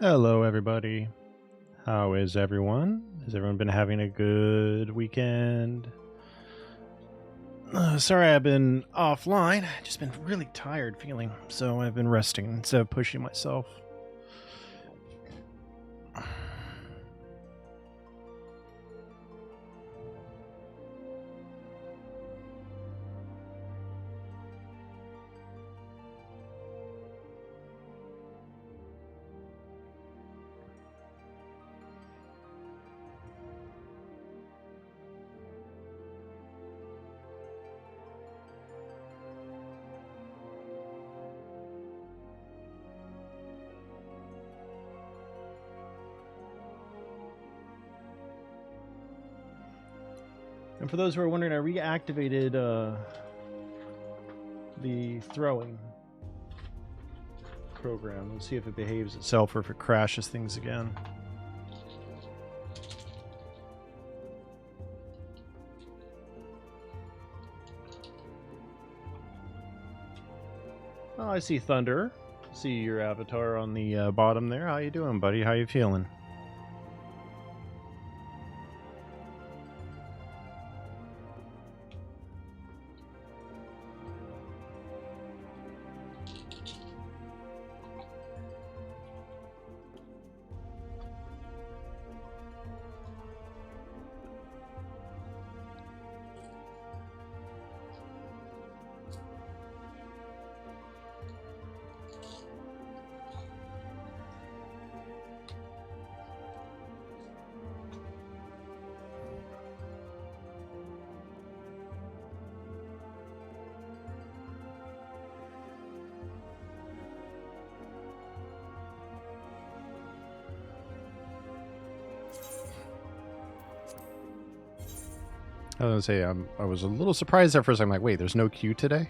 Hello, everybody. How is everyone? Has everyone been having a good weekend? Sorry I've been offline. Just been really tired feeling, so I've been resting instead of pushing myself. And for those who are wondering, I reactivated the throwing program. Let's see if it behaves itself or if it crashes things again. Oh, I see Thunder. See your avatar on the bottom there. How you doing, buddy? How you feeling? I was gonna say I was a little surprised at first. I'm like, wait, there's no queue today?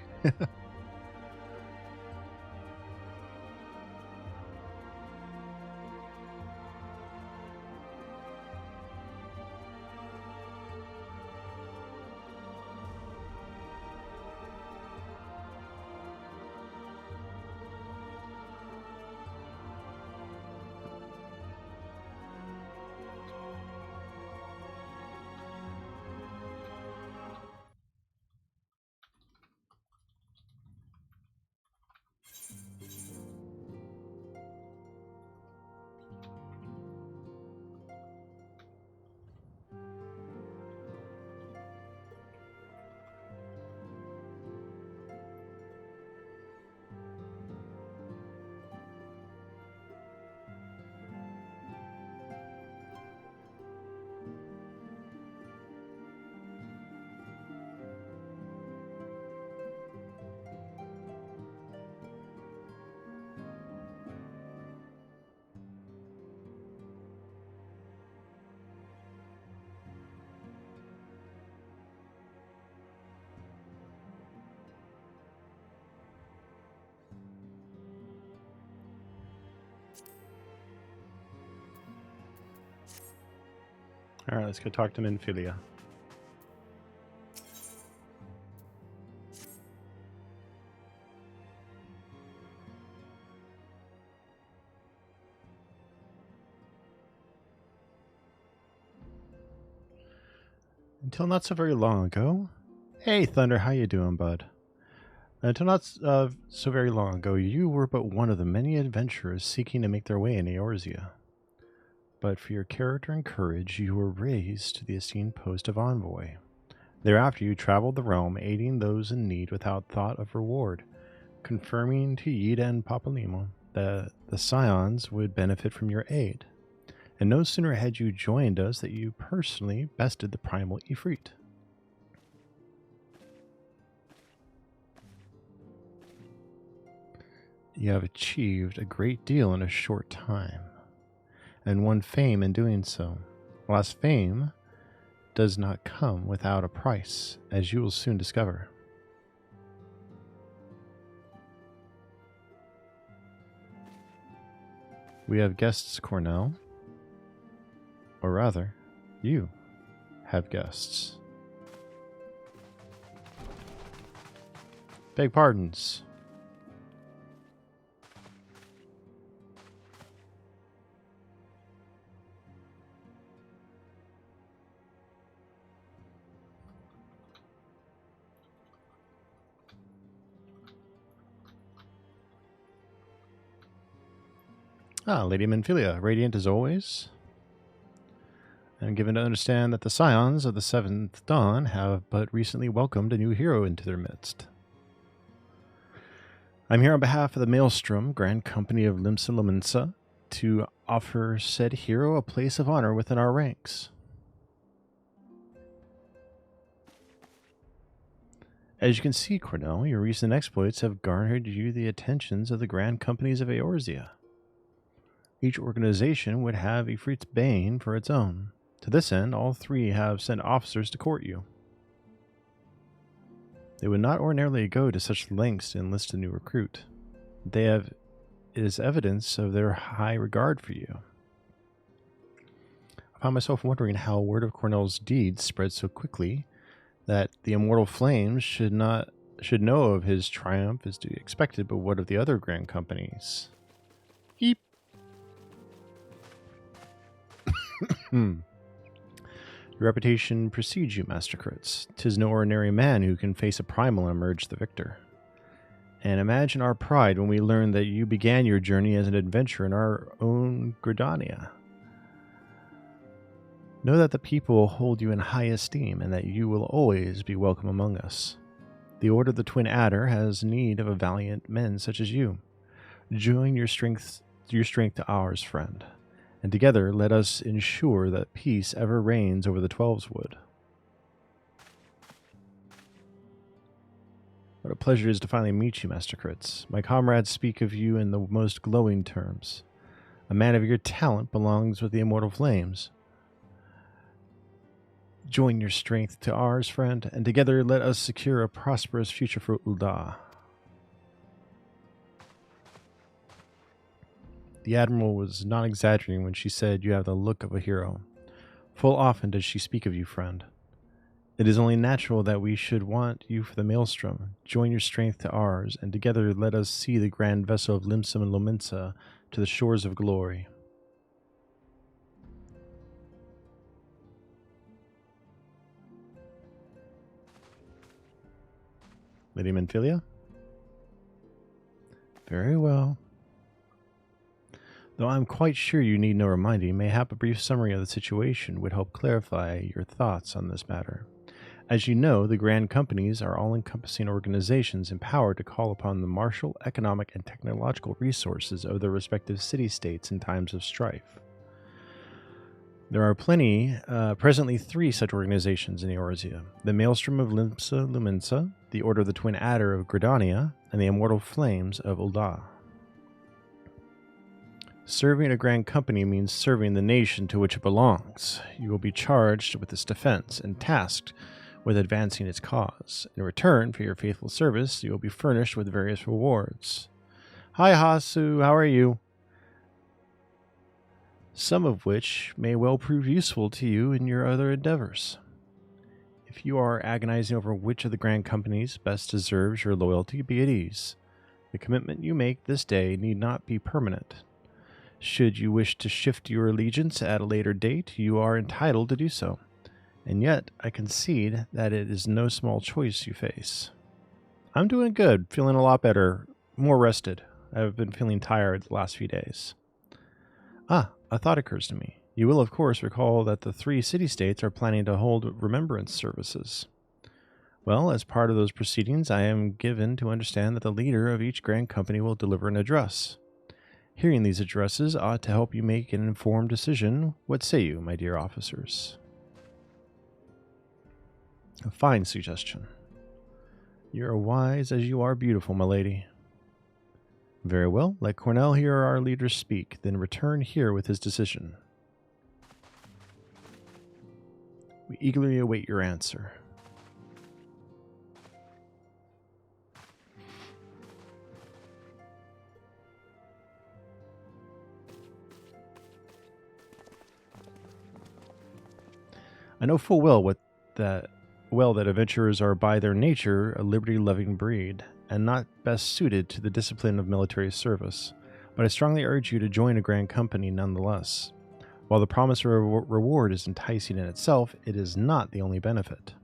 All right, let's go talk to Minfilia. Until not so very long ago. Hey, Thunder, how you doing, bud? Until not so very long ago, you were but one of the many adventurers seeking to make their way in Eorzea. But for your character and courage, you were raised to the esteemed post of envoy. Thereafter, you traveled the realm, aiding those in need without thought of reward, confirming to Yida and Papalimo that the Scions would benefit from your aid. And no sooner had you joined us that you personally bested the primal Ifrit. You have achieved a great deal in a short time, and won fame in doing so. Alas, fame does not come without a price, as you will soon discover. We have guests, Cornell. Or rather, you have guests. Beg pardons. Lady Menphilia, radiant as always. I'm given to understand that the scions of the Seventh Dawn have but recently welcomed a new hero into their midst. I'm here on behalf of the Maelstrom Grand Company of Limsa Lominsa to offer said hero a place of honor within our ranks. As you can see, Cornell, your recent exploits have garnered you the attentions of the Grand Companies of Eorzea. Each organization would have Ifrit's Bane for its own. To this end, all three have sent officers to court you. They would not ordinarily go to such lengths to enlist a new recruit. It is evidence of their high regard for you. I found myself wondering how word of Cornell's deeds spread so quickly that the immortal flames should know of his triumph is to be expected, but what of the other grand companies? Eep. Your reputation precedes you, Master Crits. 'Tis no ordinary man who can face a primal and emerge the victor. And imagine our pride when we learned that you began your journey as an adventurer in our own Gridania. Know that the people hold you in high esteem and that you will always be welcome among us. The Order of the Twin Adder has need of a valiant men such as you. Join your strength to ours, friend, and together let us ensure that peace ever reigns over the Twelveswood. What a pleasure it is to finally meet you, Master Crits. My comrades speak of you in the most glowing terms. A man of your talent belongs with the immortal flames. Join your strength to ours, friend, and together let us secure a prosperous future for Ul'dah. The Admiral was not exaggerating when she said you have the look of a hero. Full often does she speak of you, friend. It is only natural that we should want you for the Maelstrom. Join your strength to ours, and together let us see the grand vessel of Limsa and Lominsa to the shores of glory. Lady Menphilia? Very well. Though I'm quite sure you need no reminding, mayhap a brief summary of the situation would help clarify your thoughts on this matter. As you know, the Grand Companies are all-encompassing organizations empowered to call upon the martial, economic, and technological resources of their respective city-states in times of strife. There are presently three such organizations in Eorzea: the Maelstrom of Limsa Lominsa, the Order of the Twin Adder of Gridania, and the Immortal Flames of Ul'dah. Serving a Grand Company means serving the nation to which it belongs. You will be charged with its defense and tasked with advancing its cause. In return for your faithful service, you will be furnished with various rewards. Hi, Hasu, how are you? Some of which may well prove useful to you in your other endeavors. If you are agonizing over which of the Grand Companies best deserves your loyalty, be at ease. The commitment you make this day need not be permanent. Should you wish to shift your allegiance at a later date, you are entitled to do so. And yet, I concede that it is no small choice you face. I'm doing good, feeling a lot better, more rested. I've been feeling tired the last few days. A thought occurs to me. You will, of course, recall that the three city-states are planning to hold remembrance services. Well, as part of those proceedings, I am given to understand that the leader of each Grand Company will deliver an address. Hearing these addresses ought to help you make an informed decision. What say you, my dear officers? A fine suggestion. You are wise as you are beautiful, my lady. Very well, let Cornell hear our leader speak, then return here with his decision. We eagerly await your answer. I know full well that adventurers are by their nature a liberty-loving breed, and not best suited to the discipline of military service, but I strongly urge you to join a Grand Company nonetheless. While the promise of reward is enticing in itself, it is not the only benefit.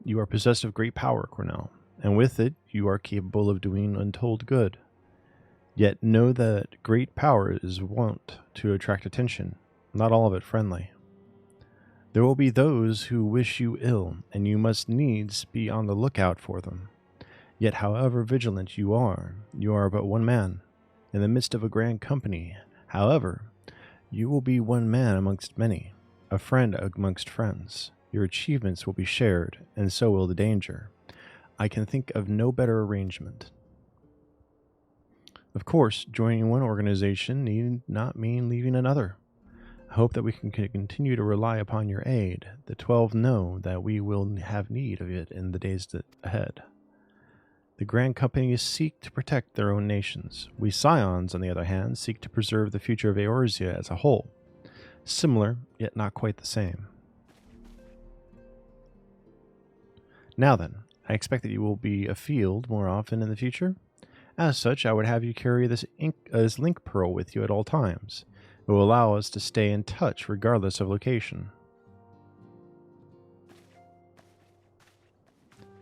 You are possessed of great power, Cornell, and with it you are capable of doing untold good. Yet know that great power is wont to attract attention, not all of it friendly. There will be those who wish you ill, and you must needs be on the lookout for them. Yet however vigilant you are but one man, in the midst of a grand company. However, you will be one man amongst many, a friend amongst friends. Your achievements will be shared, and so will the danger. I can think of no better arrangement. Of course, joining one organization need not mean leaving another. I hope that we can continue to rely upon your aid. The 12 know that we will have need of it in the days ahead. The Grand Companies seek to protect their own nations. We Scions, on the other hand, seek to preserve the future of Eorzea as a whole. Similar, yet not quite the same. Now then, I expect that you will be afield more often in the future. As such, I would have you carry this link pearl with you at all times. It will allow us to stay in touch regardless of location.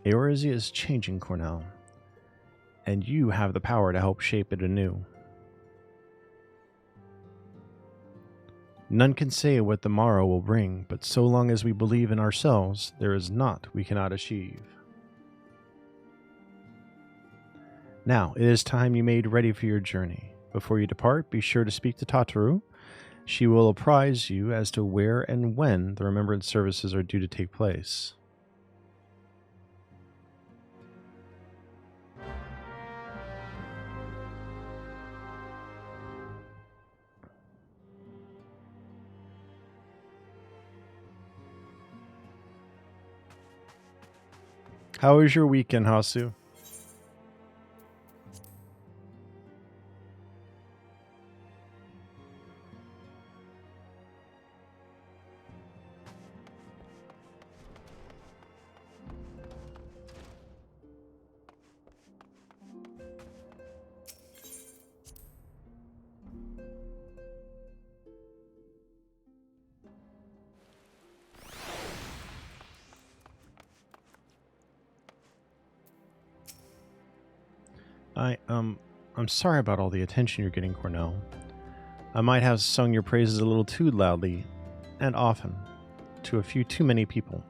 Eorzea is changing, Cornell, and you have the power to help shape it anew. None can say what the morrow will bring, but so long as we believe in ourselves, there is naught we cannot achieve. Now, it is time you made ready for your journey. Before you depart, be sure to speak to Tataru. She will apprise you as to where and when the remembrance services are due to take place. How was your weekend, Hasu? I'm sorry about all the attention you're getting, Cornell. I might have sung your praises a little too loudly and often to a few too many people.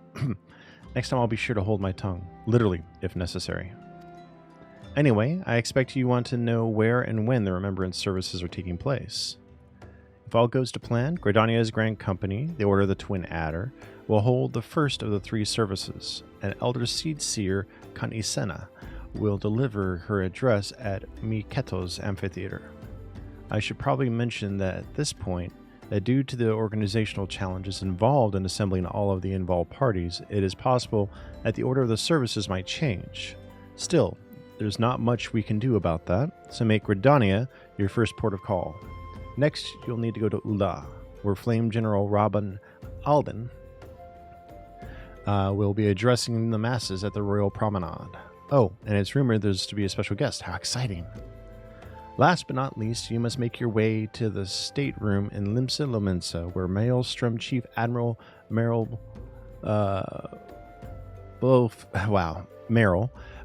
Next time I'll be sure to hold my tongue, literally, if necessary. Anyway, I expect you want to know where and when the remembrance services are taking place. If all goes to plan, Gridania's Grand Company, the Order of the Twin Adder, will hold the first of the 3 services, and Elder Seed Seer Kanisena will deliver her address at Miketo's amphitheater. I should probably mention that at this point, that due to the organizational challenges involved in assembling all of the involved parties, it is possible that the order of the services might change. Still, there's not much we can do about that, so make Gridania your first port of call. Next, you'll need to go to Ula, where Flame General Robin Alden will be addressing the masses at the Royal Promenade. Oh, and it's rumored there's to be a special guest. How exciting! Last but not least, you must make your way to the stateroom in Limsa Lomensa, where Maelstrom Chief Admiral Merrill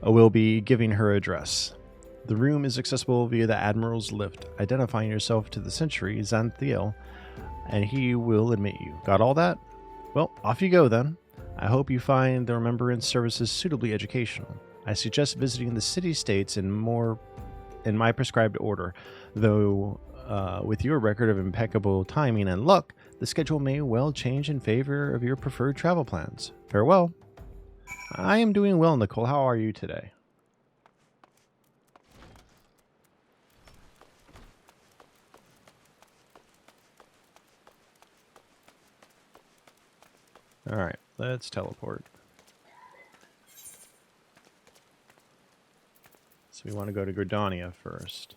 will be giving her address. The room is accessible via the Admiral's lift. Identifying yourself to the Century, Xanthiel, and he will admit you. Got all that? Well, off you go then. I hope you find the remembrance services suitably educational. I suggest visiting the city-states in my prescribed order, though with your record of impeccable timing and luck, the schedule may well change in favor of your preferred travel plans. Farewell. I am doing well, Nicole. How are you today? Alright, let's teleport. So we want to go to Gridania first.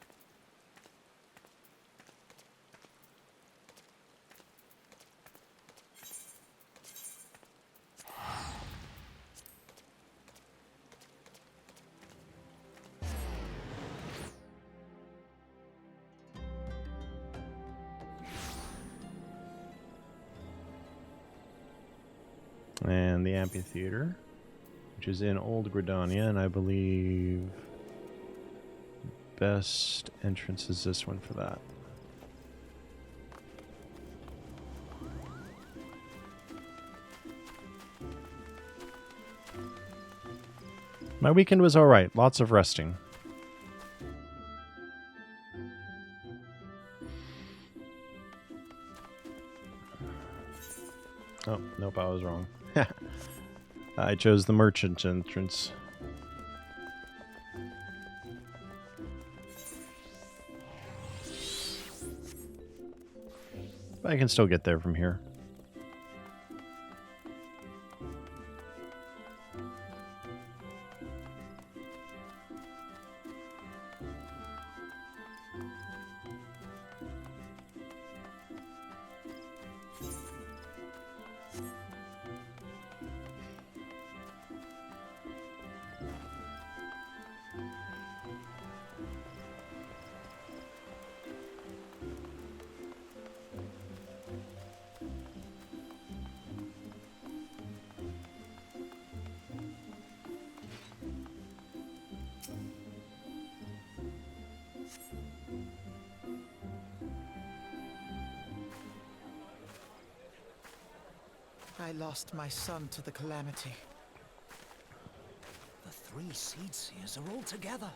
And the amphitheater, which is in Old Gridania, and I believe best entrance is this one for that. My weekend was alright. Lots of resting. Oh, nope, I was wrong. I chose the merchant entrance. But I can still get there from here. I lost my son to the calamity. The three seed seers are all together.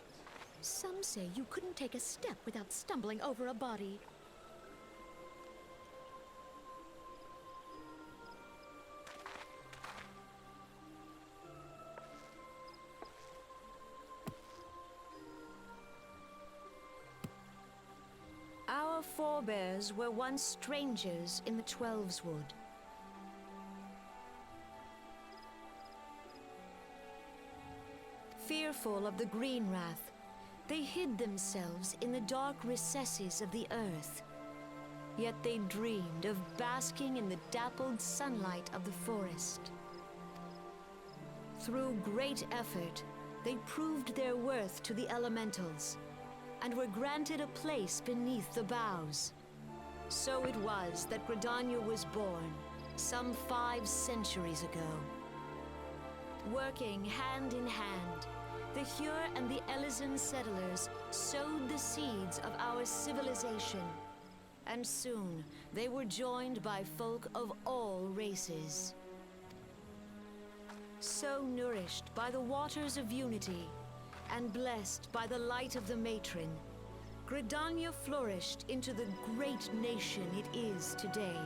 Some say you couldn't take a step without stumbling over a body. Our forebears were once strangers in the Twelveswood. Fearful of the Green Wrath, they hid themselves in the dark recesses of the earth. Yet they dreamed of basking in the dappled sunlight of the forest. Through great effort, they proved their worth to the elementals, and were granted a place beneath the boughs. So it was that Gridania was born, some 5 centuries ago. Working hand in hand, the Hyur and the Elysian settlers sowed the seeds of our civilization, and soon they were joined by folk of all races. So nourished by the waters of unity, and blessed by the light of the matron, Gridania flourished into the great nation it is today.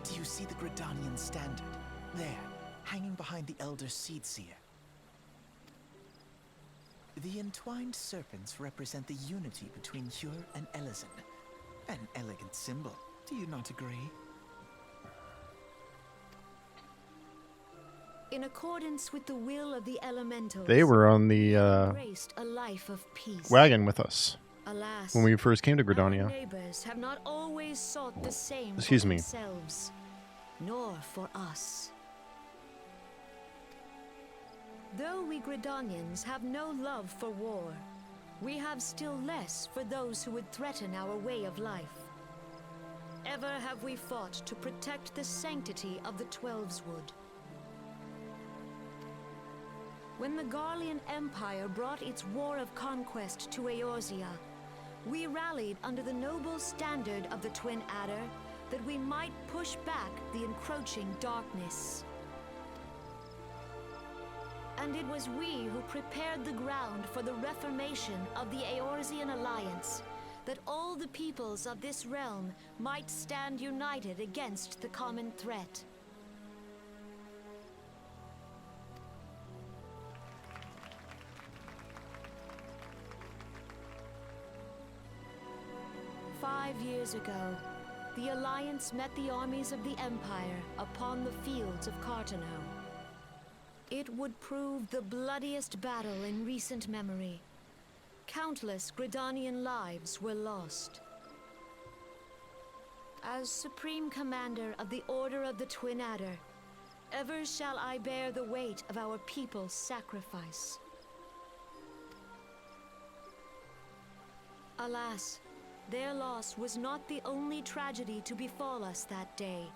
Do you see the Gridanian standard? There, hanging behind the Elder Seed Seer. The entwined serpents represent the unity between Hyur and Elysian. An elegant symbol, do you not agree? In accordance with the will of the elementals, They were on the embraced a life of peace. wagon with us Alas, when we first came to our Gridania. neighbors have not always sought the same Excuse for me. themselves, nor for us. Though we Gridanians have no love for war, we have still less for those who would threaten our way of life. Ever have we fought to protect the sanctity of the Twelveswood. When the Garlean Empire brought its war of conquest to Eorzea, we rallied under the noble standard of the Twin Adder that we might push back the encroaching darkness. And it was we who prepared the ground for the reformation of the Eorzean Alliance, that all the peoples of this realm might stand united against the common threat. "5 years ago, the Alliance met the armies of the Empire upon the fields of Cartano. It would prove the bloodiest battle in recent memory. Countless Gridanian lives were lost. As Supreme Commander of the Order of the Twin Adder, ever shall I bear the weight of our people's sacrifice. Alas, their loss was not the only tragedy to befall us that day,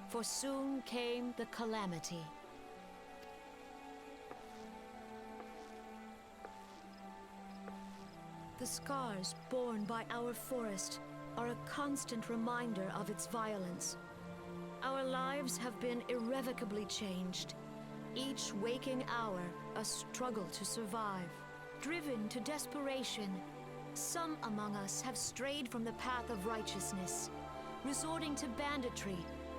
for soon came the calamity. The scars borne by our forest are a constant reminder of its violence. Our lives have been irrevocably changed. Each waking hour, a struggle to survive. Driven to desperation, some among us have strayed from the path of righteousness, resorting to banditry,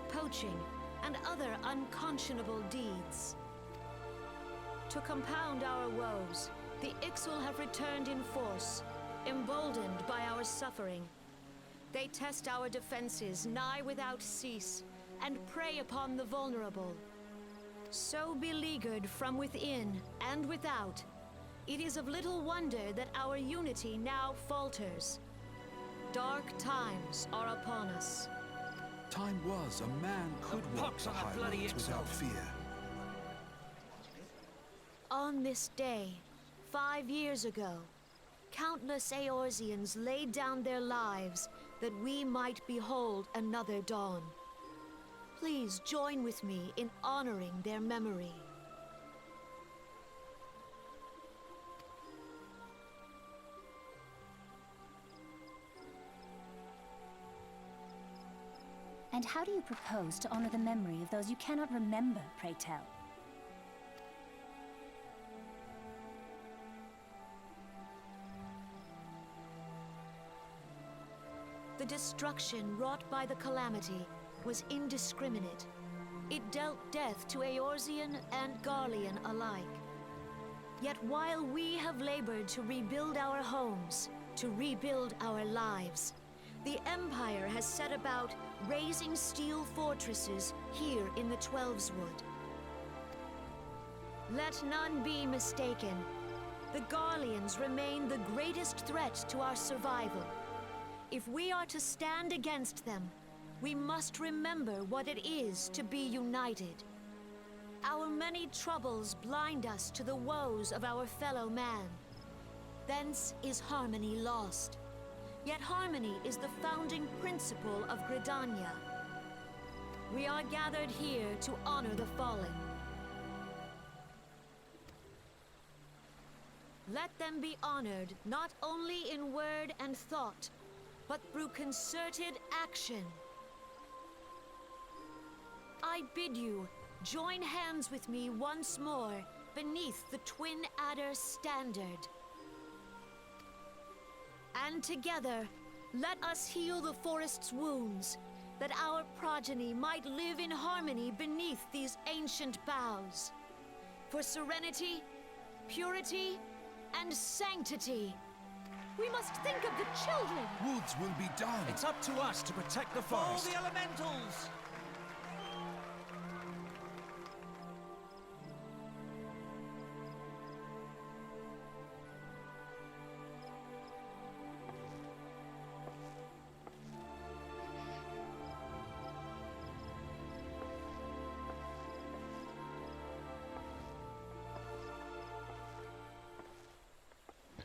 poaching, and other unconscionable deeds. To compound our woes, the Ixal have returned in force, emboldened by our suffering. They test our defenses nigh without cease, and prey upon the vulnerable. So beleaguered from within and without, it is of little wonder that our unity now falters. Dark times are upon us. Time was a man could walk the highroads without fear. On this day, 5 years ago, countless Eorzeans laid down their lives that we might behold another dawn. Please join with me in honoring their memory. And how do you propose to honor the memory of those you cannot remember, pray tell? The destruction wrought by the calamity was indiscriminate. It dealt death to Eorzean and Garlean alike. Yet while we have labored to rebuild our homes, to rebuild our lives, the Empire has set about raising steel fortresses here in the Twelveswood. Let none be mistaken. The Garleans remain the greatest threat to our survival. If we are to stand against them, we must remember what it is to be united. Our many troubles blind us to the woes of our fellow man. Thence is harmony lost. Yet harmony is the founding principle of Gridania. We are gathered here to honor the fallen. Let them be honored not only in word and thought, but through concerted action. I bid you join hands with me once more beneath the Twin Adder standard. And together, let us heal the forest's wounds, that our progeny might live in harmony beneath these ancient boughs. For serenity, purity, and sanctity, we must think of the children. Woods will be done. It's up to us to protect the forest. All the elementals!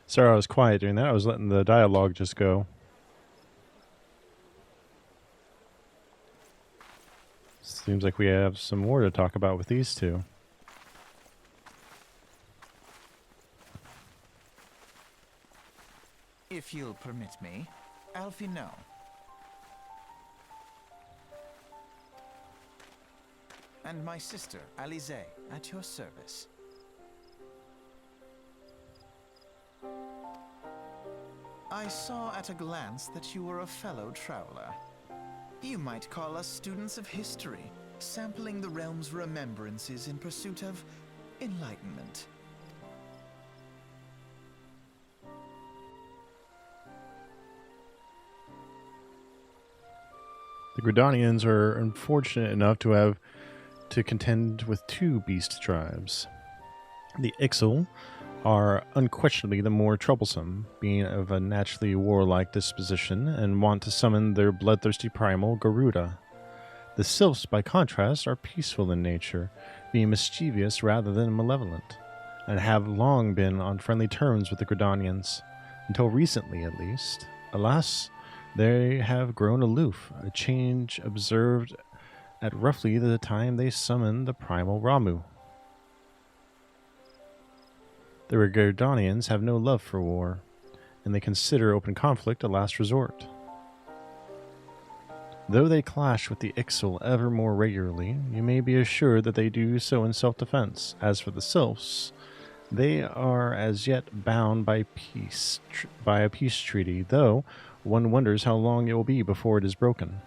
Sorry, I was quiet doing that. I was letting the dialogue just go. Seems like we have some more to talk about with these two. If you'll permit me, Alfie, no. And my sister, Alize, at your service. I saw at a glance that you were a fellow traveler. You might call us students of history, sampling the realm's remembrances in pursuit of enlightenment. The Gridanians are unfortunate enough to have to contend with two beast tribes. The Ixal are unquestionably the more troublesome, being of a naturally warlike disposition and want to summon their bloodthirsty primal Garuda. The Sylphs, by contrast, are peaceful in nature, being mischievous rather than malevolent, and have long been on friendly terms with the Gridanians, until recently at least. Alas, they have grown aloof, a change observed at roughly the time they summoned the primal Ramu. The Gridanians have no love for war, and they consider open conflict a last resort. Though they clash with the Ixal ever more regularly, you may be assured that they do so in self-defense. As for the Sylphs, they are as yet bound by a peace treaty, though one wonders how long it will be before it is broken.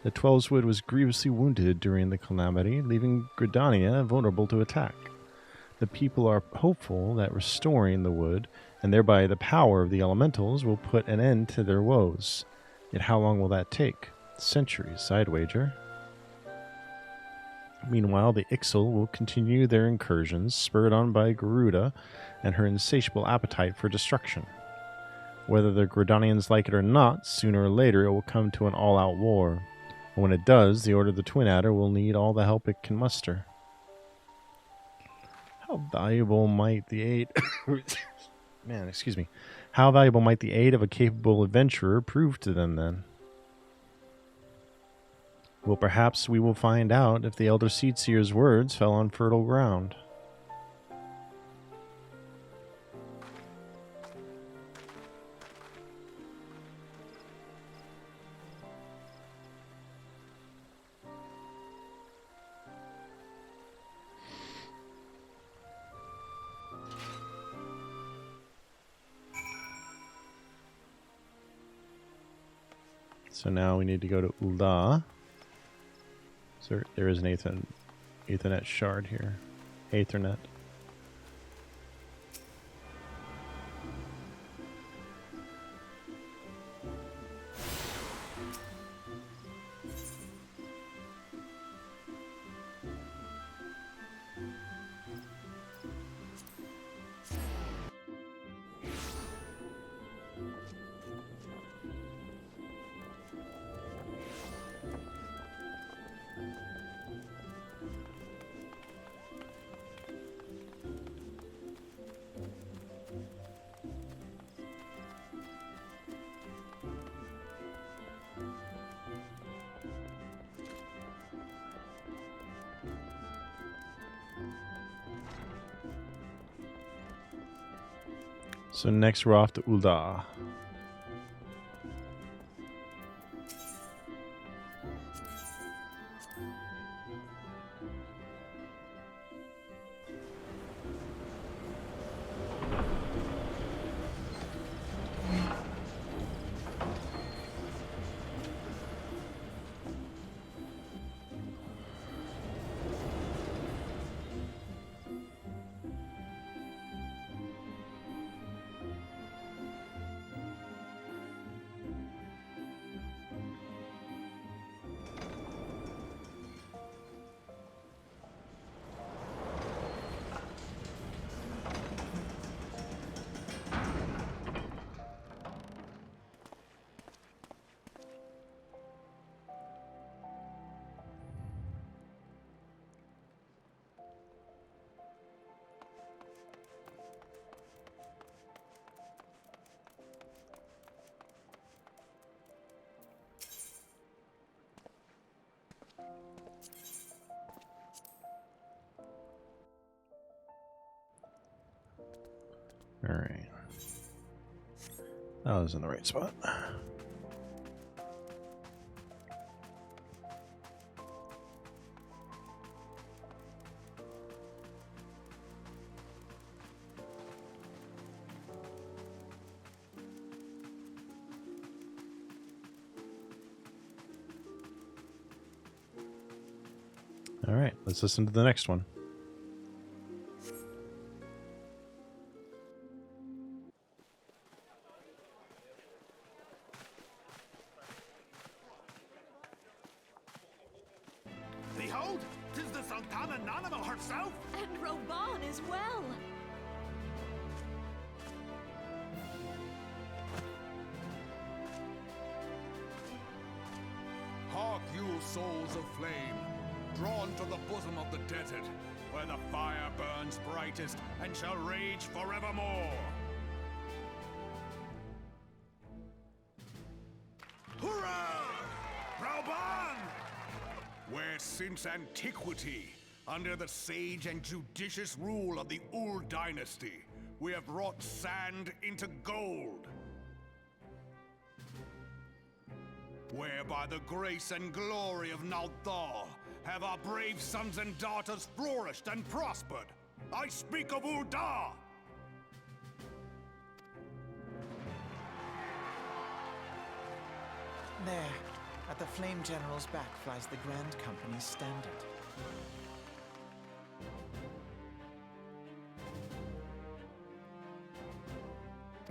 The Twelveswood was grievously wounded during the calamity, leaving Gridania vulnerable to attack. The people are hopeful that restoring the wood, and thereby the power of the elementals, will put an end to their woes. Yet how long will that take? Centuries, I'd wager. Meanwhile, the Ixal will continue their incursions, spurred on by Garuda and her insatiable appetite for destruction. Whether the Gridanians like it or not, sooner or later it will come to an all-out war. And when it does, the Order of the Twin Adder will need all the help it can muster. How valuable might the aid... How valuable might the aid of a capable adventurer prove to them, then? Well, perhaps we will find out if the Elder Seedseer's words fell on fertile ground. So now we need to go to Ul'dah. So there is an Ethernet shard here. Aethernet. So next we're off to Ul'dah. All right. I was in the right spot. All right, let's listen to the next one. Behold, 'tis the Sultana Nanima herself! And Roban as well! Hark you, souls of flame, drawn to the bosom of the desert, where the fire burns brightest and shall rage forevermore. Hurrah! Rauban! Where since antiquity, under the sage and judicious rule of the Ul dynasty, we have wrought sand into gold. where by the grace and glory of Nalthal have our brave sons and daughters flourished and prospered. I speak of Ul'dah! There, at the Flame General's back flies the Grand Company's standard.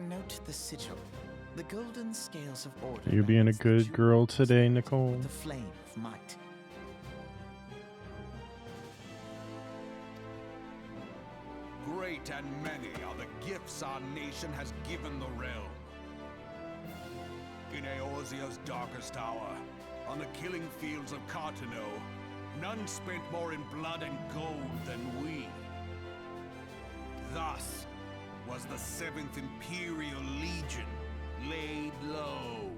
Note the sigil. The golden scales of order. You being a balance the good jewel girl of today, perspective, Nicole? The flame of might. Great and many are the gifts our nation has given the realm. In Eorzea's darkest hour, on the killing fields of Cartano, none spent more in blood and gold than we. Thus was the 7th Imperial Legion laid low.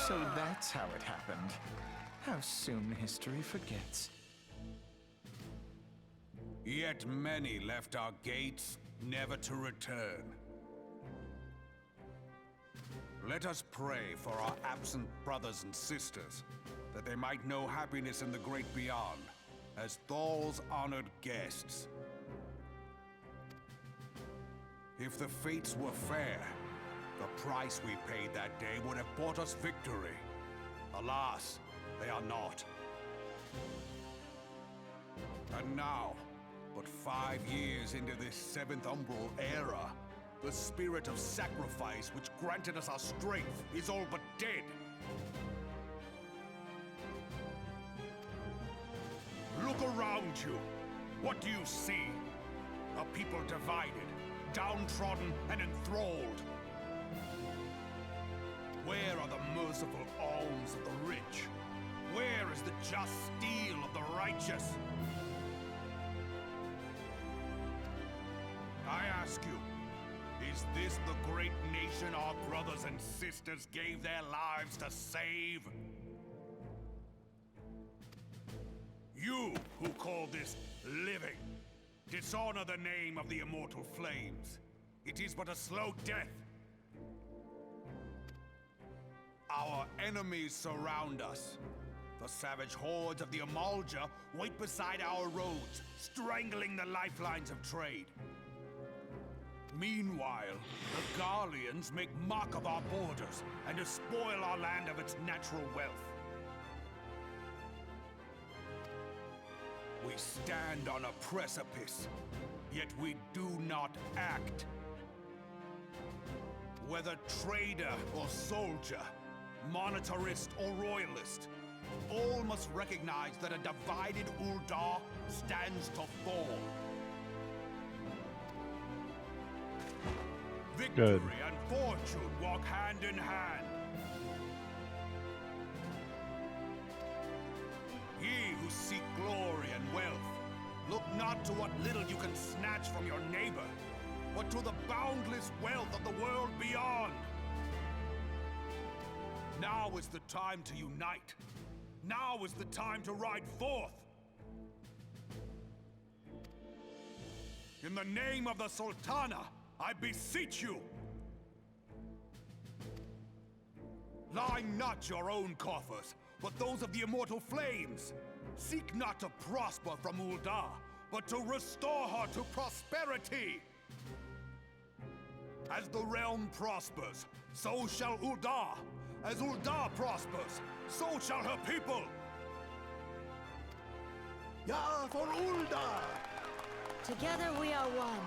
So that's how it happened. How soon history forgets. Yet many left our gates, never to return. Let us pray for our absent brothers and sisters, that they might know happiness in the great beyond, as Thal's honored guests. If the fates were fair, the price we paid that day would have bought us victory. Alas, they are not. And now, but 5 years into this 7th Umbral era, the spirit of sacrifice which granted us our strength is all but dead. Look around you. What do you see? A people divided, downtrodden, and enthralled. Where are the merciful alms of the rich? Where is the just steel of the righteous? I ask you, is this the great nation our brothers and sisters gave their lives to save? You who call this living, dishonor the name of the immortal flames. It is but a slow death. Our enemies surround us. The savage hordes of the Amalja wait beside our roads, strangling the lifelines of trade. Meanwhile, the Garleans make mock of our borders and despoil our land of its natural wealth. We stand on a precipice, yet we do not act. Whether trader or soldier, monetarist or royalist, all must recognize that a divided Ul'dah stands to fall. Victory and fortune walk hand in hand. Ye who seek glory and wealth, look not to what little you can snatch from your neighbor, but to the boundless wealth of the world beyond. Now is the time to unite. Now is the time to ride forth. In the name of the Sultana, I beseech you. Line not your own coffers, but those of the immortal flames. Seek not to prosper from Ul'dah, but to restore her to prosperity. As the realm prospers, so shall Ul'dah. As Ul'dah prospers, so shall her people. Ja, for Ul'dah! Together we are one.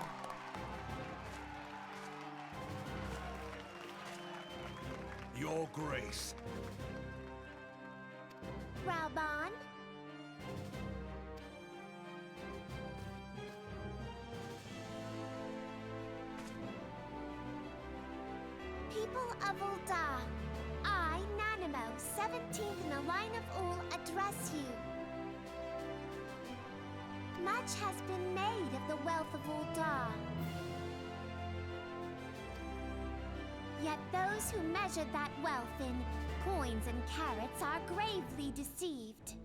Your grace. Raubon? People of Ul'dah, I, Nanimo, 17th in the line of Ul, address you. Much has been made of the wealth of Ul'dah. Yet those who measure that wealth in coins and carats are gravely deceived.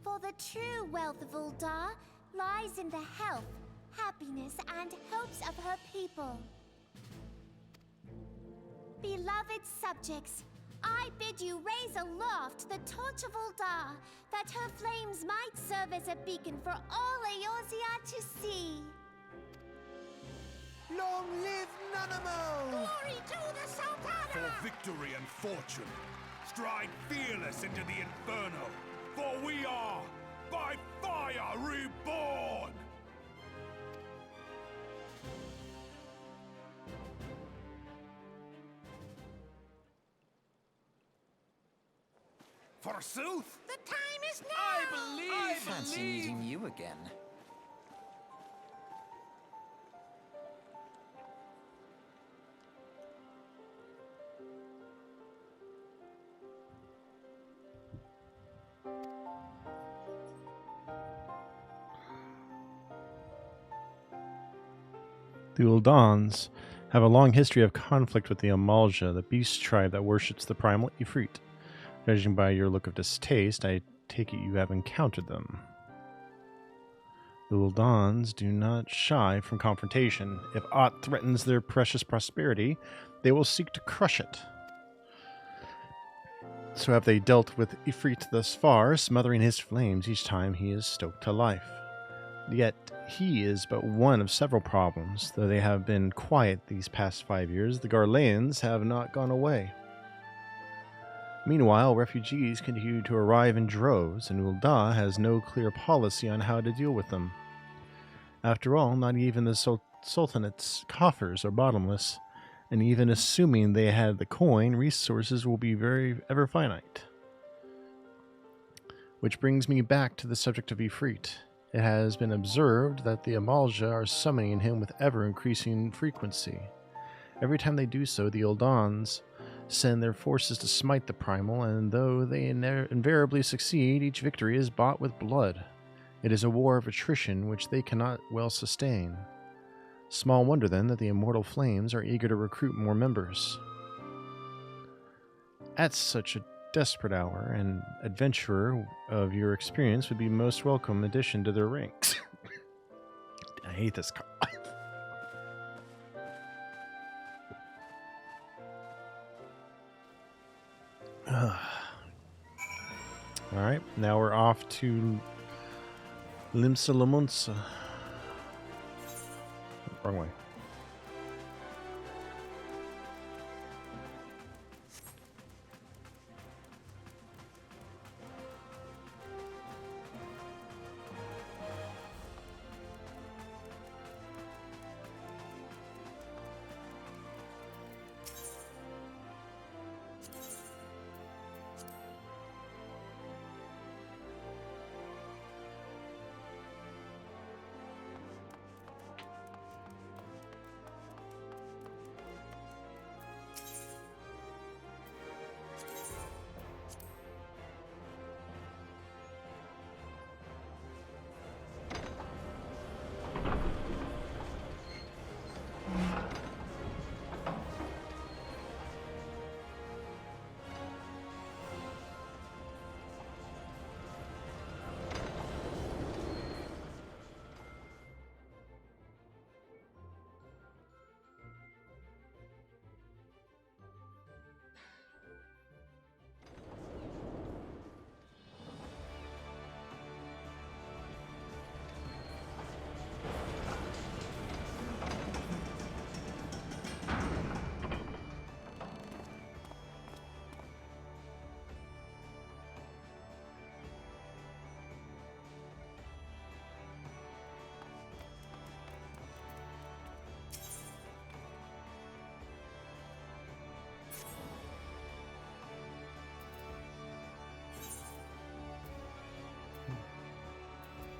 For the true wealth of Ul'dah lies in the health, happiness, and hopes of her people. beloved subjects, I bid you raise aloft the torch of Ul'dah, that her flames might serve as a beacon for all Eorzea to see. Long live Nanamo! Glory to the Sultana! For victory and fortune, stride fearless into the inferno, for we are, by fire, reborn! Forsooth! The time is now! I fancy meeting you again. The Uldans have a long history of conflict with the Amalja, the beast tribe that worships the primal Ifrit. Judging by your look of distaste, I take it you have encountered them. The Uldans do not shy from confrontation. If aught threatens their precious prosperity, they will seek to crush it. So have they dealt with Ifrit thus far, smothering his flames each time he is stoked to life. Yet he is but one of several problems. Though they have been quiet these past 5 years, the Garleans have not gone away. Meanwhile, refugees continue to arrive in droves, and Ul'dah has no clear policy on how to deal with them. After all, not even the Sultanate's coffers are bottomless, and even assuming they had the coin, resources will be very ever finite. Which brings me back to the subject of Ifrit. It has been observed that the Amalja are summoning him with ever-increasing frequency. Every time they do so, the Uldans send their forces to smite the primal, and though they invariably succeed, each victory is bought with blood. It is a war of attrition which they cannot well sustain. Small wonder, then, that the immortal flames are eager to recruit more members. At such a desperate hour, an adventurer of your experience would be most welcome addition to their ranks. I hate this cough. Alright, now we're off to Limsa Lamunsa. Wrong way.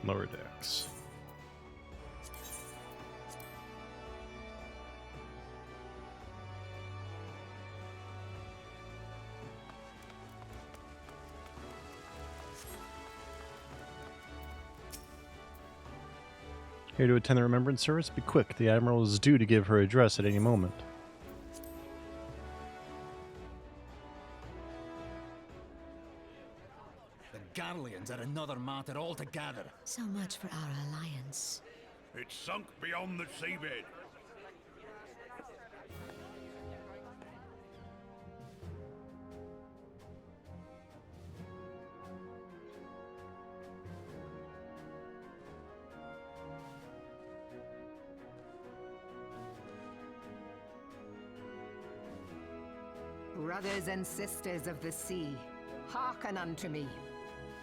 Lower decks. Here to attend the remembrance service? Be quick, the Admiral is due to give her address at any moment. The Garleans are another matter altogether. So much for our alliance. It's sunk beyond the seabed. Brothers and sisters of the sea, hearken unto me.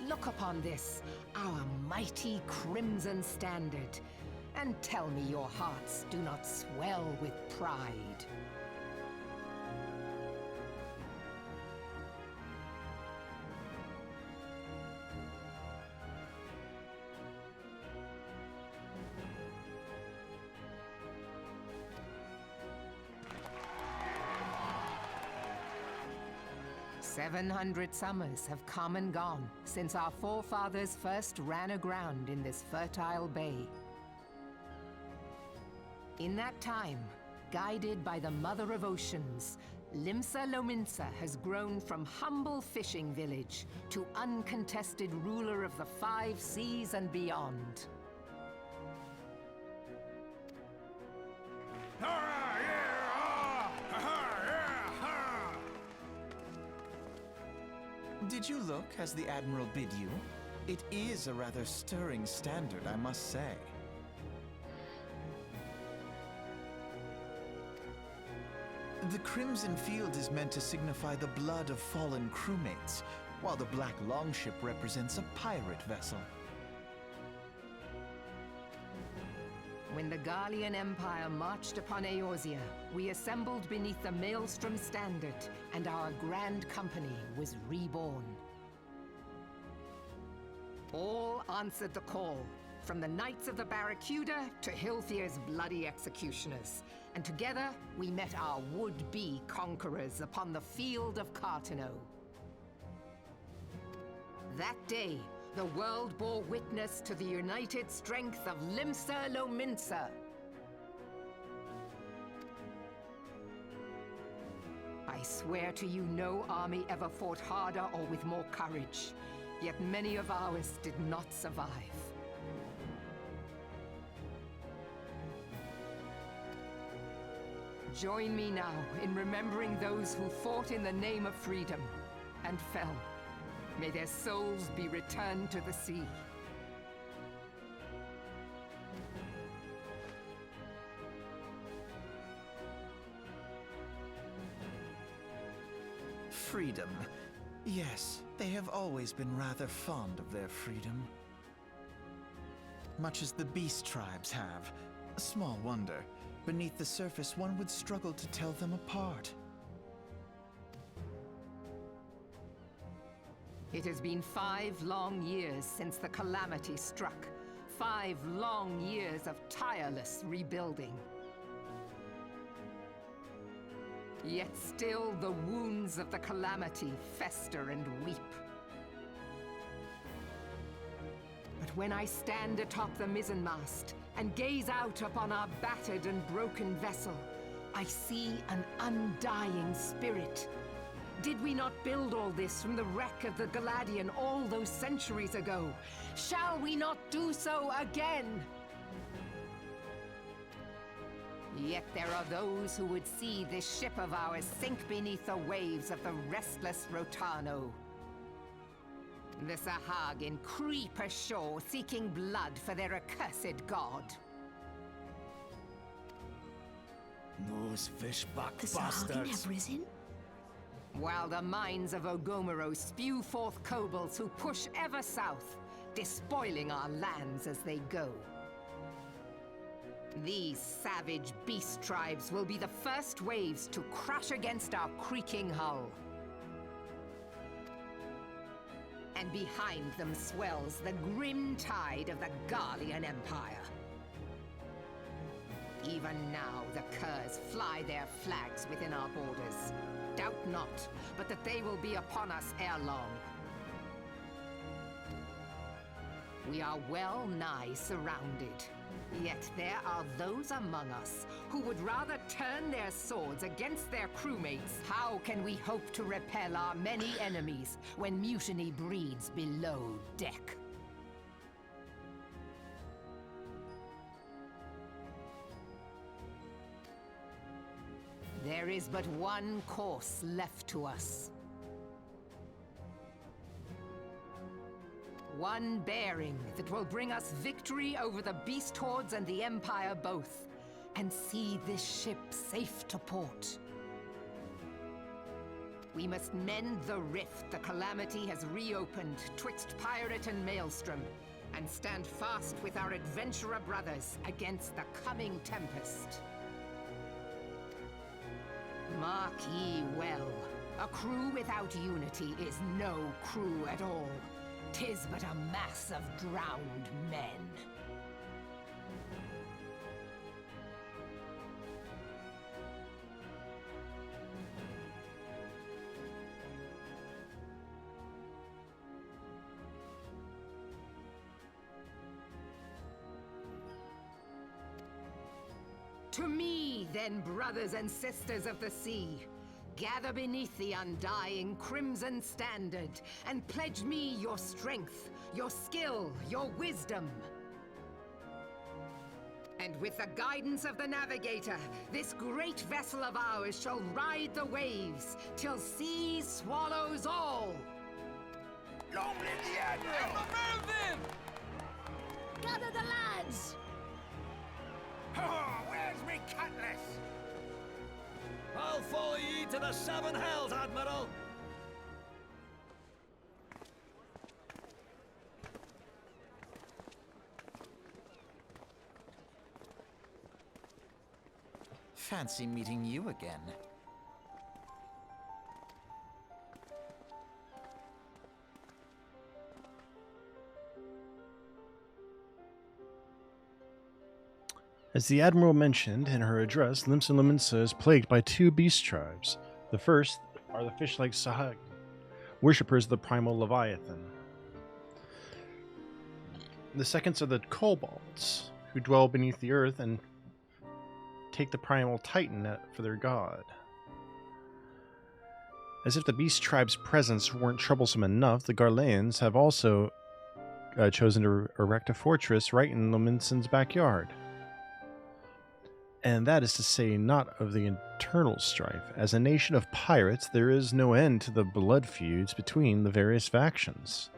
Look upon this, our mighty crimson standard, and tell me your hearts do not swell with pride. "700 summers have come and gone since our forefathers first ran aground in this fertile bay. In that time, guided by the Mother of Oceans, Limsa Lominsa has grown from humble fishing village to uncontested ruler of the 5 seas and beyond. Did you look as the Admiral bid you? It is a rather stirring standard, I must say. The crimson field is meant to signify the blood of fallen crewmates, while the black longship represents a pirate vessel. When the Garlean Empire marched upon Eorzea, we assembled beneath the Maelstrom Standard, and our grand company was reborn. All answered the call, from the Knights of the Barracuda to Hilfir's bloody executioners, and together we met our would-be conquerors upon the field of Carteneau. That day, the world bore witness to the united strength of Limsa Lominsa. I swear to you, no army ever fought harder or with more courage, yet many of ours did not survive. Join me now in remembering those who fought in the name of freedom and fell. May their souls be returned to the sea. Freedom. Yes, they have always been rather fond of their freedom. Much as the beast tribes have. Small wonder. Beneath the surface, one would struggle to tell them apart. It has been 5 long years since the calamity struck. 5 long years of tireless rebuilding. Yet still the wounds of the calamity fester and weep. But when I stand atop the mizzenmast and gaze out upon our battered and broken vessel, I see an undying spirit. Did we not build all this from the wreck of the Galadian all those centuries ago? Shall we not do so again? Yet there are those who would see this ship of ours sink beneath the waves of the restless Rotano. The Sahagin creep ashore seeking blood for their accursed god. Those fishbuck The Sahagin have risen? While the mines of Ogomoro spew forth kobolds who push ever south, despoiling our lands as they go. These savage beast tribes will be the first waves to crash against our creaking hull. And behind them swells the grim tide of the Garlean Empire. Even now, the curs fly their flags within our borders. Doubt not, but that they will be upon us ere long. We are well nigh surrounded. Yet there are those among us who would rather turn their swords against their crewmates. How can we hope to repel our many enemies when mutiny breeds below deck? There is but one course left to us. One bearing that will bring us victory over the beast hordes and the Empire both, and see this ship safe to port. We must mend the rift the calamity has reopened twixt pirate and maelstrom, and stand fast with our adventurer brothers against the coming tempest. Mark ye well, a crew without unity is no crew at all. 'Tis but a mass of drowned men. To me, then, brothers and sisters of the sea, gather beneath the undying crimson standard, and pledge me your strength, your skill, your wisdom. And with the guidance of the navigator, this great vessel of ours shall ride the waves, till sea swallows all. Long live the Admiral! Gather the lads! Oh, where's me cutlass? I'll follow ye to the seven hells, Admiral! Fancy meeting you again. As the Admiral mentioned in her address, Limsa Lominsa is plagued by two beast tribes. The first are the fish-like Sahag, worshippers of the primal Leviathan. The seconds are the kobolds, who dwell beneath the earth and take the primal Titan for their god. As if the beast tribe's presence weren't troublesome enough, the Garleans have also chosen to erect a fortress right in Lominsan's backyard. And that is to say not of the internal strife. As a nation of pirates, there is no end to the blood feuds between the various factions.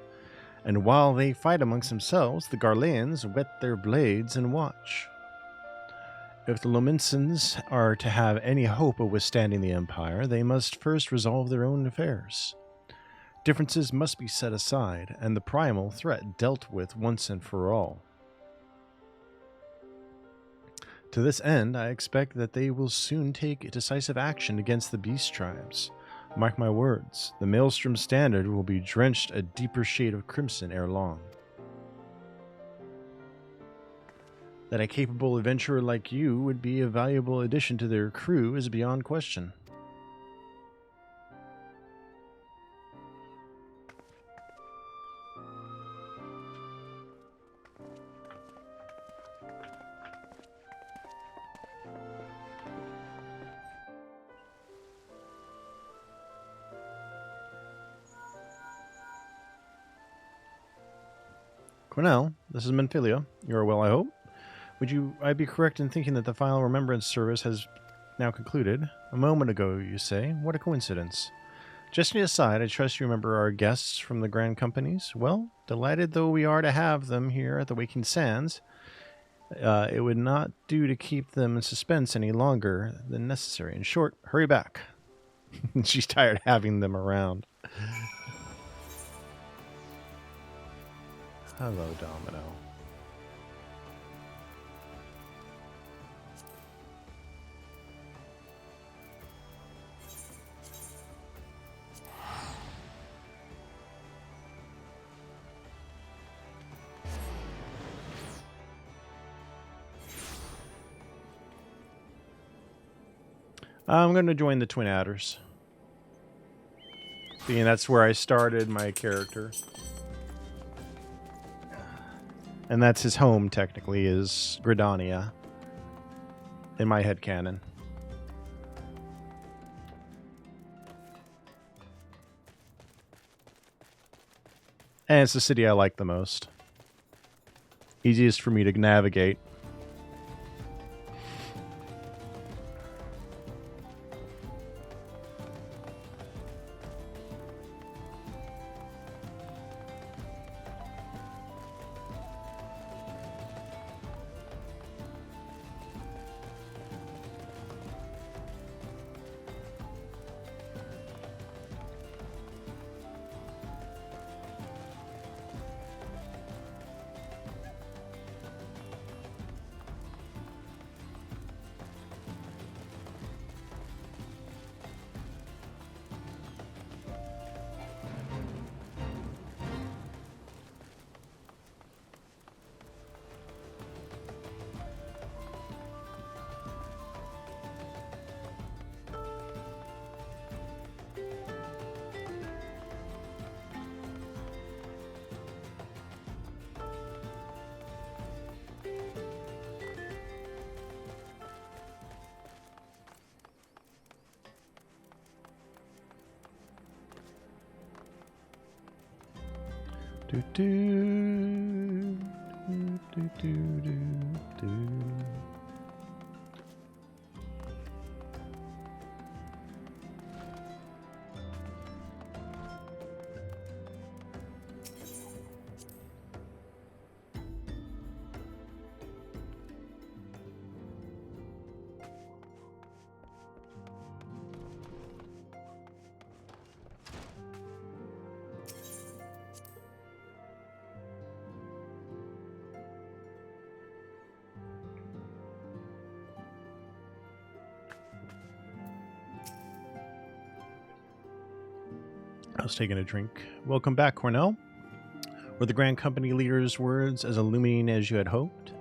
And while they fight amongst themselves, the Garleans whet their blades and watch. If the Lominsans are to have any hope of withstanding the Empire, they must first resolve their own affairs. Differences must be set aside, and the primal threat dealt with once and for all. To this end, I expect that they will soon take decisive action against the beast tribes. Mark my words, the Maelstrom Standard will be drenched a deeper shade of crimson ere long. That a capable adventurer like you would be a valuable addition to their crew is beyond question. Cornell, this is Menfilia. You are well, I hope. I be correct in thinking that the Final Remembrance service has now concluded? A moment ago, you say. What a coincidence. Jesting aside, I trust you remember our guests from the Grand Companies. Well, delighted though we are to have them here at the Waking Sands, it would not do to keep them in suspense any longer than necessary. In short, hurry back. She's tired having them around. Hello, Domino. I'm going to join the Twin Adders. Being that's where I started my character. And that's his home, technically, is Gridania. In my headcanon. And it's the city I like the most. Easiest for me to navigate. Do, do, do, do, do, do, do. I was taking a drink. Welcome back, Cornell. Were the Grand Company leader's words as illuminating as you had hoped?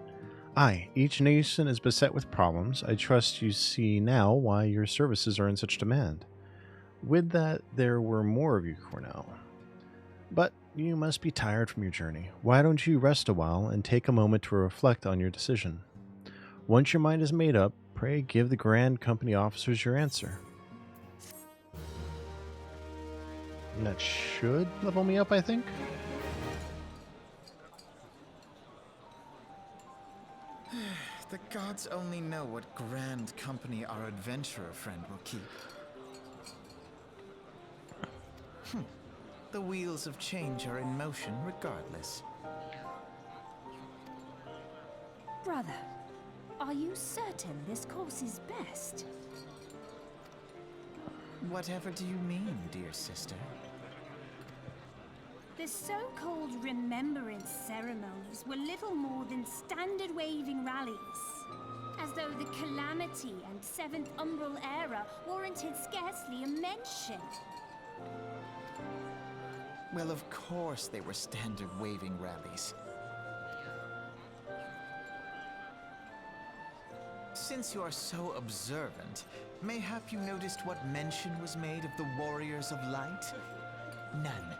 Aye, each nation is beset with problems. I trust you see now why your services are in such demand. Would that there were more of you, Cornell. But you must be tired from your journey. Why don't you rest a while and take a moment to reflect on your decision? Once your mind is made up, pray give the Grand Company officers your answer. And that should level me up, I think. The gods only know what grand company our adventurer friend will keep. The wheels of change are in motion regardless. Brother, are you certain this course is best? Whatever do you mean, dear sister? The so-called remembrance ceremonies were little more than standard waving rallies. As though the Calamity and Seventh Umbral era warranted scarcely a mention. Well, of course they were standard waving rallies. Since you are so observant, mayhap you noticed what mention was made of the Warriors of Light? None.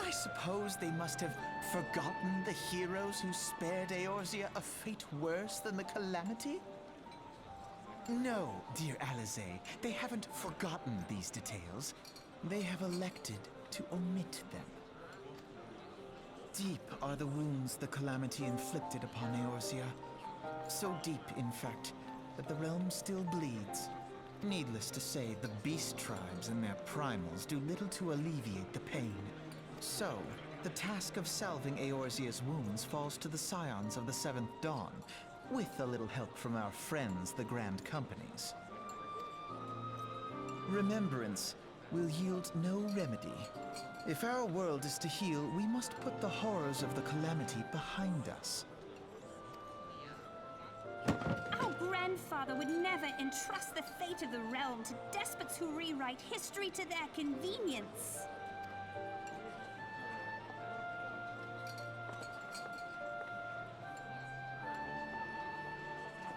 I suppose they must have forgotten the heroes who spared Eorzea a fate worse than the Calamity? No, dear Eorzea, they haven't forgotten these details. They have elected to omit them. Deep are the wounds the Calamity inflicted upon Eorzea. So deep, in fact, that the realm still bleeds. Needless to say, the beast tribes and their primals do little to alleviate the pain. So, the task of salving Eorzea's wounds falls to the scions of the Seventh Dawn, with a little help from our friends, the Grand Companies. Remembrance will yield no remedy. If our world is to heal, we must put the horrors of the Calamity behind us. Our grandfather would never entrust the fate of the realm to despots who rewrite history to their convenience.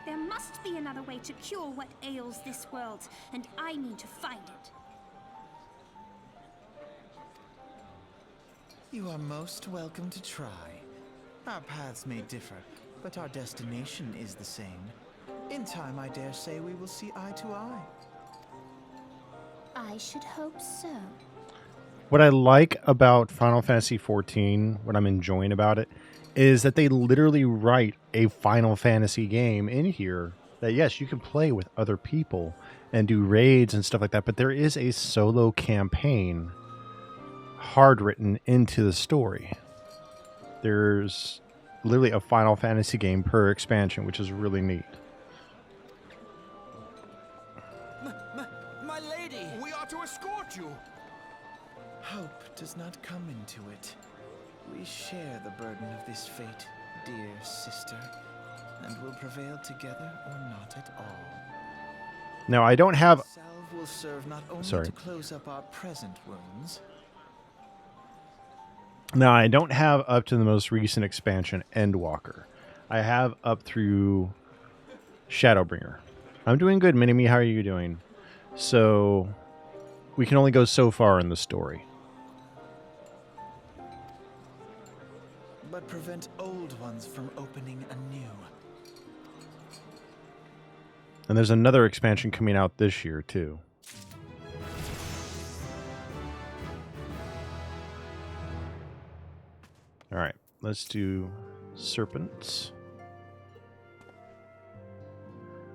There must be another way to cure what ails this world, and I mean to find it. You are most welcome to try. Our paths may differ, but our destination is the same. In time, I dare say we will see eye to eye. I should hope so. What I like about Final Fantasy XIV, what I'm enjoying about it, is that they literally write a Final Fantasy game in here that, yes, you can play with other people and do raids and stuff like that, but there is a solo campaign hard written into the story. There's literally a Final Fantasy game per expansion, which is really neat. My lady! We are to escort you. Hope does not come into it. We share the burden of this fate, dear sister, and will prevail together or not at all. Now, I don't have... Salve will serve not only Sorry. to close up our present wounds. Now, I don't have up to the most recent expansion, Endwalker. I have up through Shadowbringer. I'm doing good, Minimi. How are you doing? So, we can only go so far in the story. But prevent old ones from opening anew. And there's another expansion coming out this year, too. Alright, let's do serpents.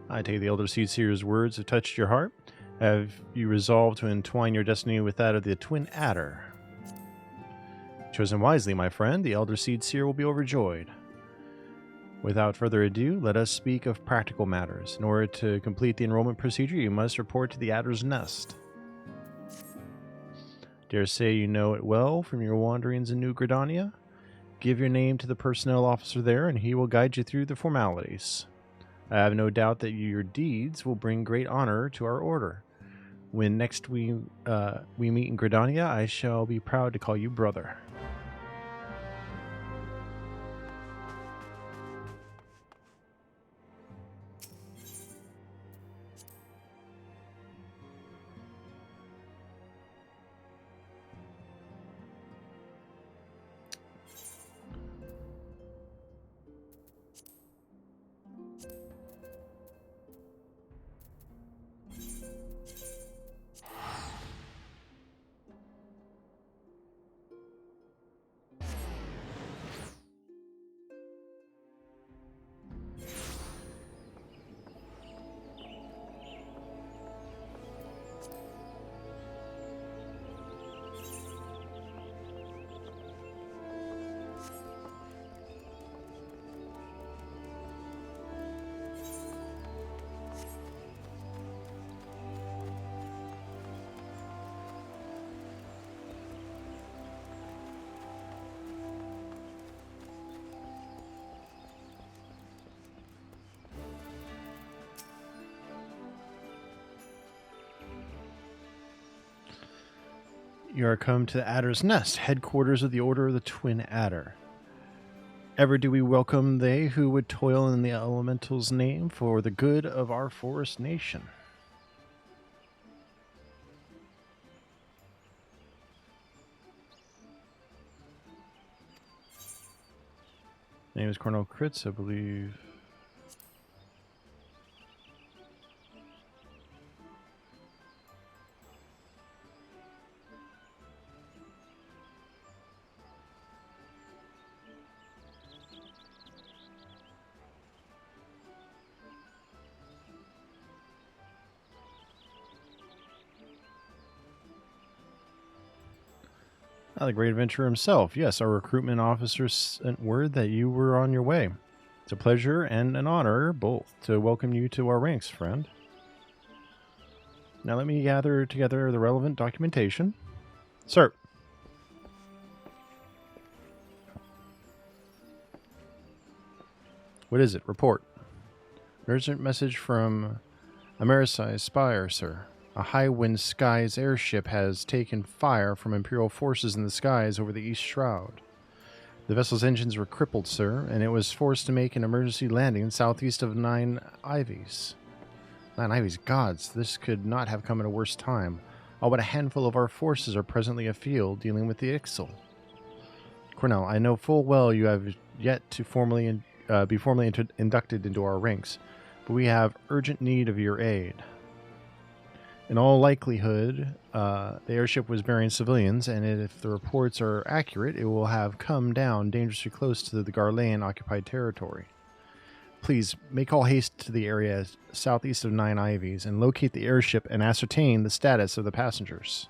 I take the Elder Seed Seer's words have touched your heart. Have you resolved to entwine your destiny with that of the Twin Adder? Chosen wisely, my friend, the Elder Seed Seer will be overjoyed. Without further ado, let us speak of practical matters. In order to complete the enrollment procedure, you must report to the Adder's Nest. Dare say you know it well from your wanderings in New Gridania? Give your name to the personnel officer there, and he will guide you through the formalities. I have no doubt that your deeds will bring great honor to our order. When next we meet in Gridania, I shall be proud to call you brother. You are come to the Adder's Nest, headquarters of the Order of the Twin Adder. Ever do we welcome they who would toil in the elemental's name for the good of our forest nation. My name is Cornell Crits, I believe. The great adventurer himself. Yes, our recruitment officer sent word that you were on your way. It's a pleasure and an honor, both, to welcome you to our ranks, friend. Now let me gather together the relevant documentation. Sir. What is it? Report. An urgent message from Eorzea Spire, sir. A High Wind Skies airship has taken fire from Imperial forces in the skies over the East Shroud. The vessel's engines were crippled, sir, and it was forced to make an emergency landing southeast of Nine Ivies. Nine Ivies, gods, this could not have come at a worse time. All but a handful of our forces are presently afield dealing with the Ixal. Cornell, I know full well you have yet to be formally inducted into our ranks, but we have urgent need of your aid. In all likelihood, the airship was bearing civilians, and if the reports are accurate, it will have come down dangerously close to the Garlean occupied territory. Please, make all haste to the area southeast of Nine Ivies and locate the airship and ascertain the status of the passengers.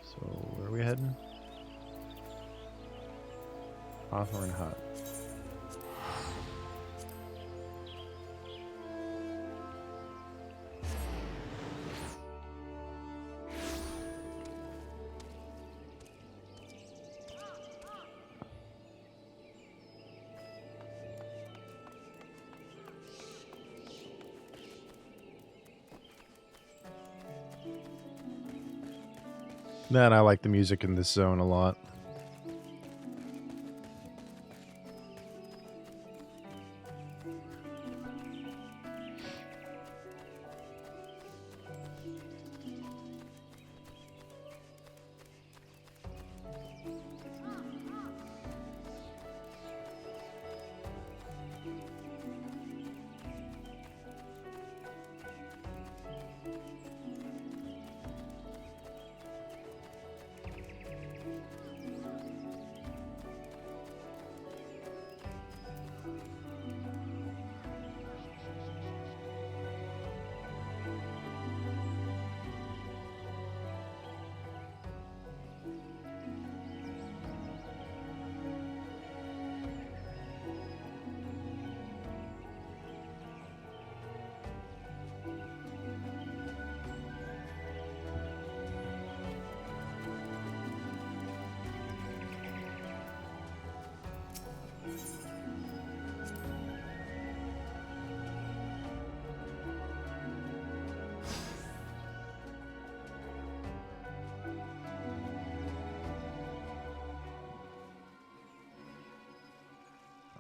So, where are we heading? Hawthorne Hut. Man, I like the music in this zone a lot.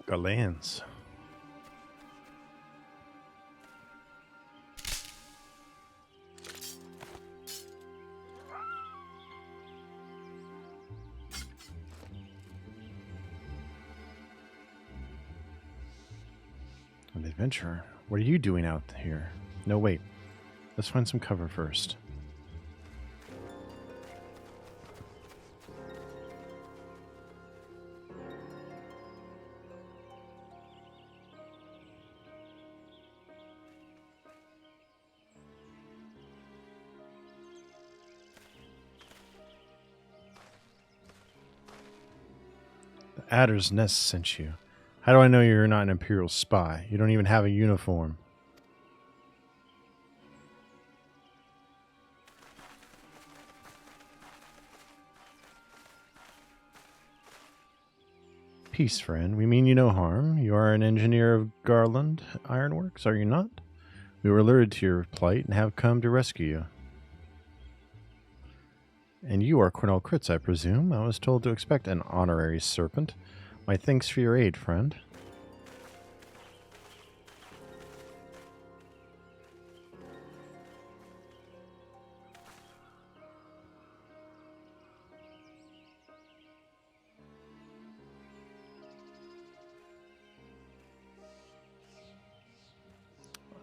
Garlands. An adventurer. What are you doing out here? No, wait. Let's find some cover first. The Adder's Nest sent you. How do I know you're not an Imperial spy? You don't even have a uniform. Peace, friend. We mean you no harm. You are an engineer of Garland Ironworks, are you not? We were alerted to your plight and have come to rescue you. And you are Cornell Crits, I presume. I was told to expect an honorary serpent. My thanks for your aid, friend.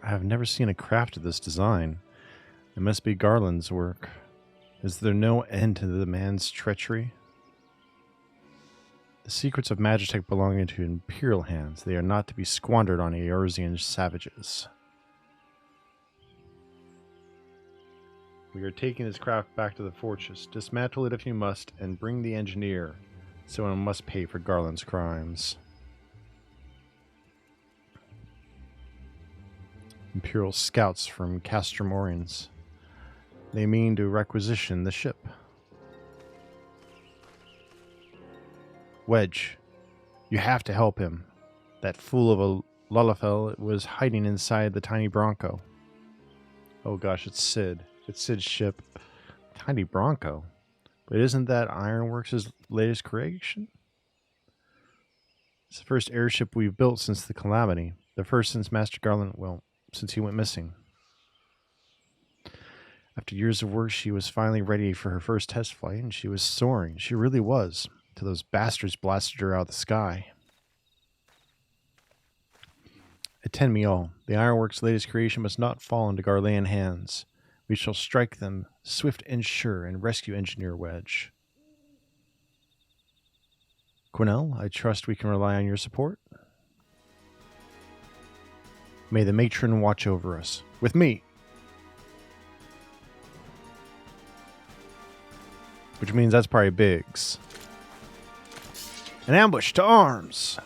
I have never seen a craft of this design. It must be Garland's work. Is there no end to the man's treachery? The secrets of Magitech belong into Imperial hands. They are not to be squandered on Eorzean savages. We are taking this craft back to the fortress. Dismantle it if you must, and bring the engineer. Someone must pay for Garland's crimes. Imperial scouts from Castromorians. They mean to requisition the ship. Wedge, you have to help him. That fool of a Lullafell was hiding inside the tiny Bronco. Oh gosh, it's Sid. It's Sid's ship. Tiny Bronco? But isn't that Ironworks' latest creation? It's the first airship we've built since the Calamity. The first since Master Garland, well, since he went missing. After years of work, she was finally ready for her first test flight, and she was soaring. She really was, till those bastards blasted her out of the sky. Attend me all. The Ironworks' latest creation must not fall into Garlean hands. We shall strike them swift and sure and rescue Engineer Wedge. Cornell, I trust we can rely on your support. May the matron watch over us. With me! Which means that's probably Biggs. An ambush to arms!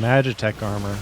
Magitech armor.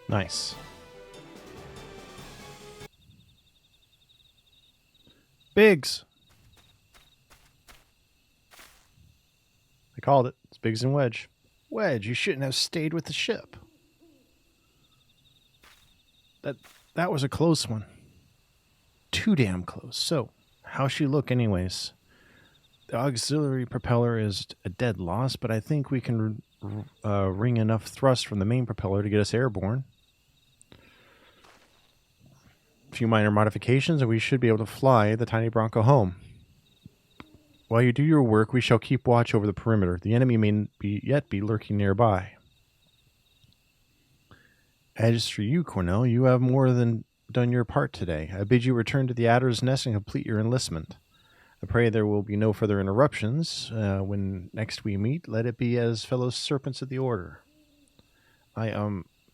Nice. Biggs! I called it. It's Biggs and Wedge. Wedge, you shouldn't have stayed with the ship. That was a close one. Too damn close. So, how's she look anyways? The auxiliary propeller is a dead loss, but I think we can wring enough thrust from the main propeller to get us airborne. A few minor modifications and we should be able to fly the tiny Bronco home. While you do your work, we shall keep watch over the perimeter. The enemy may yet be lurking nearby. As for you, Cornell, you have more than done your part today. I bid you return to the Adder's Nest and complete your enlistment. I pray there will be no further interruptions. When next we meet, let it be as fellow serpents of the Order. I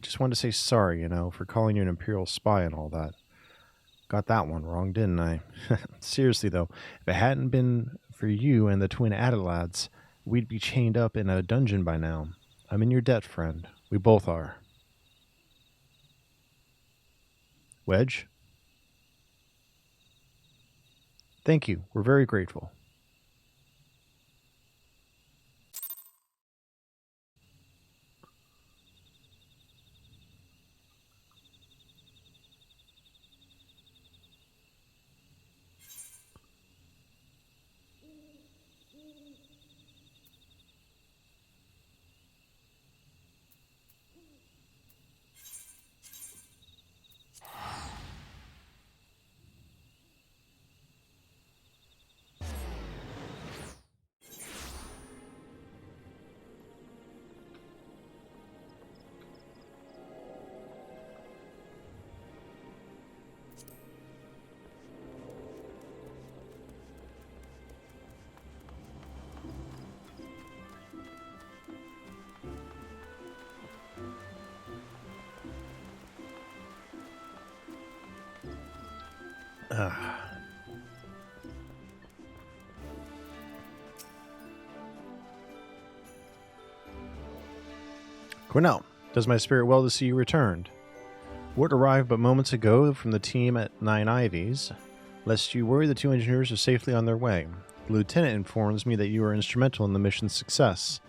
just wanted to say sorry, for calling you an Imperial spy and all that. Got that one wrong, didn't I? Seriously, though, if it hadn't been for you and the twin Adelads, we'd be chained up in a dungeon by now. I'm in your debt, friend. We both are. Wedge? Thank you. We're very grateful. Cornell, does my spirit well to see you returned. Word arrived but moments ago from the team at Nine Ivies. Lest you worry, the two engineers are safely on their way. The lieutenant informs me that you were instrumental in the mission's success.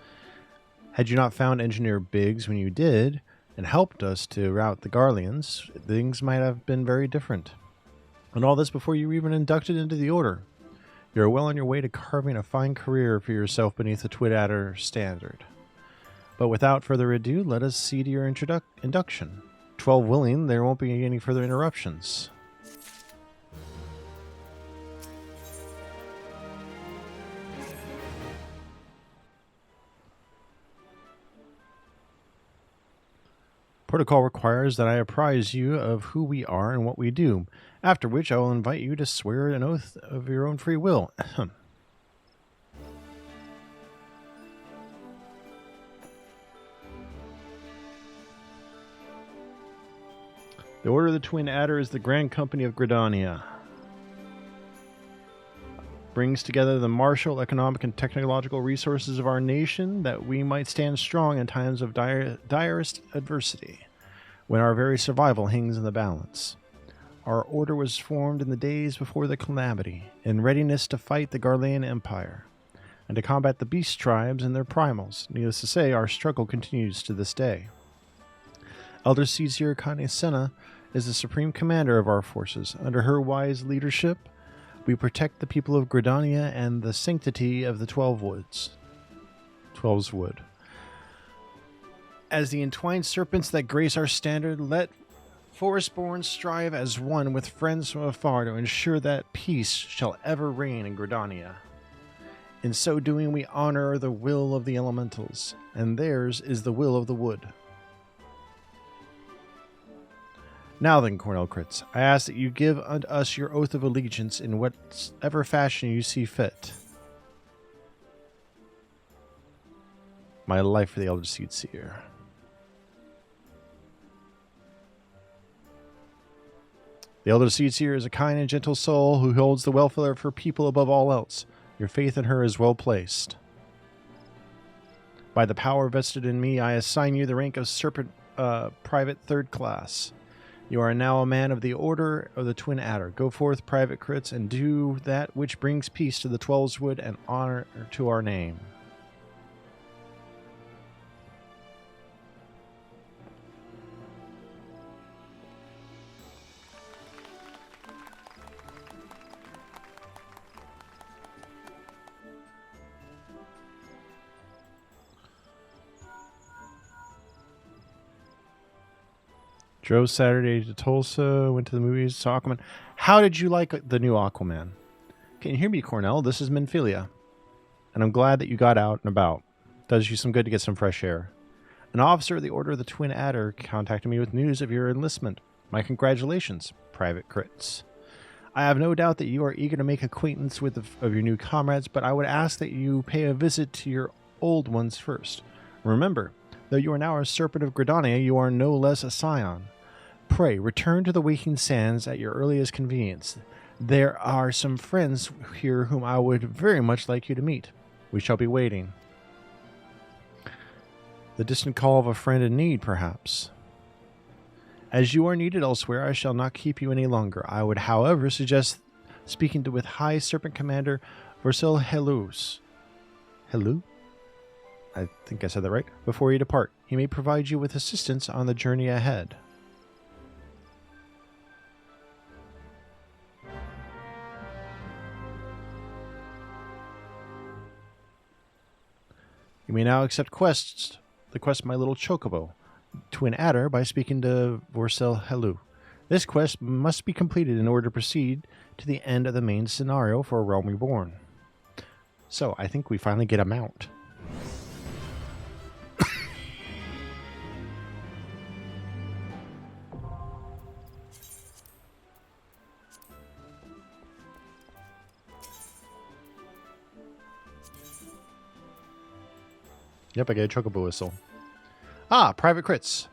Had you not found Engineer Biggs when you did, and helped us to rout the Garleans, things might have been very different. And all this before you were even inducted into the Order. You are well on your way to carving a fine career for yourself beneath the Twin Adder standard. But without further ado, let us see to your induction. 12 willing, there won't be any further interruptions. Protocol requires that I apprise you of who we are and what we do, after which I will invite you to swear an oath of your own free will. The Order of the Twin Adder is the Grand Company of Gridania. Brings together the martial, economic, and technological resources of our nation that we might stand strong in times of direst adversity, when our very survival hangs in the balance. Our order was formed in the days before the calamity, in readiness to fight the Garlean Empire, and to combat the beast tribes and their primals. Needless to say, our struggle continues to this day. Elder Seedsir Kane Senna is the supreme commander of our forces. Under her wise leadership, we protect the people of Gridania and the sanctity of the 12 Woods. 12's Wood. As the entwined serpents that grace our standard, let Forestborn strive as one with friends from afar to ensure that peace shall ever reign in Gridania. In so doing, we honor the will of the elementals, and theirs is the will of the wood. Now then, Cornell Crits, I ask that you give unto us your oath of allegiance in whatever fashion you see fit. My life for the Elder Seedseer. The Elder Seedseer is a kind and gentle soul who holds the welfare of her people above all else. Your faith in her is well placed. By the power vested in me, I assign you the rank of Serpent Private Third Class. You are now a man of the Order of the Twin Adder. Go forth, Private Crits, and do that which brings peace to the Twelveswood and honor to our name. Drove Saturday to Tulsa, went to the movies, saw Aquaman. How did you like the new Aquaman? Can you hear me, Cornell? This is Minfilia. And I'm glad that you got out and about. Does you some good to get some fresh air. An officer of the Order of the Twin Adder contacted me with news of your enlistment. My congratulations, Private Crits. I have no doubt that you are eager to make acquaintance with of your new comrades, but I would ask that you pay a visit to your old ones first. Remember, though you are now a serpent of Gridania, you are no less a scion. Pray, return to the Waking Sands at your earliest convenience. There are some friends here whom I would very much like you to meet. We shall be waiting. The distant call of a friend in need, perhaps. As you are needed elsewhere, I shall not keep you any longer. I would, however, suggest speaking with High Serpent Commander Versil Helus. Helu? I think I said that right. Before you depart, he may provide you with assistance on the journey ahead. You may now accept quests. The quest My Little Chocobo, Twin Adder, by speaking to Versil Helu. This quest must be completed in order to proceed to the end of the main scenario for Realm Reborn. So, I think we finally get a mount. Yep, I get a chocobo whistle. Ah, Private Crits.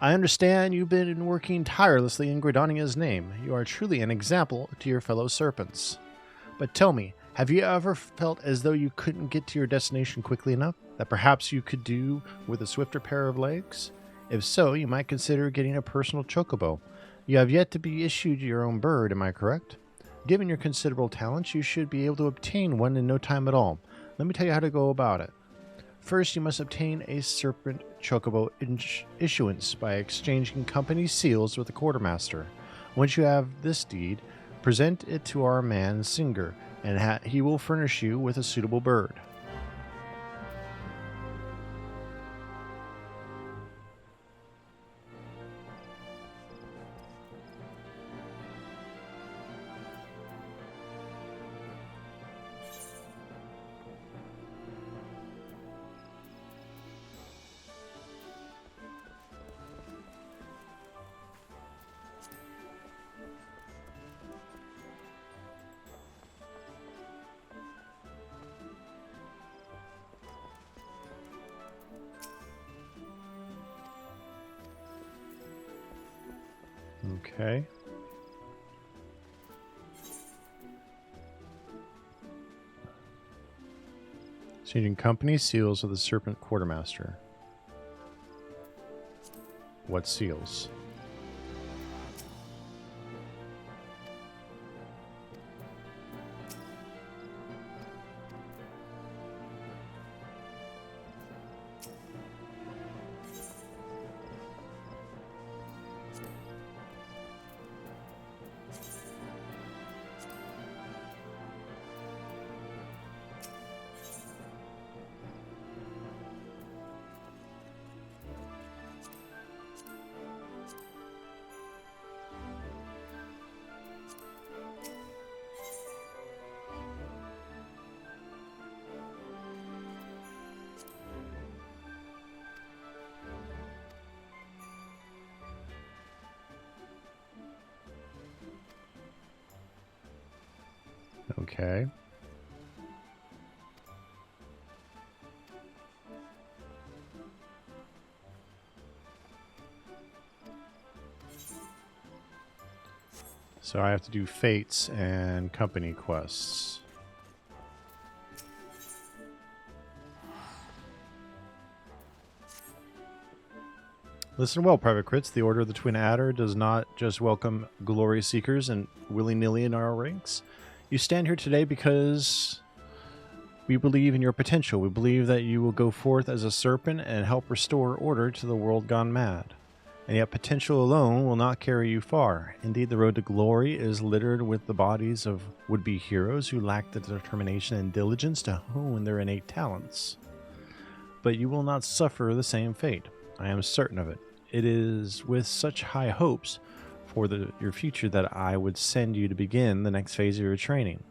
I understand you've been working tirelessly in Gridania's name. You are truly an example to your fellow serpents. But tell me, have you ever felt as though you couldn't get to your destination quickly enough? That perhaps you could do with a swifter pair of legs? If so, you might consider getting a personal chocobo. You have yet to be issued your own bird, am I correct? Given your considerable talents, you should be able to obtain one in no time at all. Let me tell you how to go about it. First, you must obtain a Serpent Chocobo issuance by exchanging company seals with the quartermaster. Once you have this deed, present it to our man Singer, and he will furnish you with a suitable bird. Okay. Changing company seals of the Serpent Quartermaster. What seals? Okay. So I have to do fates and company quests. Listen well, Private Crits. The Order of the Twin Adder does not just welcome glory seekers and willy-nilly in our ranks. You stand here today because we believe in your potential. We believe that you will go forth as a serpent and help restore order to the world gone mad. And yet potential alone will not carry you far. Indeed, the road to glory is littered with the bodies of would-be heroes who lack the determination and diligence to hone their innate talents. But you will not suffer the same fate. I am certain of it. It is with such high hopes for your future that I would send you to begin the next phase of your training.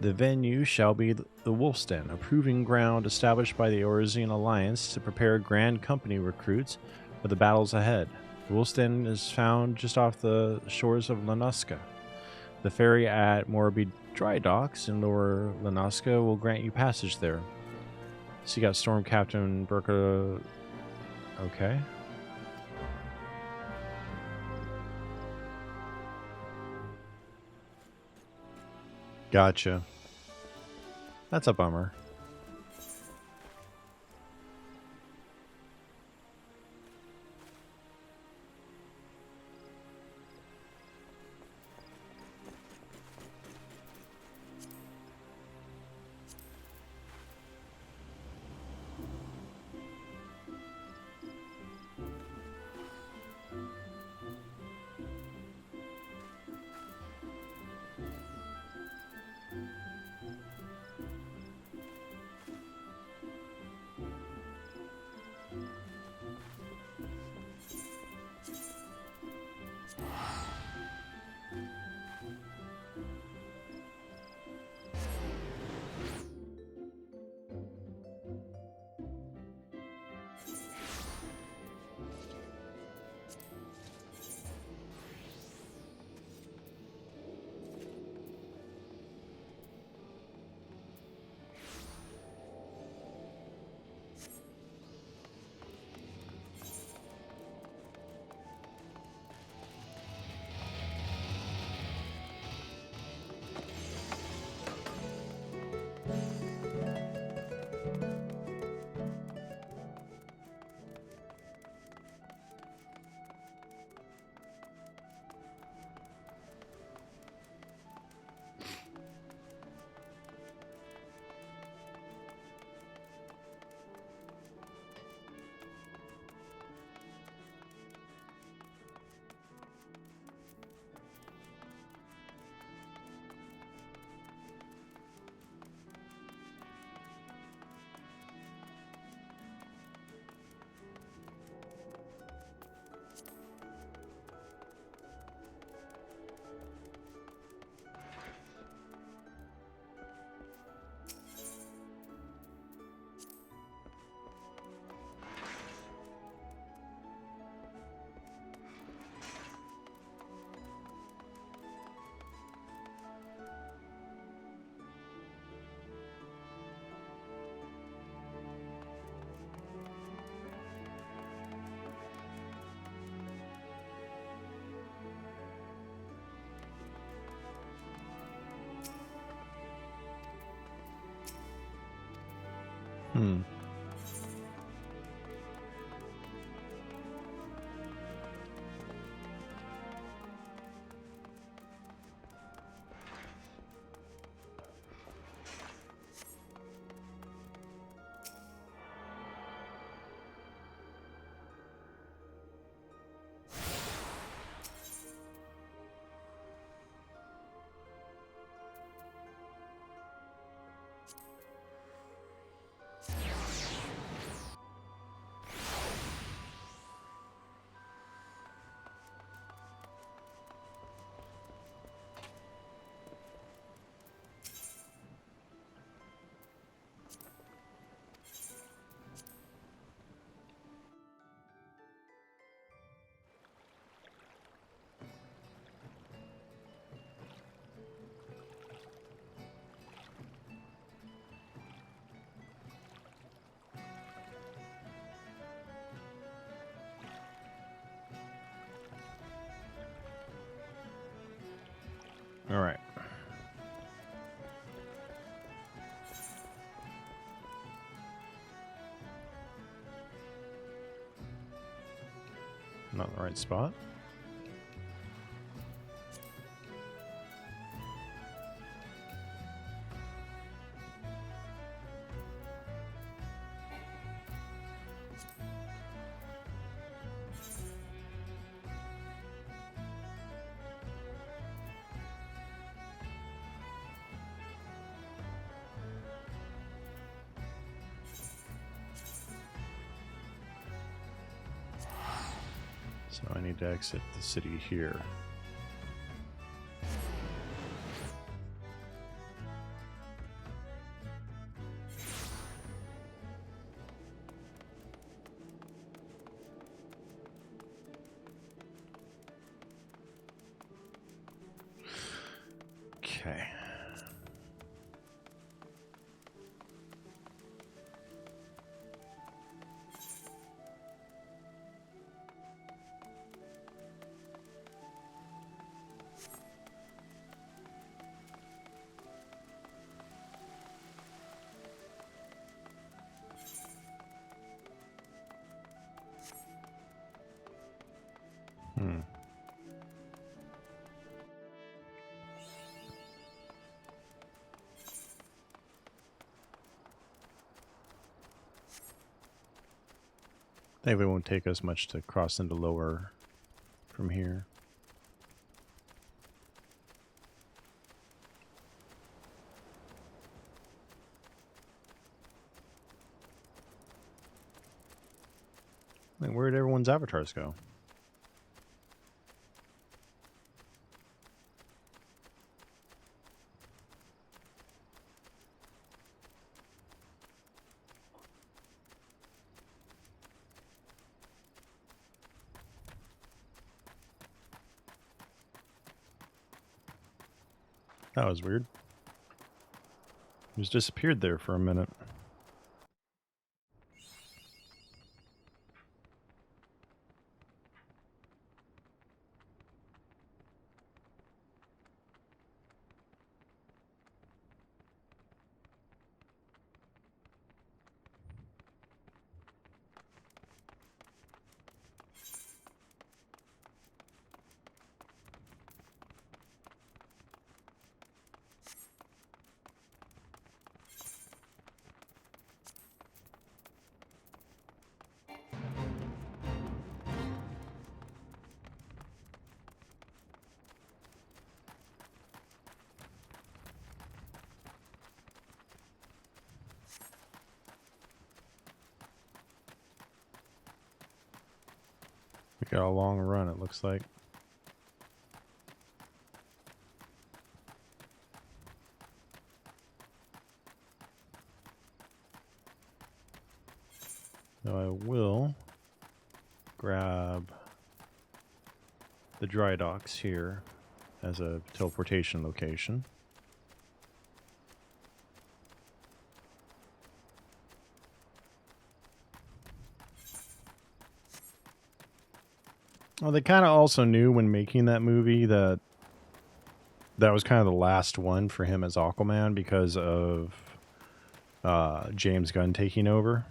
The venue shall be the Wolf's Den, a proving ground established by the Eorzean Alliance to prepare Grand Company recruits for the battles ahead. The Wolf's Den is found just off the shores of Lanoska. The ferry at Morabie Dry Docks in Lower Lanoska will grant you passage there. So you got Storm Captain Burka. Okay. Gotcha. That's a bummer. Hmm. All right. Not in the right spot. So I need to exit the city here. Okay. I think it won't take us much to cross into lower from here. Like, where'd everyone's avatars go? That was weird. He just disappeared there for a minute. We got a long run, it looks like. So I will grab the dry docks here as a teleportation location. Well, they kind of also knew when making that movie that that was kind of the last one for him as Aquaman because of James Gunn taking over.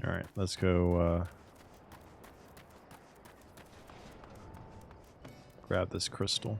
Alright, let's go grab this crystal.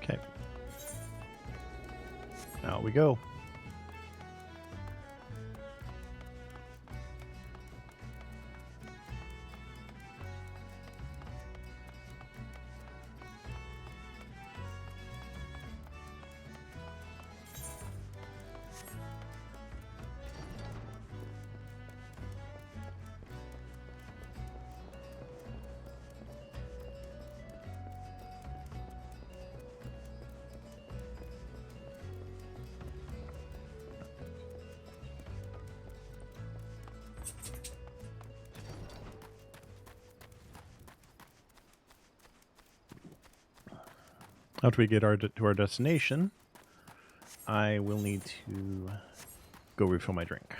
Okay. Out we go. After we get to our destination, I will need to go refill my drink.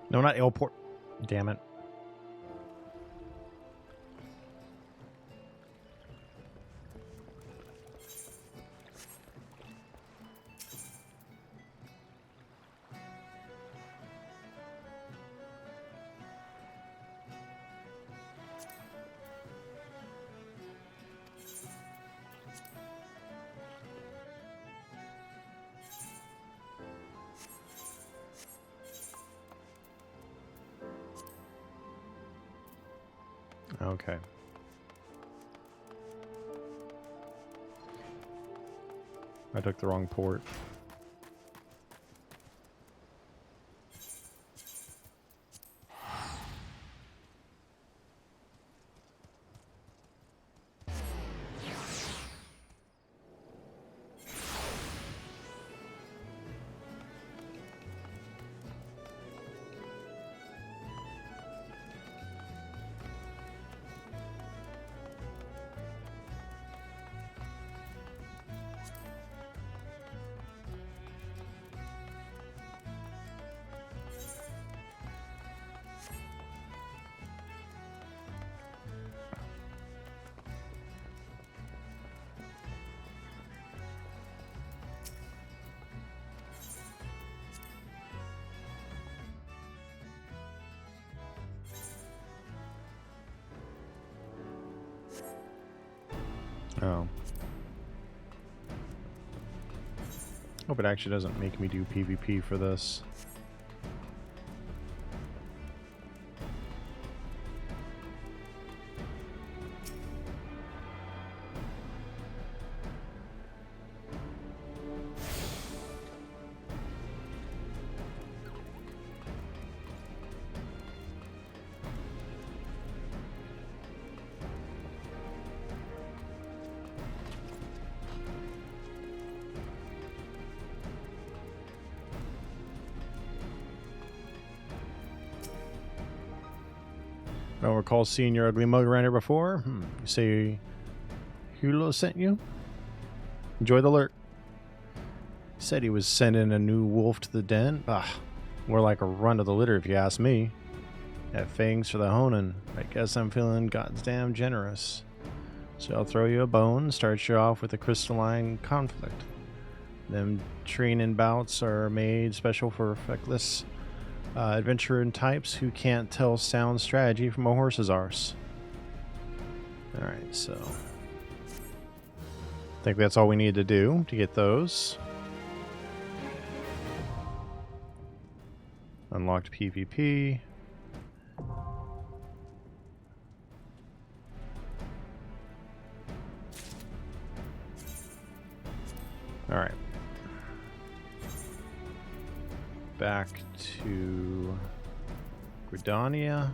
No, not airport. Damn it. Okay. I took the wrong port. Oh. Hope it actually doesn't make me do PvP for this. I don't recall seeing your ugly mug around here before. You say Hulo sent you? Enjoy the lurk. Said he was sending a new wolf to the den. More like a run of the litter if you ask me. Have fangs for the honing. I guess I'm feeling goddamn generous. So I'll throw you a bone, start you off with a crystalline conflict. Them training bouts are made special for feckless adventuring types who can't tell sound strategy from a horse's arse. Alright, so I think that's all we need to do to get those. Unlocked PvP. Alright. Back to Gridania.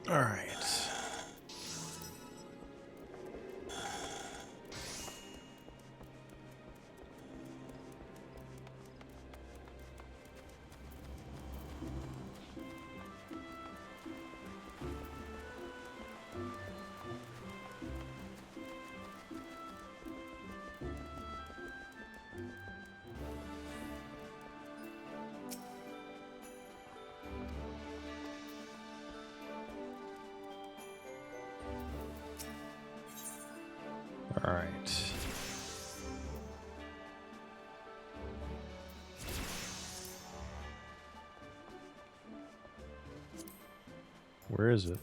All right. All right. Where is it?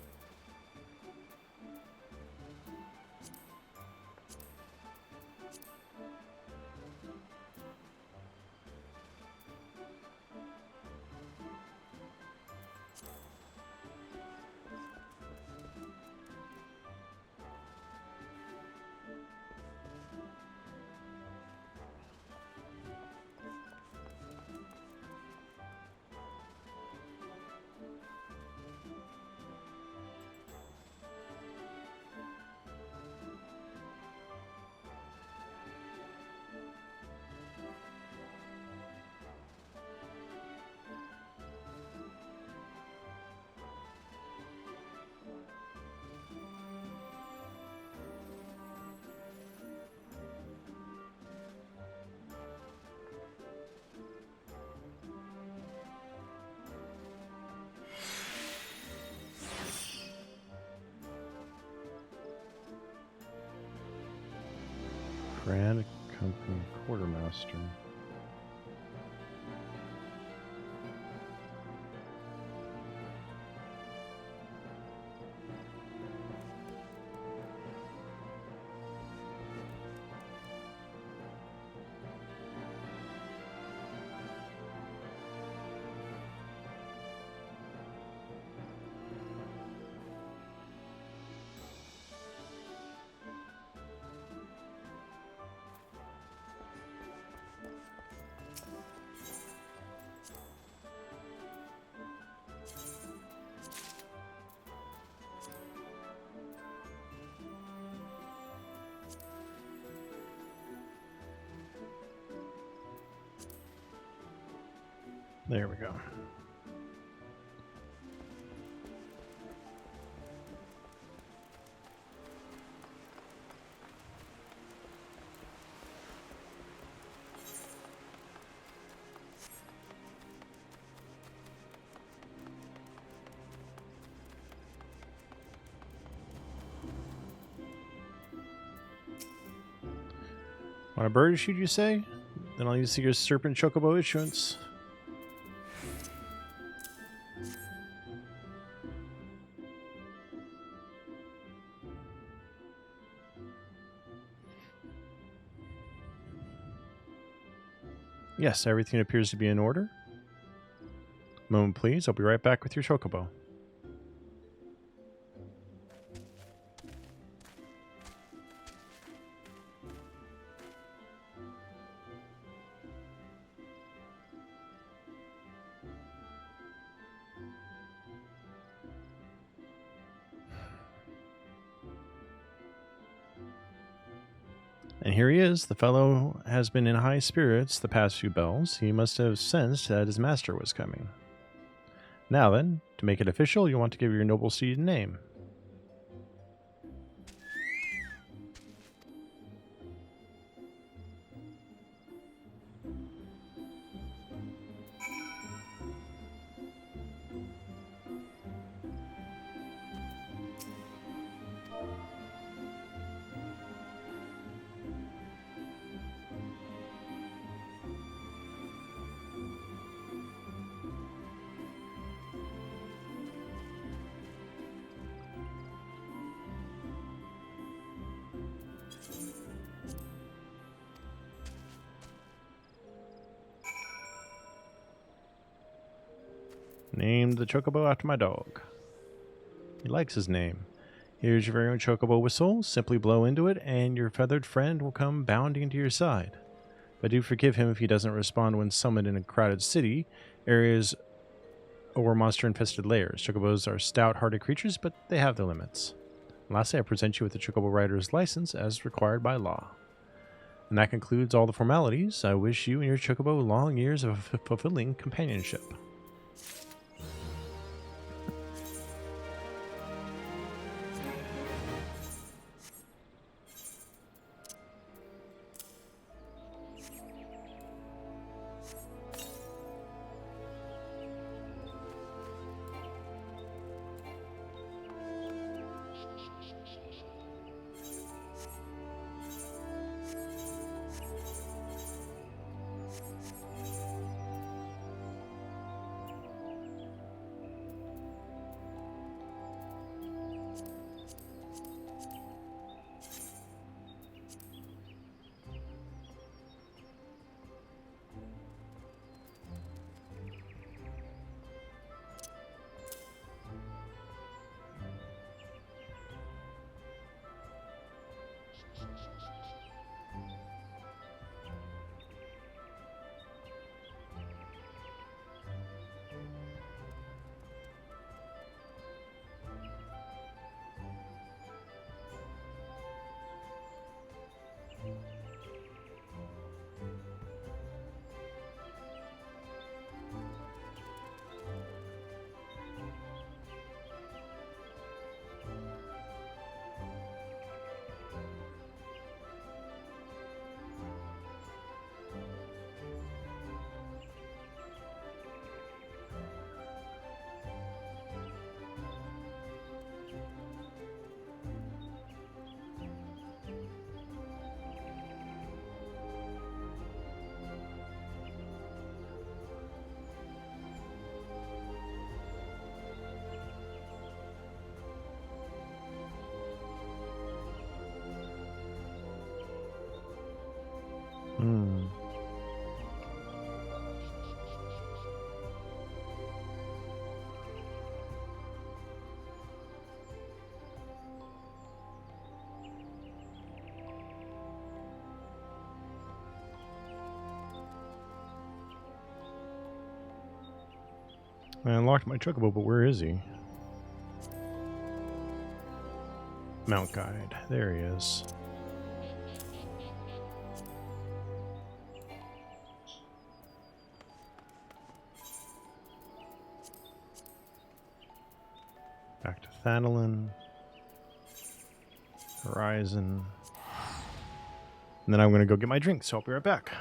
Grand Company Quartermaster. There we go. Want a bird shoot, you say? Then I'll use your serpent chocobo issuance. Yes, everything appears to be in order. Moment, please. I'll be right back with your chocobo. And here he is. The fellow has been in high spirits the past few bells. He must have sensed that his master was coming. Now then, to make it official, you want to give your noble steed a name. Named the chocobo after my dog. He likes his name. Here's your very own chocobo whistle. Simply blow into it, and your feathered friend will come bounding to your side. But do forgive him if he doesn't respond when summoned in a crowded city, areas, or monster-infested lairs. Chocobos are stout-hearted creatures, but they have their limits. And lastly, I present you with the Chocobo Rider's license as required by law. And that concludes all the formalities. I wish you and your chocobo long years of fulfilling companionship. I unlocked my chocobo, but where is he? Mount Guide. There he is. Back to Thanalan. Horizon. And then I'm going to go get my drink, so I'll be right back.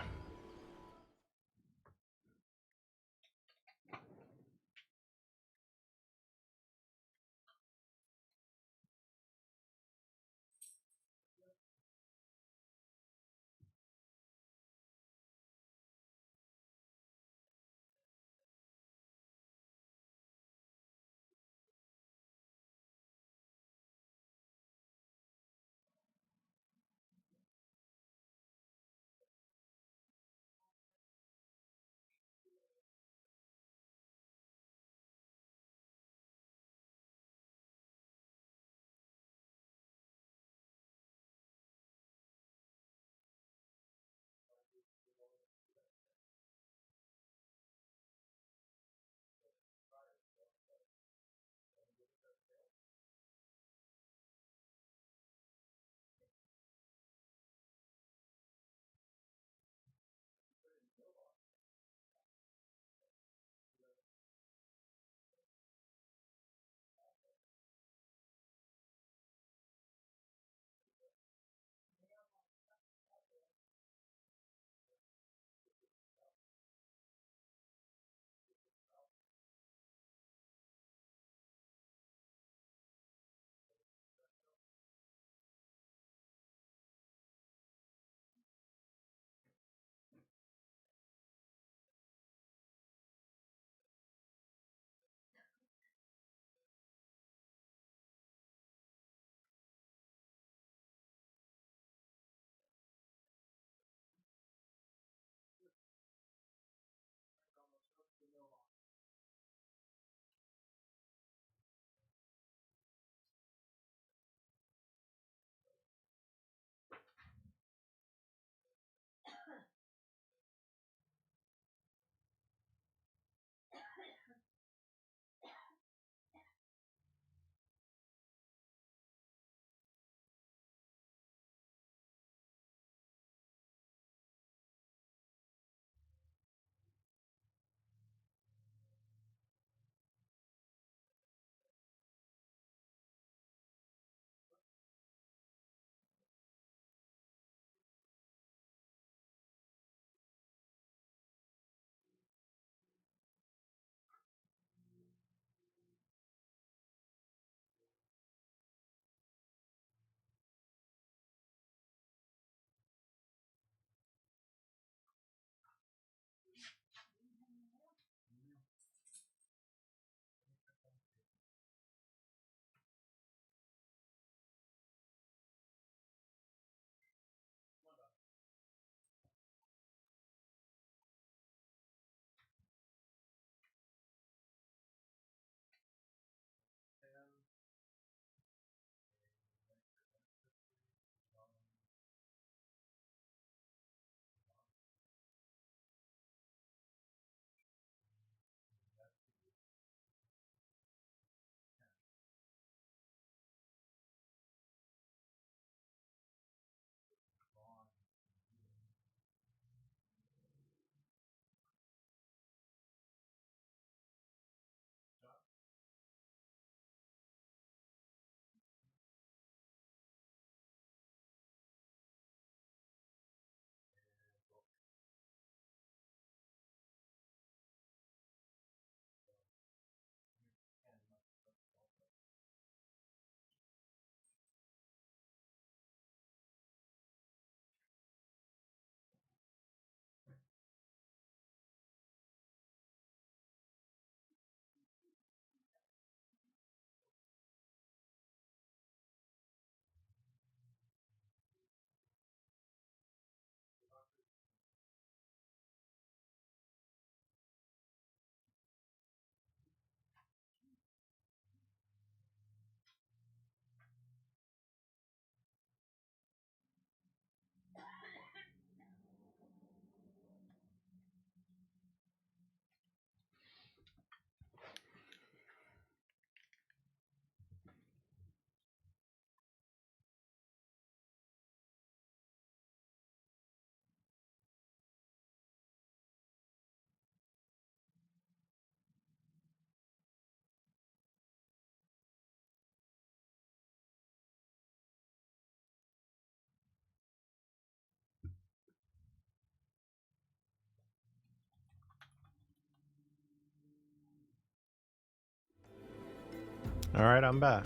Alright, I'm back.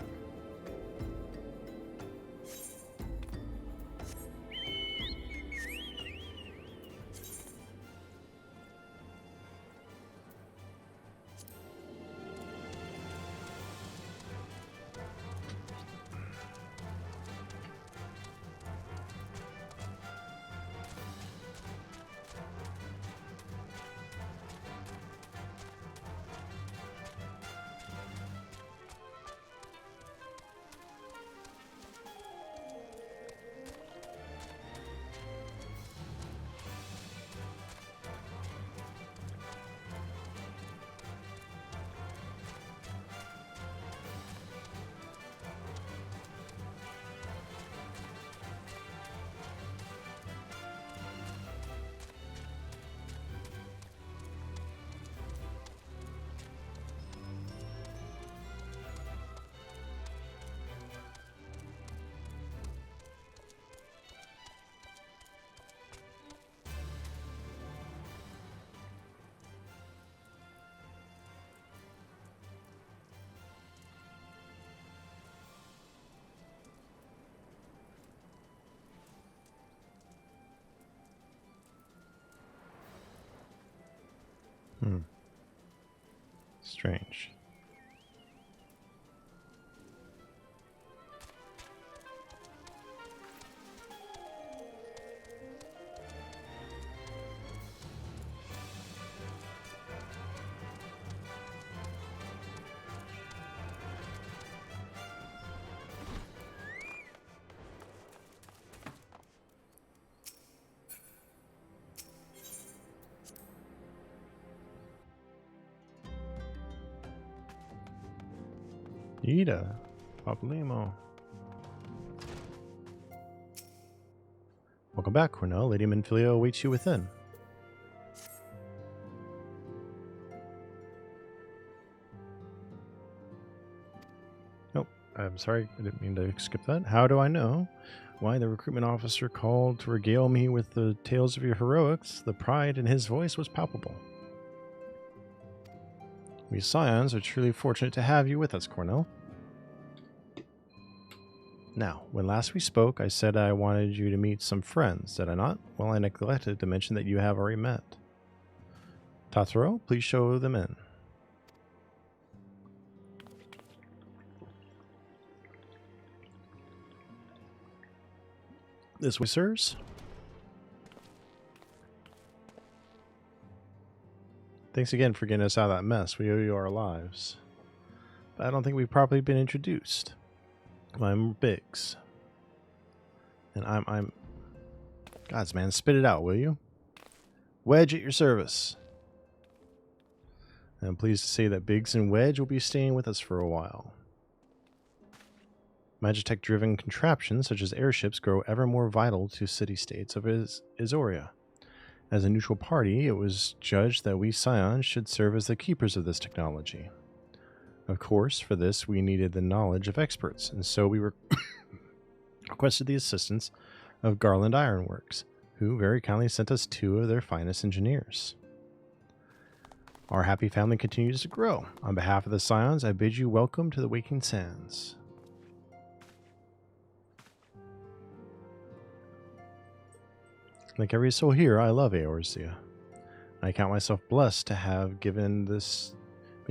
Strange. Ida, Papalymo. Welcome back, Cornell. Lady Minfilio awaits you within. Oh, I'm sorry, I didn't mean to skip that. How do I know why the recruitment officer called to regale me with the tales of your heroics? The pride in his voice was palpable. We Scions are truly fortunate to have you with us, Cornell. Now, when last we spoke, I said I wanted you to meet some friends, did I not? Well, I neglected to mention that you have already met. Tatsuro, please show them in. This way, sirs. Thanks again for getting us out of that mess. We owe you our lives. But I don't think we've properly been introduced. I'm Biggs. And I'm... Gods, man, spit it out, will you? Wedge at your service. And I'm pleased to say that Biggs and Wedge will be staying with us for a while. Magitech-driven contraptions such as airships grow ever more vital to city-states of Eorzea. As a neutral party, it was judged that we Scions should serve as the keepers of this technology. Of course, for this, we needed the knowledge of experts, and so we requested the assistance of Garland Ironworks, who very kindly sent us 2 of their finest engineers. Our happy family continues to grow. On behalf of the Scions, I bid you welcome to the Waking Sands. Like every soul here, I love Eorzea. I count myself blessed to have been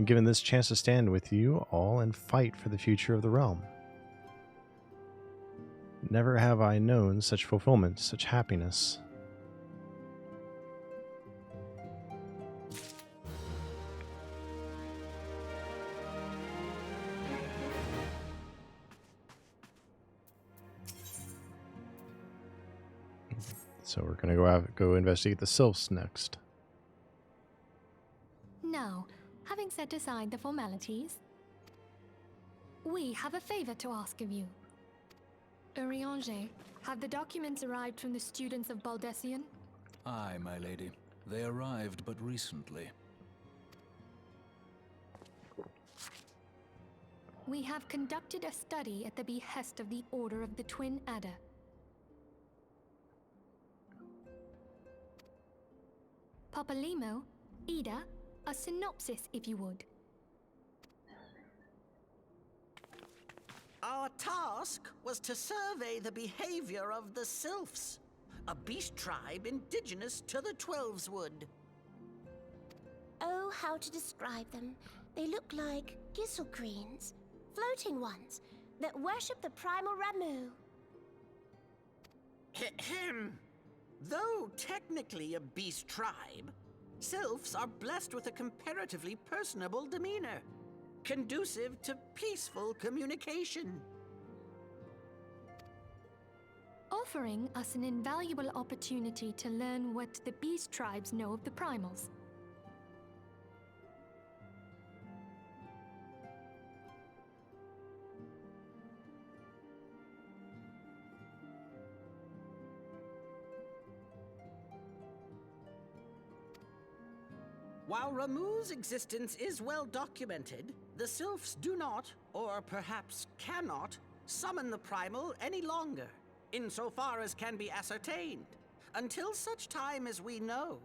given this chance to stand with you all and fight for the future of the realm. Never have I known such fulfillment, such happiness. So we're going to go investigate the sylphs next. Now, having set aside the formalities, we have a favor to ask of you. Eorzea, have the documents arrived from the students of Baldessian? Aye, my lady. They arrived but recently. We have conducted a study at the behest of the Order of the Twin Adder. Papalymo, Ida, a synopsis if you would. Our task was to survey the behavior of the Sylphs, a beast tribe indigenous to the Twelveswood. Oh, how to describe them. They look like gisselcreens, floating ones, that worship the primal Ramu. Ahem. Though technically a beast tribe, Sylphs are blessed with a comparatively personable demeanor, conducive to peaceful communication. Offering us an invaluable opportunity to learn what the beast tribes know of the primals. While Ramu's existence is well documented, the Sylphs do not, or perhaps cannot, summon the primal any longer, insofar as can be ascertained, until such time as we know.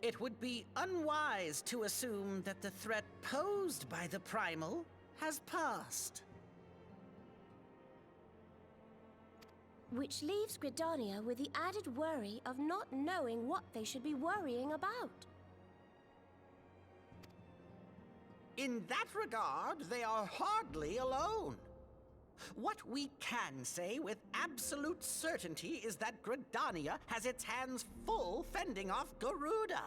It would be unwise to assume that the threat posed by the primal has passed. Which leaves Gridania with the added worry of not knowing what they should be worrying about. In that regard, they are hardly alone. What we can say with absolute certainty is that Gridania has its hands full fending off Garuda,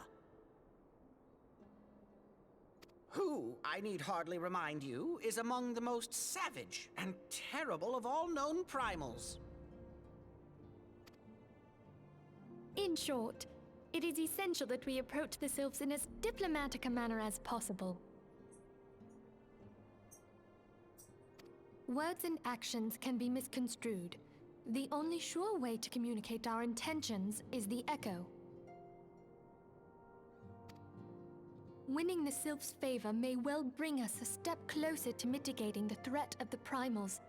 who, I need hardly remind you, is among the most savage and terrible of all known primals. In short, it is essential that we approach the Sylphs in as diplomatic a manner as possible. Words and actions can be misconstrued. The only sure way to communicate our intentions is the echo. Winning the Sylphs' favor may well bring us a step closer to mitigating the threat of the primals.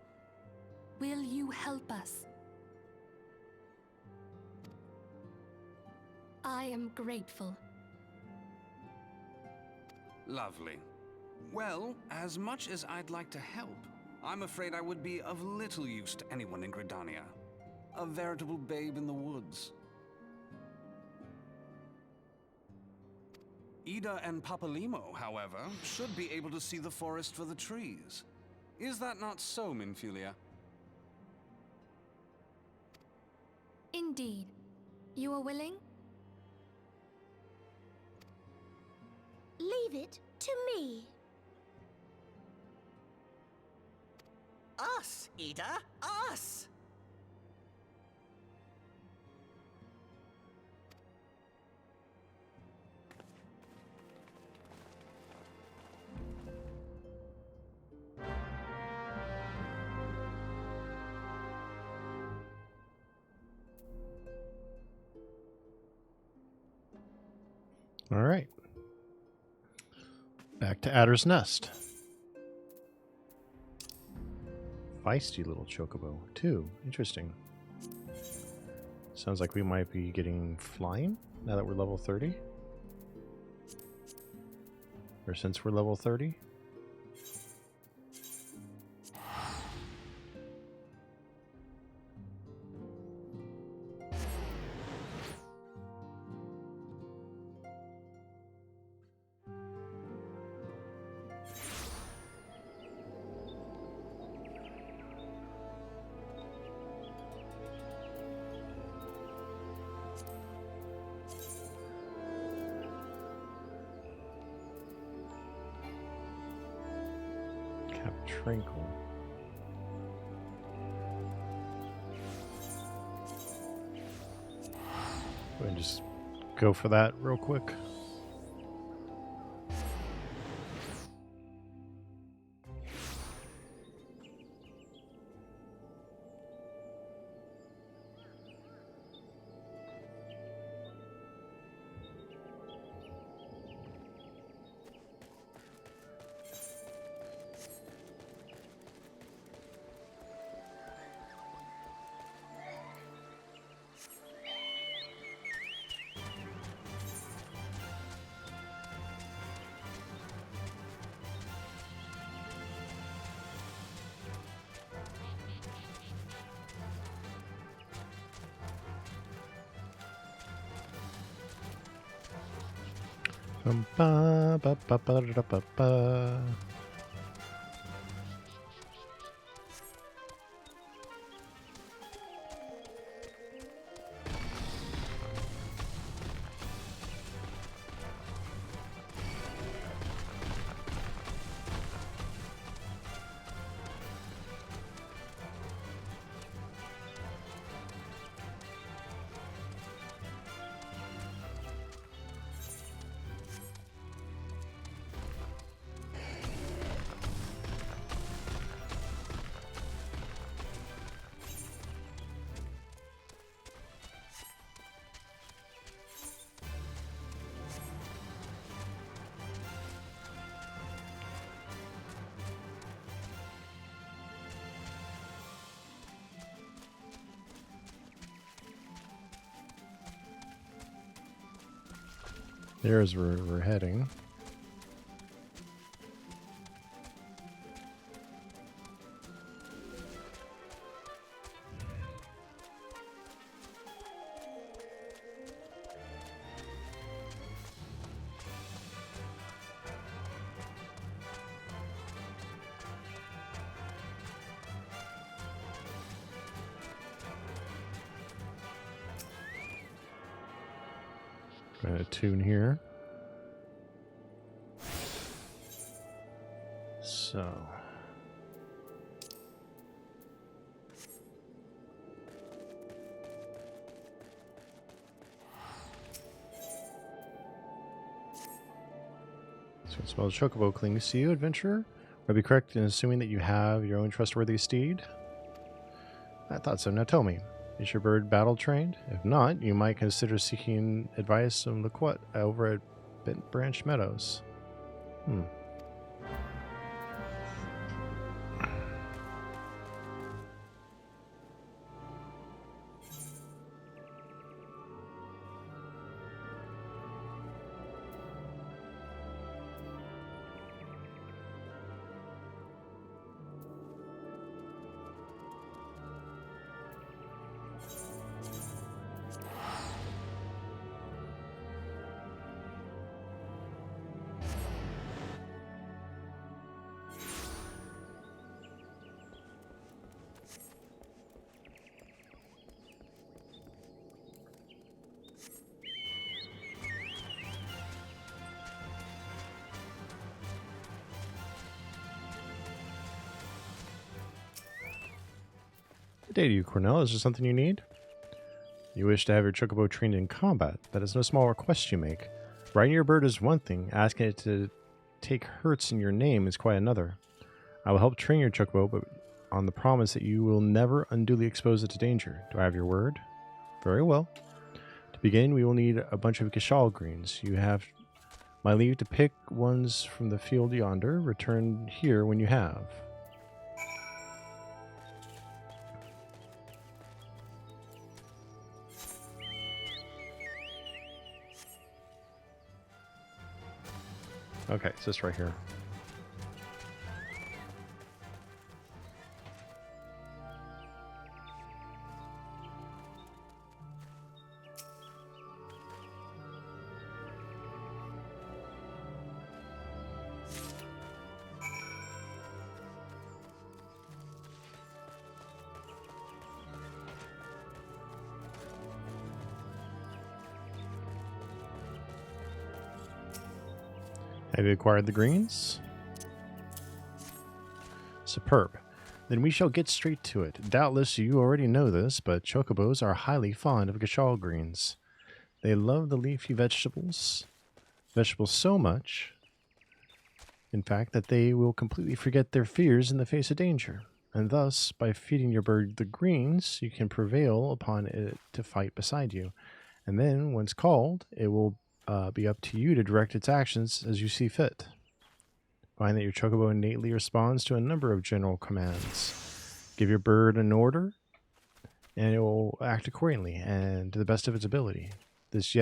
Will you help us? I am grateful. Lovely. Well, as much as I'd like to help, I'm afraid I would be of little use to anyone in Gridania. A veritable babe in the woods. Ida and Papalimo, however, should be able to see the forest for the trees. Is that not so, Minfilia? Indeed. You are willing? Leave it to me. Us, Ida, us! All right. Back to Adder's Nest. Feisty little chocobo, too. Interesting. Sounds like we might be getting flying now that we're level 30. Or since we're level 30. Tranquil. Go ahead and just go for that real quick. Ba, ba, ba, ba, da, ba, ba. There's where we're heading. Going to tune here. So. So it smells chocobo clings to you, adventurer. Would I be correct in assuming that you have your own trustworthy steed? I thought so. Now tell me, is your bird battle trained? If not, you might consider seeking advice from Laquette over at Bent Branch Meadows. Good day to you, Cornell. Is there something you need? You wish to have your chocobo trained in combat. That is no small request you make. Riding your bird is one thing. Asking it to take hurts in your name is quite another. I will help train your chocobo, but on the promise that you will never unduly expose it to danger. Do I have your word? Very well. To begin, we will need a bunch of gishal greens. You have my leave to pick ones from the field yonder. Return here when you have. Okay, it's this right here. Have you acquired the greens? Superb. Then we shall get straight to it. Doubtless you already know this, but chocobos are highly fond of gishal greens. They love the leafy vegetables so much, in fact, that they will completely forget their fears in the face of danger. And thus, by feeding your bird the greens, you can prevail upon it to fight beside you. And then, once called, it will be up to you to direct its actions as you see fit. Find that your chocobo innately responds to a number of general commands. Give your bird an order, and it will act accordingly and to the best of its ability. This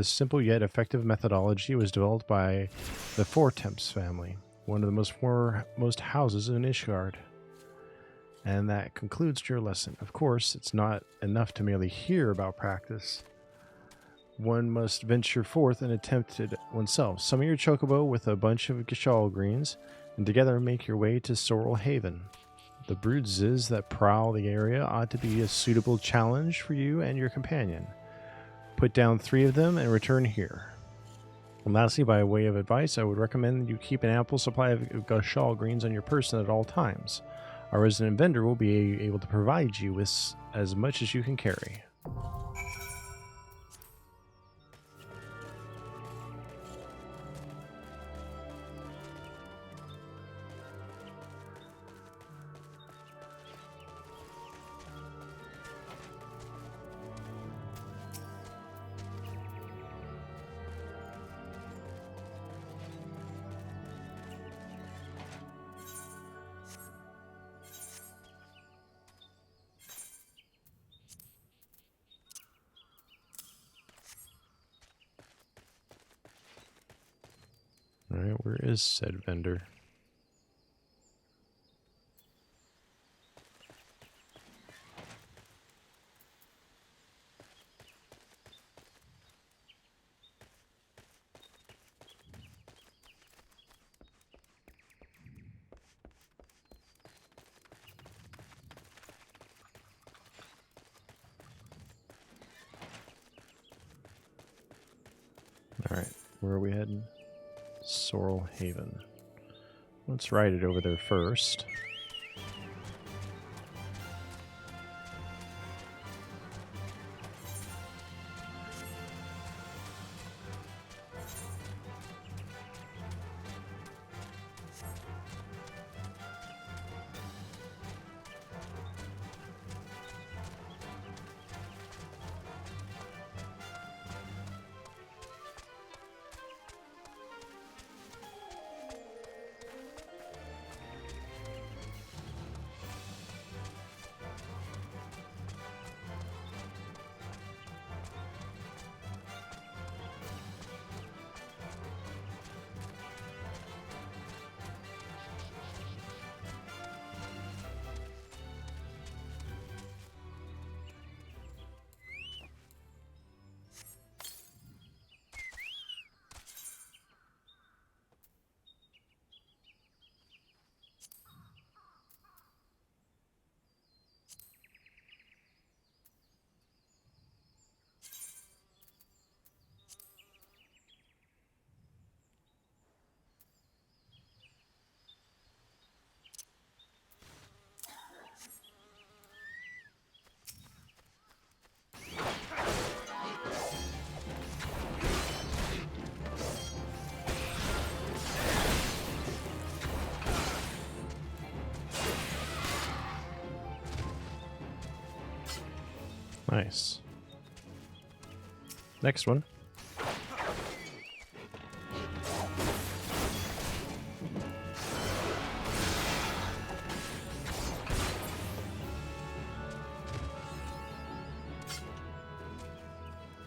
simple yet effective methodology was developed by the Four-Temps family, one of the most houses in Ishgard. And that concludes your lesson. Of course, it's not enough to merely hear about practice, one must venture forth and attempt it oneself. Summon your chocobo with a bunch of Gishal greens, and together make your way to Sorrel Haven. The broodses that prowl the area ought to be a suitable challenge for you and your companion. Put down 3 of them and return here. And lastly, by way of advice, I would recommend that you keep an ample supply of Gishal greens on your person at all times. Our resident vendor will be able to provide you with as much as you can carry. Alright, where is said vendor? Alright, where are we heading? Sorrel Haven. Let's ride it over there first. Nice. Next one.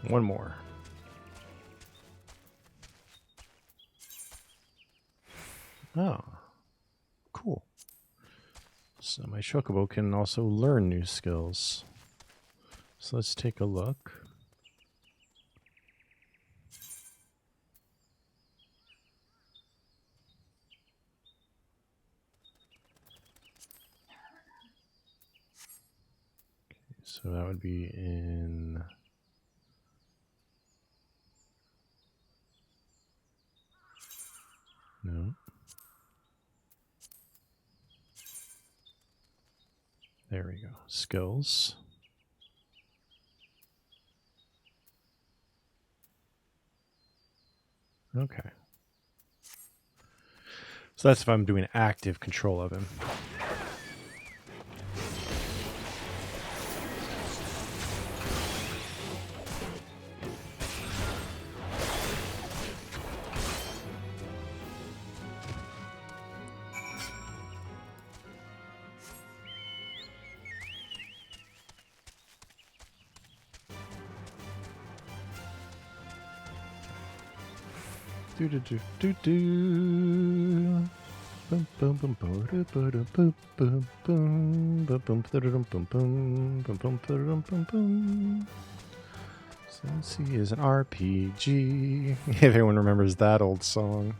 One more. Oh, cool. So my chocobo can also learn new skills. So let's take a look. Okay, so that would be in... No. There we go. Skills. Okay. So that's if I'm doing active control of him. Do do do do do. Bum bum bum bum bum bum bum bum bum bum bum bum bum bum bum. So Fantasy is an RPG. If anyone remembers that old song.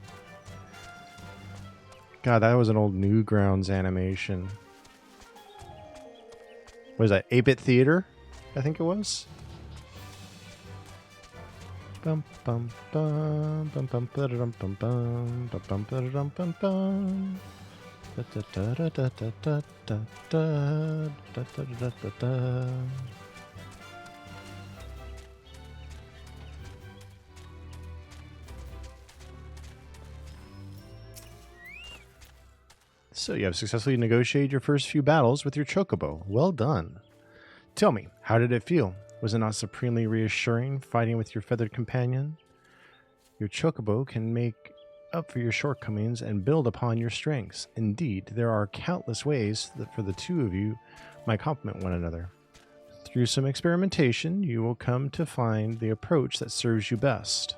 God, that was an old Newgrounds animation. What is that? 8-Bit Theater? I think it was. Bum bum bum bum bum bum bum bum bum bum bum bum. Da da da da da da da da da da da da. So you have successfully negotiated your first few battles with your chocobo. Well done. Tell me, how did it feel? Was it not supremely reassuring fighting with your feathered companion? Your chocobo can make up for your shortcomings and build upon your strengths. Indeed, there are countless ways that for the two of you might complement one another. Through some experimentation, you will come to find the approach that serves you best.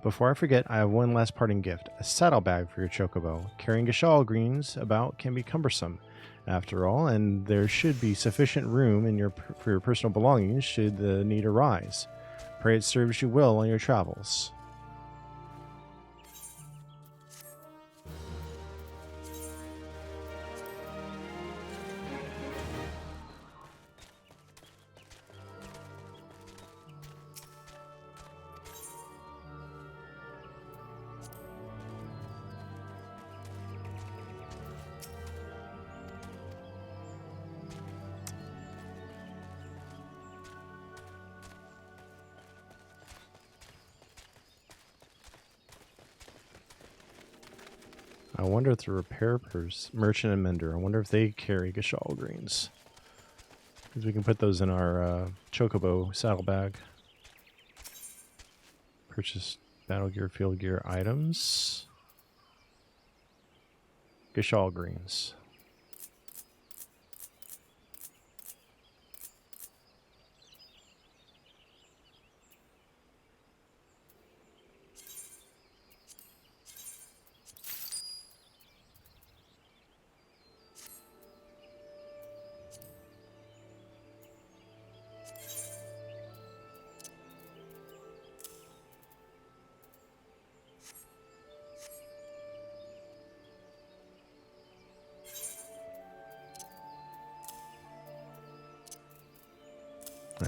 Before I forget, I have one last parting gift. A saddlebag for your chocobo. Carrying Gashal greens about can be cumbersome, after all, and there should be sufficient room in for your personal belongings should the need arise. Pray it serves you well on your travels. I wonder if the repair merchant and mender, I wonder if they carry Gashal greens. Because we can put those in our chocobo saddlebag. Purchase battle gear, field gear items. Gashal greens.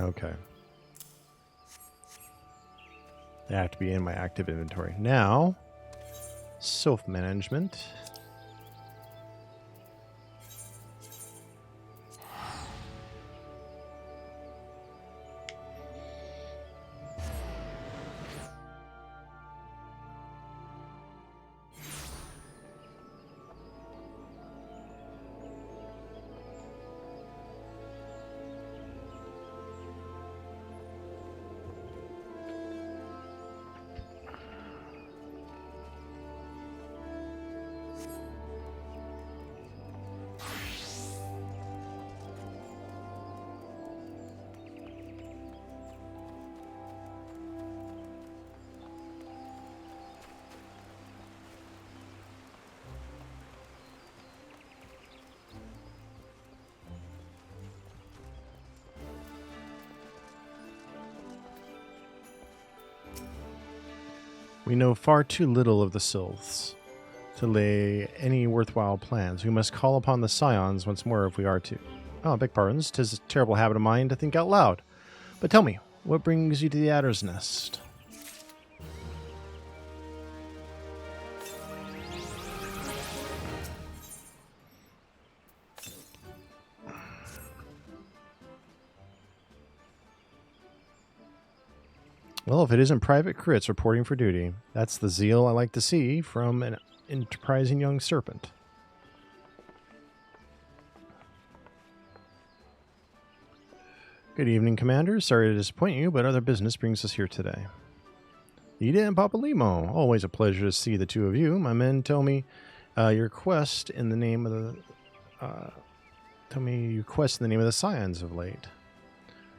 Okay. They have to be in my active inventory. Now, self-management. We know far too little of the Sylphs to lay any worthwhile plans. We must call upon the Scions once more if we are to. Oh, beg pardons. 'Tis a terrible habit of mine to think out loud. But tell me, what brings you to the Adder's Nest? Well, if it isn't Private Crits reporting for duty, that's the zeal I like to see from an enterprising young serpent. Good evening, Commander. Sorry to disappoint you, but other business brings us here today. Ida and Papa Limo. Always a pleasure to see the two of you. My men tell me your quest in the name of the Scions of late.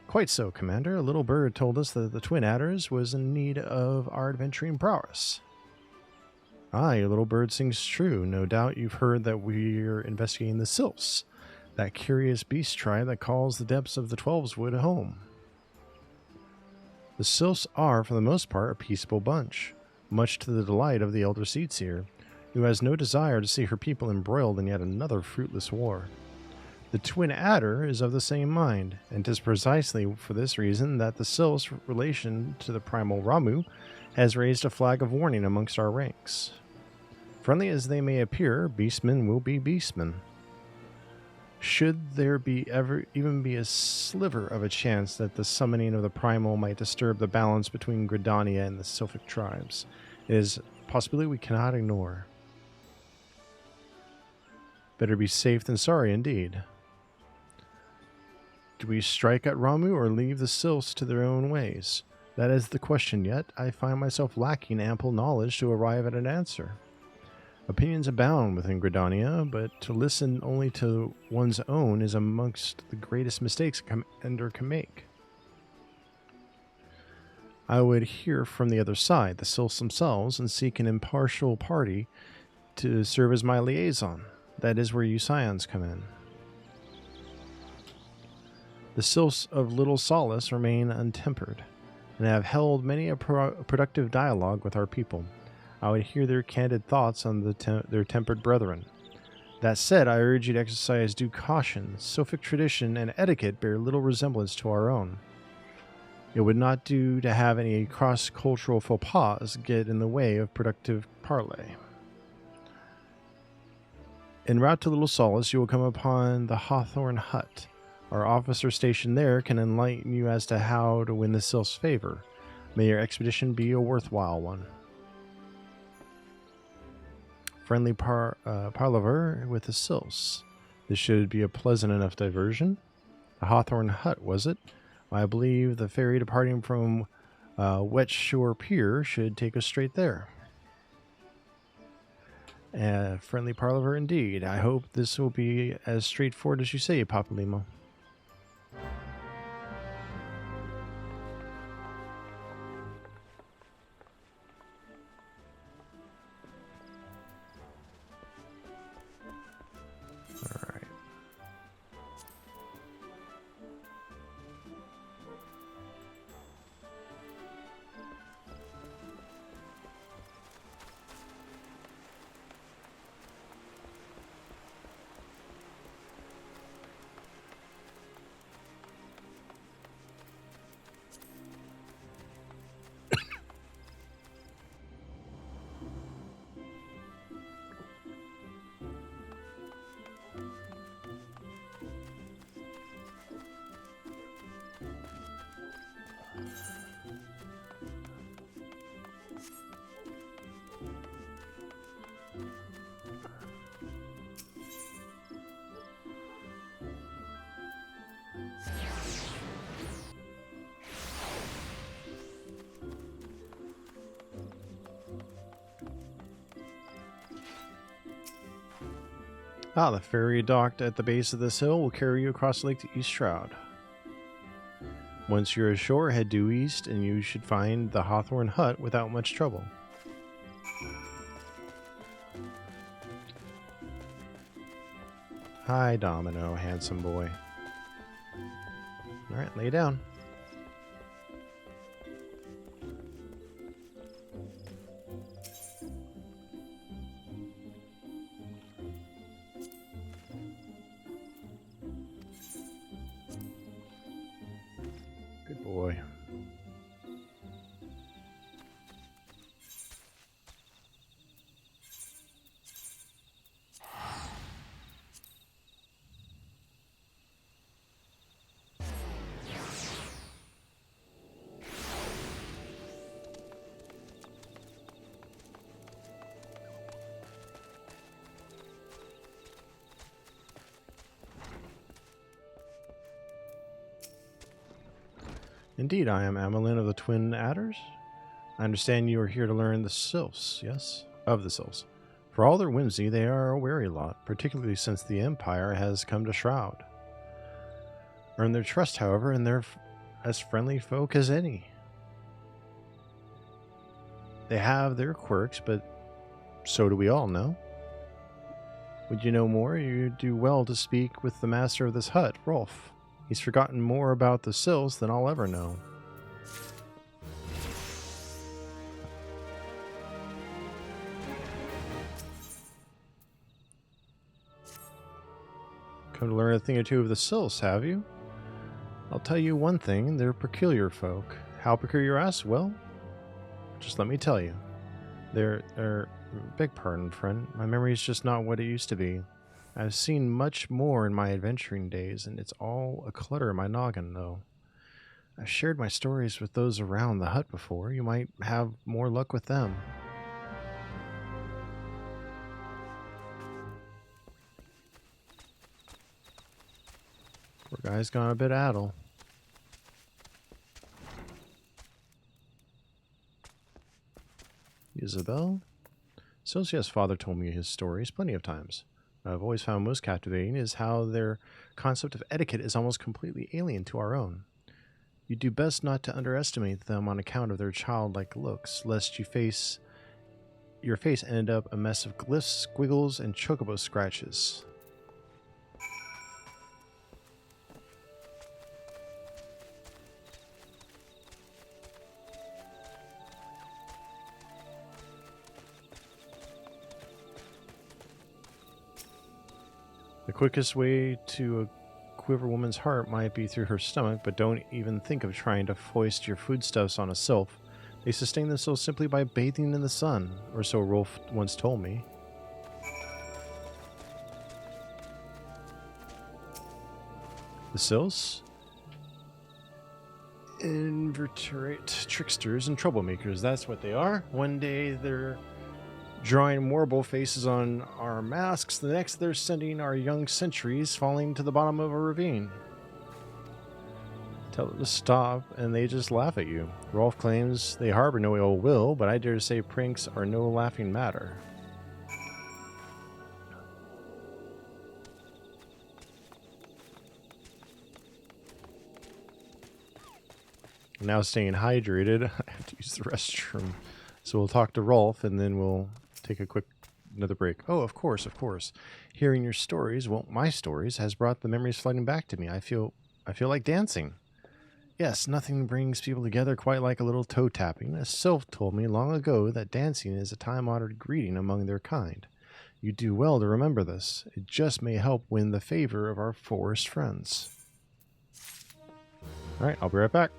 Quite so, Commander. A little bird told us that the Twin Adders was in need of our adventuring prowess. Ah, your little bird sings true. No doubt you've heard that we're investigating the Sylphs, that curious beast tribe that calls the depths of the Twelves Wood home. The Sylphs are, for the most part, a peaceable bunch, much to the delight of the Elder Seatseer, who has no desire to see her people embroiled in yet another fruitless war. The Twin Adder is of the same mind, and 'tis precisely for this reason that the Sylphs' relation to the primal Ramu has raised a flag of warning amongst our ranks. Friendly as they may appear, beastmen will be beastmen. Should there be even be a sliver of a chance that the summoning of the primal might disturb the balance between Gridania and the Sylphic tribes, it is a possibility we cannot ignore. Better be safe than sorry indeed. Do we strike at Ramu or leave the Sylphs to their own ways? That is the question, yet I find myself lacking ample knowledge to arrive at an answer. Opinions abound within Gridania, but to listen only to one's own is amongst the greatest mistakes a commander can make. I would hear from the other side, the Sylphs themselves, and seek an impartial party to serve as my liaison. That is where you Scions come in. The Sylphs of Little Solace remain untempered, and have held many a productive dialogue with our people. I would hear their candid thoughts on their tempered brethren. That said, I urge you to exercise due caution. Sylphic tradition and etiquette bear little resemblance to our own. It would not do to have any cross-cultural faux pas get in the way of productive parley. En route to Little Solace, you will come upon the Hawthorn Hut. Our officer stationed there can enlighten you as to how to win the Sylph's favor. May your expedition be a worthwhile one. Friendly palaver with the Sylphs. This should be a pleasant enough diversion. The Hawthorn Hut, was it? I believe the ferry departing from Wet Shore Pier should take us straight there. Friendly palaver indeed. I hope this will be as straightforward as you say, Papalimo. The ferry docked at the base of this hill will carry you across the lake to East Shroud. Once you're ashore, head due east, and you should find the Hawthorn Hut without much trouble. Hi, Domino, handsome boy. Alright, lay down. Good boy. Indeed, I am Amelin of the Twin Adders. I understand you are here to learn the Sylphs, yes? Of the Sylphs. For all their whimsy, they are a wary lot, particularly since the Empire has come to Shroud. Earn their trust, however, and they're as friendly folk as any. They have their quirks, but so do we all, no? Would you know more? You do well to speak with the master of this hut, Rolf. He's forgotten more about the Sylphs than I'll ever know. Come to learn a thing or two of the Sylphs, have you? I'll tell you one thing, they're peculiar folk. How peculiar, ask? Well, just let me tell you. They're beg pardon, friend. My memory's just not what it used to be. I've seen much more in my adventuring days, and it's all a clutter in my noggin, though. I've shared my stories with those around the hut before. You might have more luck with them. Poor guy's gone a bit addle. Isabel? Sosia's father told me his stories plenty of times. What I've always found most captivating is how their concept of etiquette is almost completely alien to our own. You do best not to underestimate them on account of their childlike looks, lest your face end up a mess of glyphs, squiggles, and chocobo scratches. The quickest way to a quiver woman's heart might be through her stomach, but don't even think of trying to foist your foodstuffs on a sylph. They sustain themselves simply by bathing in the sun, or so Rolf once told me. The sylphs? Invertebrate tricksters and troublemakers, that's what they are. One day they're drawing marble faces on our masks, the next they're sending our young sentries falling to the bottom of a ravine. Tell them to stop, and they just laugh at you. Rolf claims they harbor no ill will, but I dare to say pranks are no laughing matter. Now staying hydrated, I have to use the restroom. So we'll talk to Rolf, and then we'll take another break. Oh, of course. Hearing your stories, well, my stories, has brought the memories flooding back to me. I feel like dancing. Yes, nothing brings people together quite like a little toe tapping. A sylph told me long ago that dancing is a time-honored greeting among their kind. You do well to remember this. It just may help win the favor of our forest friends. All right, I'll be right back.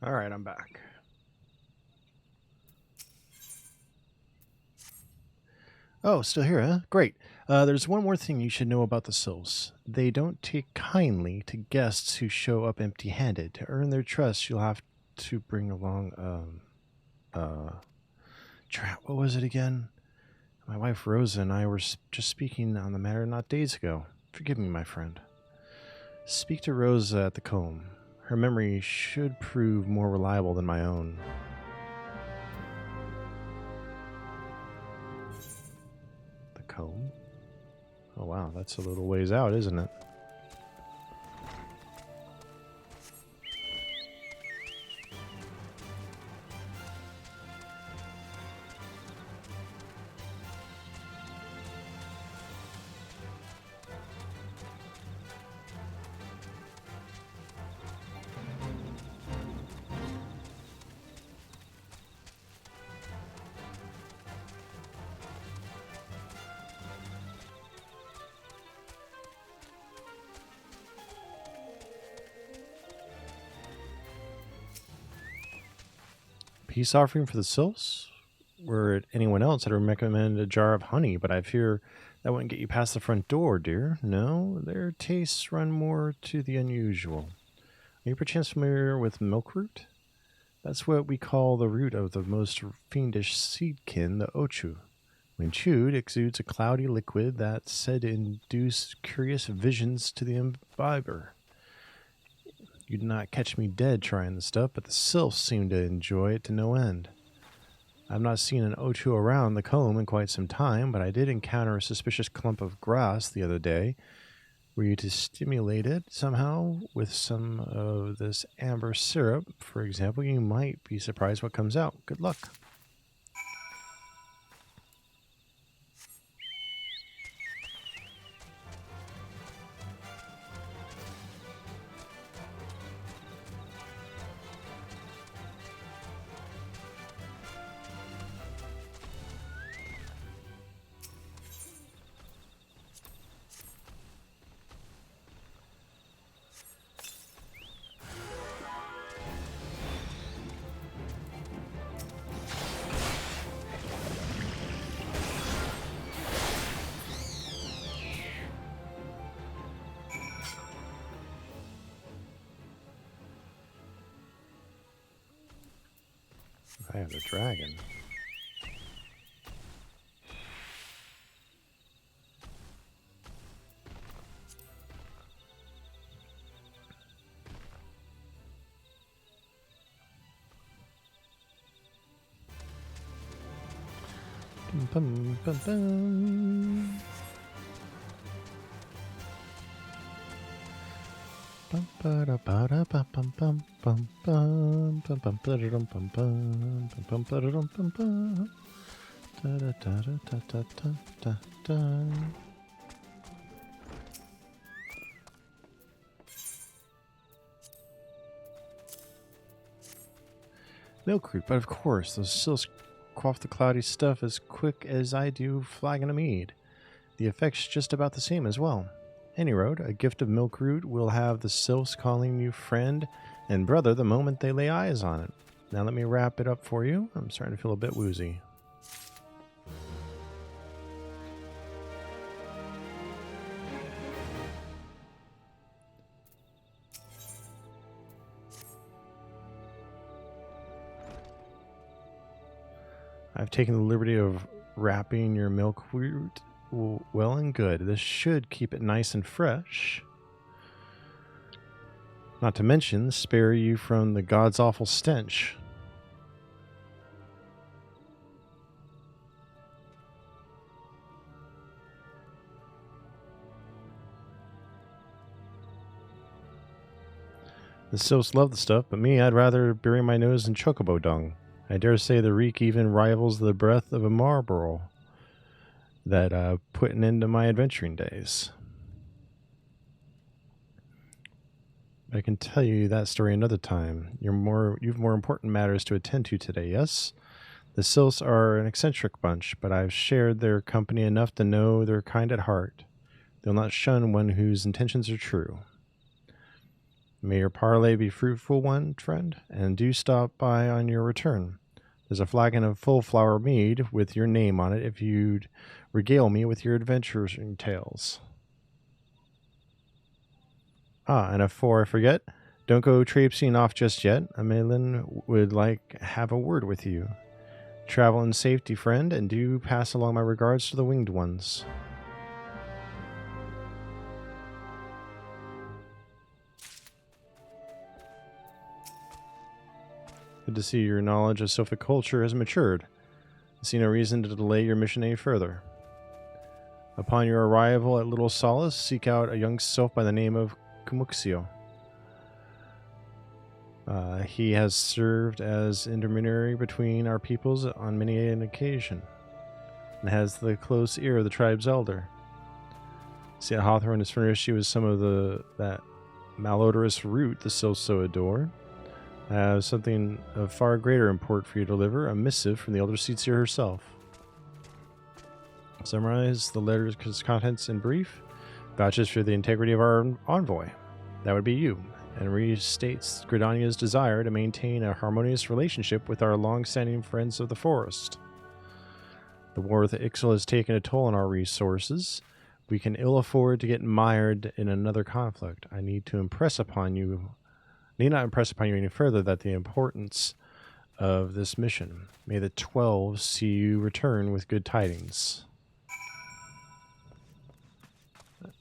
All right, I'm back. Oh, still here, huh? Great. There's one more thing you should know about the Sylphs. They don't take kindly to guests who show up empty-handed. To earn their trust, you'll have to bring along, what was it again? My wife Rosa and I were just speaking on the matter not days ago. Forgive me, my friend. Speak to Rosa at the comb. Her memory should prove more reliable than my own. The comb? Oh wow, that's a little ways out, isn't it? Peace offering for the Sylphs? Were it anyone else, I'd recommend a jar of honey, but I fear that wouldn't get you past the front door, dear. No, their tastes run more to the unusual. Are you perchance familiar with milkroot? That's what we call the root of the most fiendish seedkin, the ochu. When chewed, it exudes a cloudy liquid that's said to induce curious visions to the imbiber. You'd not catch me dead trying the stuff, but the Sylphs seem to enjoy it to no end. I've not seen an ochu around the comb in quite some time, but I did encounter a suspicious clump of grass the other day. Were you to stimulate it somehow with some of this amber syrup, for example, you might be surprised what comes out. Good luck. I have the dragon. Bum, bum, bum. Bum ba da ba da ba bum bum bum bum bum bum ba da dum bum bum bum bum ba da dum bum bum da da da da da da da da. Milkroot, but of course, those Sylphs quaff the cloudy stuff as quick as I do flagon of mead. The effect's just about the same as well. Any road, a gift of milkroot will have the Sylphs calling you friend and brother the moment they lay eyes on it. Now let me wrap it up for you. I'm starting to feel a bit woozy. I've taken the liberty of wrapping your milkroot well and good. This should keep it nice and fresh. Not to mention, spare you from the god's awful stench. The Sylphs love the stuff, but me, I'd rather bury my nose in chocobo dung. I dare say the reek even rivals the breath of a Marlboro that put an end to my adventuring days. I can tell you that story another time. You've more important matters to attend to today, yes? The Sylphs are an eccentric bunch, but I've shared their company enough to know they're kind at heart. They'll not shun one whose intentions are true. May your parley be fruitful one, friend, and do stop by on your return. There's a flagon of full flower mead with your name on it if you'd regale me with your adventures and tales. Ah, and before I forget, don't go traipsing off just yet. Amelin would have a word with you. Travel in safety, friend, and do pass along my regards to the winged ones. Good to see your knowledge of Sylphic culture has matured. I see no reason to delay your mission any further. Upon your arrival at Little Solace, seek out a young sylph by the name of Kumuxio. He has served as intermediary between our peoples on many an occasion, and has the close ear of the tribe's elder. See, at Hawthorne has furnished you with some of that malodorous root the sylphs so adore. I have something of far greater import for you to deliver, a missive from the elder Seatseer herself. Summarize the letter's contents in brief. Vouches for the integrity of our envoy. That would be you. And restates Gridania's desire to maintain a harmonious relationship with our long-standing friends of the forest. The war with Ixal has taken a toll on our resources. We can ill afford to get mired in another conflict. I need not impress upon you any further that the importance of this mission. May the 12 see you return with good tidings.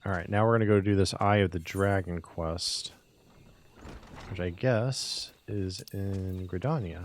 Alright, now we're going to go do this Eye of the Dragon quest, which I guess is in Gridania.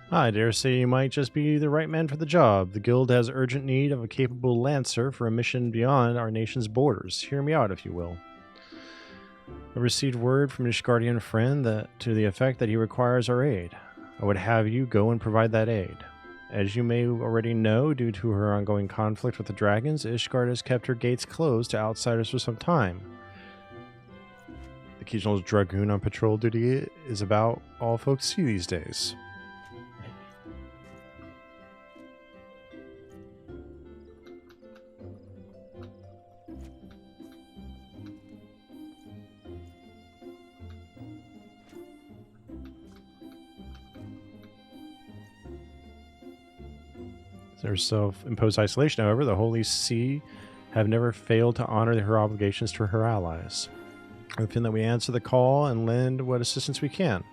I dare say you might just be the right man for the job. The guild has urgent need of a capable lancer for a mission beyond our nation's borders. Hear me out, if you will. I received word from an Ishgardian friend to the effect that he requires our aid. I would have you go and provide that aid. As you may already know, due to her ongoing conflict with the dragons, Ishgard has kept her gates closed to outsiders for some time. The occasional dragoon on patrol duty is about all folks see these days. Their self-imposed isolation, however, the Holy See have never failed to honor her obligations to her allies. I feel that we answer the call and lend what assistance we can.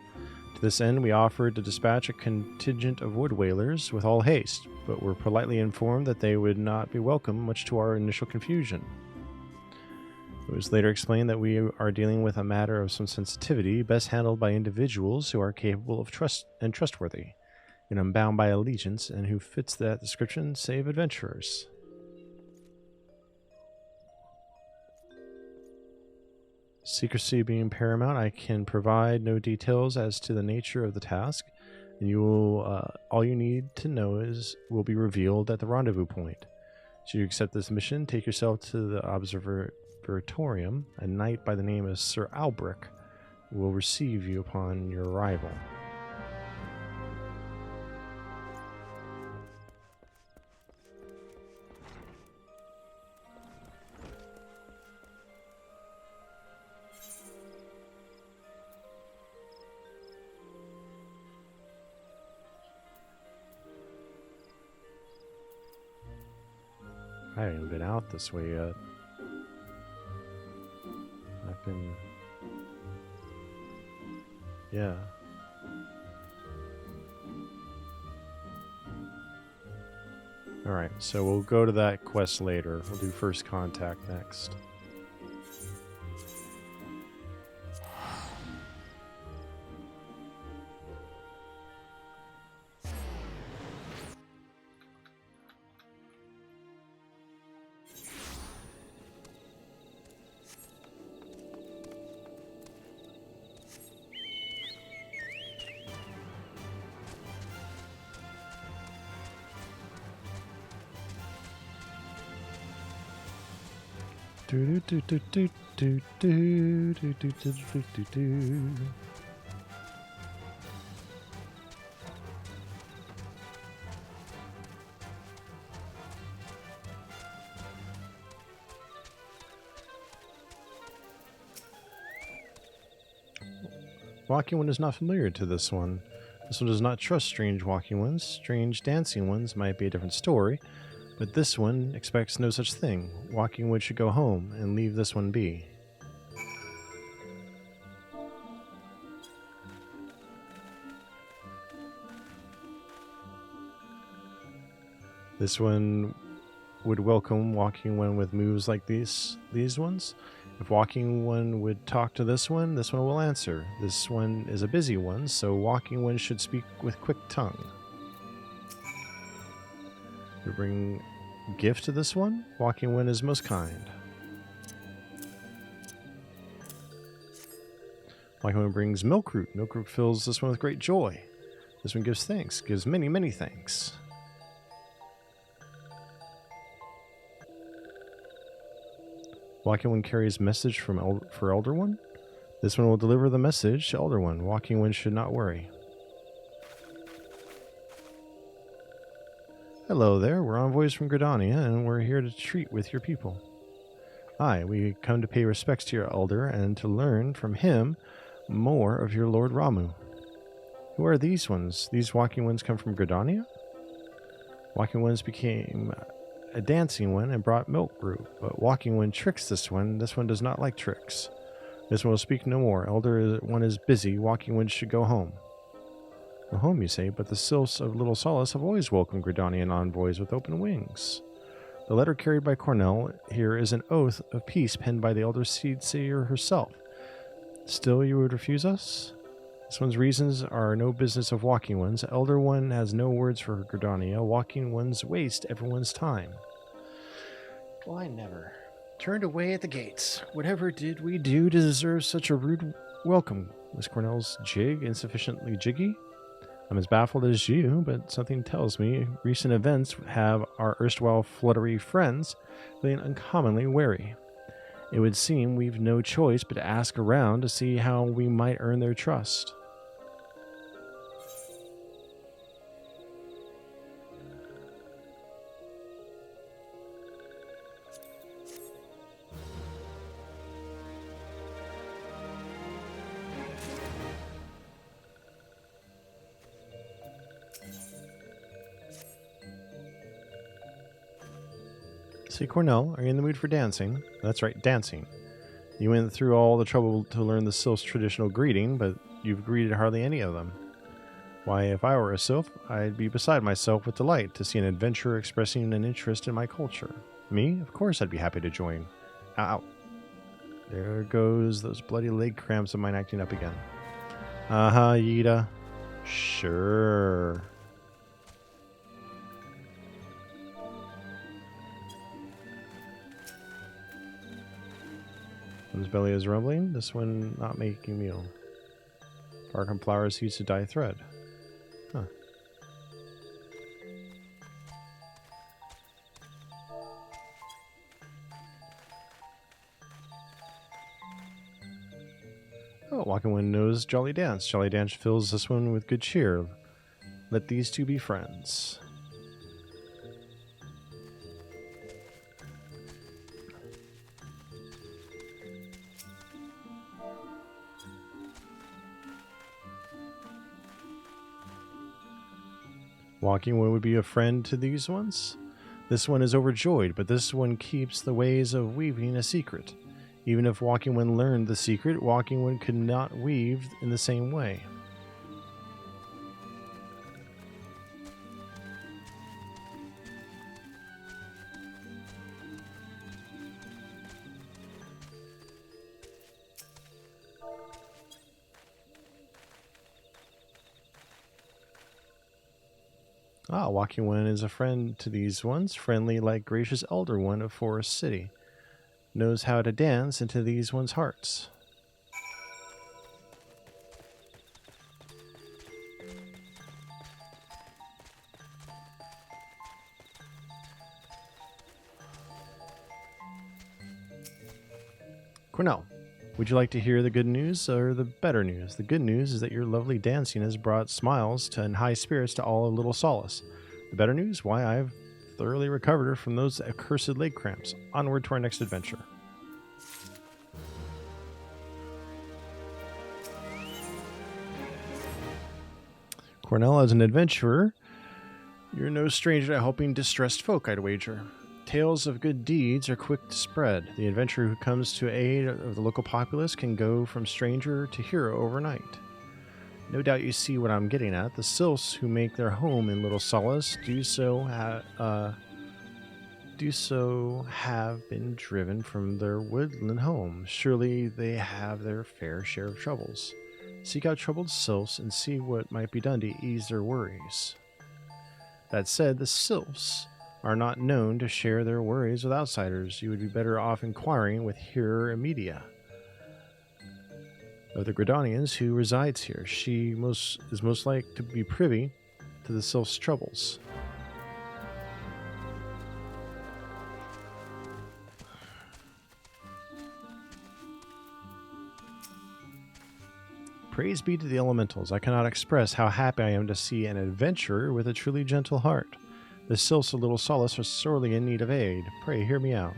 To this end, we offered to dispatch a contingent of wood whalers with all haste, but were politely informed that they would not be welcome, much to our initial confusion. It was later explained that we are dealing with a matter of some sensitivity, best handled by individuals who are capable of trust and trustworthy, and unbound by allegiance, and who fits that description, save adventurers. Secrecy being paramount, I can provide no details as to the nature of the task, and you will all you need to know will be revealed at the rendezvous point. Should you accept this mission, take yourself to the observatorium. A knight by the name of Sir Albric will receive you upon your arrival. I haven't even been out this way yet. I've been... Yeah. Alright, so we'll go to that quest later. We'll do first contact next. Do do do do do do do do do do do do. Walking One is not familiar to this one. This one does not trust strange walking ones. Strange dancing ones might be a different story, but this one expects no such thing. Walking One should go home and leave this one be. This one would welcome Walking One with moves like these ones. If Walking One would talk to this one will answer. This one is a busy one, so Walking One should speak with quick tongue. We bring gift to this one. Walking One is most kind. Walking One brings milk root. Milk root fills this one with great joy. This one gives thanks. Gives many, many thanks. Walking One carries message for Elder One. This one will deliver the message to Elder One. Walking One should not worry. Hello there, we're envoys from Gridania, and we're here to treat with your people. Aye, we come to pay respects to your elder and to learn from him more of your Lord Ramu. Who are these ones? These Walking Ones come from Gridania? Walking Ones became a dancing one and brought milk root, but Walking One tricks this one. This one does not like tricks. This one will speak no more. Elder One is busy. Walking One should go home. Go home, you say, but the sylphs of Little Solace have always welcomed Gridanian envoys with open wings. The letter carried by Cornell here is an oath of peace penned by the Elder Seed Seer herself. Still you would refuse us? This one's reasons are no business of Walking One's. Elder One has no words for Gridania. Walking One's waste everyone's time. Well, I never turned away at the gates. Whatever did we do to deserve such a rude welcome? Was Cornell's jig insufficiently jiggy? I'm as baffled as you, but something tells me recent events have our erstwhile fluttery friends feeling uncommonly wary. It would seem we've no choice but to ask around to see how we might earn their trust. See, Cornell, are you in the mood for dancing? That's right, dancing. You went through all the trouble to learn the sylph's traditional greeting, but you've greeted hardly any of them. Why, if I were a sylph, I'd be beside myself with delight to see an adventurer expressing an interest in my culture. Me? Of course I'd be happy to join. Ow. There goes those bloody leg cramps of mine acting up again. Yida. Sure. One's belly is rumbling, this one not making meal. Bark and flower seeds to dye thread. Huh. Oh, Walking One knows Jolly Dance. Jolly Dance fills this one with good cheer. Let these two be friends. Walking One would be a friend to these ones. This one is overjoyed, but this one keeps the ways of weaving a secret. Even if Walking One learned the secret, Walking One could not weave in the same way. Ah, Walking One is a friend to these ones, friendly like gracious Elder One of Forest City. Knows how to dance into these ones' hearts. Cornell, would you like to hear the good news or the better news? The good news is that your lovely dancing has brought smiles and high spirits to all of Little Solace. The better news, why I've thoroughly recovered from those accursed leg cramps. Onward to our next adventure. Cornell, as an adventurer, you're no stranger to helping distressed folk, I'd wager. Tales of good deeds are quick to spread. The adventurer who comes to aid of the local populace can go from stranger to hero overnight. No doubt you see what I'm getting at. The sylphs who make their home in Little Solace do so have been driven from their woodland home. Surely they have their fair share of troubles. Seek out troubled sylphs and see what might be done to ease their worries. That said, the sylphs are not known to share their worries with outsiders. You would be better off inquiring with Hearer Media of the Gridanians who resides here. She is most like to be privy to the sylphs' troubles. Praise be to the elementals. I cannot express how happy I am to see an adventurer with a truly gentle heart. The sylphs of Little Solace are sorely in need of aid. Pray, hear me out.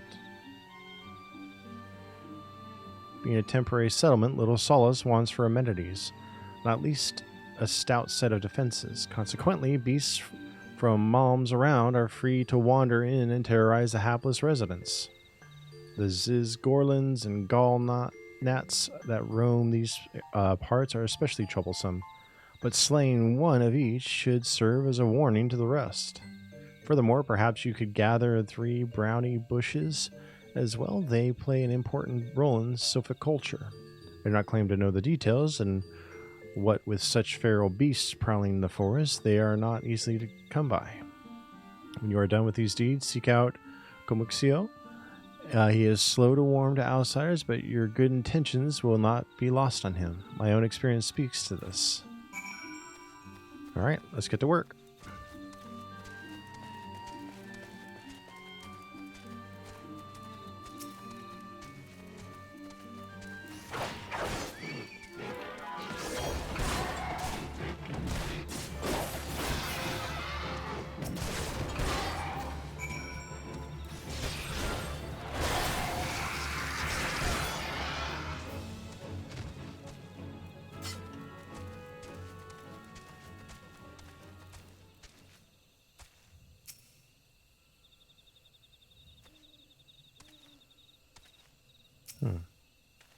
Being a temporary settlement, Little Solace wants for amenities, not least a stout set of defenses. Consequently, beasts from malms around are free to wander in and terrorize the hapless residents. The Zizgorlins and Gnats that roam these parts are especially troublesome, but slaying one of each should serve as a warning to the rest. Furthermore, perhaps you could gather 3 brownie bushes as well. They play an important role in sylphic culture. I do not claim to know the details, and what with such feral beasts prowling the forest, they are not easily to come by. When you are done with these deeds, seek out Komuxio. He is slow to warm to outsiders, but your good intentions will not be lost on him. My own experience speaks to this. All right, let's get to work.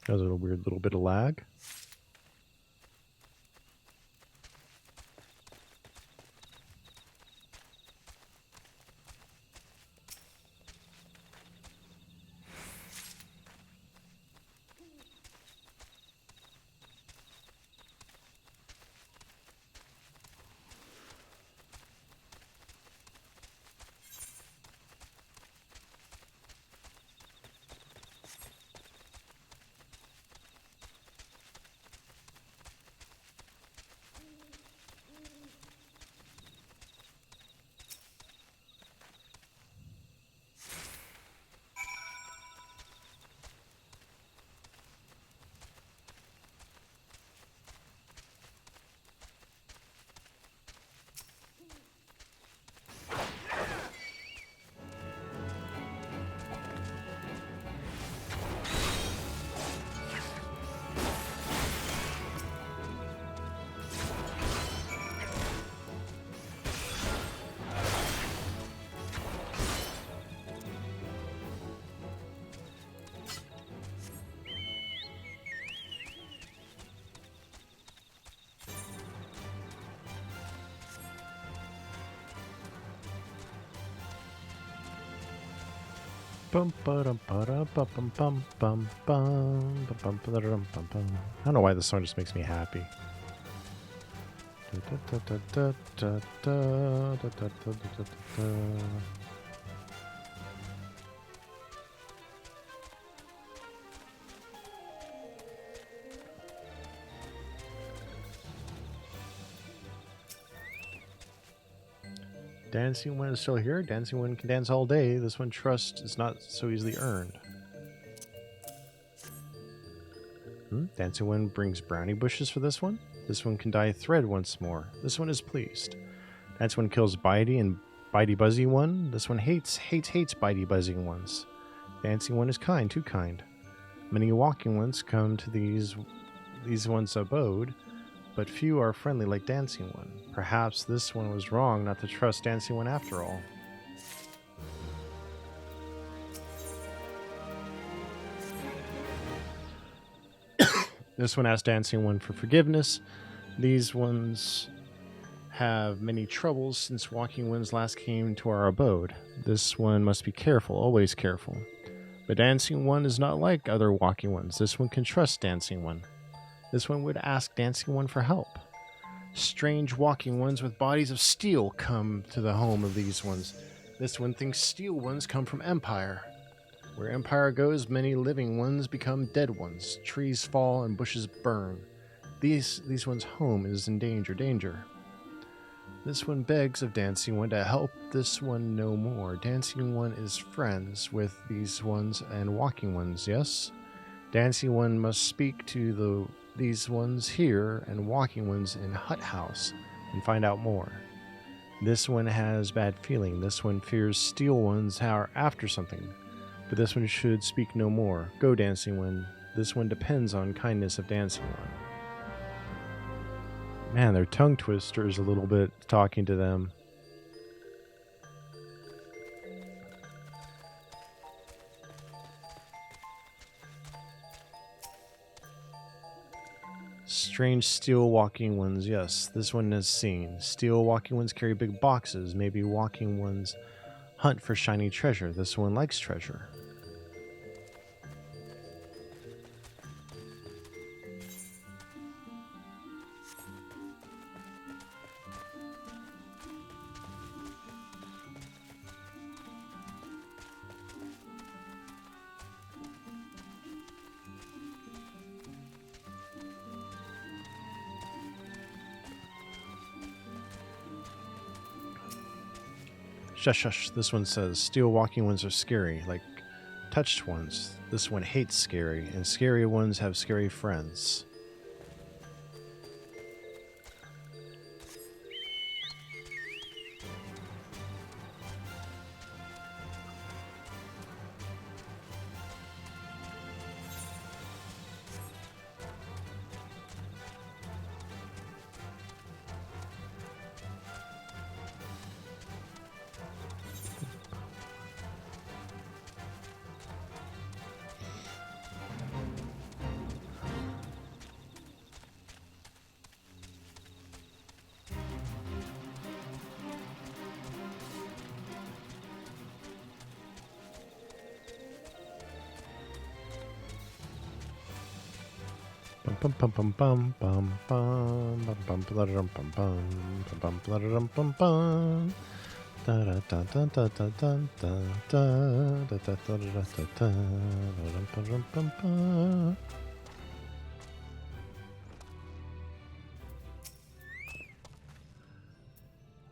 That was a weird little bit of lag. I don't know why this song just makes me happy. Dancing One is still here. Dancing One can dance all day. This one trust is not so easily earned. Dancing One brings brownie bushes for this one. This one can dye thread once more. This one is pleased. Dancing One kills Bitey and Bitey Buzzy One. This one hates Bitey Buzzing ones. Dancing One is kind, too kind. Many walking ones come to these ones' abode, but few are friendly like Dancing One. Perhaps this one was wrong not to trust Dancing One after all. This one asked Dancing One for forgiveness. These ones have many troubles since walking ones last came to our abode. This one must be careful, always careful. But Dancing One is not like other walking ones. This one can trust Dancing One. This one would ask Dancing One for help. Strange walking ones with bodies of steel come to the home of these ones. This one thinks steel ones come from Empire. Where Empire goes, many living ones become dead ones. Trees fall and bushes burn. These ones' home is in danger. This one begs of Dancing One to help this one no more. Dancing One is friends with these ones and walking ones, yes? Dancing One must speak to these ones here and walking ones in Hut House and find out more. This one has bad feeling. This one fears steel ones are after something. But this one should speak no more. Go, Dancing One. This one depends on kindness of Dancing One. Man, their tongue twisters a little bit talking to them. Strange steel walking ones, yes, this one has seen. Steel walking ones carry big boxes. Maybe walking ones hunt for shiny treasure. This one likes treasure. Shush. This one says, steel walking ones are scary, like touched ones. This one hates scary, and scary ones have scary friends. Bum bum bum bum bum bum bum bum bum bum bum bum bum bum da da da da da da da da da da da da da.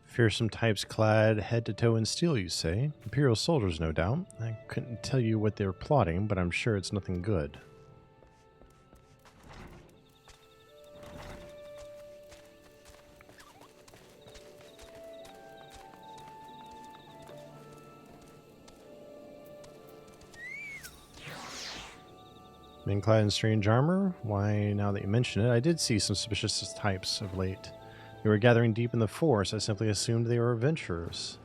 Fearsome types clad head to toe in steel, you say? Imperial soldiers, no doubt. I couldn't tell you what they were plotting, but I'm sure it's nothing good. Men clad in strange armor? Why, now that you mention it, I did see some suspicious types of late. They were gathering deep in the forest. I simply assumed they were adventurers.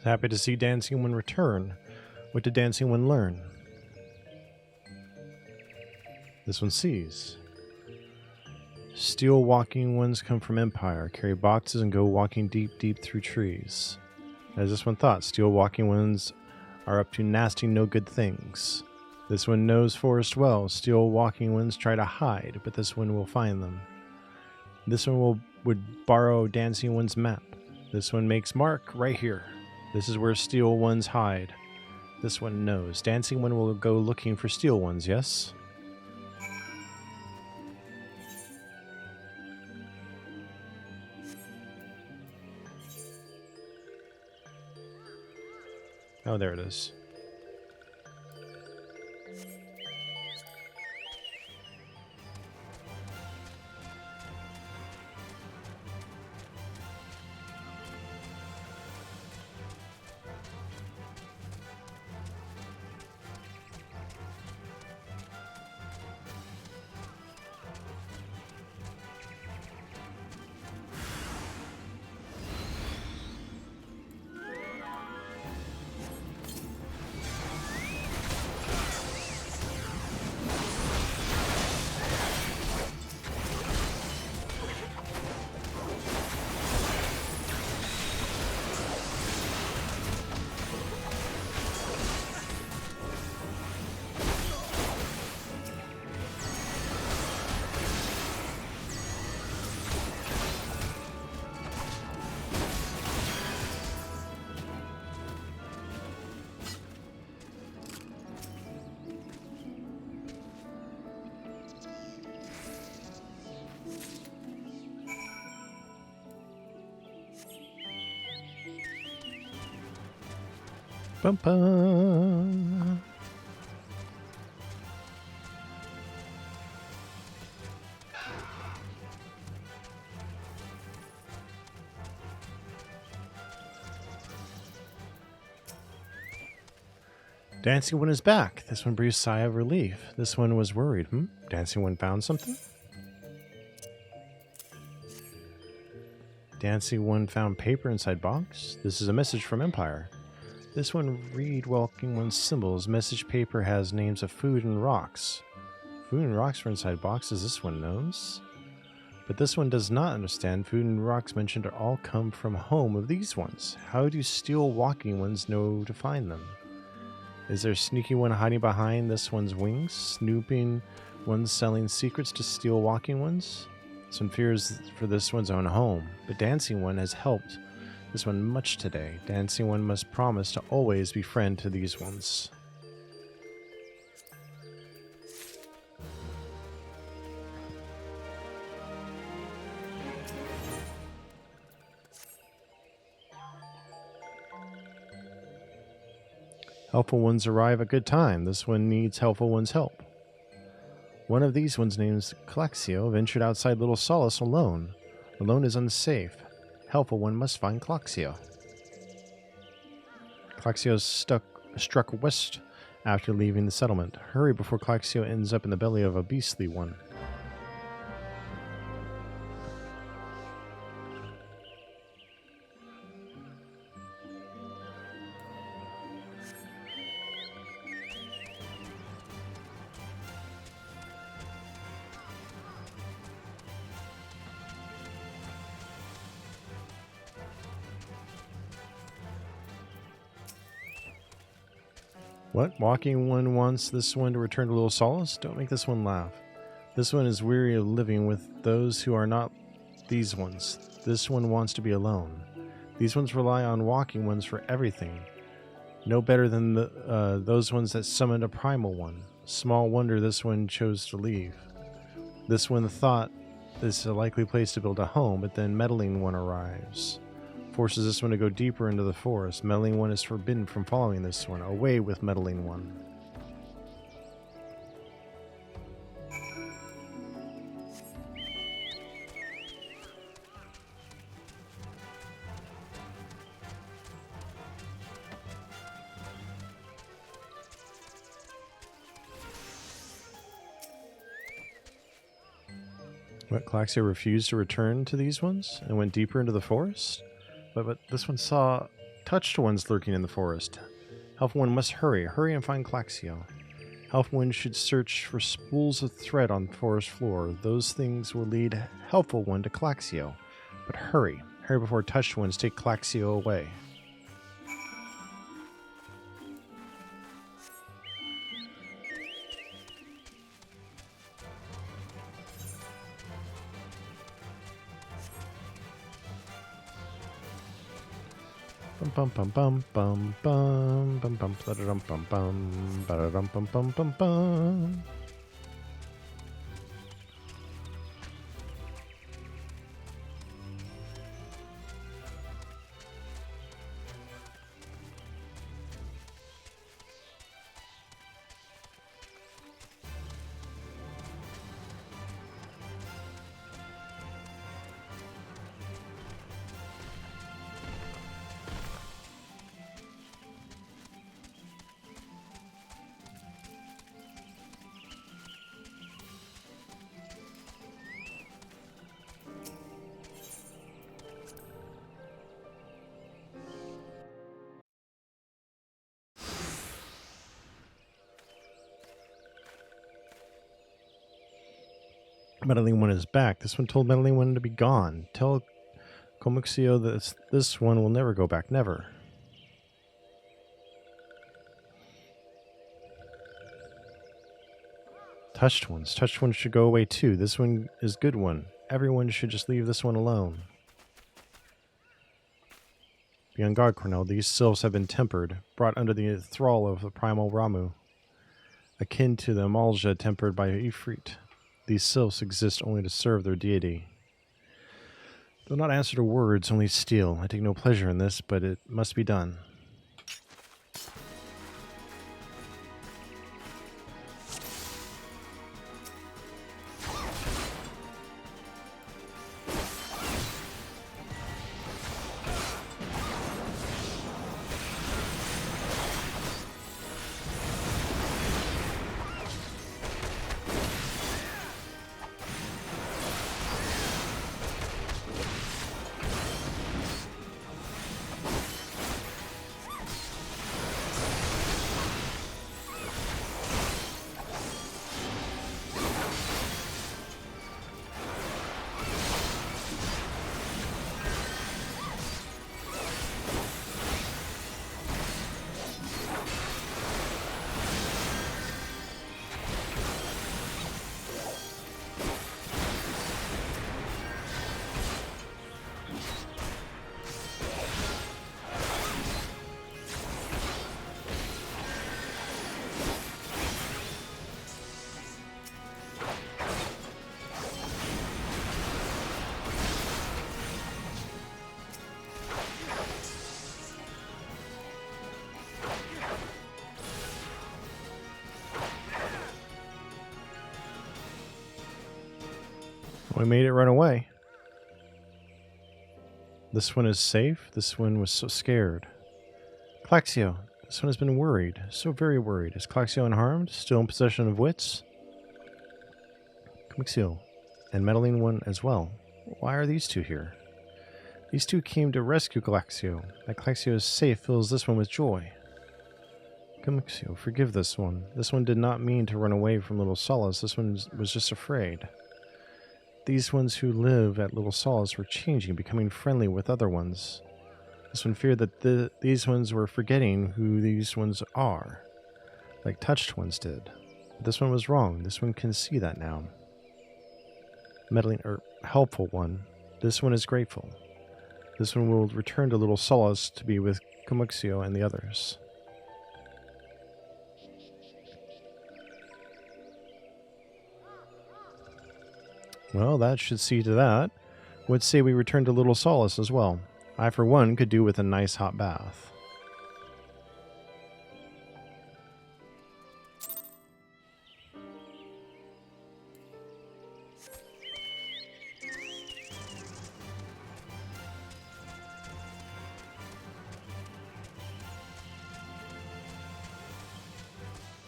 Happy to see Dancing One return. What did Dancing One learn? This one sees. Steel walking ones come from Empire, carry boxes and go walking deep, deep through trees. As this one thought, steel walking ones are up to nasty, no good things. This one knows forest well. Steel walking ones try to hide, but this one will find them. This one would borrow Dancing One's map. This one makes mark right here. This is where steel ones hide. This one knows. Dancing One will go looking for steel ones, yes? Oh, there it is. Bum bum. Dancing One is back. This one breathes a sigh of relief. This one was worried. Dancing One found something? Dancing One found paper inside box. This is a message from Empire. This one read Walking One's symbols. Message paper has names of food and rocks. Food and rocks were inside boxes, this one knows. But this one does not understand. Food and rocks mentioned are all come from home of these ones. How do steel walking ones know to find them? Is there a sneaky one hiding behind this one's wings? Snooping ones selling secrets to steel walking ones? This one fears for this one's own home. But Dancing One has helped this one much today. Dancing One must promise to always be friend to these ones. Helpful ones arrive at good time. This one needs helpful ones' help. One of these ones, named Claxio, ventured outside Little Solace alone. Alone is unsafe. Helpful one must find Claxio. Claxio struck west after leaving the settlement. Hurry before Claxio ends up in the belly of a beastly one. What? Walking One wants this one to return to Little Solace? Don't make this one laugh. This one is weary of living with those who are not these ones. This one wants to be alone. These ones rely on Walking Ones for everything. No better than those ones that summoned a primal one. Small wonder this one chose to leave. This one thought this is a likely place to build a home, but then Meddling One arrives. Forces this one to go deeper into the forest. Meddling One is forbidden from following this one. Away with Meddling One. What, Claxia refused to return to these ones and went deeper into the forest? But this one saw touched ones lurking in the forest. Helpful one must hurry. Hurry and find Claxio. Helpful one should search for spools of thread on the forest floor. Those things will lead helpful one to Claxio. But hurry. Hurry before touched ones take Claxio away. Bum bum bum bum bum bum bum bum bum bum bum bum bum bum bum. Meddling one is back. This one told Meddling one to be gone. Tell Comuxio that this one will never go back. Never. Touched ones. Touched ones should go away too. This one is good one. Everyone should just leave this one alone. Be on guard, Cornell. These sylphs have been tempered, brought under the thrall of the primal Ramu, akin to the Amalja tempered by Ifrit. These sylphs exist only to serve their deity. They'll not answer to words, only steal. I take no pleasure in this, but it must be done. We made it run away. This one is safe. This one was so scared. Claxio. This one has been worried. So very worried. Is Claxio unharmed? Still in possession of wits? Comixio. And meddling one as well. Why are these two here? These two came to rescue Claxio. That Claxio is safe fills this one with joy. Comixio, forgive this one. This one did not mean to run away from Little Solace. This one was just afraid. These ones who live at Little Solace were changing, becoming friendly with other ones. This one feared that these ones were forgetting who these ones are, like touched ones did. But this one was wrong. This one can see that now. Meddling, helpful one. This one is grateful. This one will return to Little Solace to be with Comuxio and the others. Well, that should see to that. Would say we return to Little Solace as well. I, for one, could do with a nice hot bath.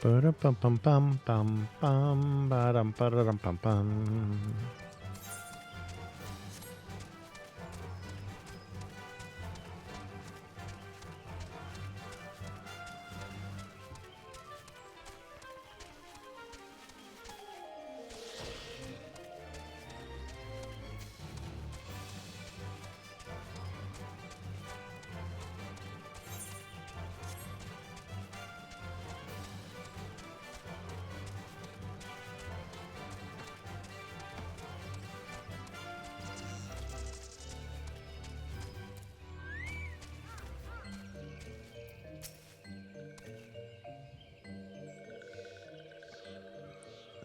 Ba-dum-bum-bum-bum-bum-bum-ba-dum-ba-dum-bum-bum.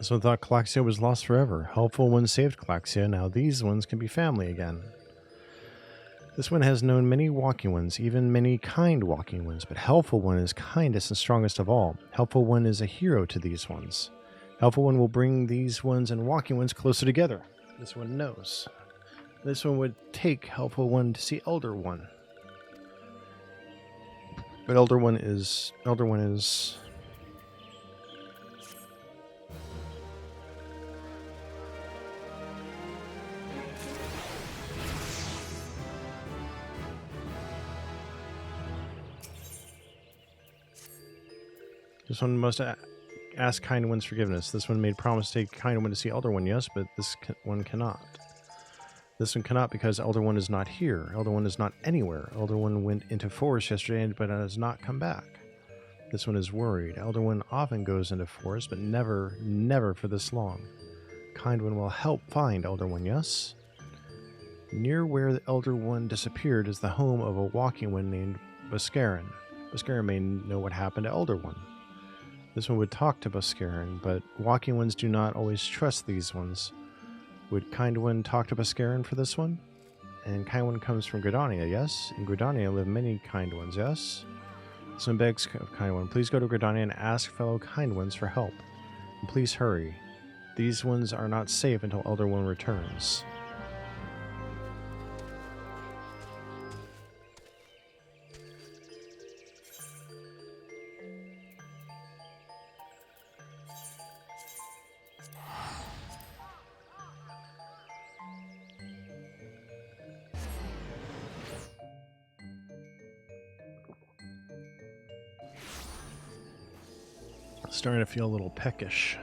This one thought Calaxia was lost forever. Helpful one saved Calaxia. Now these ones can be family again. This one has known many walking ones, even many kind walking ones, but Helpful One is kindest and strongest of all. Helpful One is a hero to these ones. Helpful One will bring these ones and walking ones closer together. This one knows. This one would take Helpful One to see Elder One. But Elder One is... This one must ask Kind One's forgiveness. This one made promise to take Kind One to see Elder One, yes, but this one cannot. This one cannot because Elder One is not here. Elder One is not anywhere. Elder One went into forest yesterday, but has not come back. This one is worried. Elder One often goes into forest, but never for this long. Kind One will help find Elder One, yes? Near where the Elder One disappeared is the home of a walking one named Boscarin. Boscarin may know what happened to Elder One. This one would talk to Boscarin, but walking ones do not always trust these ones. Would Kind One talk to Boscarin for this one? And Kind One comes from Gridania, yes? In Gridania live many Kind Ones, yes? This one begs of Kind One, please go to Gridania and ask fellow Kind Ones for help. And please hurry. These ones are not safe until Elder One returns. Starting to feel a little peckish.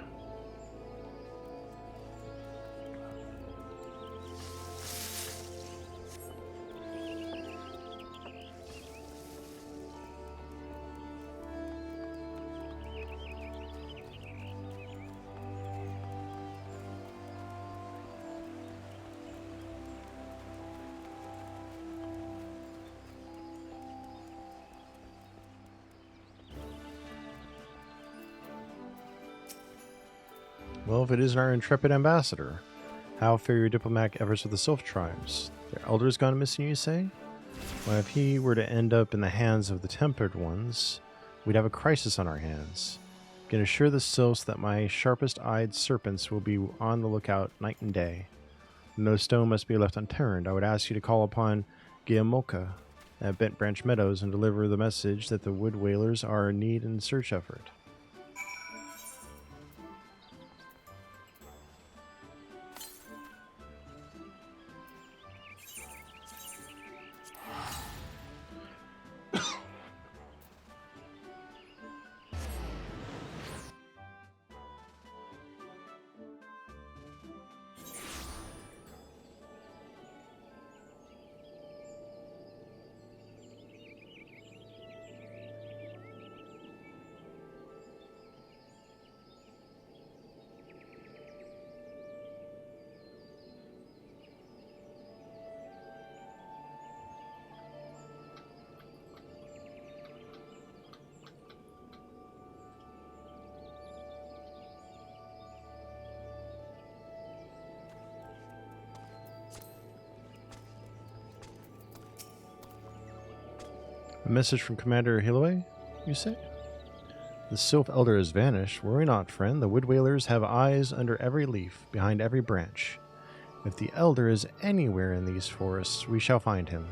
Well, if it isn't our intrepid ambassador, how fare your diplomatic efforts with the Sylph tribes? Their elders gone missing, you say? Well, if he were to end up in the hands of the tempered ones, we'd have a crisis on our hands. I can assure the Sylphs that my sharpest-eyed serpents will be on the lookout night and day. No stone must be left unturned. I would ask you to call upon Guiamolca at Bent Branch Meadows and deliver the message that the wood whalers are in need and search effort. A message from Commander Hilloy, you say? The Sylph Elder has vanished. Worry not, friend. The wood whalers have eyes under every leaf, behind every branch. If the Elder is anywhere in these forests, we shall find him.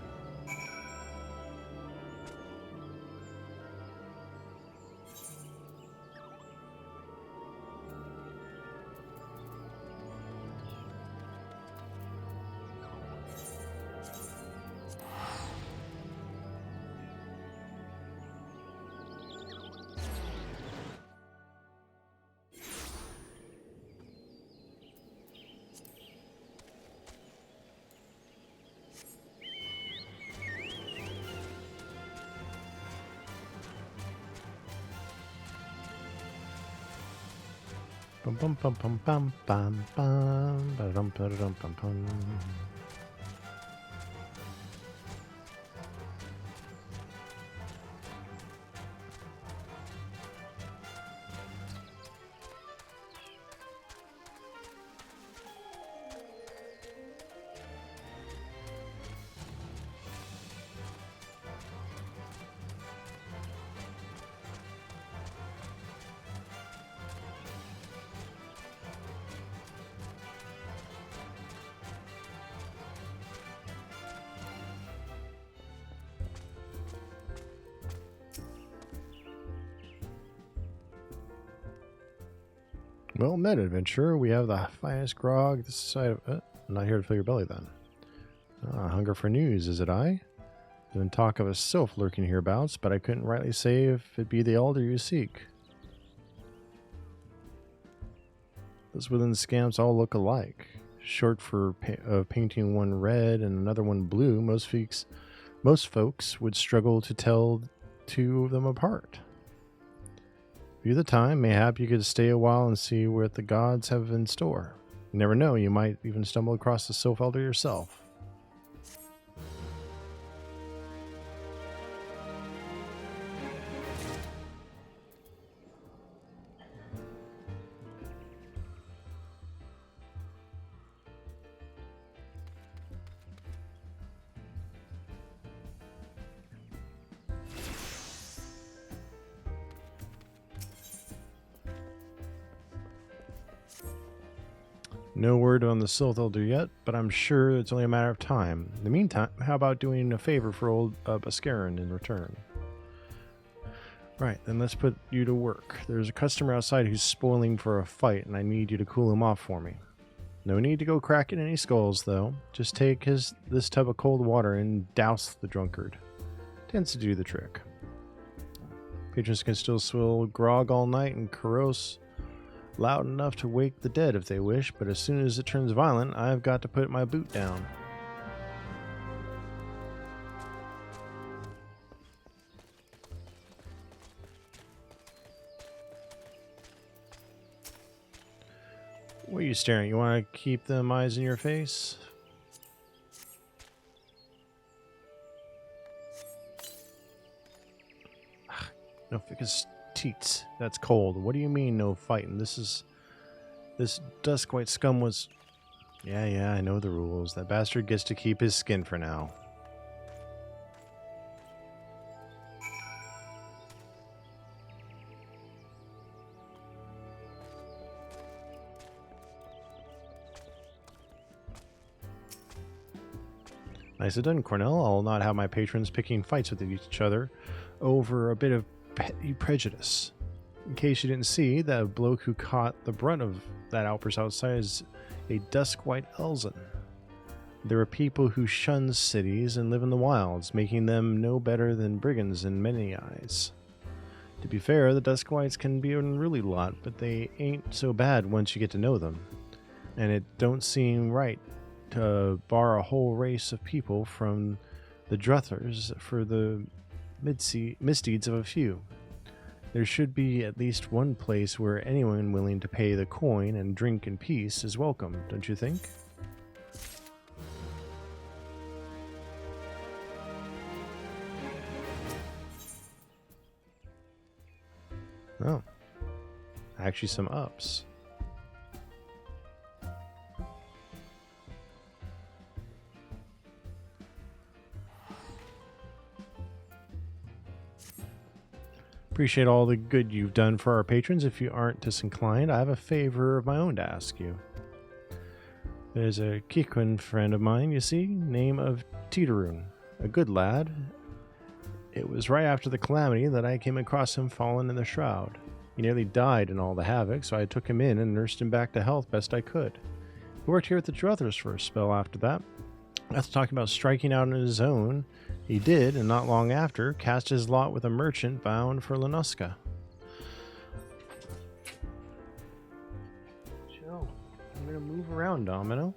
Bum bum bum bum bum bum bum ba-dum ba-dum bum bum. Well met, adventurer. We have the finest grog this side of... I'm not here to fill your belly, then. Hunger for news, is it I? There's been talk of a sylph lurking hereabouts, but I couldn't rightly say if it be the elder you seek. Those within scamps all look alike. Short for painting one red and another one blue, most folks would struggle to tell two of them apart. If you the time, mayhap you could stay a while and see what the gods have in store. You never know, you might even stumble across the sylph elder yourself. No word on the Sylph Elder yet, but I'm sure it's only a matter of time. In the meantime, how about doing a favor for old Bascarin in return? Right, then let's put you to work. There's a customer outside who's spoiling for a fight, and I need you to cool him off for me. No need to go cracking any skulls, though. Just take this tub of cold water and douse the drunkard. Tends to do the trick. Patrons can still swill grog all night and carouse loud enough to wake the dead if they wish, but as soon as it turns violent, I've got to put my boot down. What are you staring at? You want to keep them eyes in your face? No ficus teats. That's cold. What do you mean no fighting? This dusk white scum was... Yeah, I know the rules. That bastard gets to keep his skin for now. Nicely done, Cornell. I'll not have my patrons picking fights with each other over a bit of petty prejudice. In case you didn't see, that bloke who caught the brunt of that outburst outside is a dusk-white Elzen. There are people who shun cities and live in the wilds, making them no better than brigands in many eyes. To be fair, the dusk-whites can be a unruly lot, but they ain't so bad once you get to know them. And it don't seem right to bar a whole race of people from the druthers for the misdeeds of a few. There should be at least one place where anyone willing to pay the coin and drink in peace is welcome, don't you think? Oh. Actually some ups. Appreciate all the good you've done for our patrons. If you aren't disinclined, I have a favor of my own to ask you. There's a Kikun friend of mine, you see, name of Teeteroon, a good lad. It was right after the calamity that I came across him fallen in the shroud. He nearly died in all the havoc, so I took him in and nursed him back to health best I could. He worked here at the Druthers for a spell after that. After talking about striking out on his own, he did, and not long after, cast his lot with a merchant bound for Lenuska. Chill. I'm gonna move around, Domino.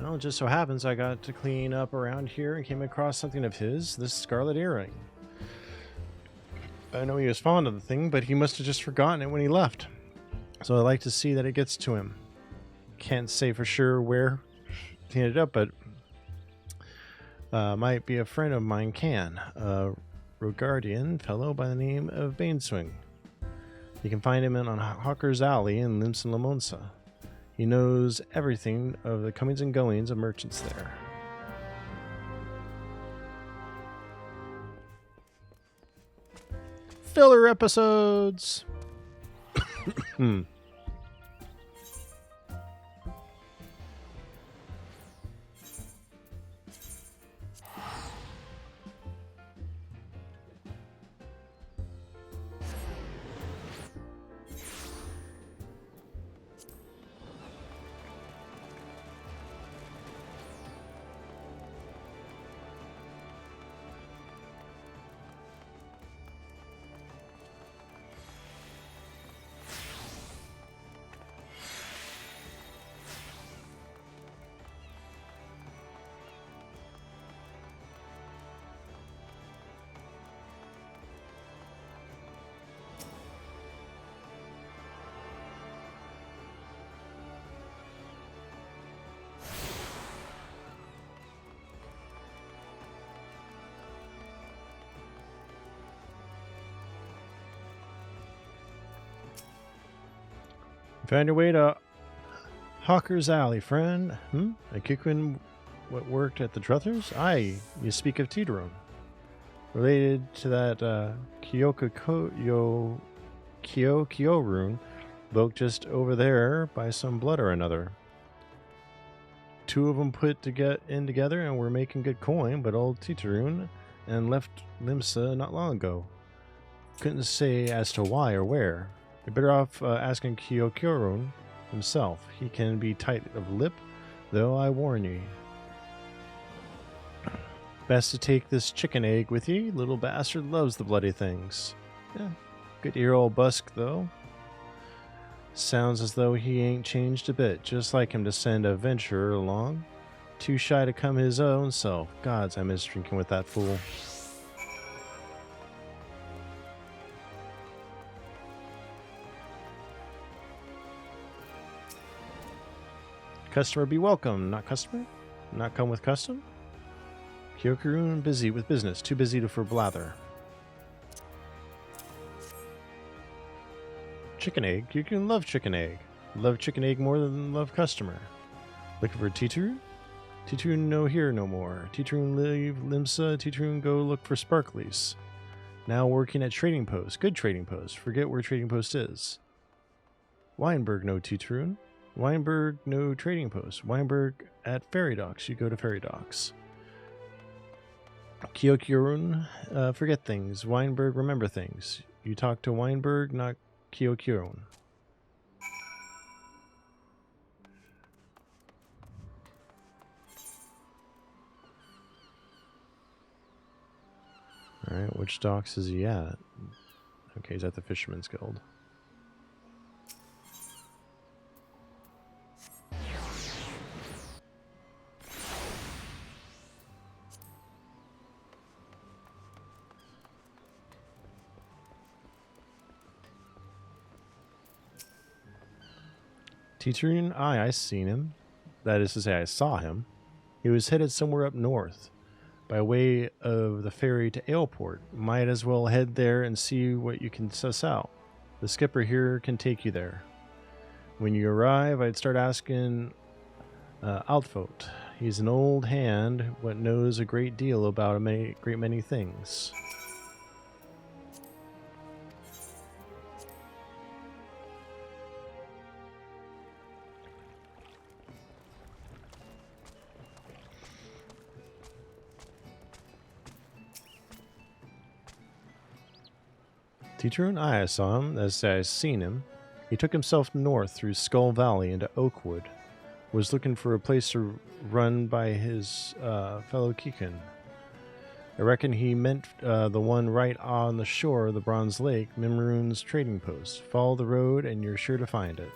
Well, it just so happens I got to clean up around here and came across something of his, this scarlet earring. I know he was fond of the thing, but he must have just forgotten it when he left. So I like to see that it gets to him. Can't say for sure where he ended up, but might be a friend of mine can. A Rogardian fellow by the name of Baineswing. You can find him on Hawker's Alley in Limson Lamonsa. He knows everything of the comings and goings of merchants there. Filler episodes! Found your way to Hawker's Alley, friend. Acumen, what worked at the Druthers? Aye, you speak of Tidron. Related to that Kyo rune, broke just over there by some blood or another. Two of them put together and were making good coin, but old Tidron and left Limsa not long ago. Couldn't say as to why or where. You're better off asking Kyo himself. He can be tight of lip, though I warn ye. Best to take this chicken egg with ye. Little bastard loves the bloody things. Yeah, good ear old busk, though. Sounds as though he ain't changed a bit. Just like him to send a venturer along. Too shy to come his own self. Gods, I miss drinking with that fool. Customer be welcome, not customer? Not come with custom? Kyokurun busy with business, too busy for blather. Chicken egg? You can love chicken egg. Love chicken egg more than love customer. Looking for Titrun? Titrun no here no more. Titrun leave Limsa, Titrun go look for Sparklies. Now working at trading post. Good trading post. Forget where trading post is. Weinberg no Titrun. Weinberg no trading post. Weinberg at ferry docks. You go to ferry docks. Kyokurun, forget things. Weinberg, remember things. You talk to Weinberg, not Kyokurun. Alright, which docks is he at? Okay, he's at the Fisherman's Guild. Titrun, I seen him. That is to say, I saw him. He was headed somewhere up north, by way of the ferry to Aleport. Might as well head there and see what you can suss out. The skipper here can take you there. When you arrive, I'd start asking Altfot. He's an old hand, but knows a great deal about a great many things. Titrun, I saw him, as I seen him. He took himself north through Skull Valley into Oakwood. Was looking for a place to run by his fellow Kikin. I reckon he meant the one right on the shore of the Bronze Lake, Mimrun's trading post. Follow the road and you're sure to find it.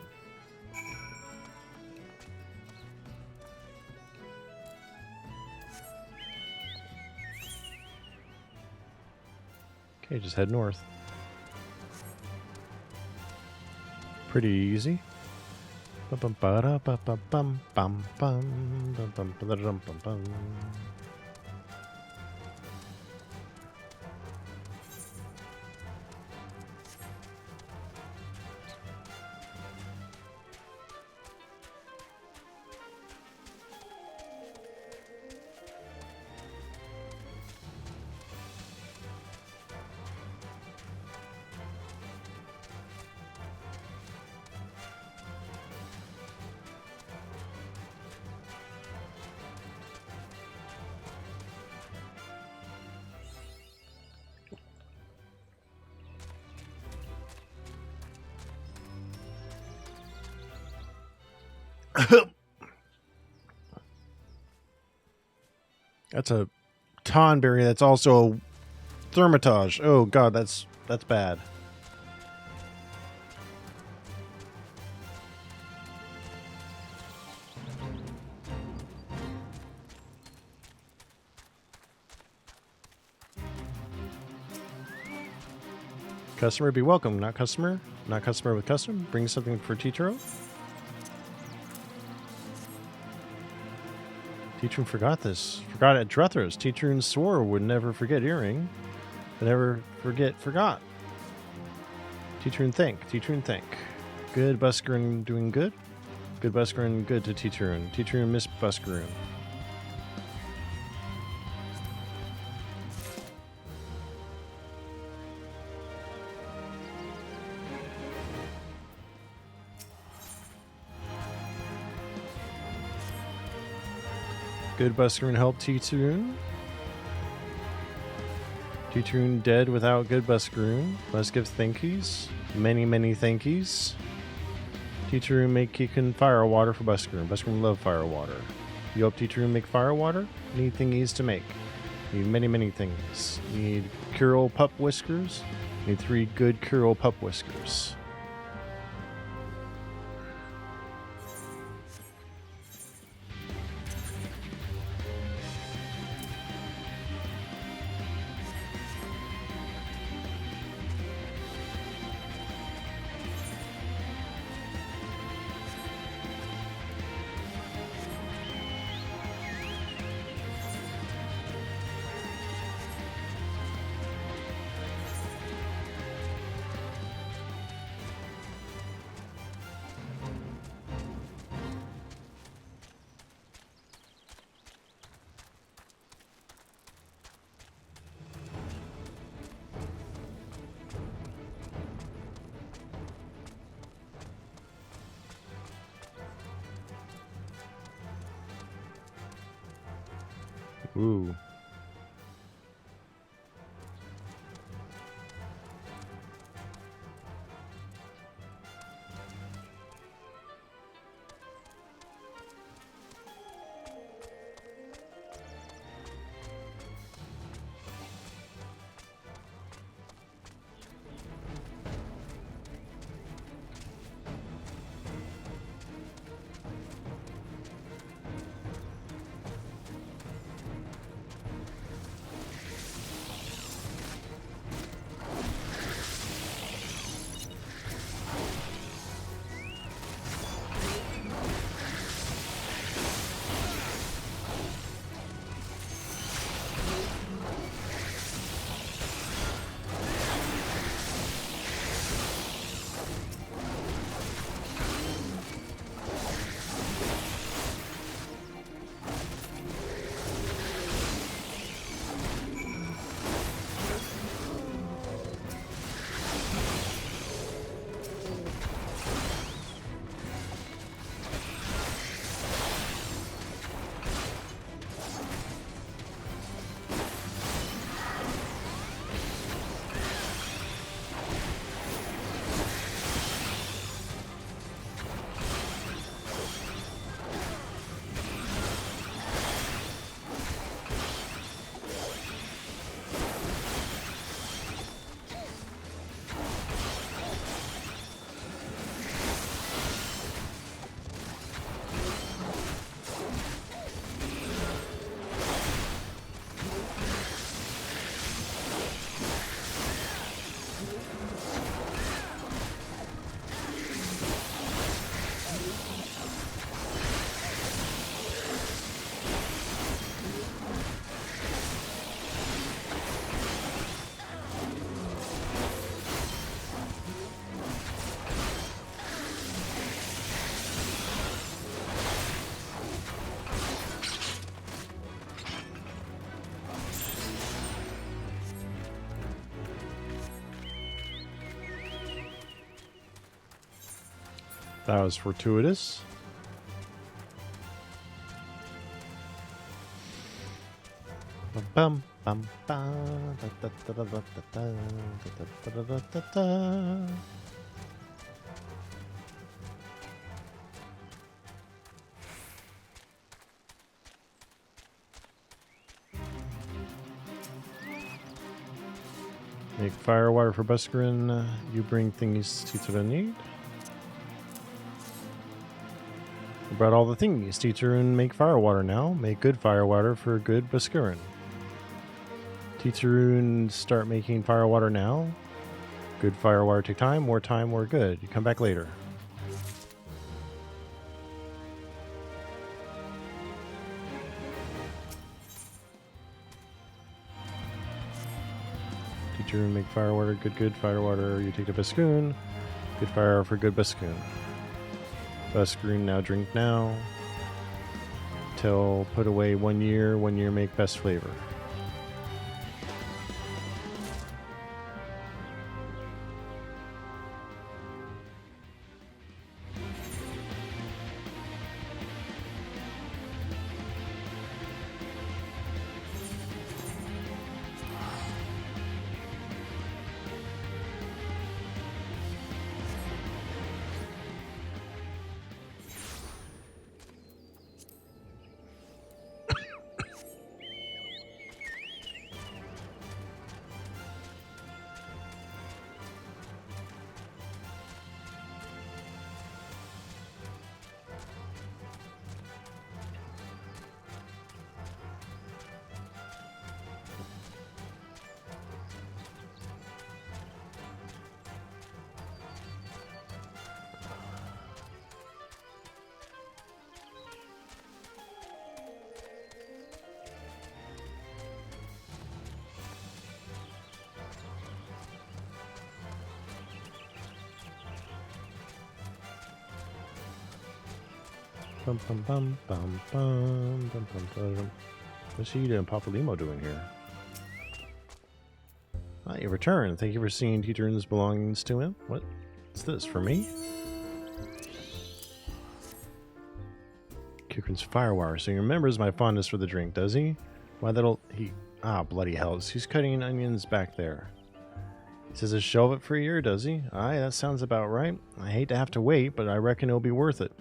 Okay, just head north. Pretty easy. That's a tonberry. That's also a thermitage. Oh god, that's bad. Customer be welcome, not customer. Not customer with custom. Bring something for Titro. Titrun forgot this. Forgot at Druthers. Titrun swore would never forget earring. But never forget forgot. Titrun think. Titrun think. Good Buscaroon doing good. Good Buscaroon good to Teacheroon. Teacheroon miss Buscaroon. Good Buscaroon help Teacheroon. Teacheroon dead without good Buscaroon. Must give thankies. Many, many thankies. Teacheroon make Keekan fire water for Buscaroon. Buscaroon love fire water. You help Teacheroon make fire water? Need thingies to make. Need many, many things. Need Curl pup whiskers. Need 3 good Curl pup whiskers. Ooh. That was fortuitous. Bum bum bum da da da da da da da da da da. Make fire water for Buscaroon. You bring thingies to the need. We brought all the thingies. Teacheroon make fire water now. Make good fire water for good Buscaroon. Teacheroon start making fire water now. Good fire water take time. More time, more good. You come back later. Teacheroon make fire water. Good, good fire water. You take the Buscaroon. Good fire for good Bascoon. Bascoon now drink now. Till put away 1 year, 1 year make best flavor. Bum bum bum bum bum bum bum bum. What's he and Papalimo doing here? Ah, you return. Thank you for seeing Teacher and his belongings to him. What's this for me? Kukrin's firewire. So he remembers my fondness for the drink, does he? Why that'll he bloody hell. He's cutting onions back there. He says he'll shelve it for a year, does he? Aye, that sounds about right. I hate to have to wait, but I reckon it'll be worth it.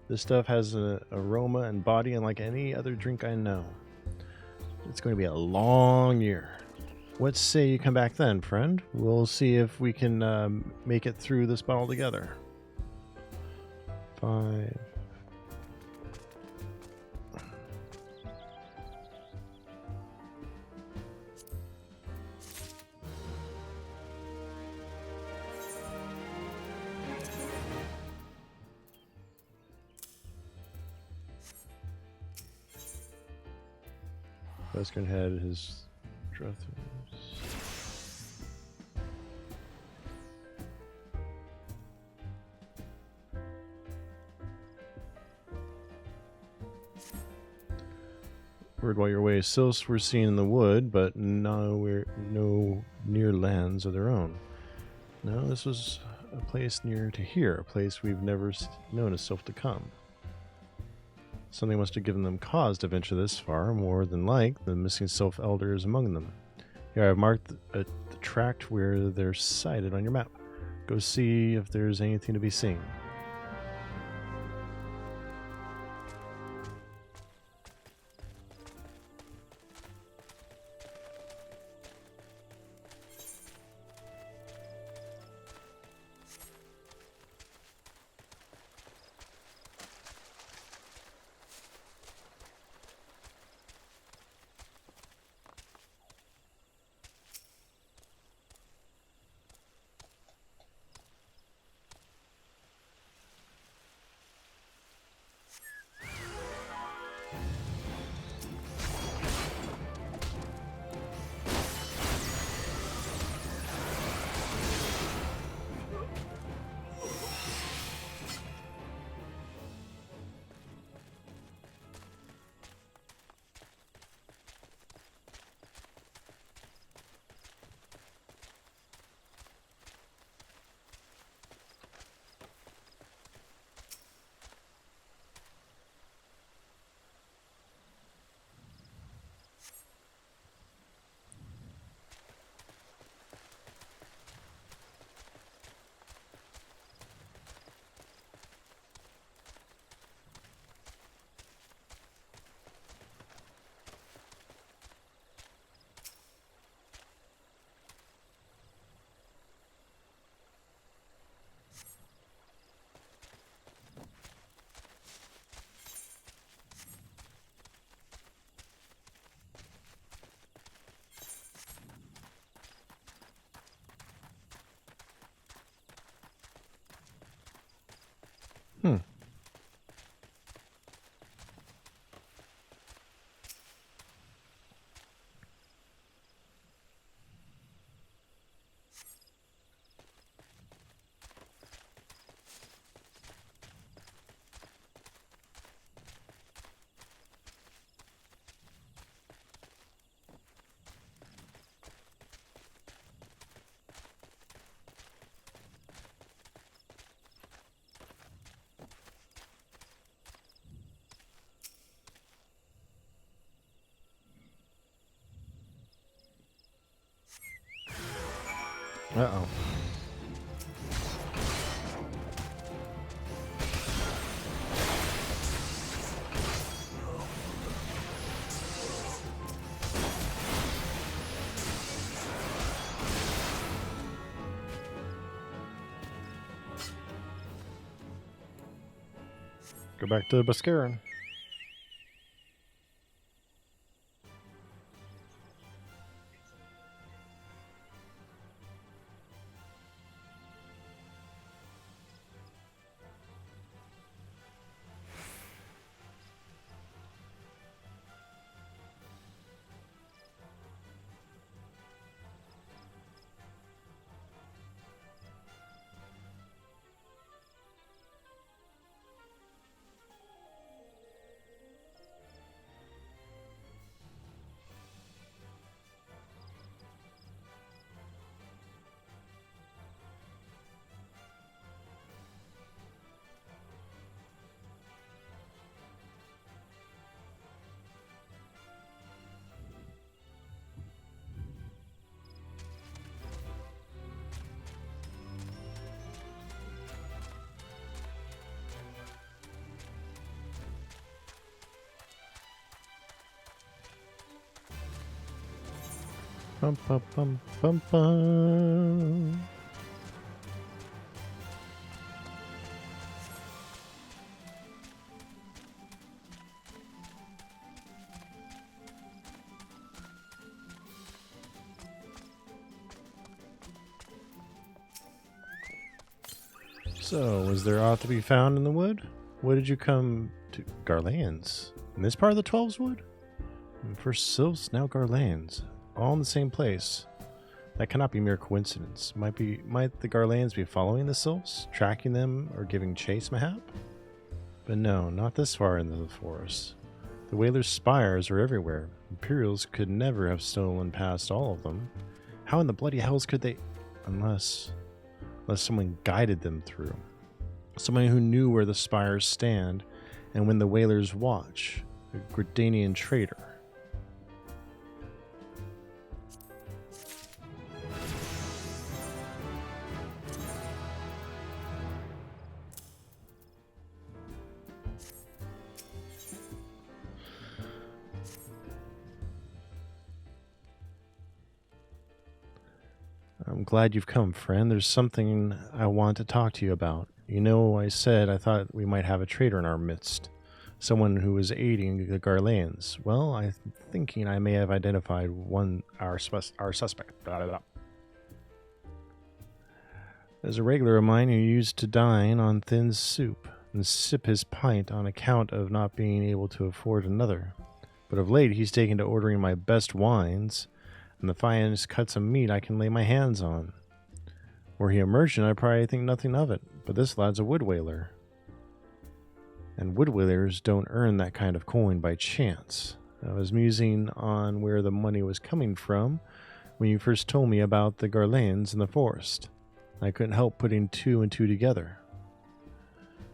This stuff has an aroma and body unlike any other drink I know. It's going to be a long year. What say you come back then, friend? We'll see if we can make it through this bottle together. 5. Western had his druthers. Word while you're away, sylphs were seen in the wood, but no near lands of their own. No, this was a place near to here, a place we've never known a sylph to come. Something must have given them cause to venture this far. More than like, the missing sylph elder is among them. Here, I've marked the tract where they're sighted on your map. Go see if there's anything to be seen. Uh-oh. Go back to Bascaran. Bum, bum, bum, bum, bum. So, was there aught to be found in the wood? What did you come to? Garlands. In this part of the Twelves Wood? First sylphs, now Garlands. All in the same place. That cannot be mere coincidence. Might the Garlands be following the sylphs, tracking them, or giving chase mayhap? But no, not this far into the forest. The Whalers' spires are everywhere. Imperials could never have stolen past all of them. How in the bloody hells could they? Unless someone guided them through. Someone who knew where the spires stand and when the Whalers watch. A Gridanian traitor. I'm glad you've come, friend. There's something I want to talk to you about. You know, I said I thought we might have a traitor in our midst. Someone who was aiding the Garlands. Well, I'm thinking I may have identified our suspect. Blah, blah, blah. There's a regular of mine who used to dine on thin soup and sip his pint on account of not being able to afford another. But of late he's taken to ordering my best wines and the finest cuts of meat I can lay my hands on. Were he a merchant, I'd probably think nothing of it, but this lad's a wood whaler. And wood whalers don't earn that kind of coin by chance. I was musing on where the money was coming from when you first told me about the Garlands in the forest. I couldn't help putting two and two together.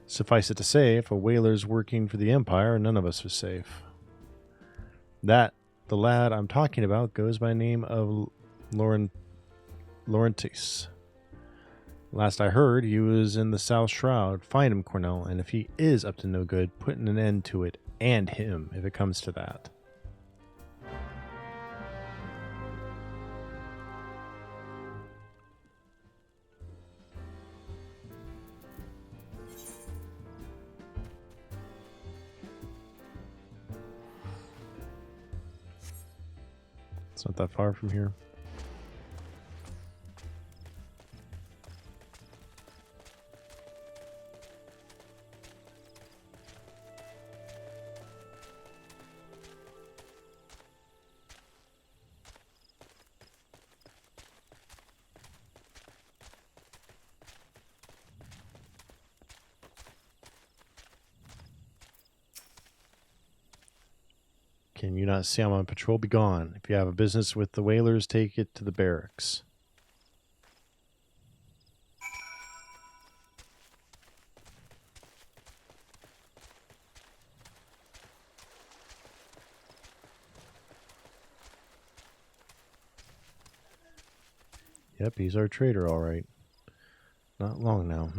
Suffice it to say, if a whaler's working for the Empire, none of us are safe. The lad I'm talking about goes by the name of Laurentis. Last I heard, he was in the South Shroud. Find him, Cornell, and if he is up to no good, putting an end to it, and him, if it comes to that. It's not that far from here. Can you not see I'm on patrol? Be gone. If you have a business with the whalers, take it to the barracks. Yep, he's our trader, all right. Not long now.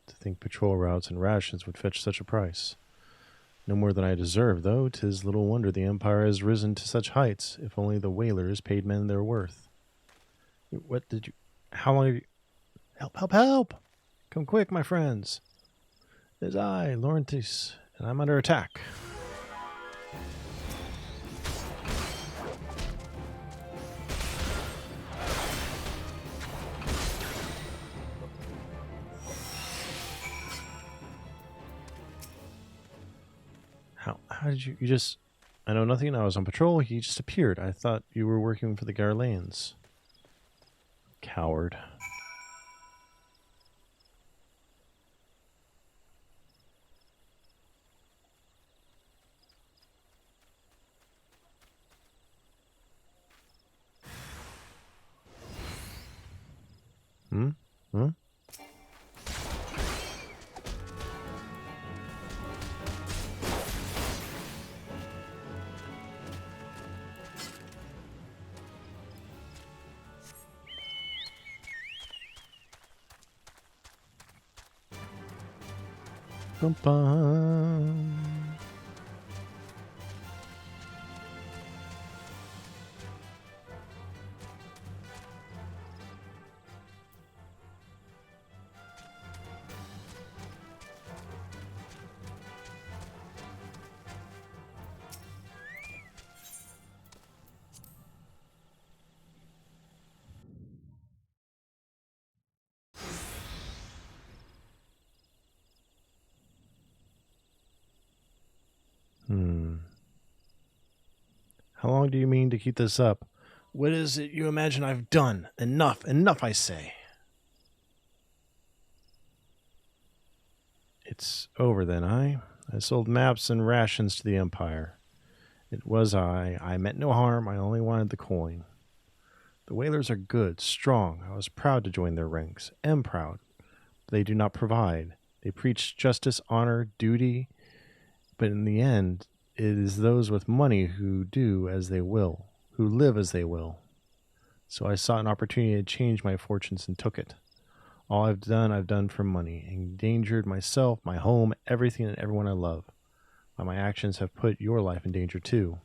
To think patrol routes and rations would fetch such a price. No more than I deserve, though. 'Tis little wonder the Empire has risen to such heights, if only the whalers paid men their worth. What did you... How long have you... Help, help, help! Come quick, my friends. It is I, Laurentis, and I'm under attack. How did you just... I know nothing. I was on patrol. He just appeared. I thought you were working for the Garleans. Coward. Huh? Bum bum. How long do you mean to keep this up? What is it you imagine I've done? Enough, enough, I say. It's over then, I sold maps and rations to the Empire. It was I meant no harm, I only wanted the coin. The whalers are good, strong. I was proud to join their ranks, am proud. But they do not provide. They preach justice, honor, duty, but in the end, it is those with money who do as they will, who live as they will. So I sought an opportunity to change my fortunes and took it. All I've done for money, endangered myself, my home, everything and everyone I love. But my actions have put your life in danger too.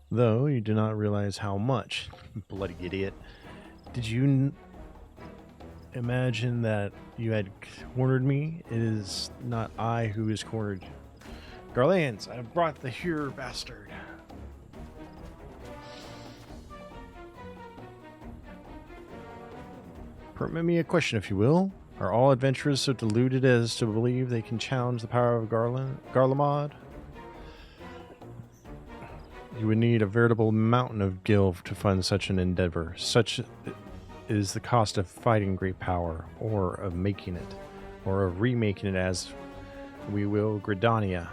Though you do not realize how much, bloody idiot. Did you imagine that you had cornered me? It is not I who is cornered. Garleans, I have brought the here bastard. Permit me a question, if you will. Are all adventurers so deluded as to believe they can challenge the power of Garlemald? You would need a veritable mountain of gil to fund such an endeavor. Such is the cost of fighting great power, or of making it, or of remaking it as we will Gridania.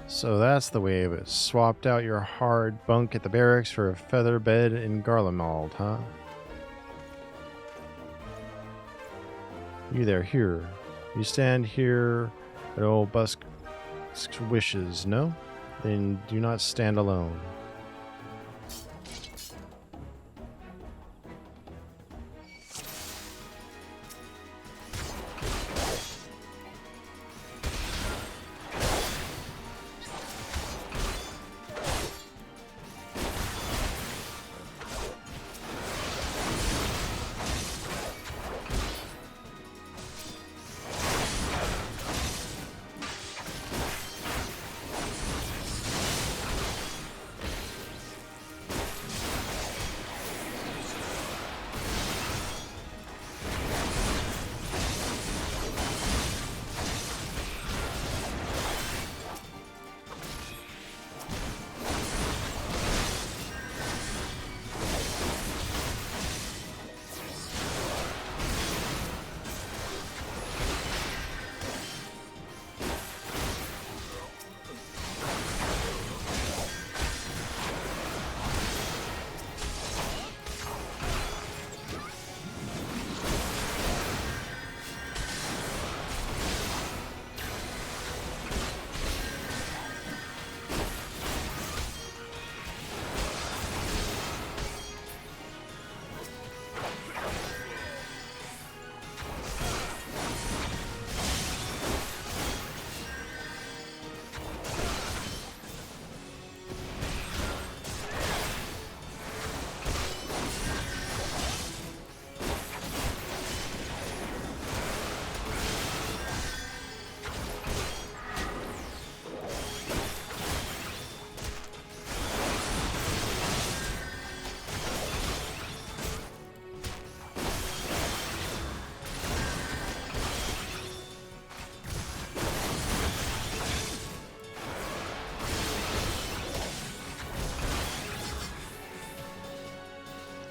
So that's the way of it. Swapped out your hard bunk at the barracks for a feather bed in Garlemald, huh? You there, here. You stand here at old Busk's wishes, no? Then do not stand alone.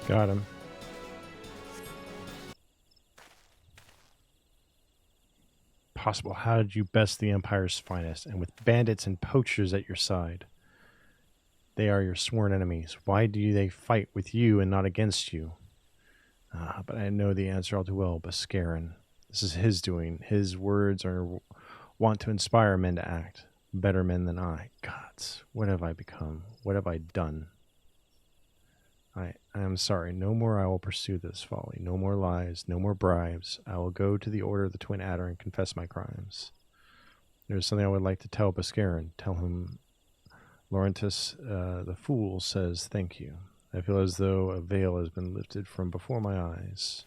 Got him. Possible. How did you best the Empire's finest, and with bandits and poachers at your side? They are your sworn enemies. Why do they fight with you and not against you? But I know the answer all too well, Boscarin. This is his doing. His words are want to inspire men to act. Better men than I. Gods, what have I become? What have I done? I am sorry. No more I will pursue this folly. No more lies. No more bribes. I will go to the Order of the Twin Adder and confess my crimes. There's something I would like to tell Boscarin. Tell him Laurentus the Fool says thank you. I feel as though a veil has been lifted from before my eyes.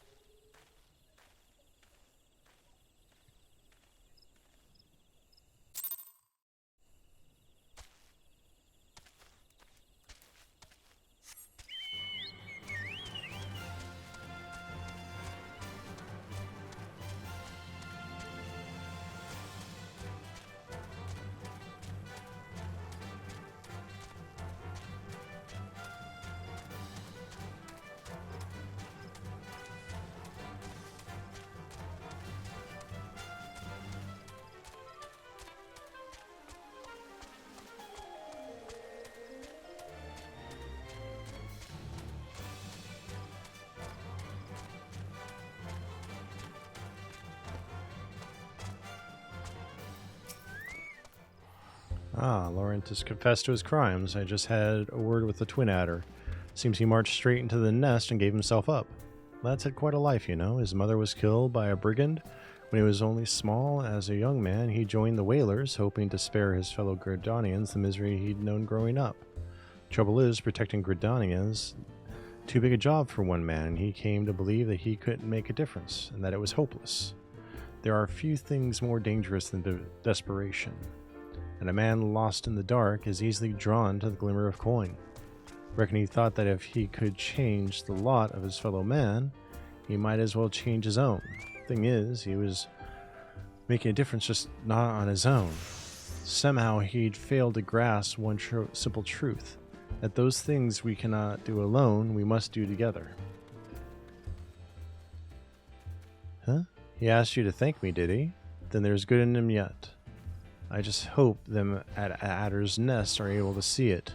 Laurentus confessed to his crimes. I just had a word with the Twin Adder. Seems he marched straight into the nest and gave himself up. Lad's had quite a life, you know. His mother was killed by a brigand. When he was only small, as a young man, he joined the Whalers, hoping to spare his fellow Gridanians the misery he'd known growing up. Trouble is, protecting Gridanians, too big a job for one man, and he came to believe that he couldn't make a difference, and that it was hopeless. There are few things more dangerous than desperation. And a man lost in the dark is easily drawn to the glimmer of coin. Reckon he thought that if he could change the lot of his fellow man, he might as well change his own. Thing is, he was making a difference, just not on his own. Somehow he'd failed to grasp one simple truth, that those things we cannot do alone, we must do together. Huh? He asked you to thank me, did he? Then there's good in him yet. I just hope them at Adder's Nest are able to see it.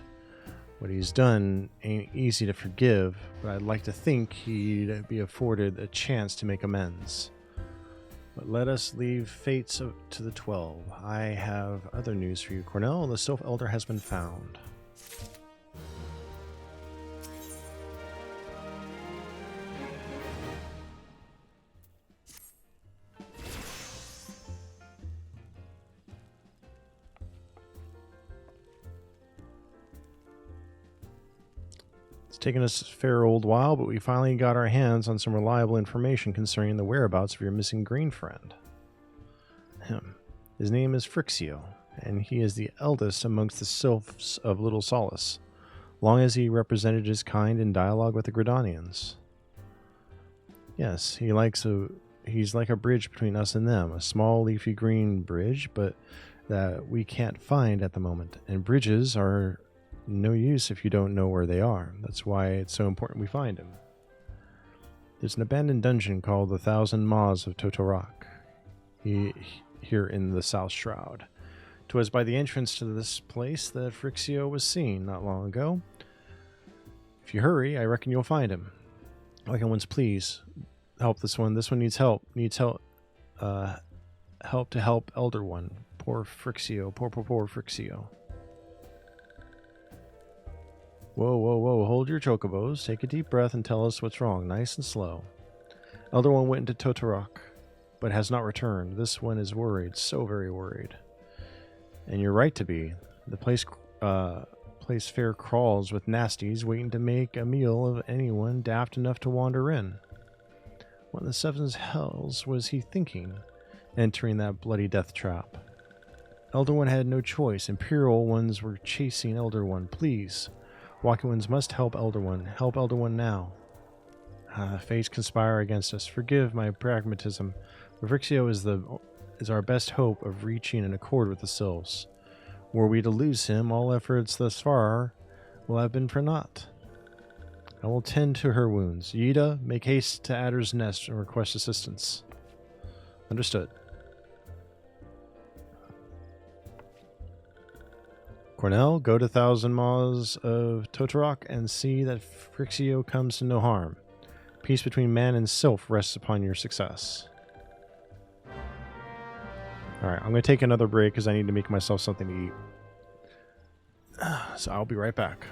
What he's done ain't easy to forgive, but I'd like to think he'd be afforded a chance to make amends. But let us leave fates to the 12. I have other news for you, Cornell. The Sylph Elder has been found. Taken us a fair old while, but we finally got our hands on some reliable information concerning the whereabouts of your missing green friend. His name is Phrixio, and he is the eldest amongst the sylphs of Little Solace, long as he represented his kind in dialogue with the Gridanians. Yes, he's like a bridge between us and them, a small leafy green bridge, but that we can't find at the moment, and bridges are no use if you don't know where they are. That's why it's so important we find him. There's an abandoned dungeon called the Thousand Maws of Totorak, here in the South Shroud. 'Twas by the entrance to this place that Phrixio was seen not long ago. If you hurry, I reckon you'll find him. Like ones, please help this one. This one needs help. Help to help Elder One. Poor Phrixio. Poor Phrixio. Whoa. Hold your chocobos. Take a deep breath and tell us what's wrong. Nice and slow. Elder One went into Totorak, but has not returned. This one is worried. So very worried. And you're right to be. The place fair crawls with nasties waiting to make a meal of anyone daft enough to wander in. What in the seven hells was he thinking, entering that bloody death trap? Elder One had no choice. Imperial ones were chasing Elder One. Please. Walking ones must help Elder One. Help Elder One now. Fates conspire against us. Forgive my pragmatism. Phrixio is our best hope of reaching an accord with the Sylphs. Were we to lose him, all efforts thus far will have been for naught. I will tend to her wounds. Yida, make haste to Adder's Nest and request assistance. Understood. Cornell, go to Thousand Maws of Totorok and see that Frixio comes to no harm. Peace between man and sylph rests upon your success. Alright, I'm going to take another break because I need to make myself something to eat. So I'll be right back.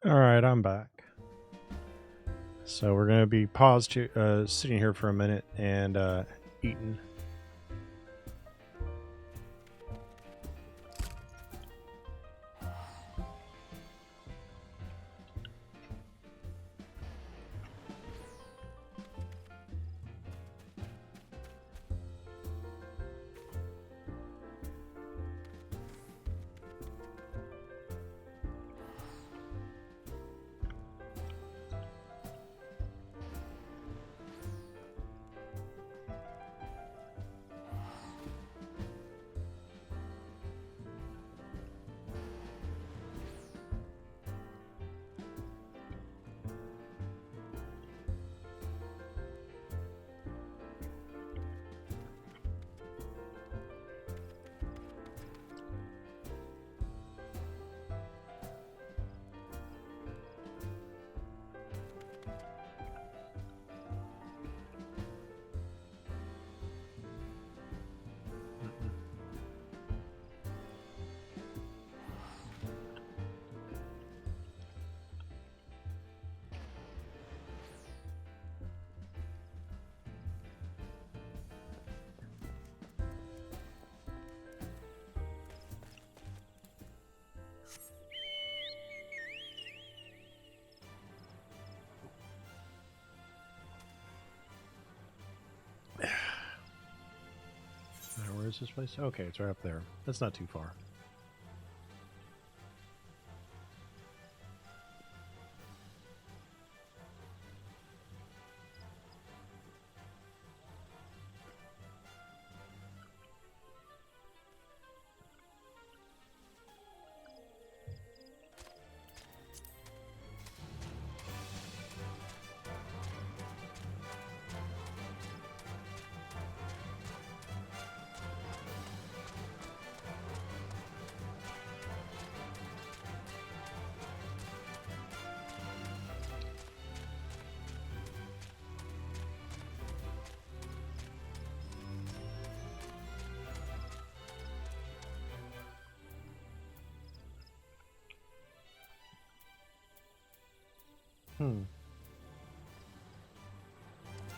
All right, I'm back. So we're going to be paused, sitting here for a minute and eating. Where is this place? Okay, it's right up there. That's not too far.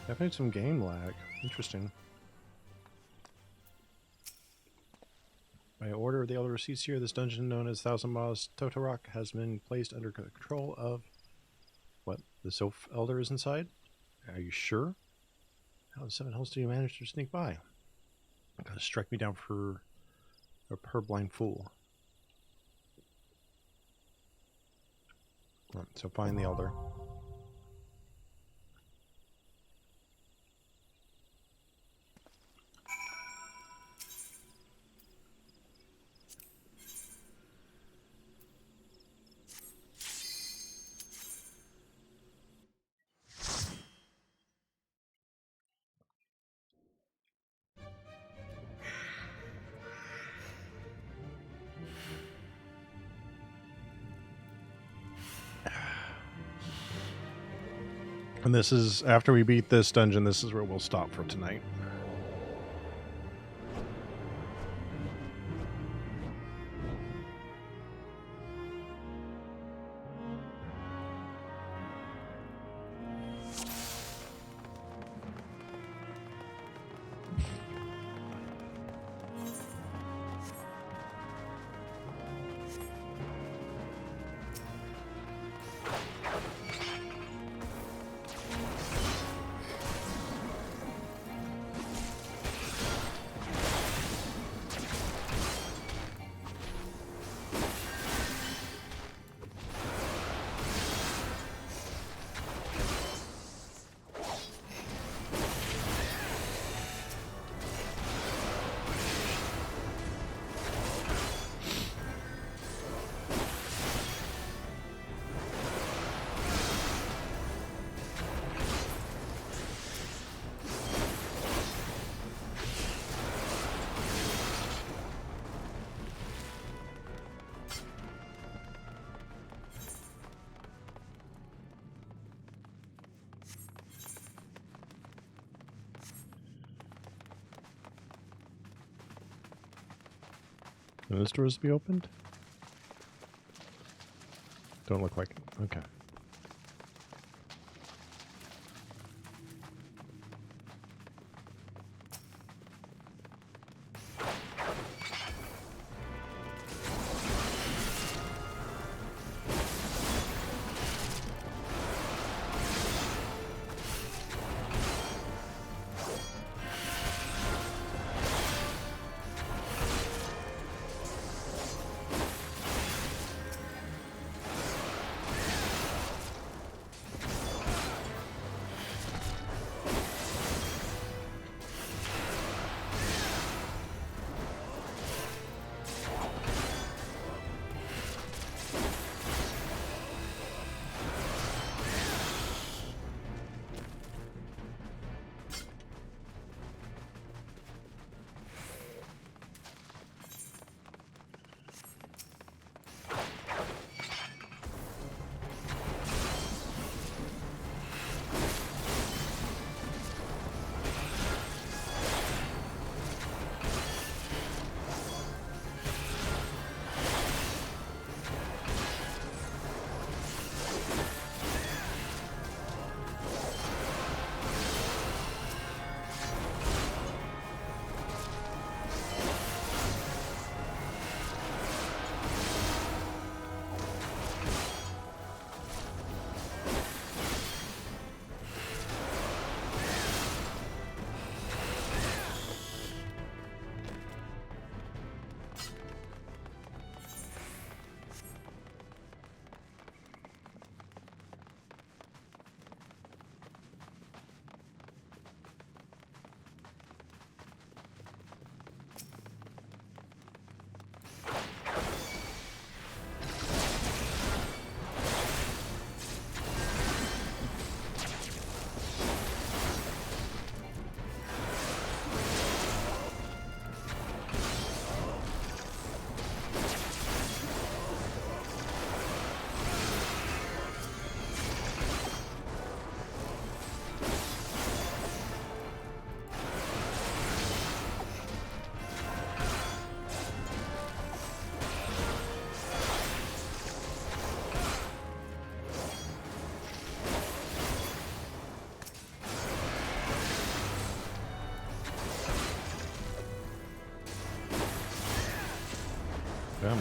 Definitely some game lag. Interesting. By order of the Elder Seer, this dungeon known as Thousand Miles Totorok has been placed under the control of... What? The Sylph Elder is inside? Are you sure? How the Seven Hells do you manage to sneak by? Gotta strike me down for a purblind fool. Right, so find the Elder. And this is, after we beat this dungeon, this is where we'll stop for tonight. Can those doors be opened? Don't look like it. Okay. Damn.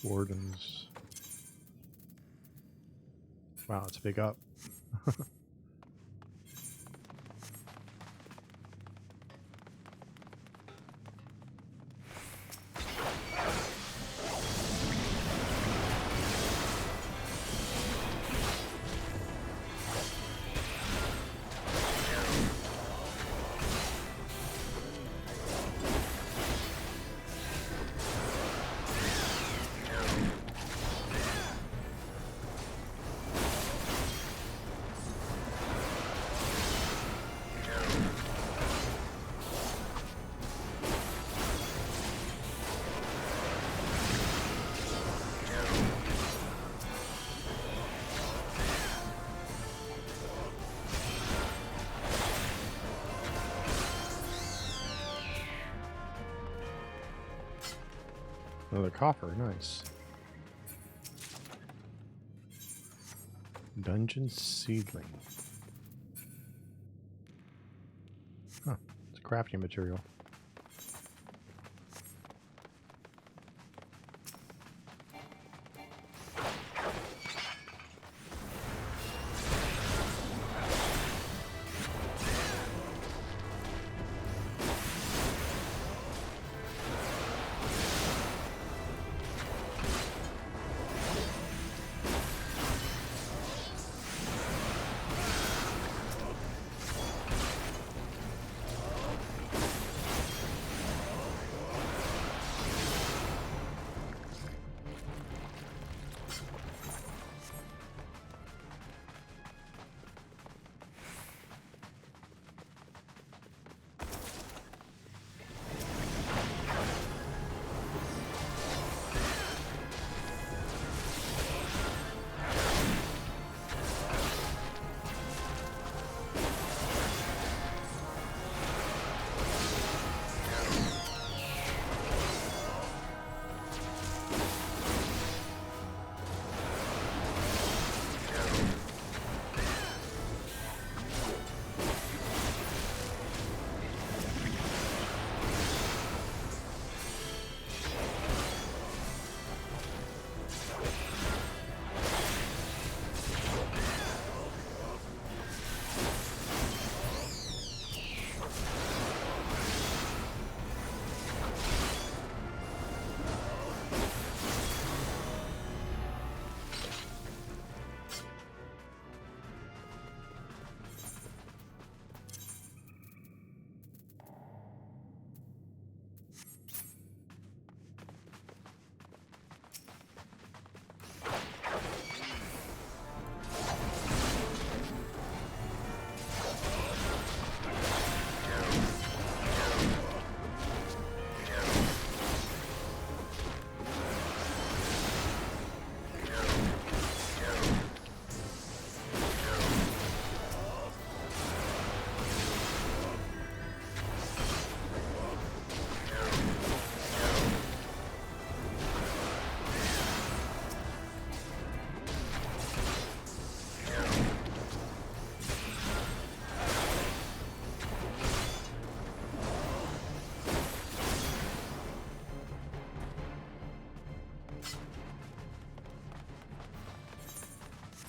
Wardens. Wow, it's a big up. Another coffer, nice. Dungeon seedling. Huh. It's a crafting material.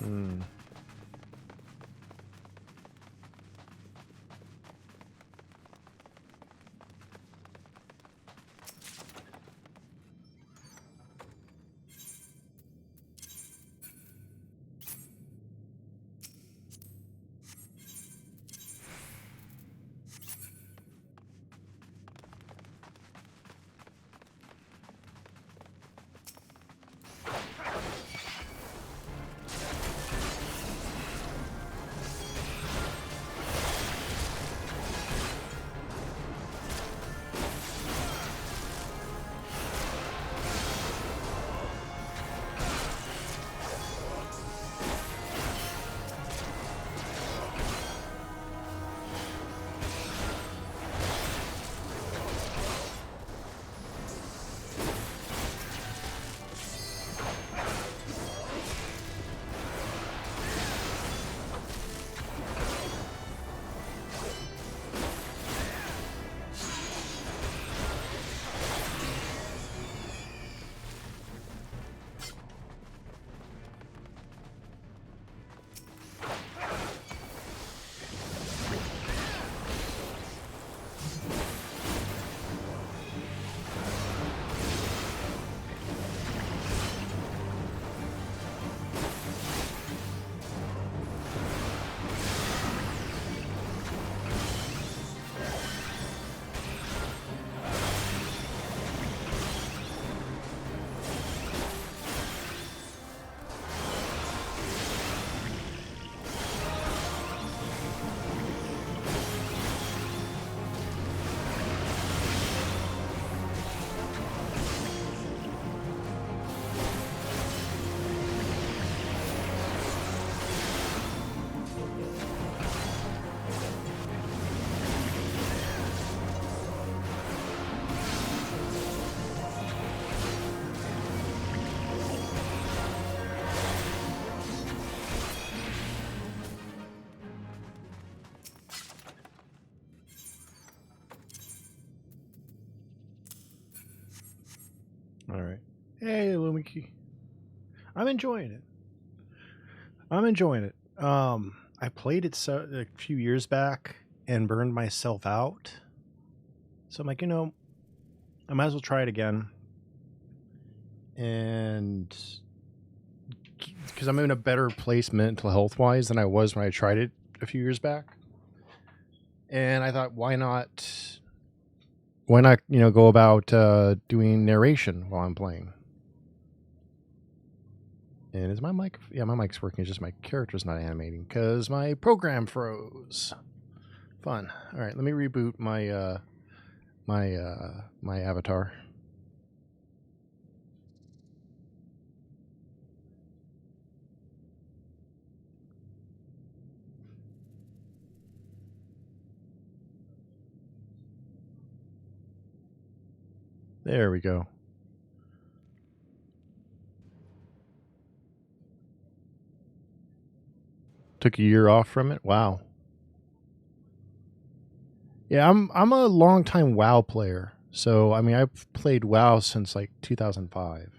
Hmm. All right. Hey, Lumiki. I'm enjoying it. I played it a few years back and burned myself out. So I'm like, you know, I might as well try it again. And because I'm in a better place mental health wise than I was when I tried it a few years back. And I thought, why not, you know, go about doing narration while I'm playing? And is my mic? Yeah, my mic's working. It's just my character's not animating because my program froze. Fun. All right, let me reboot my my avatar. There we go. Took a year off from it. Wow. Yeah, I'm a longtime WoW player. So I mean, I've played WoW since like 2005.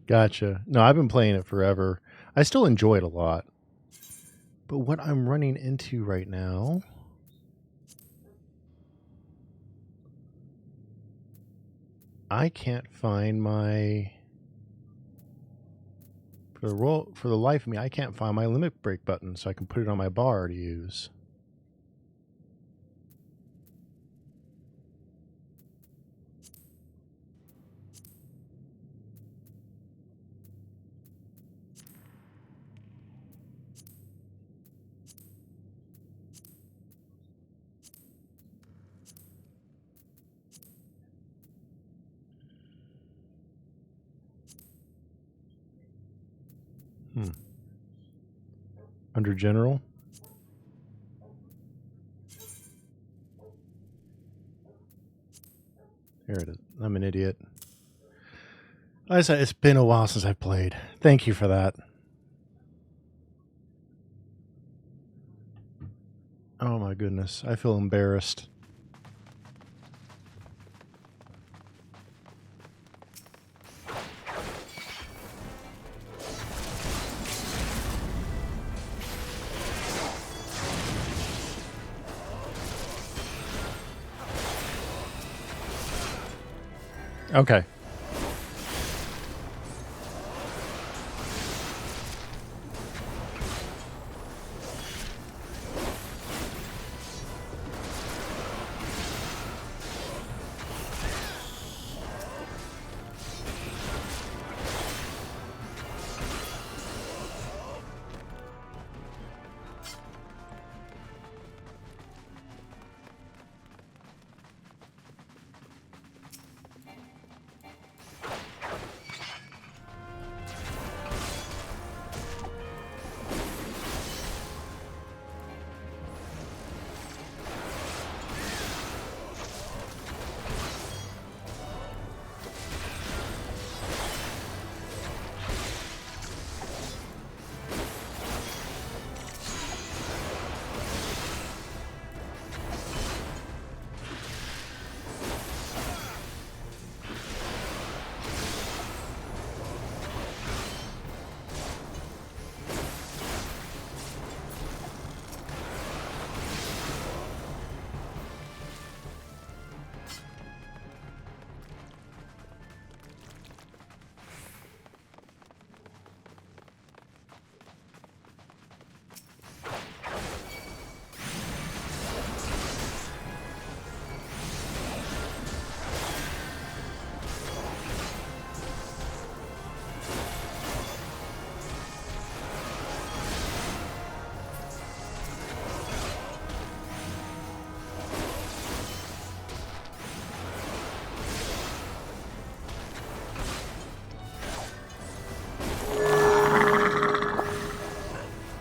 Gotcha. No, I've been playing it forever. I still enjoy it a lot. But what I'm running into right now, I can't find my for the life of me, I can't find my limit break button so I can put it on my bar to use. Under general. Here it is. I'm an idiot. Like I said, it's been a while since I've played. Thank you for that. Oh my goodness. I feel embarrassed. Okay.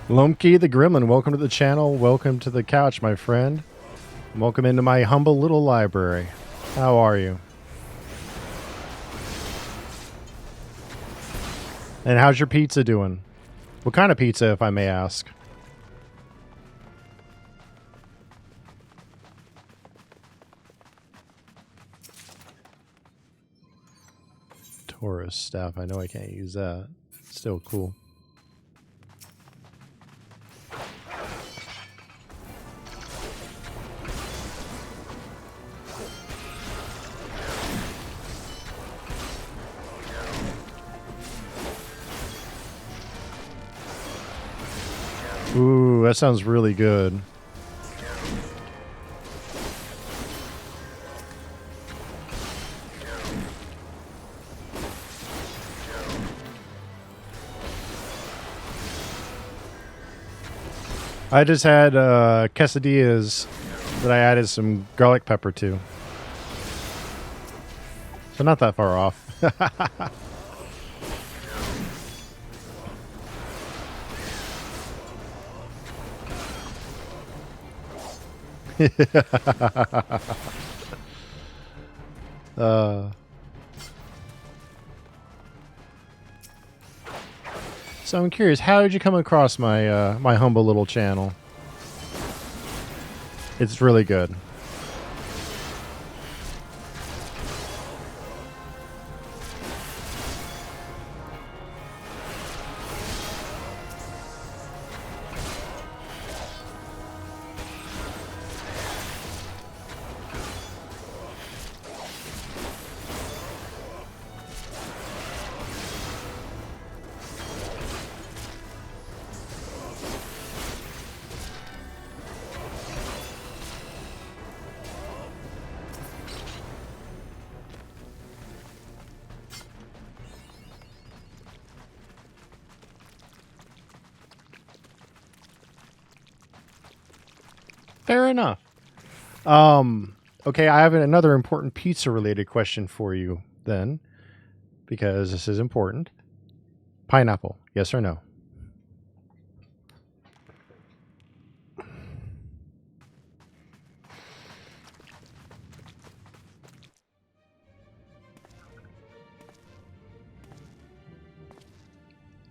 Lumkey the Gremlin, welcome to the channel. Welcome to the couch, my friend. Welcome into my humble little library. How are you? And how's your pizza doing? What kind of pizza, if I may ask? Taurus staff. I know I can't use that. Still cool. Ooh, that sounds really good. I just had quesadillas that I added some garlic pepper to. So not that far off. So I'm curious, how did you come across my my humble little channel? It's really good. Fair enough. Okay, I have another important pizza-related question for you then, because this is important. Pineapple, yes or no?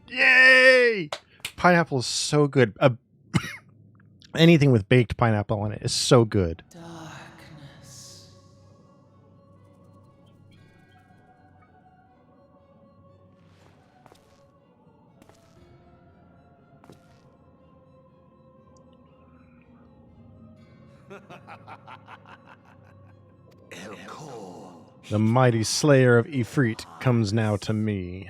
Yay! Pineapple is so good. Anything with baked pineapple on it is so good. Darkness. The mighty slayer of Ifrit comes now to me.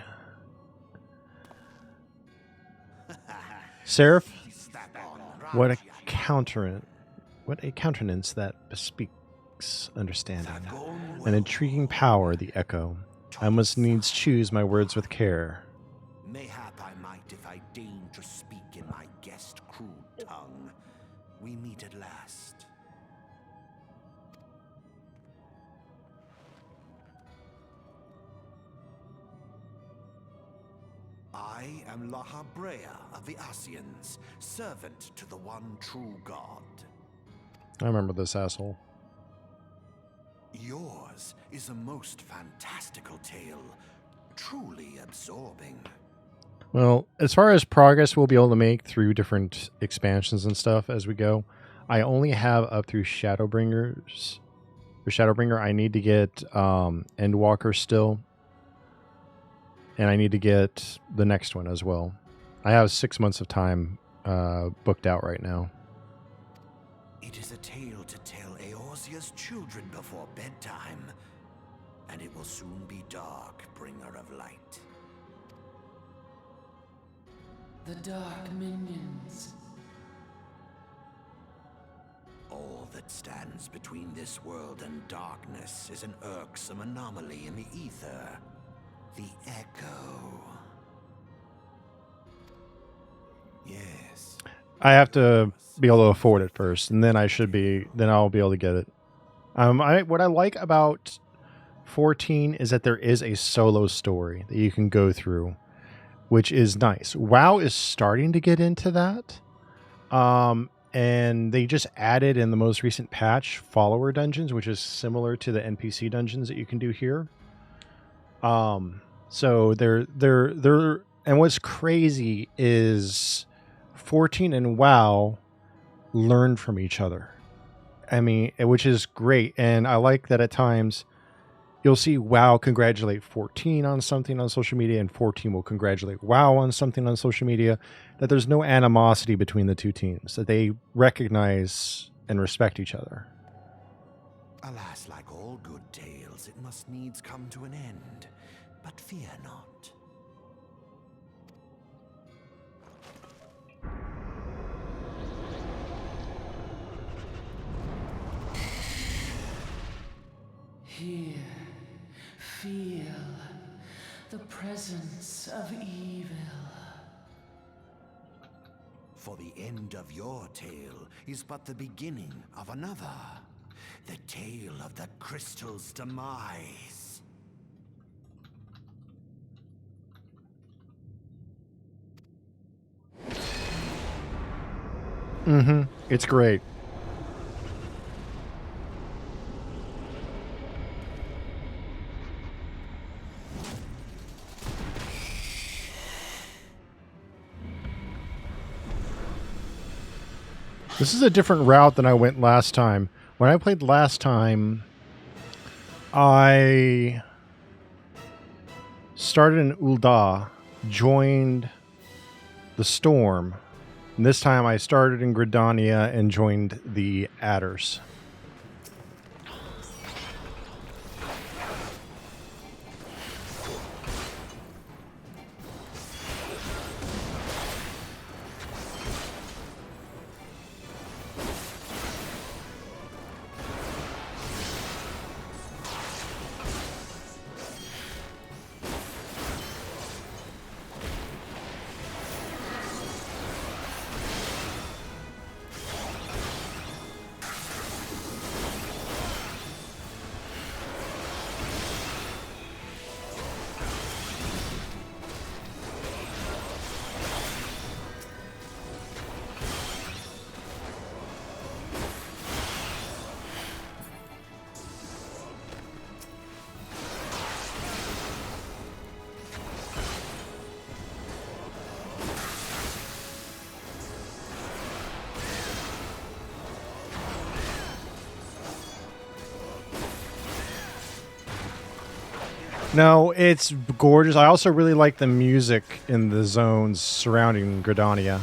Seraph, what a countenance that bespeaks understanding. An intriguing power, the echo. I must needs choose my words with care. Mayhap I might if I deign to speak in my guest crude tongue. We meet at last. I am Lahabrea of the Asians, servant to the one true God. I remember this asshole. Yours is a most fantastical tale, truly absorbing. Well, as far as progress we'll be able to make through different expansions and stuff as we go, I only have up through Shadowbringers. For Shadowbringer, I need to get Endwalker still. And I need to get the next one as well. I have 6 months of time booked out right now. It is a tale to tell Eorzea's children before bedtime, and it will soon be dark, bringer of light. The dark minions. All that stands between this world and darkness is an irksome anomaly in the ether. The echo. Yes. I have to be able to afford it first, and then I'll be able to get it. What I like about 14 is that there is a solo story that you can go through, which is nice. WoW is starting to get into that. and they just added in the most recent patch follower dungeons, which is similar to the NPC dungeons that you can do here. So they're and what's crazy is 14 and WoW learn from each other. I mean, which is great. And I like that at times you'll see WoW congratulate 14 on something on social media, and 14 will congratulate WoW on something on social media, that there's no animosity between the two teams, that they recognize and respect each other. Alas, like all good tales, it must needs come to an end. But fear not. Here, feel the presence of evil. For the end of your tale is but the beginning of another. The tale of the crystal's demise. It's great. This is a different route than I went last time. When I played last time, I started in Ul'dah, joined the Storm, and this time I started in Gridania and joined the Adders. No, it's gorgeous. I also really like the music in the zones surrounding Gridania.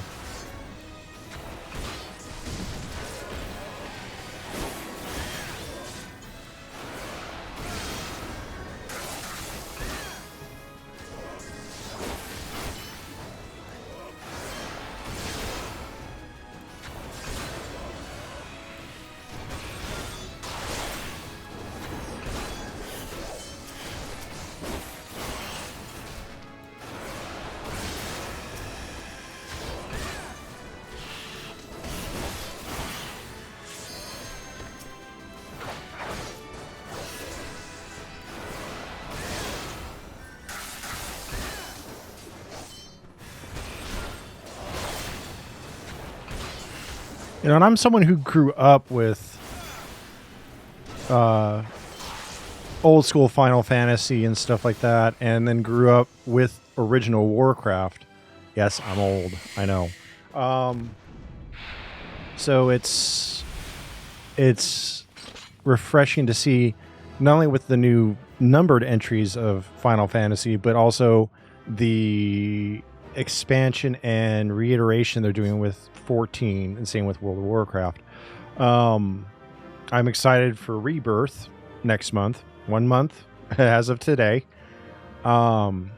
You know, and I'm someone who grew up with old school Final Fantasy and stuff like that, and then grew up with original Warcraft. Yes, I'm old. I know. So it's refreshing to see, not only with the new numbered entries of Final Fantasy, but also the expansion and reiteration they're doing with 14, and same with World of Warcraft. I'm excited for Rebirth next month. 1 month as of today. I'm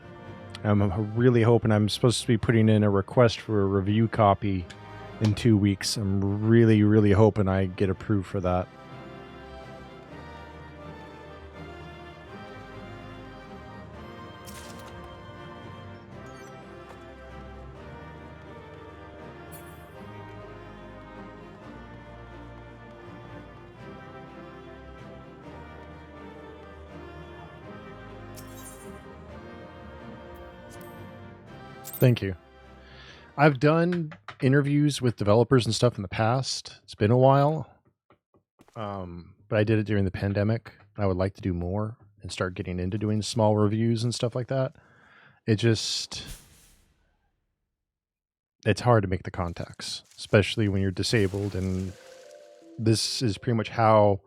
really hoping, I'm supposed to be putting in a request for a review copy in 2 weeks. I'm really hoping I get approved for that. Thank you. I've done interviews with developers and stuff in the past. It's been a while, but I did it during the pandemic. I would like to do more and start getting into doing small reviews and stuff like that. It's hard to make the contacts, especially when you're disabled. And this is pretty much how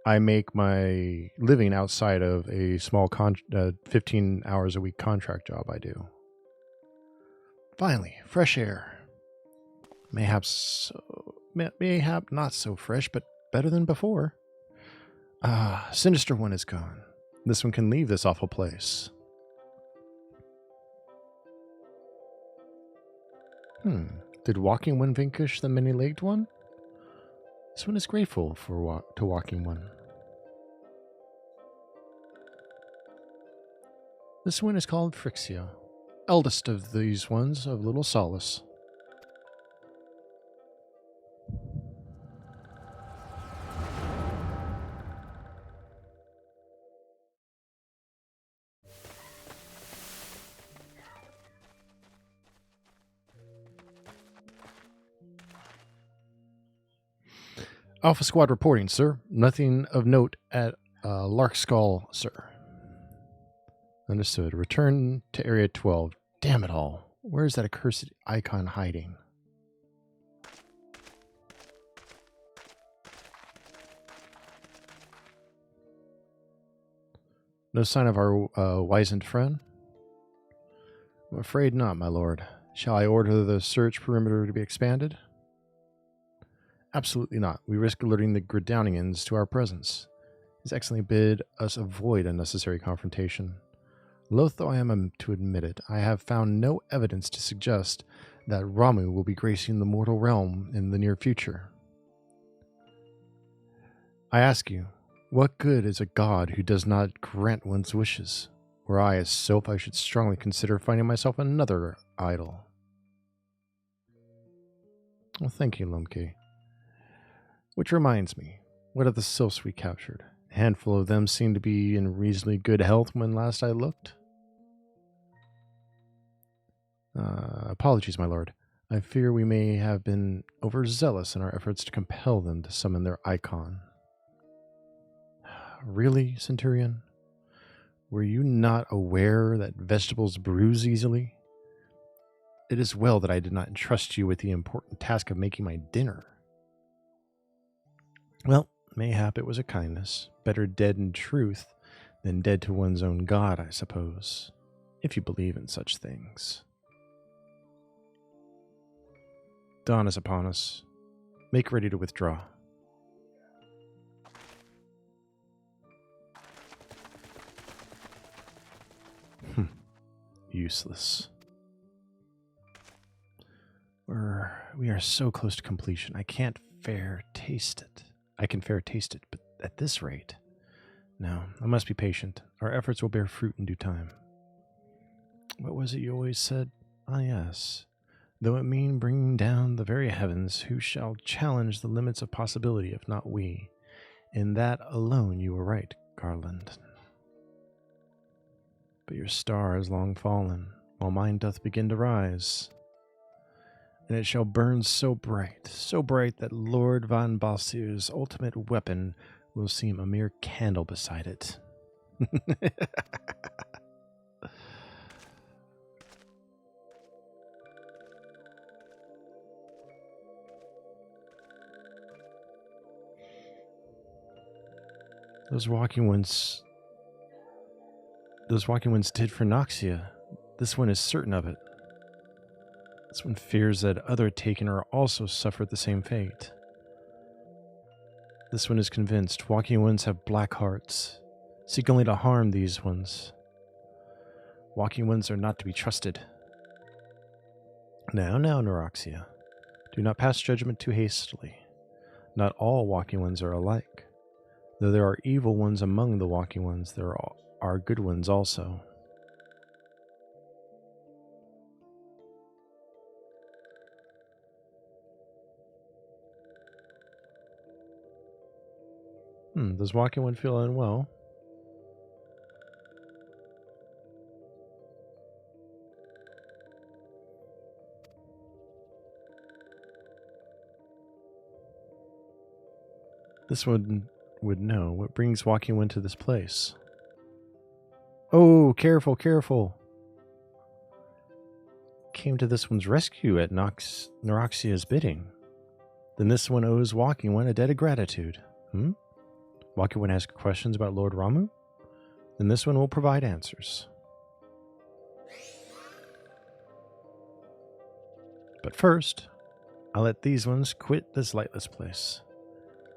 I make my living outside of a small 15 hours a week contract job I do. Finally, fresh air. Mayhap not so fresh, but better than before. Ah, Sinister One is gone. This one can leave this awful place. Did Walking One vanquish the many-legged one? This one is grateful to Walking One. This one is called Phrixia, eldest of these ones of Little Solace. Alpha Squad reporting, sir. Nothing of note at Larkskull, sir. Understood. Return to Area 12. Damn it all. Where is that accursed icon hiding? No sign of our wizened friend? I'm afraid not, my lord. Shall I order the search perimeter to be expanded? Absolutely not. We risk alerting the Gridanians to our presence. His Excellency bid us avoid unnecessary confrontation. Loath though I am to admit it, I have found no evidence to suggest that Ramuh will be gracing the mortal realm in the near future. I ask you, what good is a god who does not grant one's wishes? Were I as Sylph, I should strongly consider finding myself another idol. Well, thank you, Lumke. Which reminds me, what of the sylphs we captured? A handful of them seemed to be in reasonably good health when last I looked. Apologies, my lord. I fear we may have been overzealous in our efforts to compel them to summon their icon. Really, Centurion? Were you not aware that vegetables bruise easily? It is well that I did not entrust you with the important task of making my dinner. Well, mayhap it was a kindness. Better dead in truth than dead to one's own god, I suppose, if you believe in such things. Dawn is upon us. Make ready to withdraw. Useless. We are so close to completion. I can't fair taste it. I can fair taste it, but at this rate... No, I must be patient. Our efforts will bear fruit in due time. What was it you always said? Ah, yes. Though it mean bringing down the very heavens, who shall challenge the limits of possibility if not we? In that alone you were right, Garland. But your star is long fallen, while mine doth begin to rise. And it shall burn so bright that Lord Van Balsier's ultimate weapon will seem a mere candle beside it. Those walking ones did for Noxia. This one is certain of it. This one fears that other Takener also suffered the same fate. This one is convinced walking ones have black hearts, seek only to harm these ones. Walking ones are not to be trusted. Now, Neuroxia, do not pass judgment too hastily. Not all walking ones are alike. Though there are evil ones among the walking ones, there are good ones also. Does walking one feel unwell? This one would know what brings Walking One to this place. Oh, careful, careful. Came to this one's rescue at Neroxia's bidding. Then this one owes Walking One a debt of gratitude. Walking One asks questions about Lord Ramu? Then this one will provide answers. But first, I'll let these ones quit this lightless place.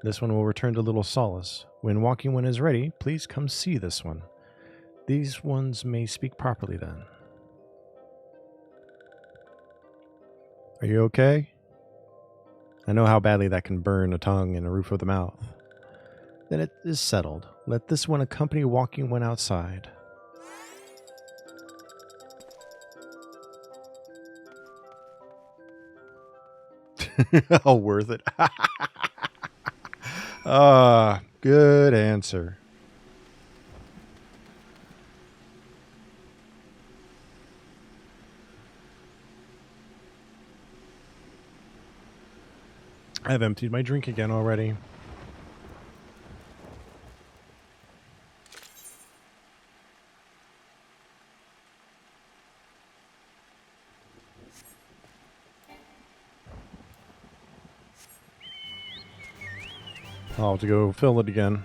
This one will return to Little Solace. When Walking One is ready, please come see this one. These ones may speak properly then. Are you okay? I know how badly that can burn a tongue and a roof of the mouth. Then it is settled. Let this one accompany Walking One outside. Oh, worth it. Good answer. I've emptied my drink again already. I'll have to go fill it again.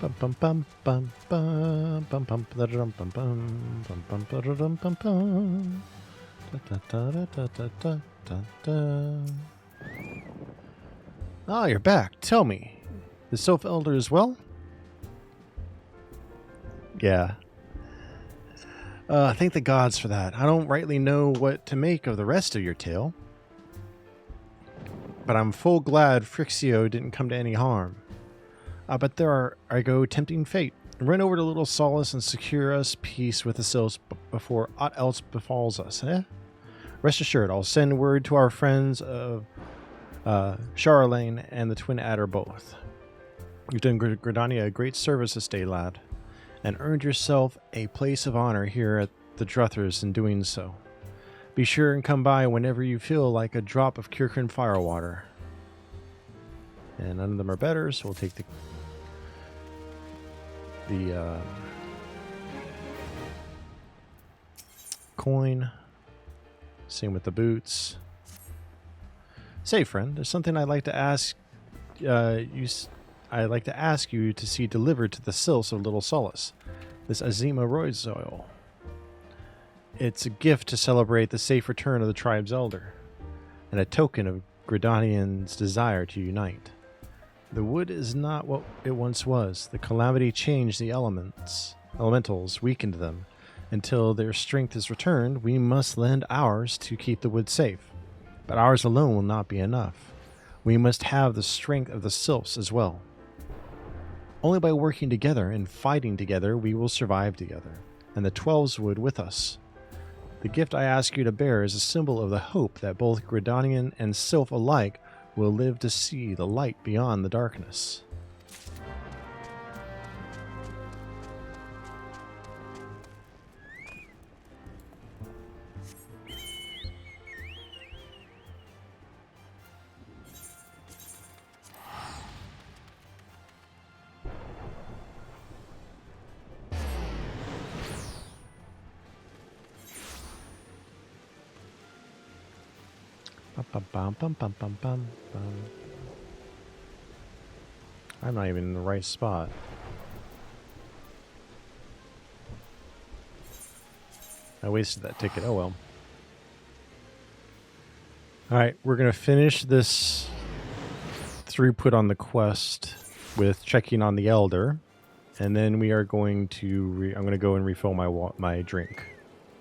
Bum bum bum bum bum bum bum bum bum bum bum bum bum bum bum. Da da da da da da da da. Ah, you're back. Tell me, the Sylph Elder as well? Yeah. Thank the gods for that. I don't rightly know what to make of the rest of your tale. But I'm full glad Frixio didn't come to any harm. But there I go tempting fate. Run over to Little Solace and secure us peace with the Sylphs before aught else befalls us, eh? Rest assured, I'll send word to our friends of Charlene and the Twin Adder both. You've done Gridania a great service this day, lad, and earned yourself a place of honor here at the Druthers in doing so. Be sure and come by whenever you feel like a drop of Kirkran firewater. And none of them are better, so we'll take the coin. Same with the boots. Say, friend, there's something I'd like to ask I'd like to ask you to see delivered to the Sylphs of Little Solace. This Azima Roy's oil. It's a gift to celebrate the safe return of the tribe's elder, and a token of Gridanian's desire to unite. The wood is not what it once was. The calamity changed the elementals, weakened them. Until their strength is returned, we must lend ours to keep the wood safe. But ours alone will not be enough. We must have the strength of the Sylphs as well. Only by working together and fighting together we will survive together, and the 12s would with us. The gift I ask you to bear is a symbol of the hope that both Gridanian and Sylph alike will live to see the light beyond the darkness. I'm not even in the right spot. I wasted that ticket. Oh well. Alright, we're going to finish this throughput on the quest with checking on the Elder. And then we are going to... I'm going to go and refill my drink.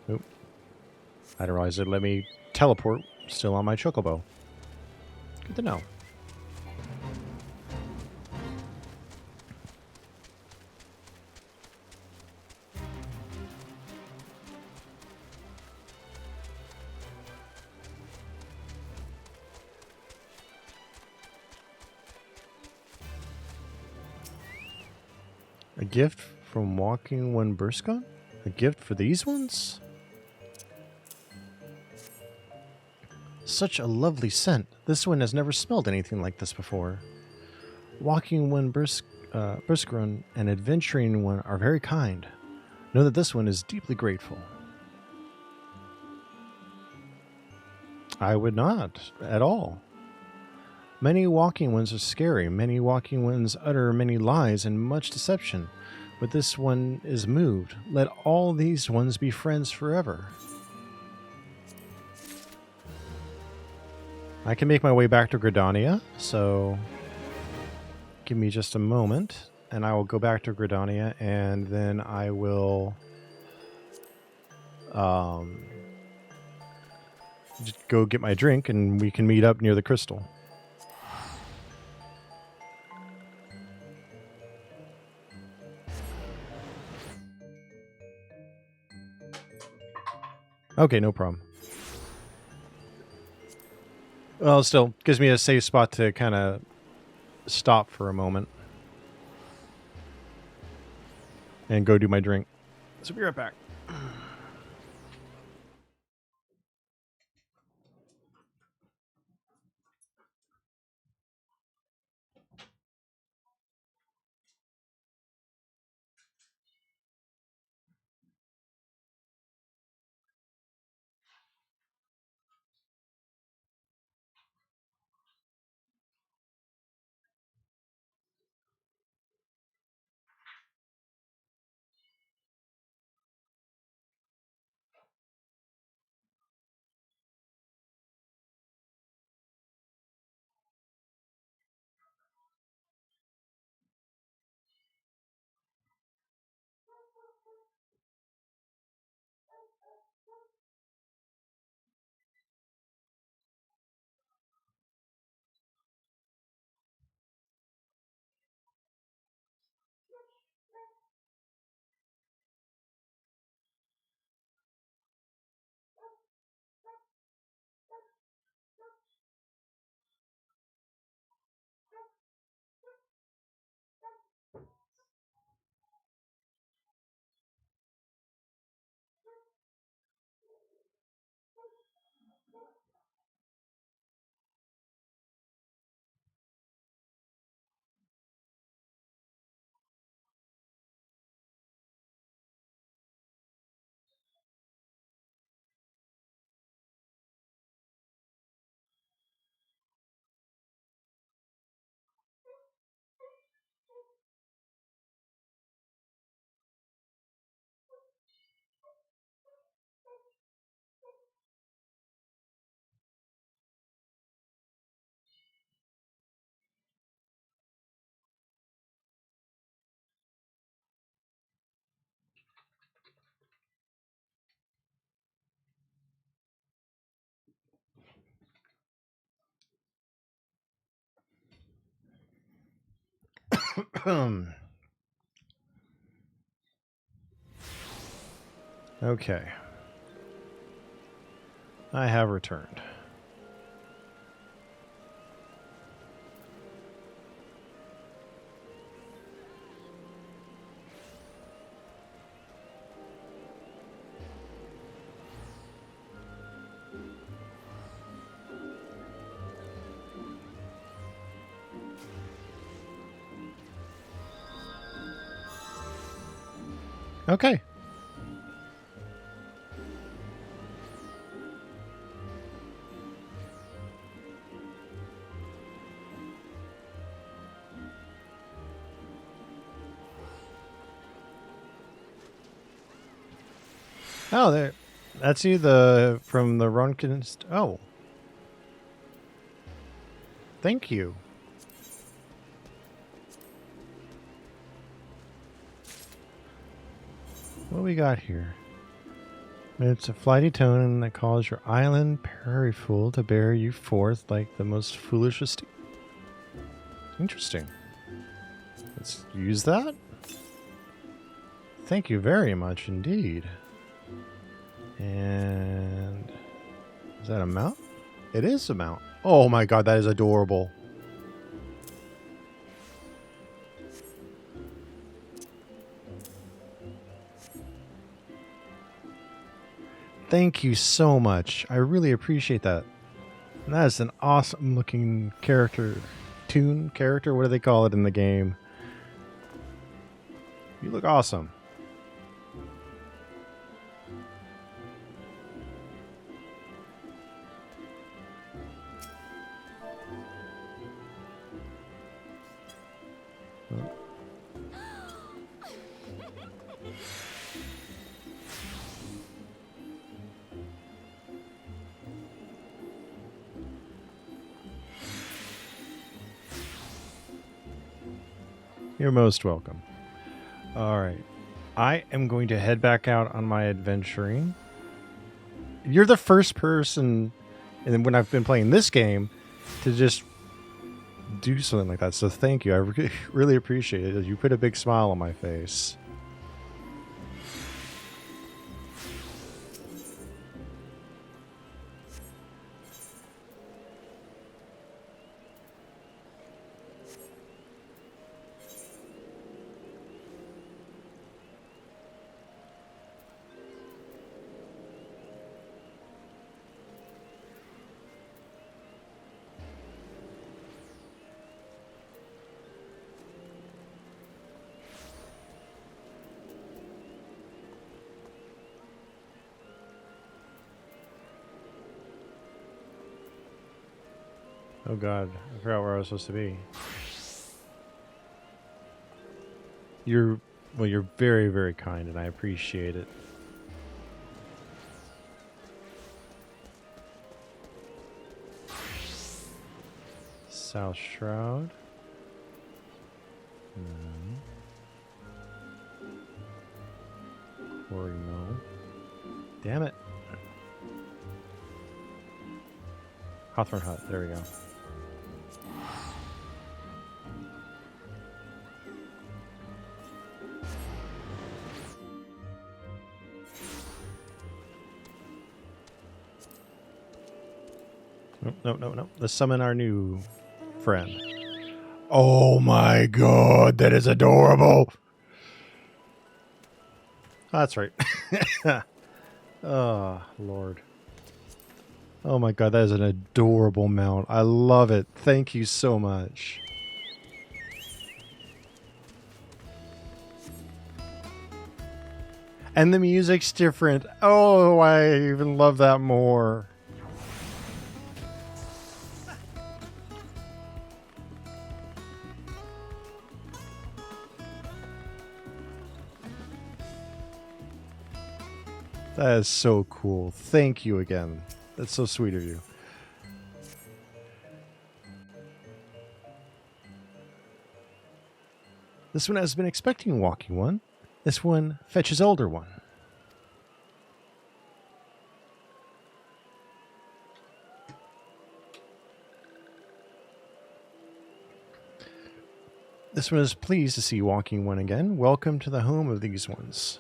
Oop. I didn't realize it let me teleport still on my chocobo. Good to know. A gift from Walking One Burscon? A gift for these ones? Such a lovely scent. This one has never smelled anything like this before. Walking one brisk run and adventuring one are very kind. Know that this one is deeply grateful. I would not at all. Many walking ones are scary. Many walking ones utter many lies and much deception. But this one is moved. Let all these ones be friends forever. I can make my way back to Gridania, so give me just a moment, and I will go back to Gridania, and then I will just go get my drink, and we can meet up near the crystal. Okay, no problem. Well, it still gives me a safe spot to kind of stop for a moment and go do my drink. So be right back. Okay. I have returned. Okay. Oh, there. That's you, from the Ronkin. Oh. Thank you. What we got here? It's a flighty tone that calls your island prairie fool to bear you forth like the most foolishest. Interesting. Let's use that. Thank you very much indeed. And is that a mount? It is a mount. Oh my god, that is adorable. Thank you so much. I really appreciate that. And that is an awesome looking character. Character? What do they call it in the game? You look awesome. You're most welcome. All right. I am going to head back out on my adventuring. You're the first person, and when I've been playing this game, to just do something like that. So thank you. I really appreciate it. You put a big smile on my face. Oh god, I forgot where I was supposed to be. You're very, very kind, and I appreciate it. South Shroud. Quarry Mill. Damn it. Hawthorne Hut, there we go. No. Let's summon our new friend. Oh my god, that is adorable. Oh, that's right. Oh, Lord. Oh my god, that is an adorable mount. I love it. Thank you so much. And the music's different. Oh, I even love that more. That is so cool. Thank you again. That's so sweet of you. This one has been expecting walking one. This one fetches older one. This one is pleased to see walking one again. Welcome to the home of these ones.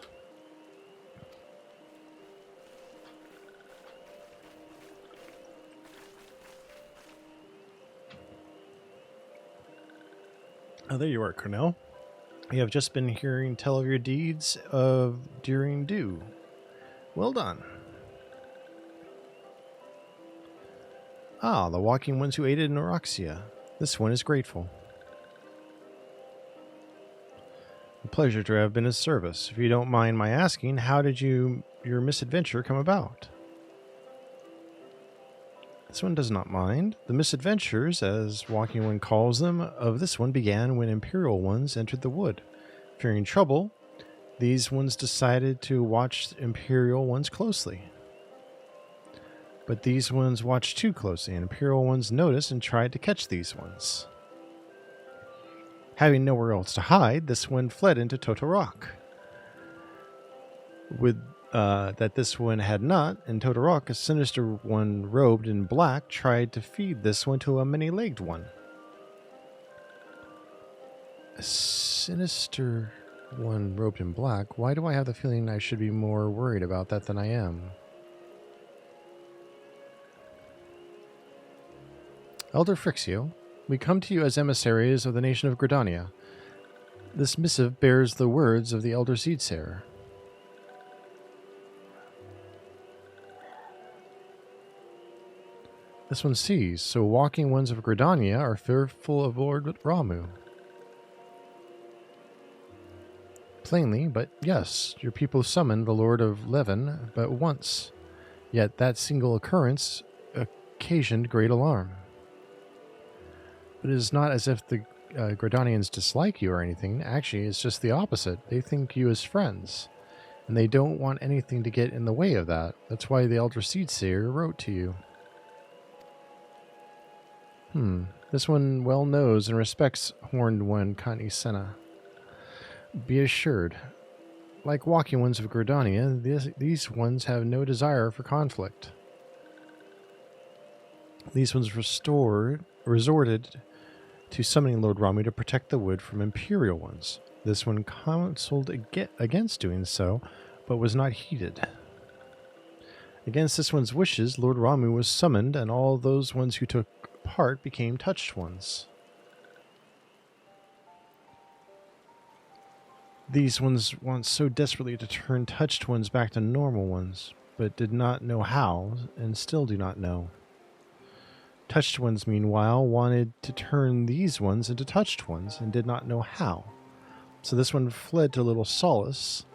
Oh, there you are, Cornell. You have just been hearing tell of your deeds of during due. Well done. Ah, the walking ones who aided in Eorzea. This one is grateful. A pleasure to have been of service. If you don't mind my asking, how did your misadventure come about? This one does not mind. The misadventures, as Walking One calls them, of this one began when Imperial ones entered the wood. Fearing trouble, these ones decided to watch Imperial ones closely. But these ones watched too closely, and Imperial ones noticed and tried to catch these ones. Having nowhere else to hide, this one fled into Totorok. With that this one had not, in Totorok, a sinister one robed in black tried to feed this one to a many-legged one. A sinister one robed in black? Why do I have the feeling I should be more worried about that than I am? Elder Frixio, we come to you as emissaries of the nation of Gridania. This missive bears the words of the Elder Seedsayer. This one sees, so walking ones of Gridania are fearful of Lord Ramu. Plainly, but yes, your people summoned the Lord of Levin but once, yet that single occurrence occasioned great alarm. But it is not as if the Gridanians dislike you or anything. Actually, it's just the opposite. They think you as friends, and they don't want anything to get in the way of that. That's why the Elder Seedsayer wrote to you. This one well knows and respects Horned One Kan-i-Senna. Be assured, like walking ones of Gridania, these ones have no desire for conflict. These ones resorted to summoning Lord Ramu to protect the wood from Imperial ones. This one counseled against doing so, but was not heeded. Against this one's wishes, Lord Ramu was summoned, and all those ones who took part became touched ones. These ones want so desperately to turn touched ones back to normal ones, but did not know how, and still do not know. Touched ones, meanwhile, wanted to turn these ones into touched ones, and did not know how. So this one fled to little solace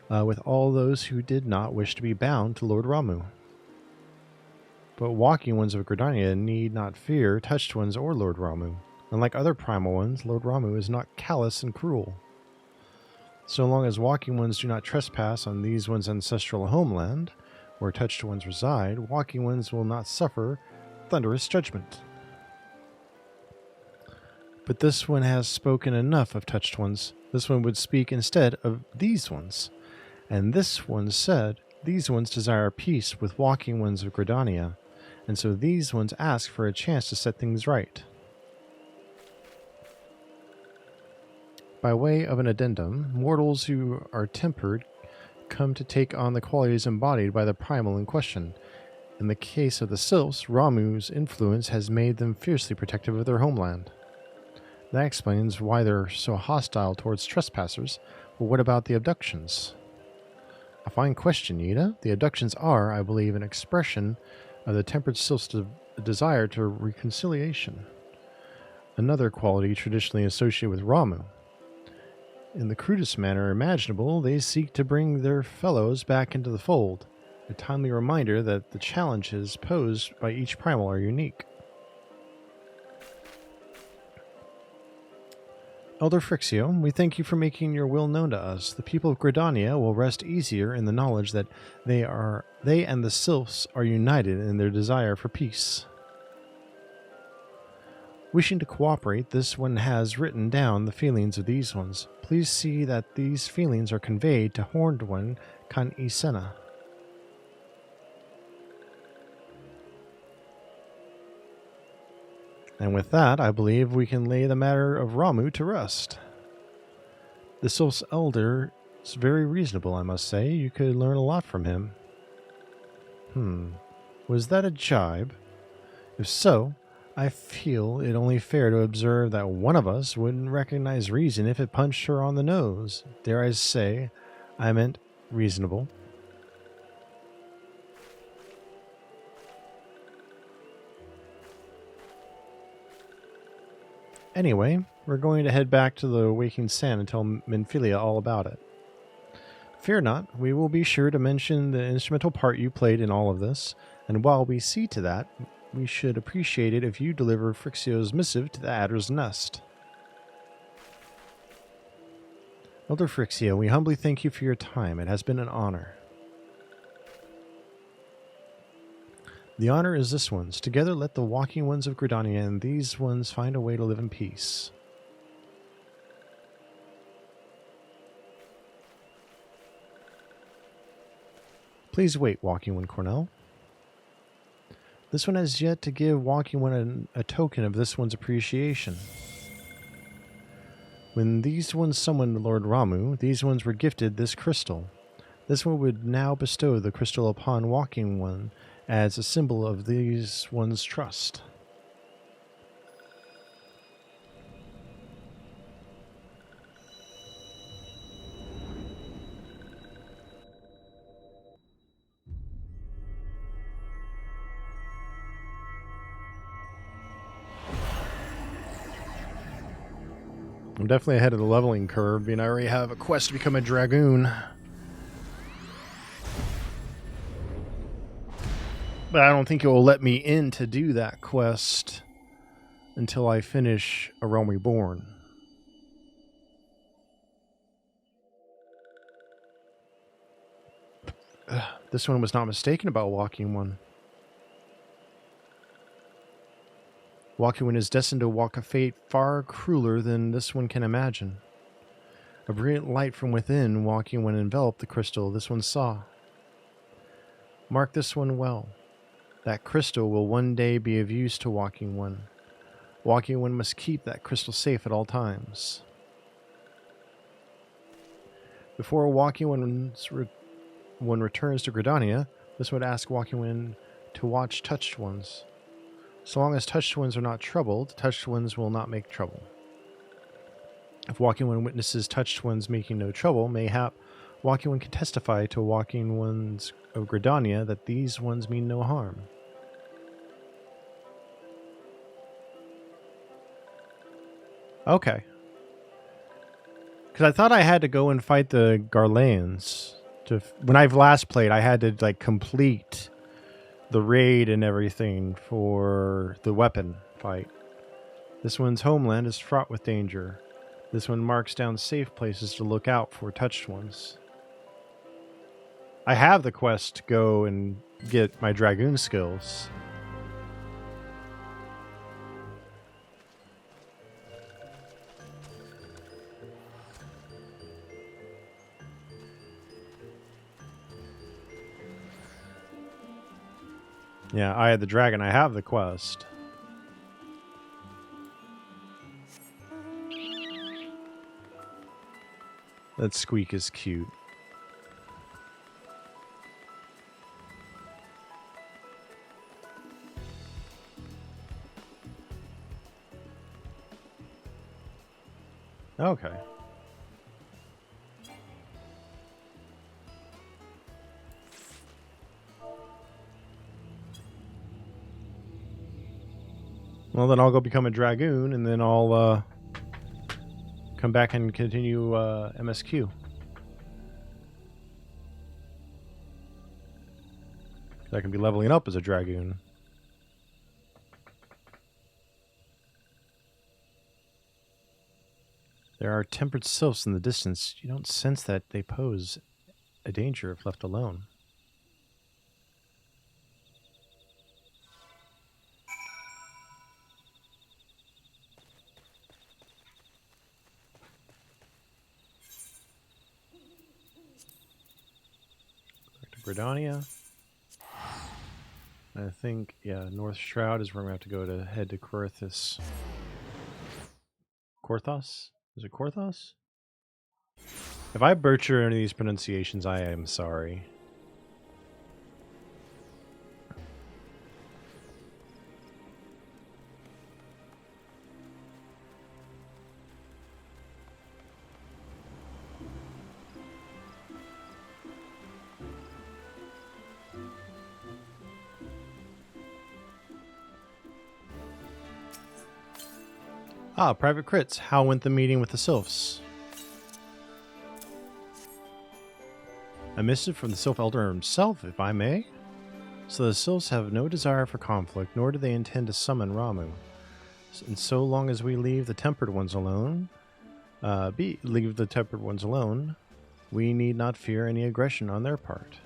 with all those who did not wish to be bound to Lord Ramu. But walking ones of Gridania need not fear touched ones or Lord Ramu. Unlike other primal ones, Lord Ramu is not callous and cruel. So long as walking ones do not trespass on these ones' ancestral homeland, where touched ones reside, walking ones will not suffer thunderous judgment. But this one has spoken enough of touched ones. This one would speak instead of these ones. And this one said, these ones desire peace with walking ones of Gridania, and so these ones ask for a chance to set things right. By way of an addendum, mortals who are tempered come to take on the qualities embodied by the primal in question. In the case of the Sylphs, Ramu's influence has made them fiercely protective of their homeland. That explains why they're so hostile towards trespassers, but what about the abductions? A fine question, Yida. The abductions are, I believe, an expression of the tempered Sylph's desire to reconciliation, another quality traditionally associated with Ramu. In the crudest manner imaginable, they seek to bring their fellows back into the fold, a timely reminder that the challenges posed by each primal are unique. Elder Phrixio, we thank you for making your will known to us. The people of Gridania will rest easier in the knowledge that they and the Sylphs are united in their desire for peace. Wishing to cooperate, this one has written down the feelings of these ones. Please see that these feelings are conveyed to Horned One Kan-i-Senna. And with that, I believe we can lay the matter of Ramu to rest. The Sylph's elder is very reasonable, I must say. You could learn a lot from him. Was that a jibe? If so, I feel it only fair to observe that one of us wouldn't recognize reason if it punched her on the nose. Dare I say, I meant reasonable. Anyway, we're going to head back to the Waking Sand and tell Minfilia all about it. Fear not, we will be sure to mention the instrumental part you played in all of this, and while we see to that, we should appreciate it if you deliver Phrixio's missive to the Adder's Nest. Elder Phrixio, we humbly thank you for your time. It has been an honor. The honor is this one's. Together let the walking ones of Gridania and these ones find a way to live in peace. Please wait, Walking One Cornell. This one has yet to give Walking One a token of this one's appreciation. When these ones summoned Lord Ramu, these ones were gifted this crystal. This one would now bestow the crystal upon Walking One as a symbol of these one's trust. I'm definitely ahead of the leveling curve, and I already have a quest to become a dragoon. But I don't think it will let me in to do that quest until I finish a Realm Reborn. This one was not mistaken about Walking One. Walking One is destined to walk a fate far crueler than this one can imagine. A brilliant light from within, Walking One enveloped the crystal this one saw. Mark this one well. That crystal will one day be of use to Walking One. Walking One must keep that crystal safe at all times. Before Walking One returns to Gridania, this would ask Walking One to watch touched ones. So long as touched ones are not troubled, touched ones will not make trouble. If Walking One witnesses touched ones making no trouble, mayhap Walking One can testify to Walking Ones of Gridania that these ones mean no harm. Okay. Because I thought I had to go and fight the Garleans. When I've last played, I had to like complete the raid and everything for the weapon fight. This one's homeland is fraught with danger. This one marks down safe places to look out for touched ones. I have the quest to go and get my dragoon skills. Yeah, I had the dragon. I have the quest. That squeak is cute. Okay. Well, then I'll go become a dragoon, and then I'll come back and continue MSQ. I can be leveling up as a dragoon. There are tempered sylphs in the distance. You don't sense that they pose a danger if left alone. Gridania. I think, yeah, North Shroud is where we have to go to head to Korthos. Korthos? Is it Korthos? If I butcher any of these pronunciations, I am sorry. Ah, Private Crits. How went the meeting with the Sylphs? A missive from the Sylph Elder himself, if I may. So the Sylphs have no desire for conflict, nor do they intend to summon Ramuh. And so long as we leave the Tempered Ones alone, we need not fear any aggression on their part.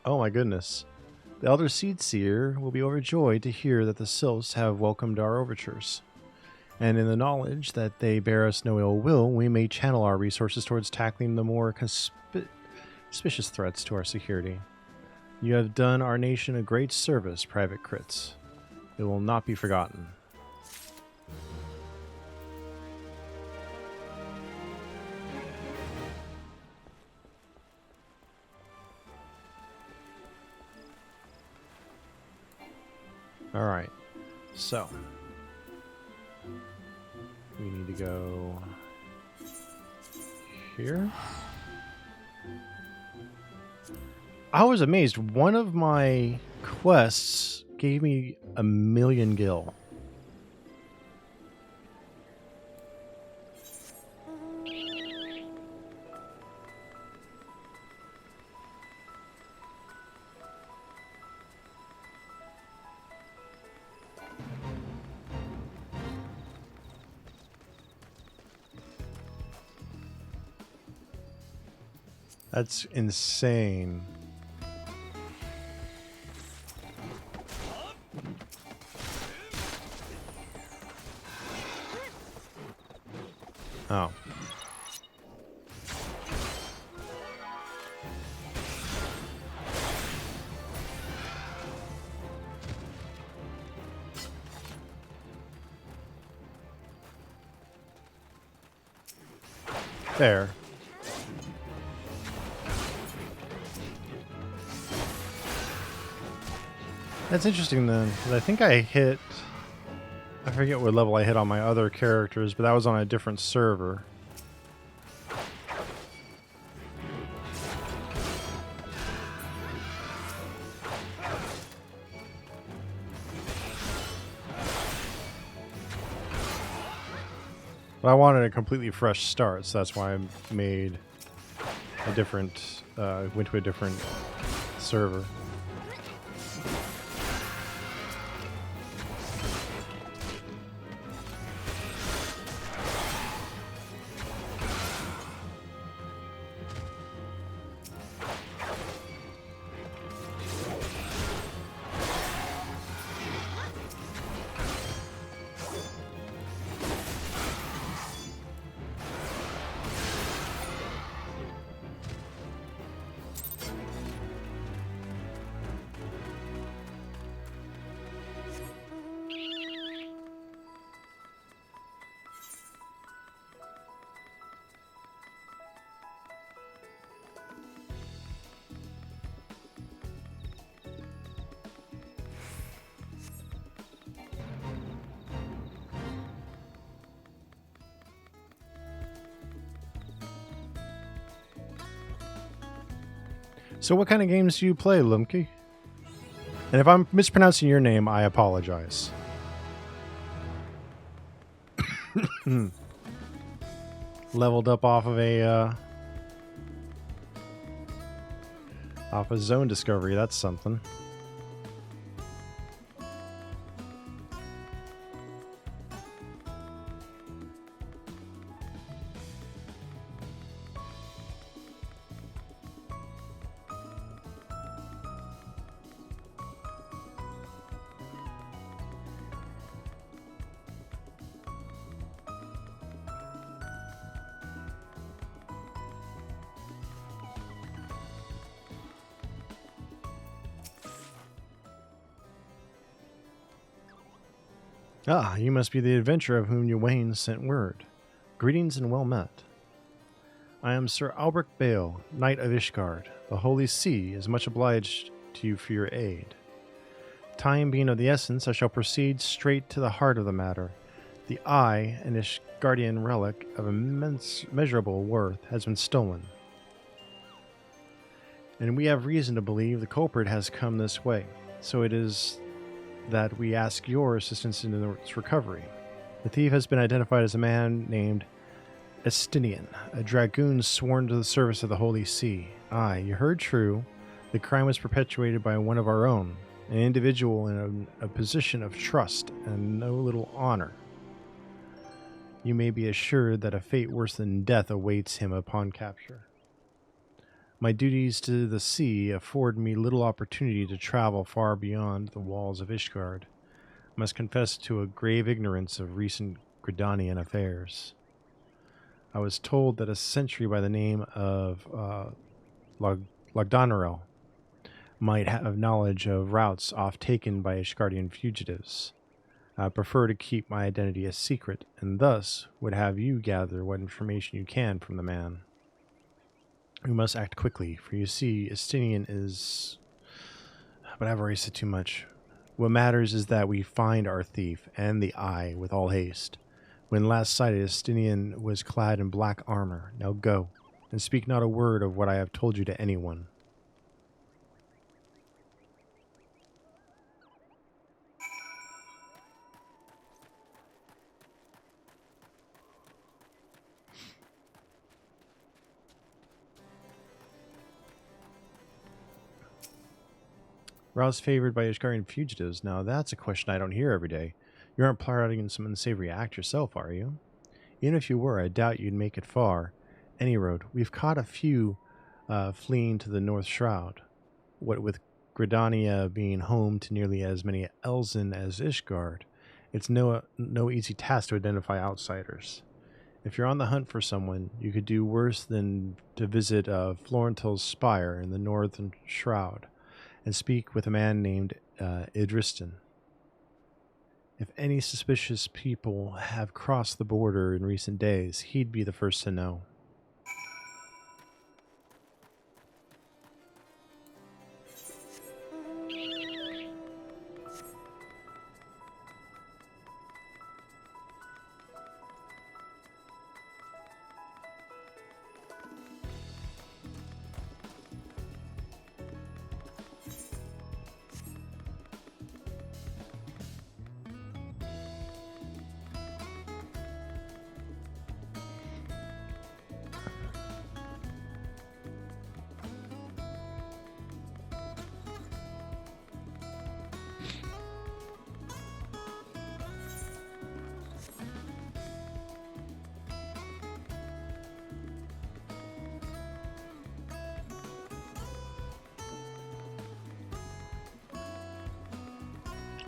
Oh my goodness. The Elder Seedseer will be overjoyed to hear that the Sylphs have welcomed our overtures. And in the knowledge that they bear us no ill will, we may channel our resources towards tackling the more suspicious threats to our security. You have done our nation a great service, Private Crits. It will not be forgotten. Alright, so we need to go here. I was amazed. One of my quests gave me 1,000,000 gil. That's insane. Oh. There. That's interesting then, because I think I forget what level I hit on my other characters, but that was on a different server. But I wanted a completely fresh start, so that's why I made a different, went to a different server. So what kind of games do you play, Lumke? And if I'm mispronouncing your name, I apologize. Leveled up off of a zone discovery. That's something. Ah, you must be the adventurer of whom Ywain sent word. Greetings and well met. I am Sir Albrecht Bale, Knight of Ishgard. The Holy See is much obliged to you for your aid. Time being of the essence, I shall proceed straight to the heart of the matter. The eye, an Ishgardian relic of immeasurable worth, has been stolen. And we have reason to believe the culprit has come this way. So it is that we ask your assistance in its recovery. The thief has been identified as a man named Estinian, a dragoon sworn to the service of the Holy See. Aye, you heard true. The crime was perpetuated by one of our own, an individual in a position of trust and no little honor. You may be assured that a fate worse than death awaits him upon capture. My duties to the sea afford me little opportunity to travel far beyond the walls of Ishgard. I must confess to a grave ignorance of recent Gridanian affairs. I was told that a sentry by the name of Logdanarel might have knowledge of routes oft taken by Ishgardian fugitives. I prefer to keep my identity a secret, and thus would have you gather what information you can from the man. We must act quickly, for you see, Estinian is... But I've already said too much. What matters is that we find our thief and the eye with all haste. When last sighted, Estinian was clad in black armor. Now go, and speak not a word of what I have told you to anyone. Rouse favored by Ishgarian fugitives. Now that's a question I don't hear every day. You aren't plotting some unsavory act yourself, are you? Even if you were, I doubt you'd make it far. Any road, we've caught a few fleeing to the North Shroud. What with Gridania being home to nearly as many Elzen as Ishgard, it's no easy task to identify outsiders. If you're on the hunt for someone, you could do worse than to visit Florentil's Spire in the Northern Shroud and speak with a man named Idristan. If any suspicious people have crossed the border in recent days, he'd be the first to know.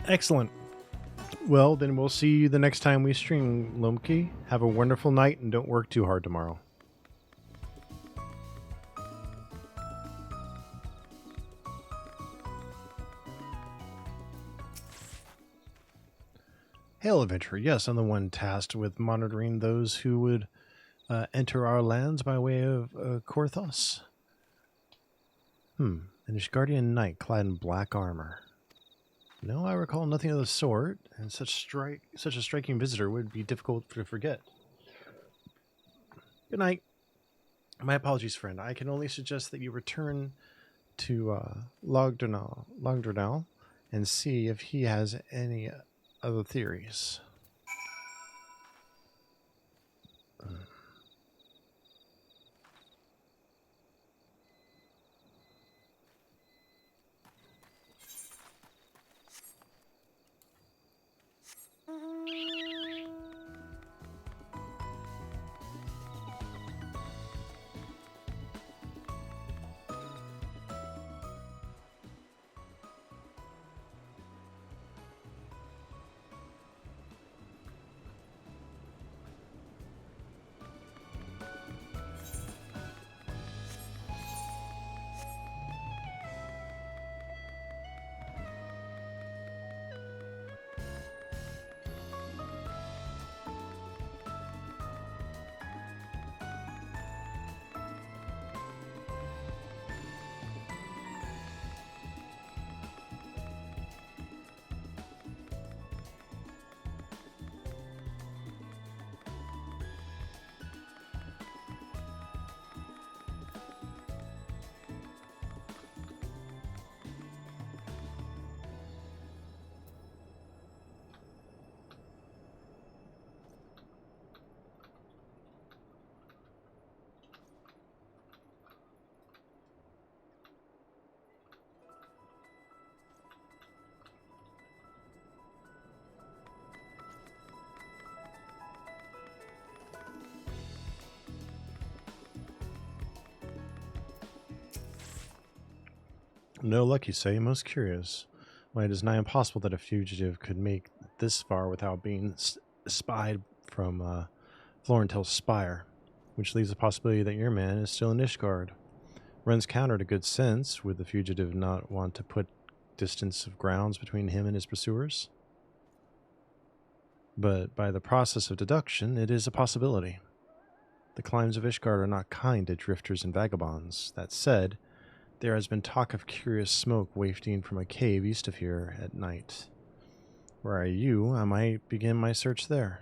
Excellent. Well, then we'll see you the next time we stream, Lumki. Have a wonderful night and don't work too hard tomorrow. Hail, adventurer. Yes, I'm the one tasked with monitoring those who would enter our lands by way of Korthos. An Ishgardian knight clad in black armor. No, I recall nothing of the sort, and such a striking visitor would be difficult to forget. Good night. My apologies, friend. I can only suggest that you return to Logdernal and see if he has any other theories. No luck, you say? Most curious. Why, it is nigh impossible that a fugitive could make this far without being spied from Florentil's Spire, which leaves the possibility that your man is still in Ishgard. Runs counter to good sense. Would the fugitive not want to put distance of grounds between him and his pursuers? But by the process of deduction, it is a possibility. The climes of Ishgard are not kind to drifters and vagabonds. That said, there has been talk of curious smoke wafting from a cave east of here at night. Were I you, I might begin my search there.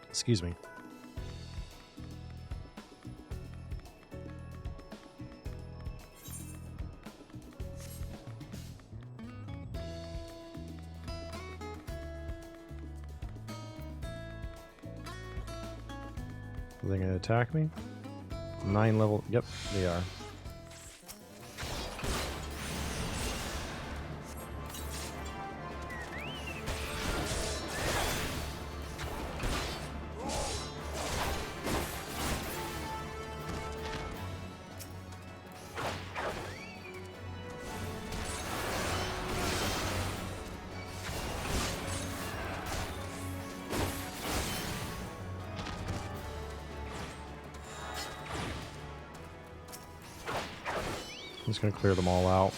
Excuse me. Are they going to attack me? 9 level. Yep, they are. just going to clear them all out.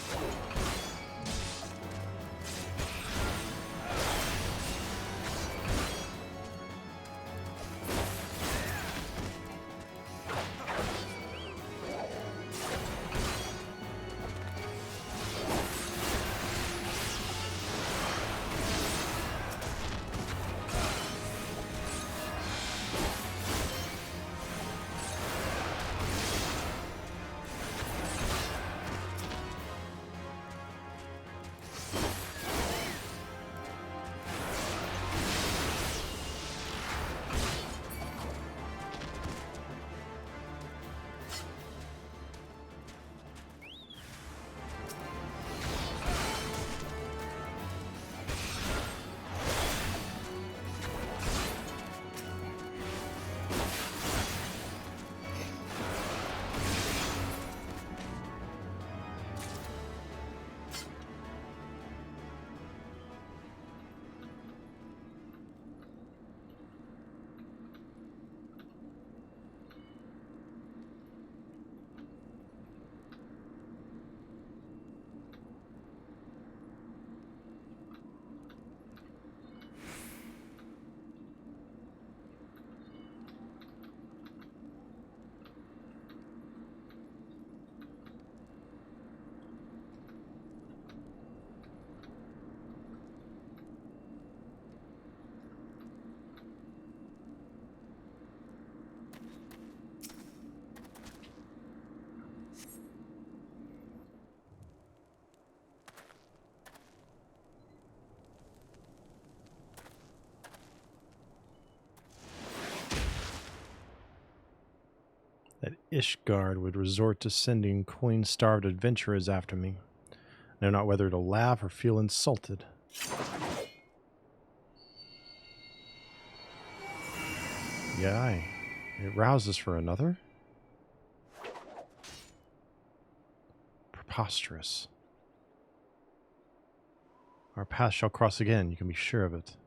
That Ishgard would resort to sending coin-starved adventurers after me. I know not whether to laugh or feel insulted. Yea, it rouses for another? Preposterous. Our paths shall cross again, you can be sure of it.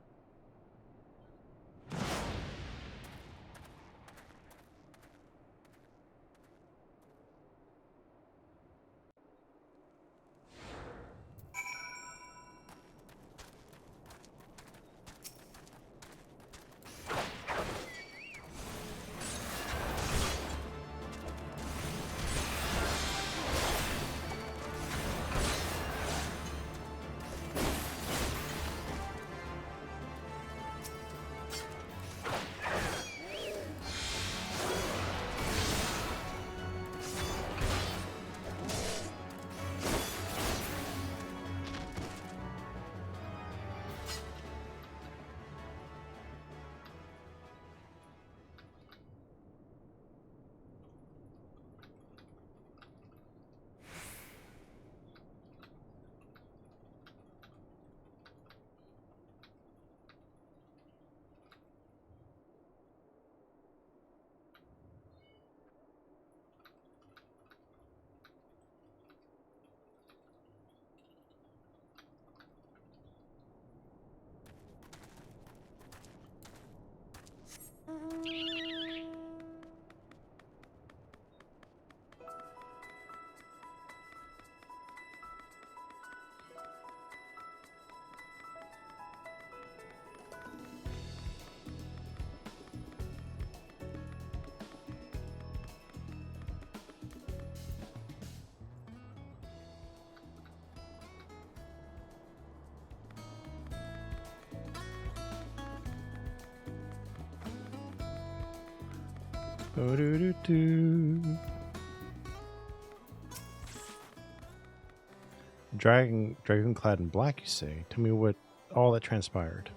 Dragon clad in black, you say? Tell me what all that transpired.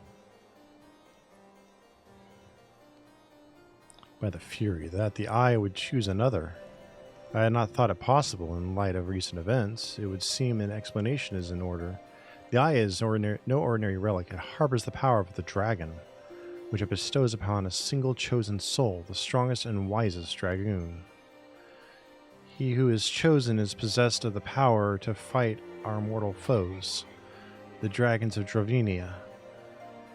By the fury, that the eye would choose another. I had not thought it possible in light of recent events. It would seem an explanation is in order. The eye is no ordinary relic. It harbors the power of the dragon, which it bestows upon a single chosen soul, the strongest and wisest dragoon. He who is chosen is possessed of the power to fight our mortal foes, the dragons of Drovenia,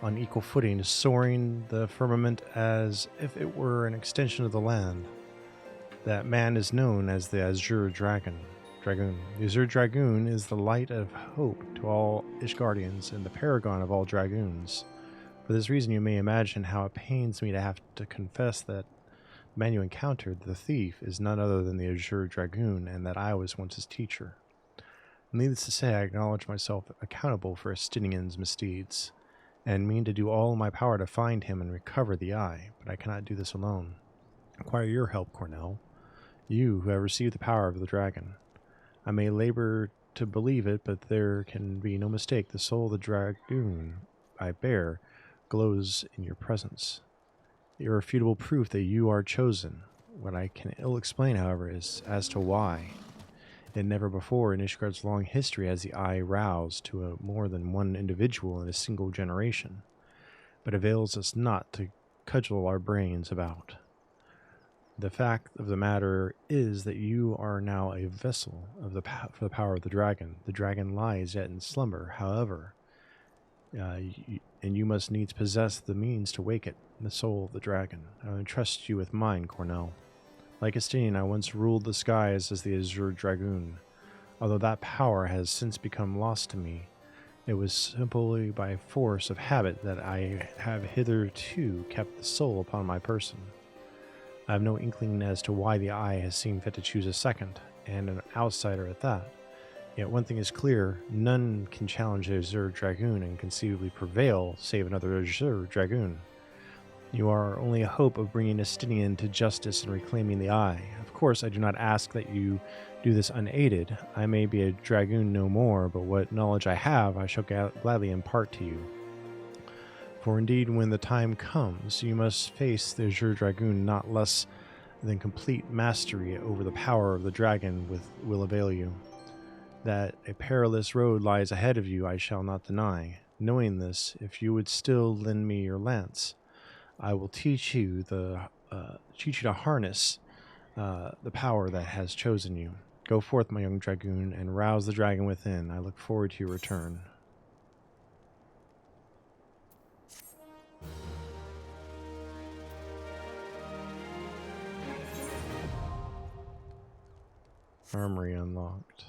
on equal footing, soaring the firmament as if it were an extension of the land. That man is known as the Azure Dragon. Dragoon. The Azure Dragoon is the light of hope to all Ishgardians and the paragon of all dragoons. For this reason, you may imagine how it pains me to have to confess that the man you encountered, the thief, is none other than the Azure Dragoon, and that I was once his teacher. Needless to say, I acknowledge myself accountable for Estinian's misdeeds, and mean to do all in my power to find him and recover the eye, but I cannot do this alone. I require your help, Cornell, you who have received the power of the dragon. I may labor to believe it, but there can be no mistake. The soul of the dragoon I bear glows in your presence. Irrefutable proof that you are chosen. What I can ill explain, however, is as to why. And never before in Ishgard's long history has the eye roused to a more than one individual in a single generation, but avails us not to cudgel our brains about. The fact of the matter is that you are now a vessel of for the power of the dragon. The dragon lies yet in slumber, however, and you must needs possess the means to wake it, the soul of the dragon. I entrust you with mine, Cornell. Like Estinian, I once ruled the skies as the Azure Dragoon. Although that power has since become lost to me, it was simply by force of habit that I have hitherto kept the soul upon my person. I have no inkling as to why the eye has seen fit to choose a second, and an outsider at that. Yet one thing is clear, none can challenge the Azure Dragoon and conceivably prevail save another Azure Dragoon. You are only a hope of bringing Estinian to justice and reclaiming the eye. Of course, I do not ask that you do this unaided. I may be a dragoon no more, but what knowledge I have, I shall gladly impart to you. For indeed, when the time comes, you must face the Azure Dragoon not less than complete mastery over the power of the dragon will avail you. That a perilous road lies ahead of you, I shall not deny. Knowing this, if you would still lend me your lance, I will teach you to harness the power that has chosen you. Go forth, my young dragoon, and rouse the dragon within. I look forward to your return. Armory unlocked.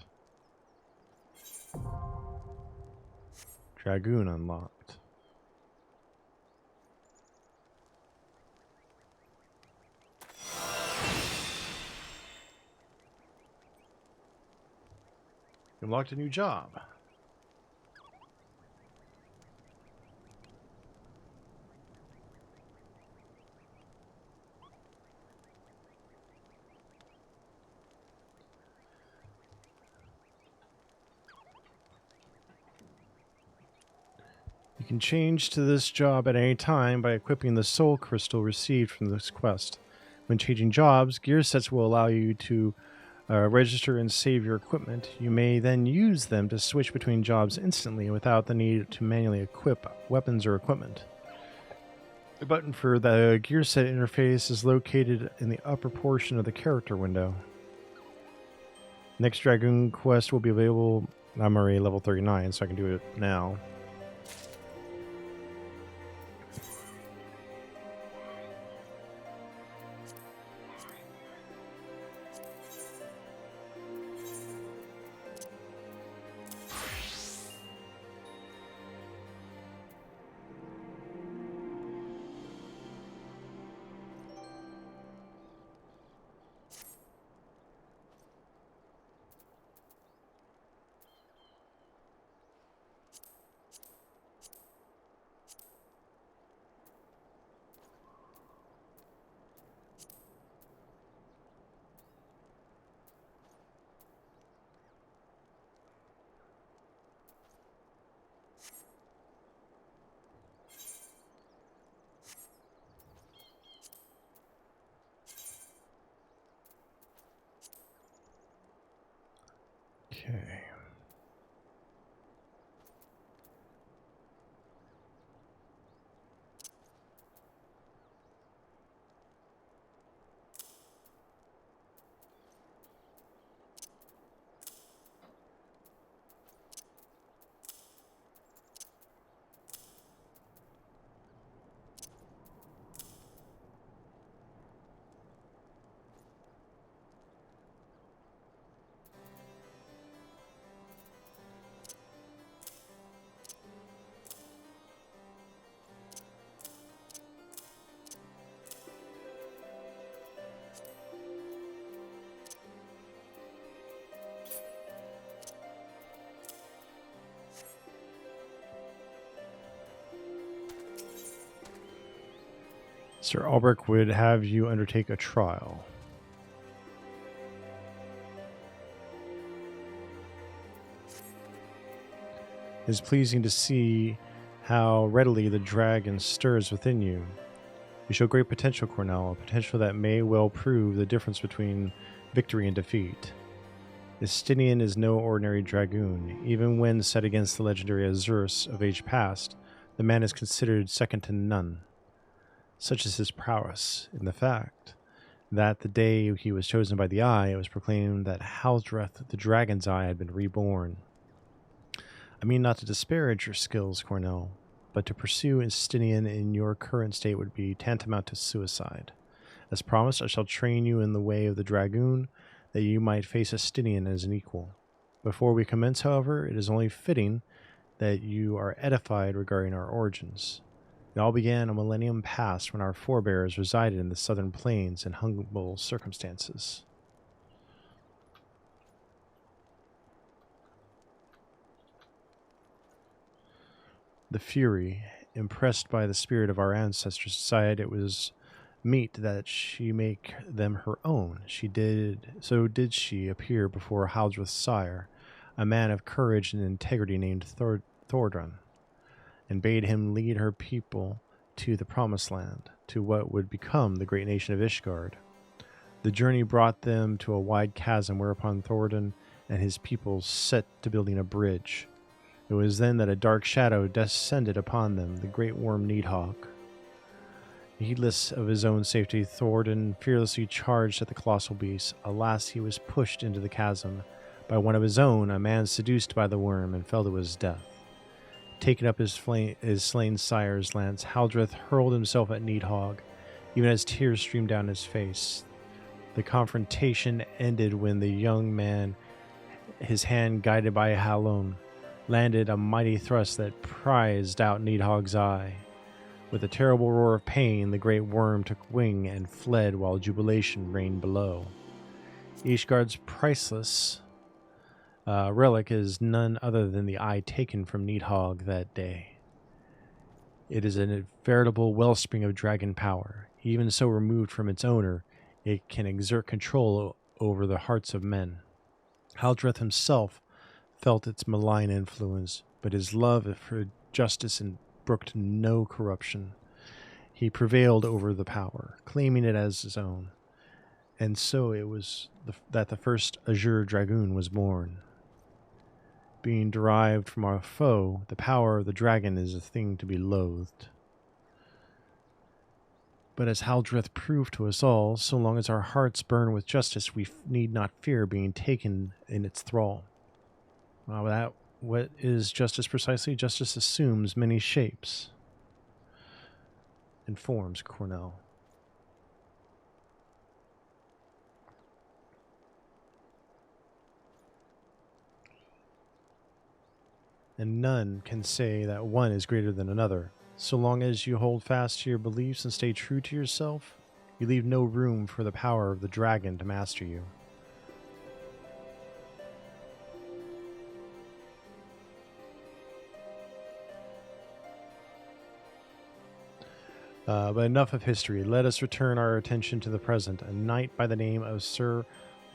Dragoon unlocked. You unlocked a new job. You can change to this job at any time by equipping the soul crystal received from this quest. When changing jobs, gear sets will allow you to register and save your equipment. You may then use them to switch between jobs instantly without the need to manually equip weapons or equipment. The button for the gear set interface is located in the upper portion of the character window. Next Dragoon quest will be available. I'm already level 39, so I can do it now. Okay. Sir Albrecht would have you undertake a trial. It is pleasing to see how readily the dragon stirs within you. You show great potential, Cornell, a potential that may well prove the difference between victory and defeat. Estinian is no ordinary dragoon. Even when set against the legendary Azurus of age past, the man is considered second to none. Such is his prowess in the fact that the day he was chosen by the Eye, it was proclaimed that Haldreth, the Dragon's Eye, had been reborn. I mean not to disparage your skills, Cornell, but to pursue Estinian in your current state would be tantamount to suicide. As promised, I shall train you in the way of the dragoon, that you might face Estinian as an equal. Before we commence, however, it is only fitting that you are edified regarding our origins. It all began a millennium past when our forebears resided in the southern plains in humble circumstances. The Fury, impressed by the spirit of our ancestors, decided it was meet that she make them her own. So did she appear before Haldreth's sire, a man of courage and integrity named Thordran, and bade him lead her people to the promised land, to what would become the great nation of Ishgard. The journey brought them to a wide chasm, whereupon Thordan and his people set to building a bridge. It was then that a dark shadow descended upon them, the great worm Needhog. Heedless of his own safety, Thordan fearlessly charged at the colossal beast. Alas, he was pushed into the chasm by one of his own, a man seduced by the worm, and fell to his death. Taking up his slain sire's lance, Haldreth hurled himself at Needhog, even as tears streamed down his face. The confrontation ended when the young man, his hand guided by Halon, landed a mighty thrust that prized out Needhog's eye. With a terrible roar of pain, the great worm took wing and fled while jubilation reigned below. Ishgard's priceless relic is none other than the eye taken from Needhog that day. It is a veritable wellspring of dragon power. Even so removed from its owner, it can exert control over the hearts of men. Haldreth himself felt its malign influence, but his love for justice brooked no corruption. He prevailed over the power, claiming it as his own. And so it was that the first Azure Dragoon was born. Being derived from our foe, the power of the dragon is a thing to be loathed. But as Haldreth proved to us all, so long as our hearts burn with justice, we need not fear being taken in its thrall. What is justice precisely? Justice assumes many shapes and forms, Cornell. And none can say that one is greater than another. So long as you hold fast to your beliefs and stay true to yourself, you leave no room for the power of the dragon to master you. But enough of history. Let us return our attention to the present. A knight by the name of Sir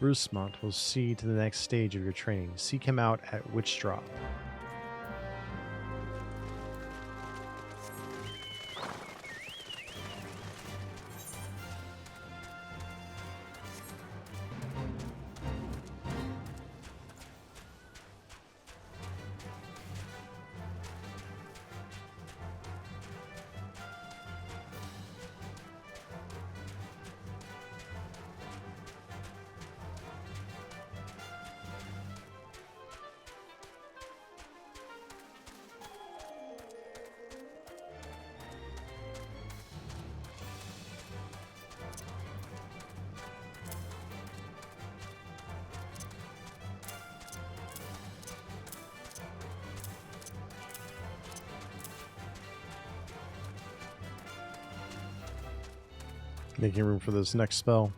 Brucemont will see to the next stage of your training. Seek him out at Witchdrop. Making room for this next spell.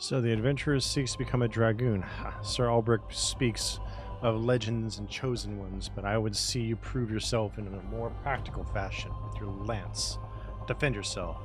So the adventurer seeks to become a dragoon. Sir Albrecht speaks of legends and chosen ones, but I would see you prove yourself in a more practical fashion with your lance. Defend yourself.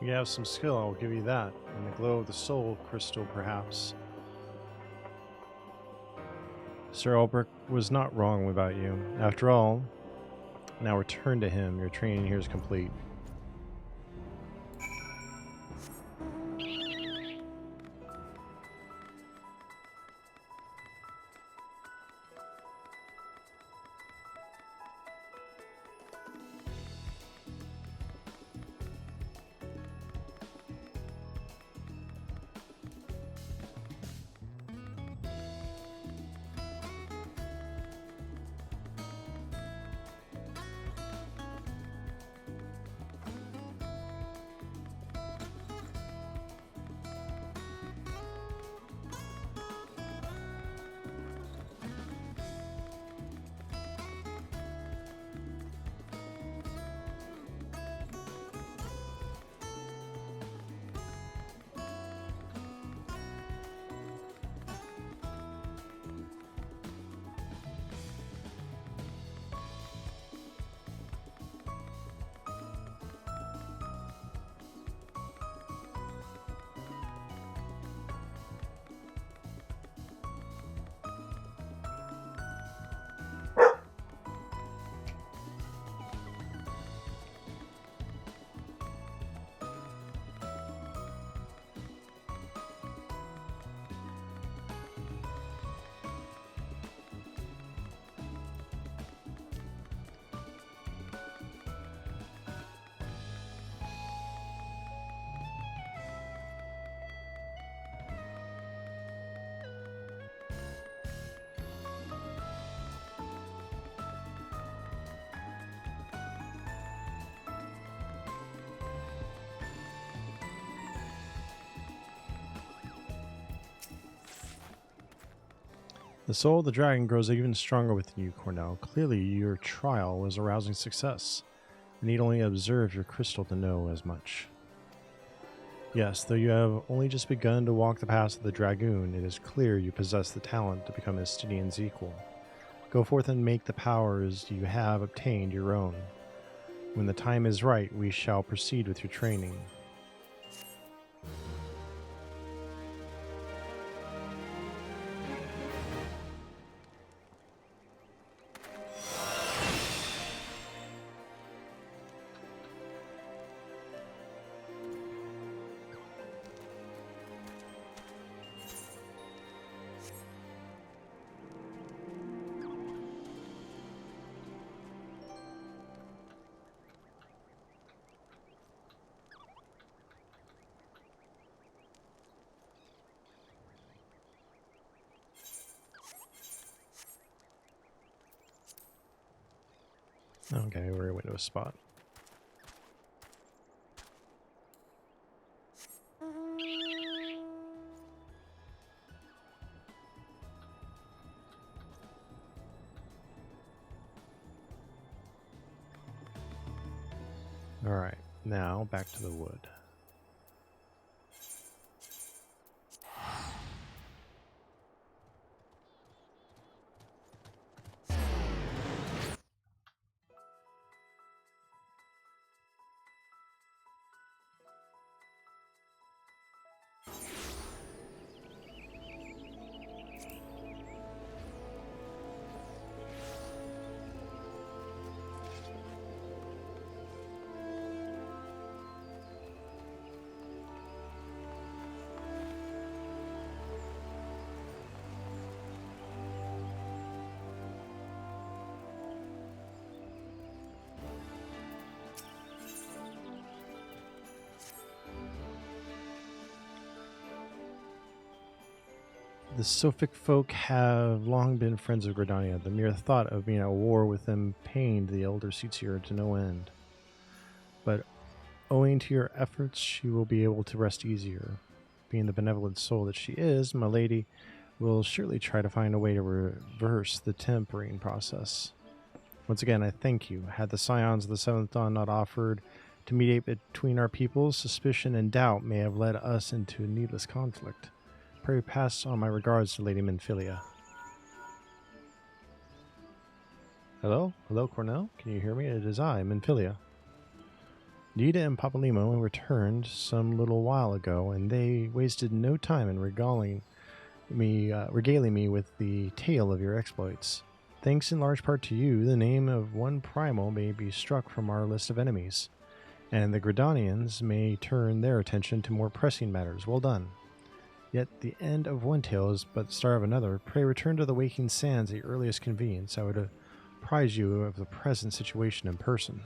You have some skill, I'll give you that. And the glow of the soul crystal, perhaps. Sir Albrecht was not wrong about you. After all, now return to him. Your training here is complete. The soul of the dragon grows even stronger within you, Cornell. Clearly, your trial was a rousing success. You need only observe your crystal to know as much. Yes, though you have only just begun to walk the path of the dragoon, it is clear you possess the talent to become Estidian's equal. Go forth and make the powers you have obtained your own. When the time is right, we shall proceed with your training. Okay, we're going to a spot. Alright, now back to the wood. The Sophic folk have long been friends of Gridania. The mere thought of being at war with them pained the elder Seatsier to no end. But owing to your efforts, she will be able to rest easier. Being the benevolent soul that she is, my lady will surely try to find a way to reverse the tempering process. Once again, I thank you. Had the Scions of the Seventh Dawn not offered to mediate between our peoples, suspicion and doubt may have led us into a needless conflict. Pray pass on my regards to Lady Minfilia. Hello? Hello, Cornell? Can you hear me? It is I, Minfilia. Nita and Papalimo returned some little while ago, and they wasted no time in regaling me with the tale of your exploits. Thanks in large part to you, the name of one primal may be struck from our list of enemies, and the Gridanians may turn their attention to more pressing matters. Well done. Yet the end of one tale is but the start of another. Pray return to the Waking Sands at your earliest convenience. I would apprise you of the present situation in person.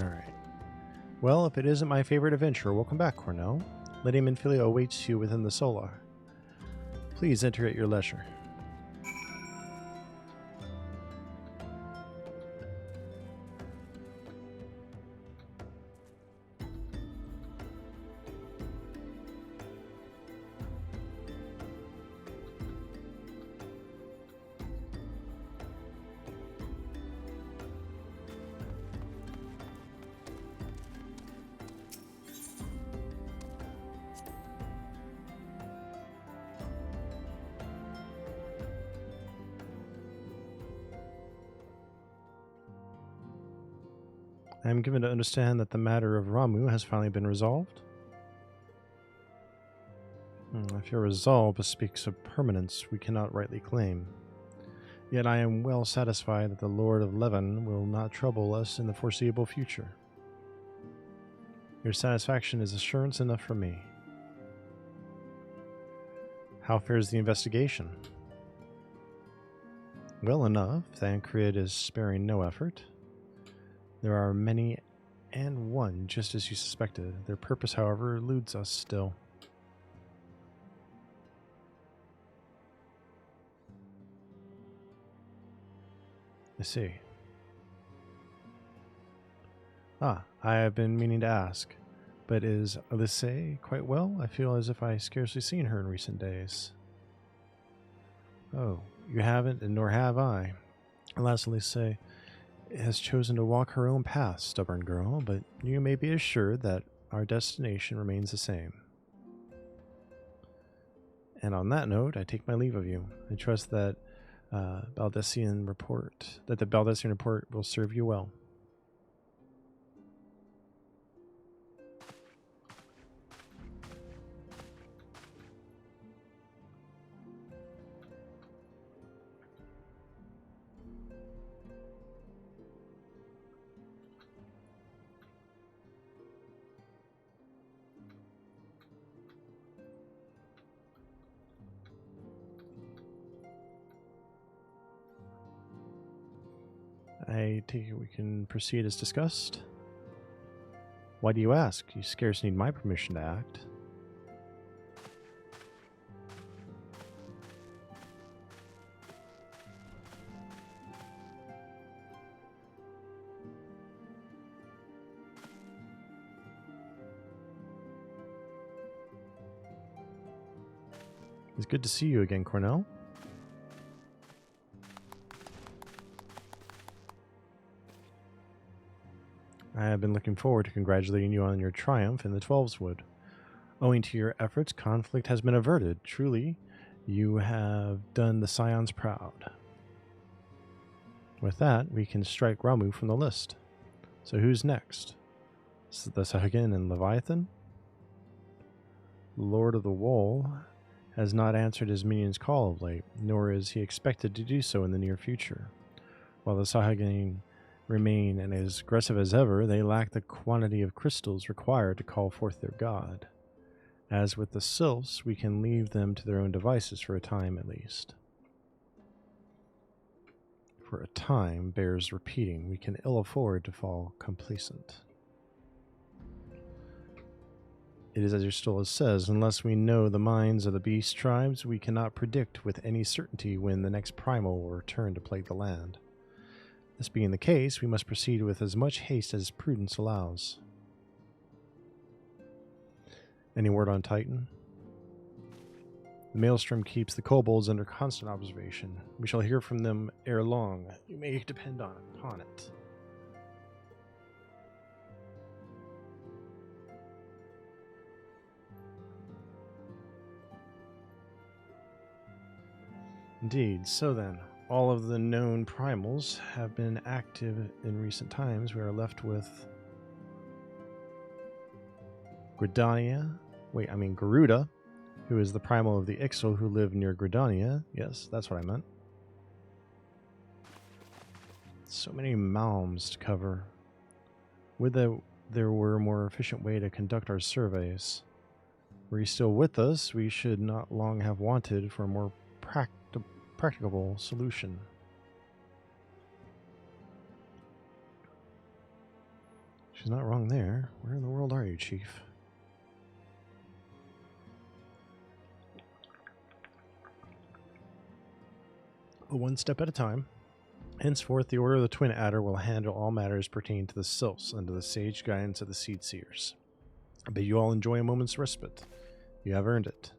Alright. Well, if it isn't my favorite adventure, welcome back, Cornell. Lady Minfilia awaits you within the Solar. Please enter at your leisure. I am given to understand that the matter of Ramu has finally been resolved. If your resolve bespeaks of permanence we cannot rightly claim. Yet I am well satisfied that the Lord of Levin will not trouble us in the foreseeable future. Your satisfaction is assurance enough for me. How fares the investigation? Well enough. Thancred is sparing no effort. There are many and one just as you suspected. Their purpose, however, eludes us still. I see. I have been meaning to ask, but is Odyssey quite well? I feel as if I scarcely seen her in recent days. Oh, you haven't, and nor have I. Alas, Odyssey has chosen to walk her own path, stubborn girl, but you may be assured that our destination remains the same. And on that note, I take my leave of you. I trust that the Baldessian report will serve you well. I take it we can proceed as discussed? Why do you ask? You scarce need my permission to act. It's good to see you again, Cornell. I have been looking forward to congratulating you on your triumph in the Twelveswood. Owing to your efforts, conflict has been averted. Truly, you have done the Scions proud. With that, we can strike Ramu from the list. So who's next? The Sahagin and Leviathan? Lord of the Wool has not answered his minion's call of late, nor is he expected to do so in the near future. While the Sahagin remain and as aggressive as ever, they lack the quantity of crystals required to call forth their god. As with the Sylphs, we can leave them to their own devices for a time at least. For a time bears repeating. We can ill afford to fall complacent. It is as your stool says, unless we know the minds of the beast tribes, we cannot predict with any certainty when the next primal will return to plague the land. This being the case, we must proceed with as much haste as prudence allows. Any word on Titan? The Maelstrom keeps the kobolds under constant observation. We shall hear from them ere long. You may depend upon it. Indeed. So then, all of the known primals have been active in recent times. We are left with Garuda, who is the primal of the Ixal who live near Gridania. Yes, that's what I meant. So many malms to cover. Would there were a more efficient way to conduct our surveys. Were he still with us, we should not long have wanted for a more practicable solution. She's not wrong there. Where in the world are you, Chief? But one step at a time. Henceforth, the Order of the Twin Adder will handle all matters pertaining to the Sylphs under the sage guidance of the Seed Seers. I bid you all enjoy a moment's respite. You have earned it.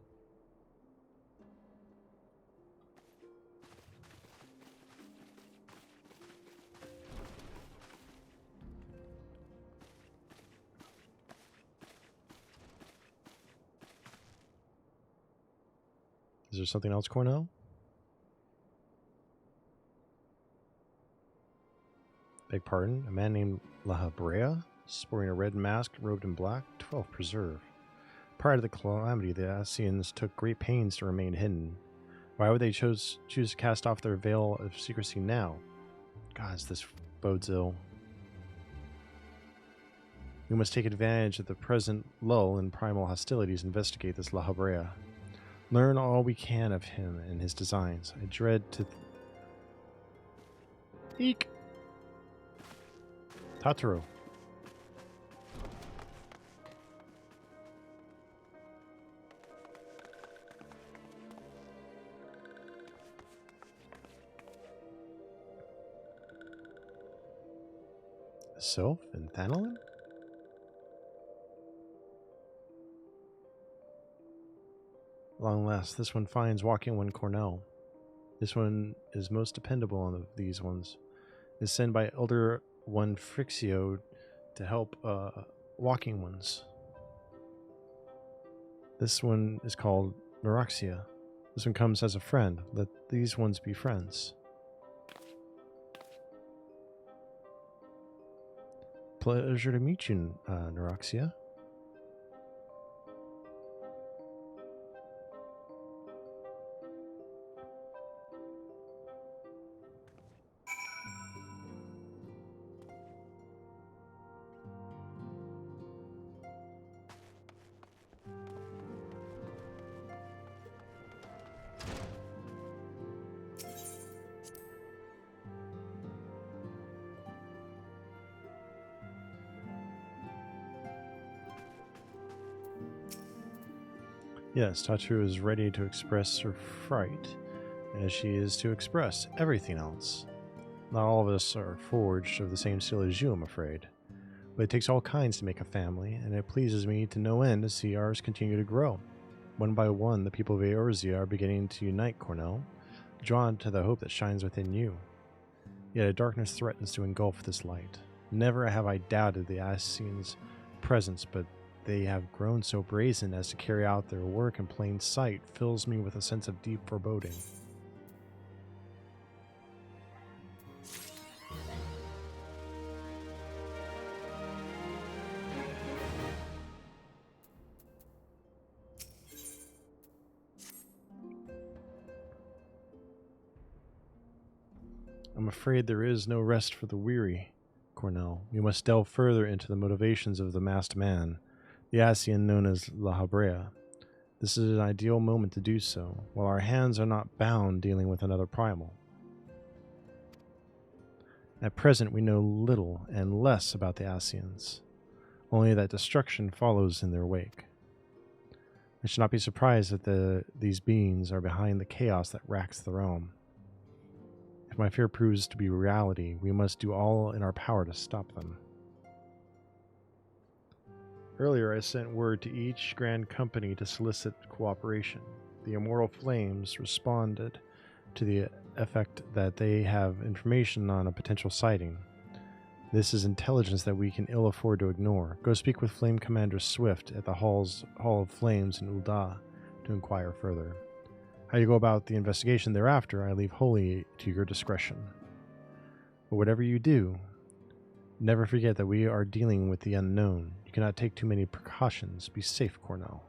Is there something else, Cornell? Beg pardon? A man named Lahabrea, sporting a red mask, robed in black, 12 preserve. Prior to the calamity, the Ascians took great pains to remain hidden. Why would they choose to cast off their veil of secrecy now? Gods, this bodes ill. We must take advantage of the present lull in primal hostilities and investigate this Lahabrea. Learn all we can of him and his designs. I dread to... Eek! Tataro. Sylph and Thanalin? Long last, this one finds walking one Cornell. This one is most dependable on these ones. Is sent by Elder One Frixio to help walking ones. This one is called Eorzea. This one comes as a friend. Let these ones be friends. Pleasure to meet you, Eorzea. Yes, Tatu is ready to express her fright, as she is to express everything else. Not all of us are forged of the same steel as you, I'm afraid. But it takes all kinds to make a family, and it pleases me to no end to see ours continue to grow. One by one, the people of Eorzea are beginning to unite, Cornell, drawn to the hope that shines within you. Yet a darkness threatens to engulf this light. Never have I doubted the Ascians' presence, but they have grown so brazen as to carry out their work in plain sight fills me with a sense of deep foreboding. I'm afraid there is no rest for the weary, Cornell. We must delve further into the motivations of the masked man, the Ascian known as La Habrea. This is an ideal moment to do so, while our hands are not bound dealing with another primal. At present we know little and less about the Ascians, only that destruction follows in their wake. I should not be surprised that these beings are behind the chaos that racks the realm. If my fear proves to be reality, we must do all in our power to stop them. Earlier, I sent word to each Grand Company to solicit cooperation. The Immortal Flames responded to the effect that they have information on a potential sighting. This is intelligence that we can ill afford to ignore. Go speak with Flame Commander Swift at the Hall of Flames in Ul'dah to inquire further. How you go about the investigation thereafter, I leave wholly to your discretion. But whatever you do, never forget that we are dealing with the unknown. You cannot take too many precautions. Be safe, Cornell.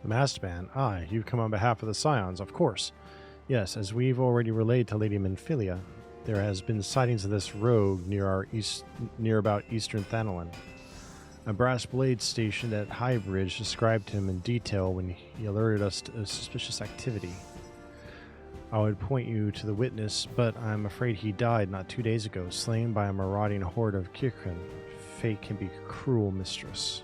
The masked man? Aye, you've come on behalf of the Scions, of course. Yes, as we've already relayed to Lady Minfilia, there has been sightings of this rogue near about eastern Thanalan. A brass blade stationed at High Bridge described him in detail when he alerted us to suspicious activity. I would point you to the witness, but I'm afraid he died not 2 days ago, slain by a marauding horde of Kirkran. Fate can be cruel, mistress.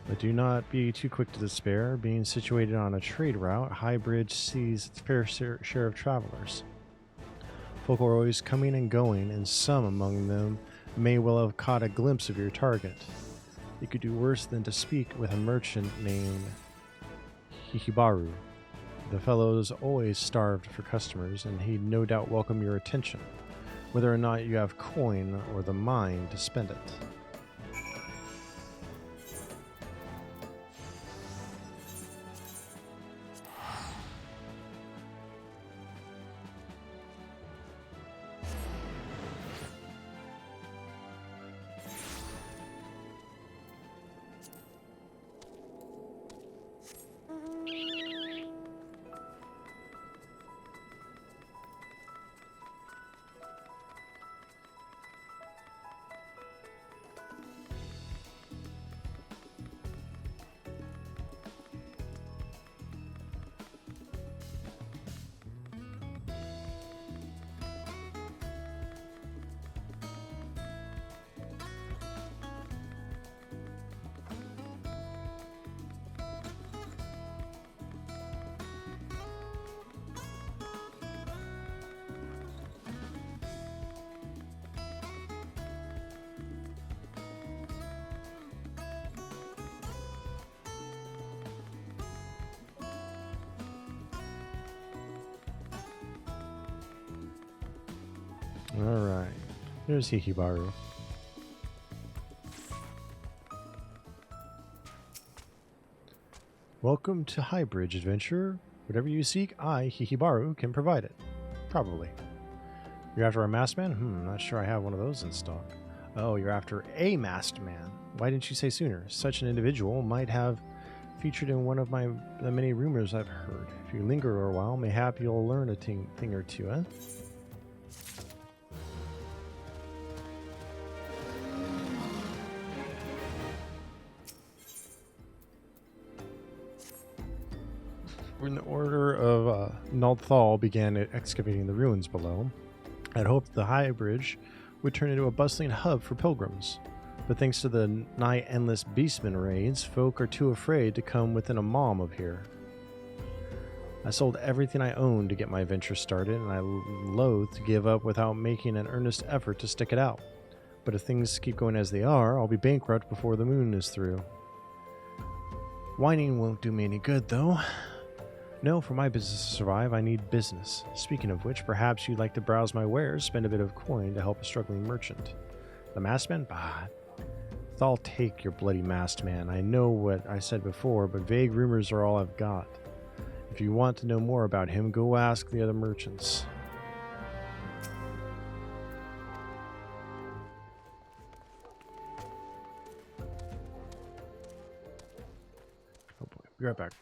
But do not be too quick to despair. Being situated on a trade route, High Bridge sees its fair share of travelers. Folk are always coming and going, and some among them may well have caught a glimpse of your target. You could do worse than to speak with a merchant named Hikibaru. The fellow's always starved for customers, and he'd no doubt welcome your attention, whether or not you have coin or the mind to spend it. Alright, here's Hikibaru. Welcome to Highbridge Adventure. Whatever you seek, I, Hihibaru, can provide it. Probably. You're after a masked man? Not sure I have one of those in stock. Oh, you're after a masked man. Why didn't you say sooner? Such an individual might have featured in one of the many rumors I've heard. If you linger a while, mayhap you'll learn a thing or two, eh? When the Order of Naldthal began excavating the ruins below, I'd hoped the High Bridge would turn into a bustling hub for pilgrims. But thanks to the nigh-endless beastmen raids, folk are too afraid to come within a mom of here. I sold everything I owned to get my venture started, and I loathe to give up without making an earnest effort to stick it out. But if things keep going as they are, I'll be bankrupt before the moon is through. Whining won't do me any good, though. No, for my business to survive, I need business. Speaking of which, perhaps you'd like to browse my wares, spend a bit of coin to help a struggling merchant. The masked man? Bah. I'll take your bloody masked man. I know what I said before, but vague rumors are all I've got. If you want to know more about him, go ask the other merchants. Oh boy, be right back.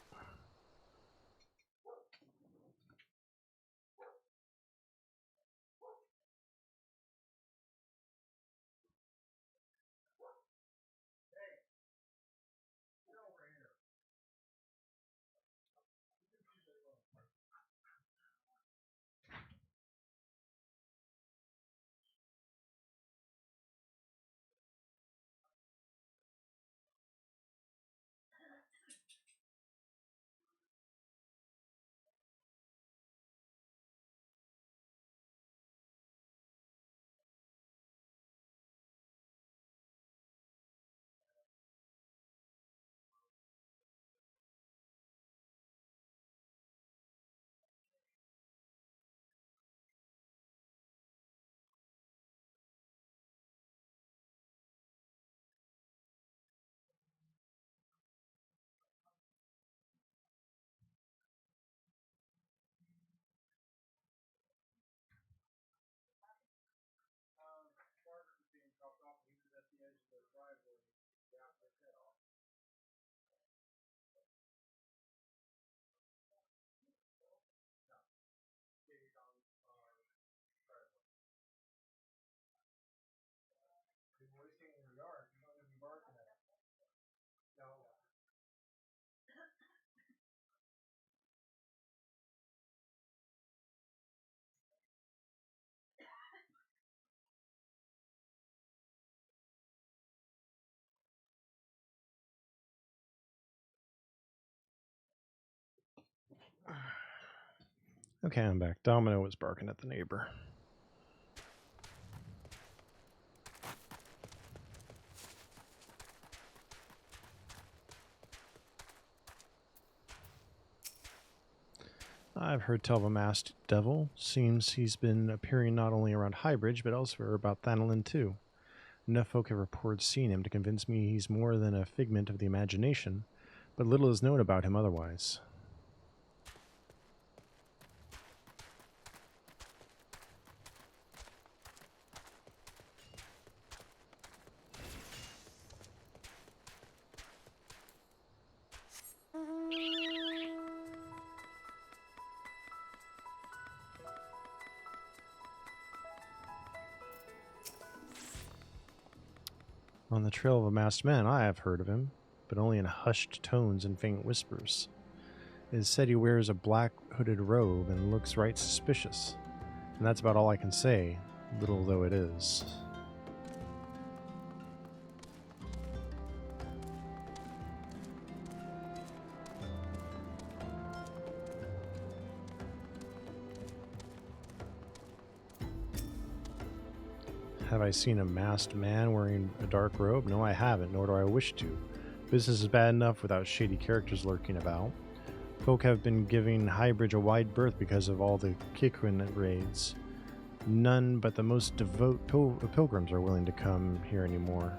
Okay, I'm back. Domino was barking at the neighbor. I've heard tell of a masked devil. Seems he's been appearing not only around Highbridge, but elsewhere about Thanalin too. Enough folk have reported seeing him to convince me he's more than a figment of the imagination, but little is known about him otherwise. On the trail of a masked man, I have heard of him, but only in hushed tones and faint whispers. It is said he wears a black hooded robe and looks right suspicious, and that's about all I can say, little though it is. Have I seen a masked man wearing a dark robe? No, I haven't, nor do I wish to. Business is bad enough without shady characters lurking about. Folk have been giving Highbridge a wide berth because of all the Kikrin raids. None but the most devout pilgrims are willing to come here anymore.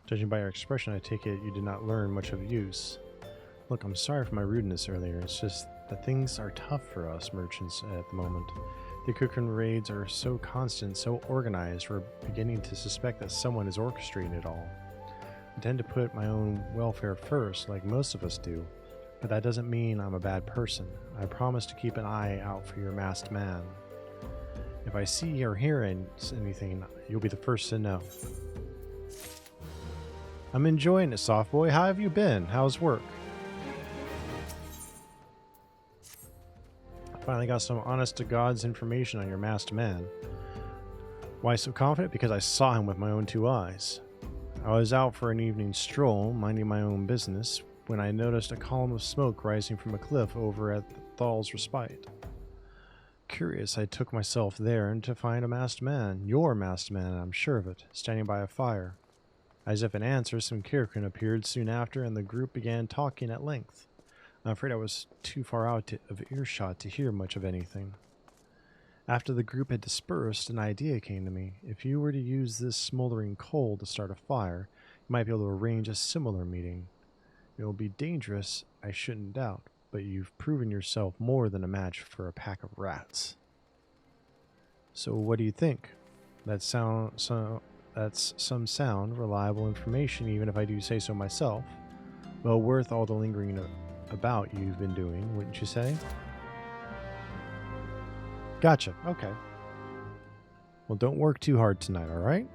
Judging by your expression, I take it you did not learn much of use. Look, I'm sorry for my rudeness earlier. It's just that things are tough for us merchants at the moment. The Acumen raids are so constant, so organized, we're beginning to suspect that someone is orchestrating it all. I tend to put my own welfare first, like most of us do, but that doesn't mean I'm a bad person. I promise to keep an eye out for your masked man. If I see or hear anything, you'll be the first to know. I'm enjoying it, soft boy. How have you been? How's work? I finally got some honest-to-God's information on your masked man. Why so confident? Because I saw him with my own 2 eyes. I was out for an evening stroll, minding my own business, when I noticed a column of smoke rising from a cliff over at Thal's Respite. Curious, I took myself there and to find a masked man, your masked man, I'm sure of it, standing by a fire. As if in answer, some Kirkin appeared soon after, and the group began talking at length. I'm afraid I was too far out of earshot to hear much of anything. After the group had dispersed, an idea came to me. If you were to use this smoldering coal to start a fire, you might be able to arrange a similar meeting. It will be dangerous, I shouldn't doubt, but you've proven yourself more than a match for a pack of rats. So what do you think? That's some sound, reliable information, even if I do say so myself. Well worth all the lingering about you've been doing, wouldn't you say? Gotcha. Okay. Well, don't work too hard tonight, all right?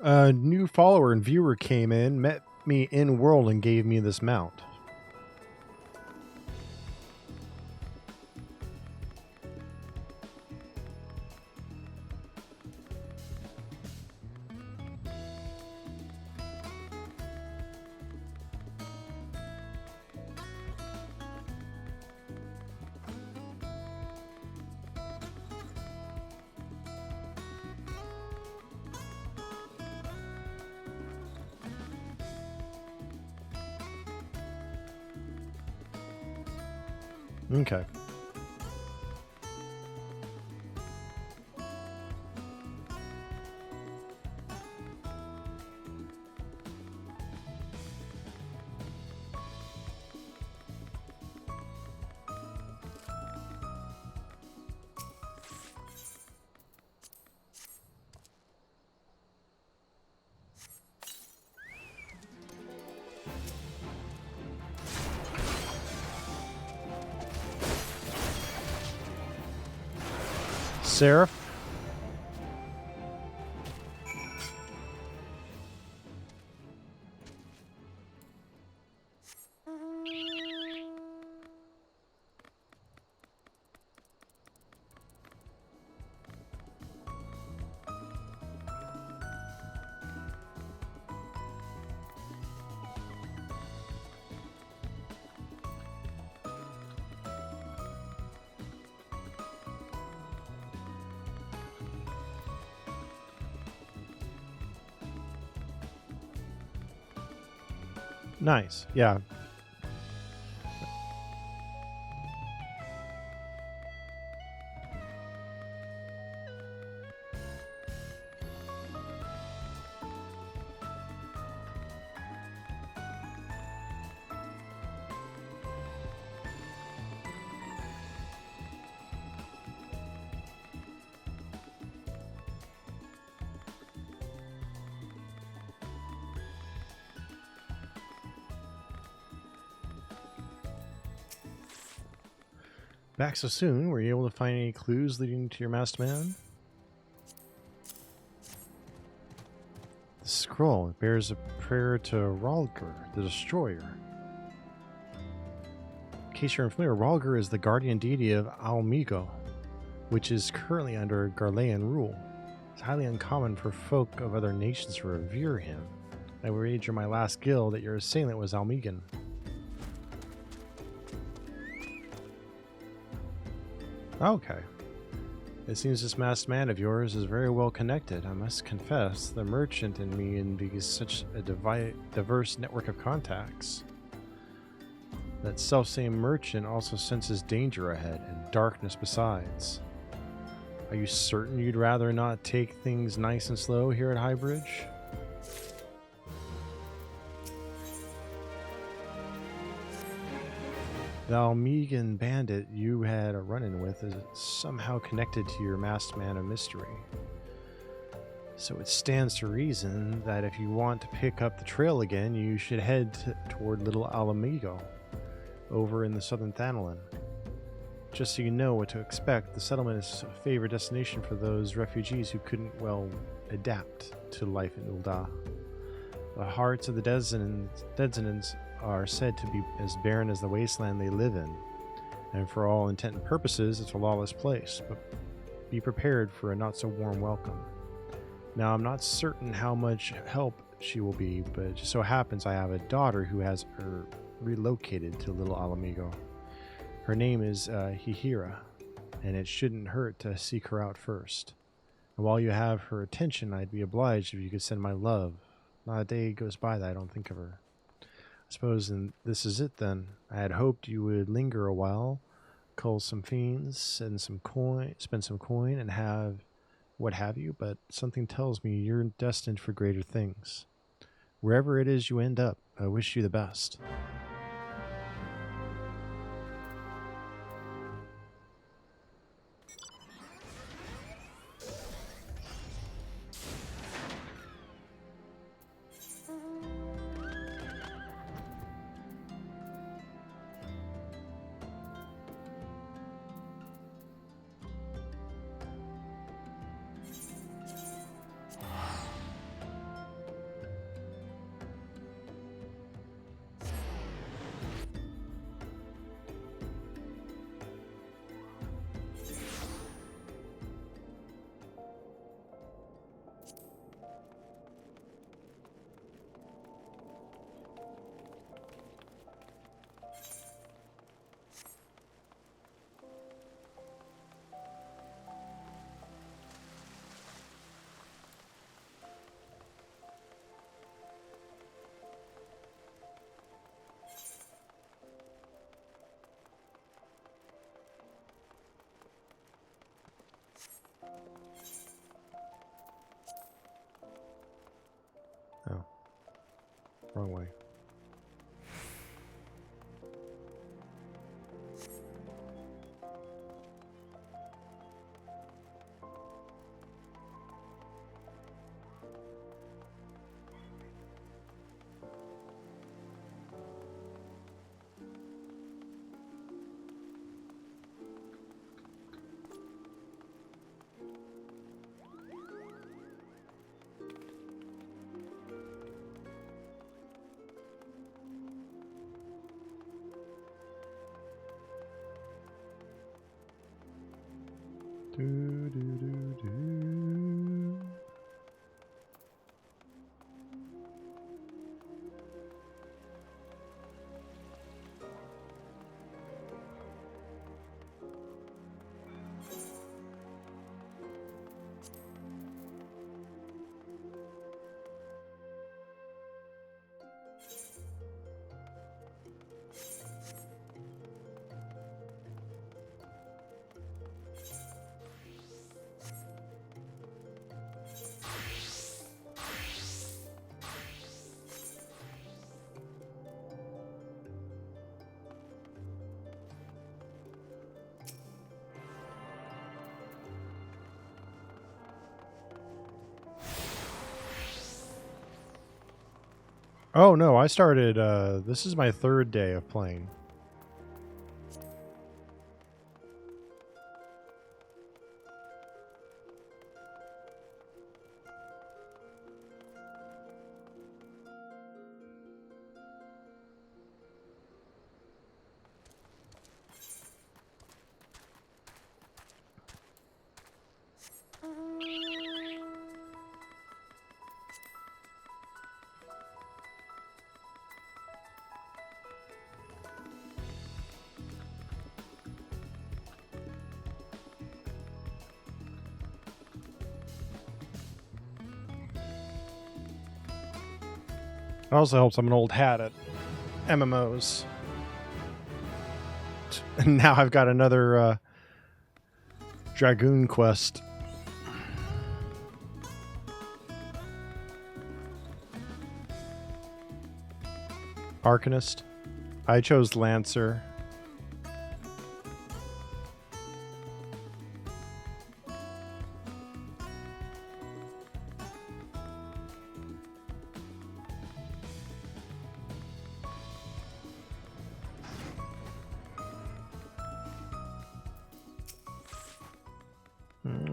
A new follower and viewer came in, met me in world, and gave me this mount. Okay. Seraph? Nice. Yeah. Back so soon, were you able to find any clues leading to your masked man? The scroll bears a prayer to Rhalgr, the Destroyer. In case you're unfamiliar, Rhalgr is the guardian deity of Almigo, which is currently under Garlean rule. It's highly uncommon for folk of other nations to revere him. I would wager my last guild that your assailant was Almigan. Okay. It seems this masked man of yours is very well connected. I must confess, the merchant in me envies such a diverse network of contacts. That selfsame merchant also senses danger ahead and darkness besides. Are you certain you'd rather not take things nice and slow here at Highbridge? The Almegan bandit you had a run-in with is somehow connected to your masked man of mystery. So it stands to reason that if you want to pick up the trail again, you should head toward Little Alamigo, over in the southern Thanalan. Just so you know what to expect, the settlement is a favorite destination for those refugees who couldn't, well, adapt to life in Ul'dah. The hearts of the Dezenans are said to be as barren as the wasteland they live in, and for all intent and purposes, it's a lawless place, but be prepared for a not-so-warm welcome. Now, I'm not certain how much help she will be, but it just so happens I have a daughter who has her relocated to Little Alamigo. Her name is Hihira, and it shouldn't hurt to seek her out first. And while you have her attention, I'd be obliged if you could send my love. Not a day goes by that I don't think of her. I suppose this is it then. I had hoped you would linger a while, cull some fiends, spend some coin, and have what have you, but something tells me you're destined for greater things. Wherever it is you end up, I wish you the best. Oh. Wrong way. Do, do, do, do. Oh no, I started, this is my third day of playing. It also helps I'm an old hat at MMOs. And now I've got another Dragoon quest. Arcanist. I chose Lancer.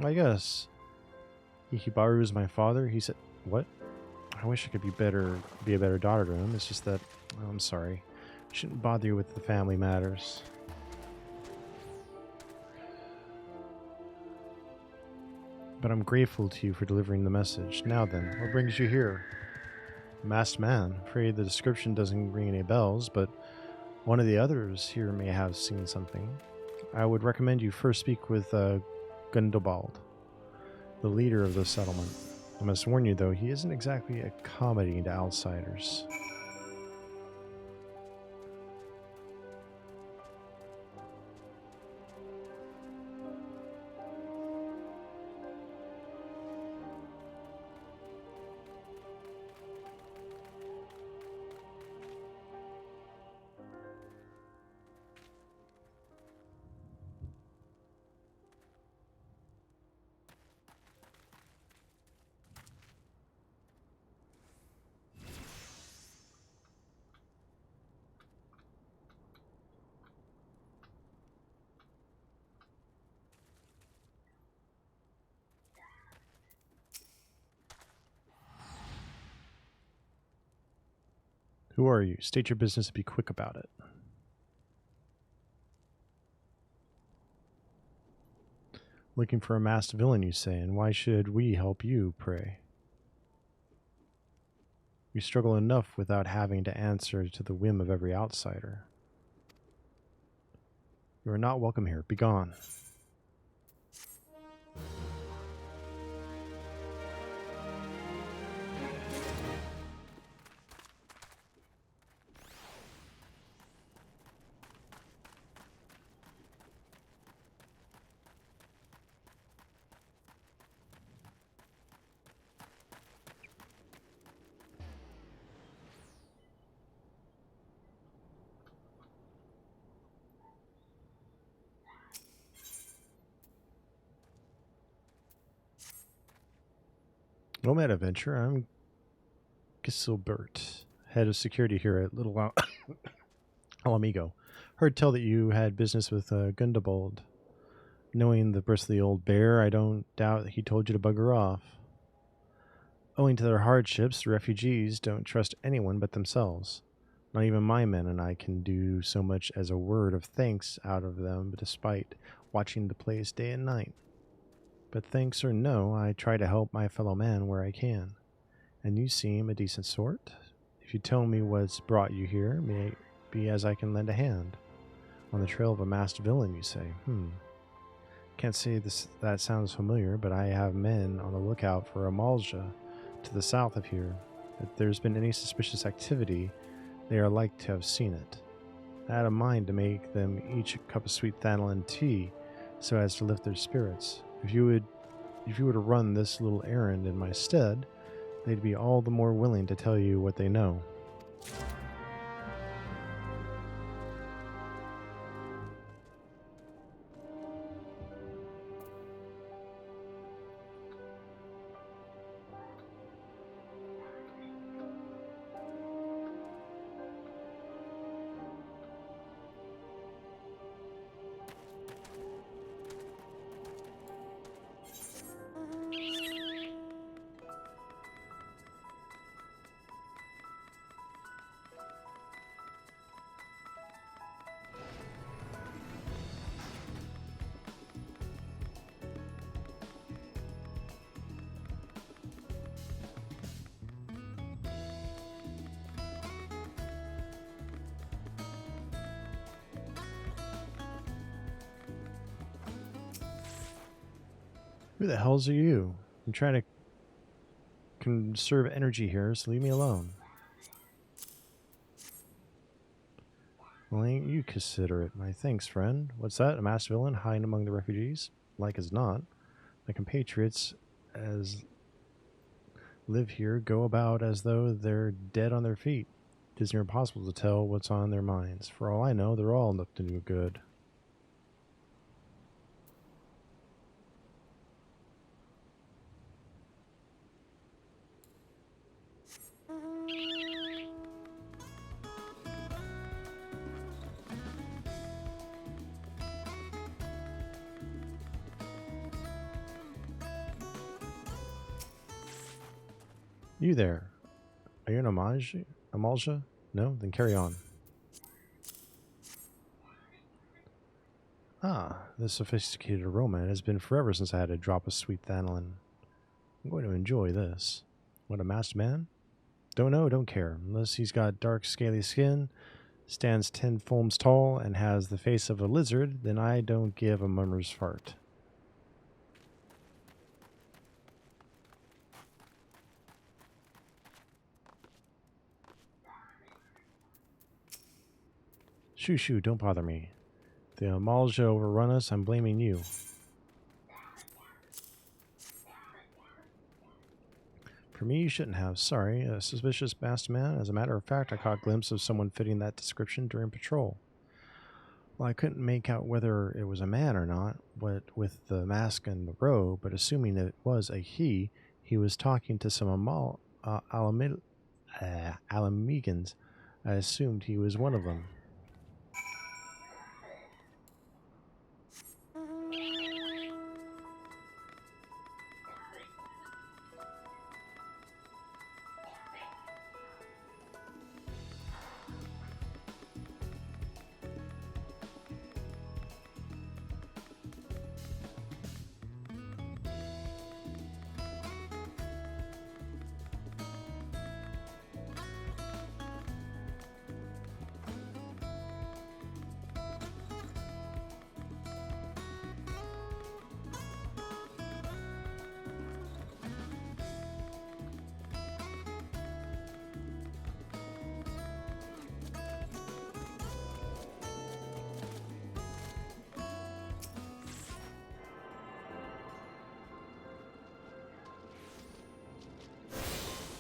I guess. Ikibaru is my father. He said, what? I wish I could be a better daughter to him. It's just that, oh, I'm sorry. I shouldn't bother you with the family matters. But I'm grateful to you for delivering the message. Now then, what brings you here? Masked man. Afraid the description doesn't ring any bells, but one of the others here may have seen something. I would recommend you first speak with Gundobald, the leader of the settlement. I must warn you, though, he isn't exactly accommodating to outsiders. Who are you? State your business and be quick about it. Looking for a masked villain, you say, and why should we help you, pray? We struggle enough without having to answer to the whim of every outsider. You are not welcome here. Begone. Nomad Adventure, I'm Gisilbert, head of security here at Little Alamigo. Heard tell that you had business with Gundobald. Knowing the bristly old bear, I don't doubt he told you to bugger off. Owing to their hardships, the refugees don't trust anyone but themselves. Not even my men and I can do so much as a word of thanks out of them, despite watching the place day and night. But thanks or no, I try to help my fellow man where I can. And you seem a decent sort. If you tell me what's brought you here, may it be as I can lend a hand. On the trail of a masked villain, you say. Can't say that sounds familiar, but I have men on the lookout for Amalja to the south of here. If there's been any suspicious activity, they are like to have seen it. I had a mind to make them each a cup of sweet Thanalan tea, so as to lift their spirits. If you were to run this little errand in my stead, they'd be all the more willing to tell you what they know. Who the hells are you? I'm trying to conserve energy here, so leave me alone. Well, ain't you considerate. My thanks, friend. What's that? A masked villain hiding among the refugees? Like as not. My compatriots as live here go about as though they're dead on their feet. It is near impossible to tell what's on their minds. For all I know, they're all up to no good. You there. Are you an Amalja? No? Then carry on. Ah, this sophisticated aroma. It has been forever since I had a drop of sweet Thanalin. I'm going to enjoy this. What, a masked man? Don't know, don't care. Unless he's got dark, scaly skin, stands 10 foams tall, and has the face of a lizard, then I don't give a mummer's fart. Shoo shoo, don't bother me. The Amalja overrun us, I'm blaming you. For me, you shouldn't have. Sorry, a suspicious masked man. As a matter of fact, I caught a glimpse of someone fitting that description during patrol. Well, I couldn't make out whether it was a man or not, but with the mask and the robe, but assuming it was a he was talking to some Alamegans. I assumed he was one of them.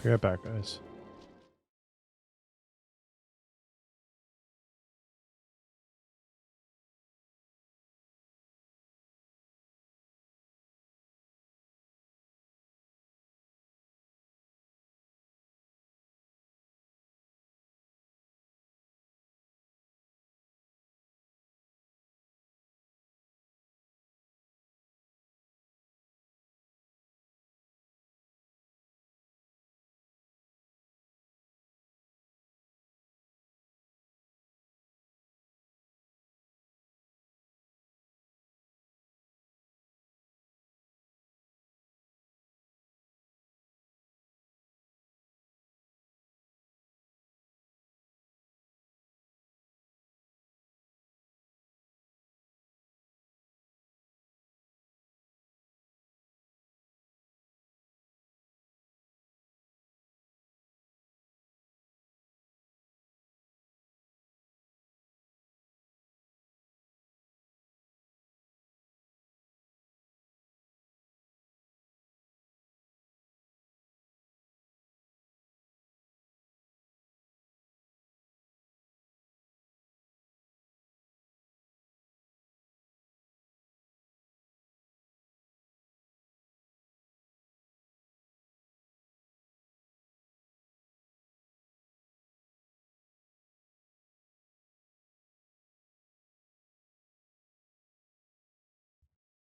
Be right back, guys.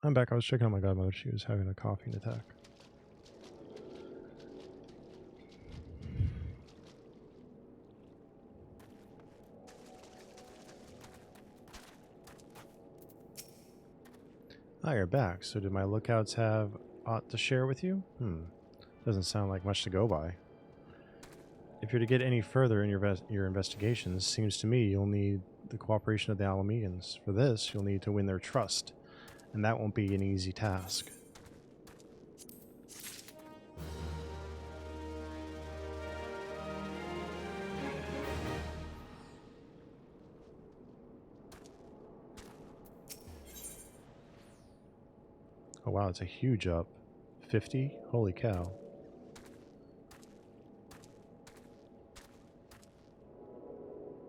I'm back. I was checking on my godmother. She was having a coughing attack. Ah, you're back. So did my lookouts have aught to share with you? Doesn't sound like much to go by. If you're to get any further in your investigations, seems to me you'll need the cooperation of the Alamegans. For this, you'll need to win their trust, and that won't be an easy task. Oh wow, it's a huge up. 50? Holy cow.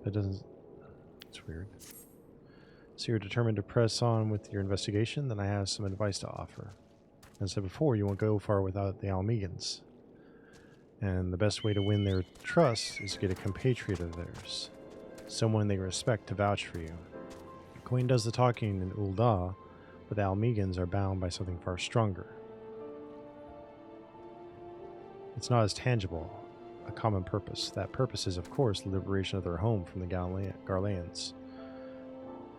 That doesn't... It's weird. So you're determined to press on with your investigation? Then I have some advice to offer. As I said before, you won't go far without the Almegans. And the best way to win their trust is to get a compatriot of theirs. Someone they respect to vouch for you. Queen does the talking in Ul'dah, but the Almegans are bound by something far stronger. It's not as tangible, a common purpose. That purpose is, of course, the liberation of their home from the Garleans.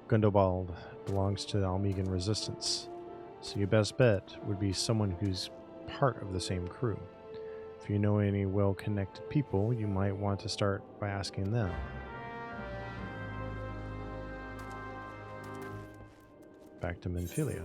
Gundobald belongs to the Almegan resistance, so your best bet would be someone who's part of the same crew. If you know any well-connected people, you might want to start by asking them. Back to Menphilia.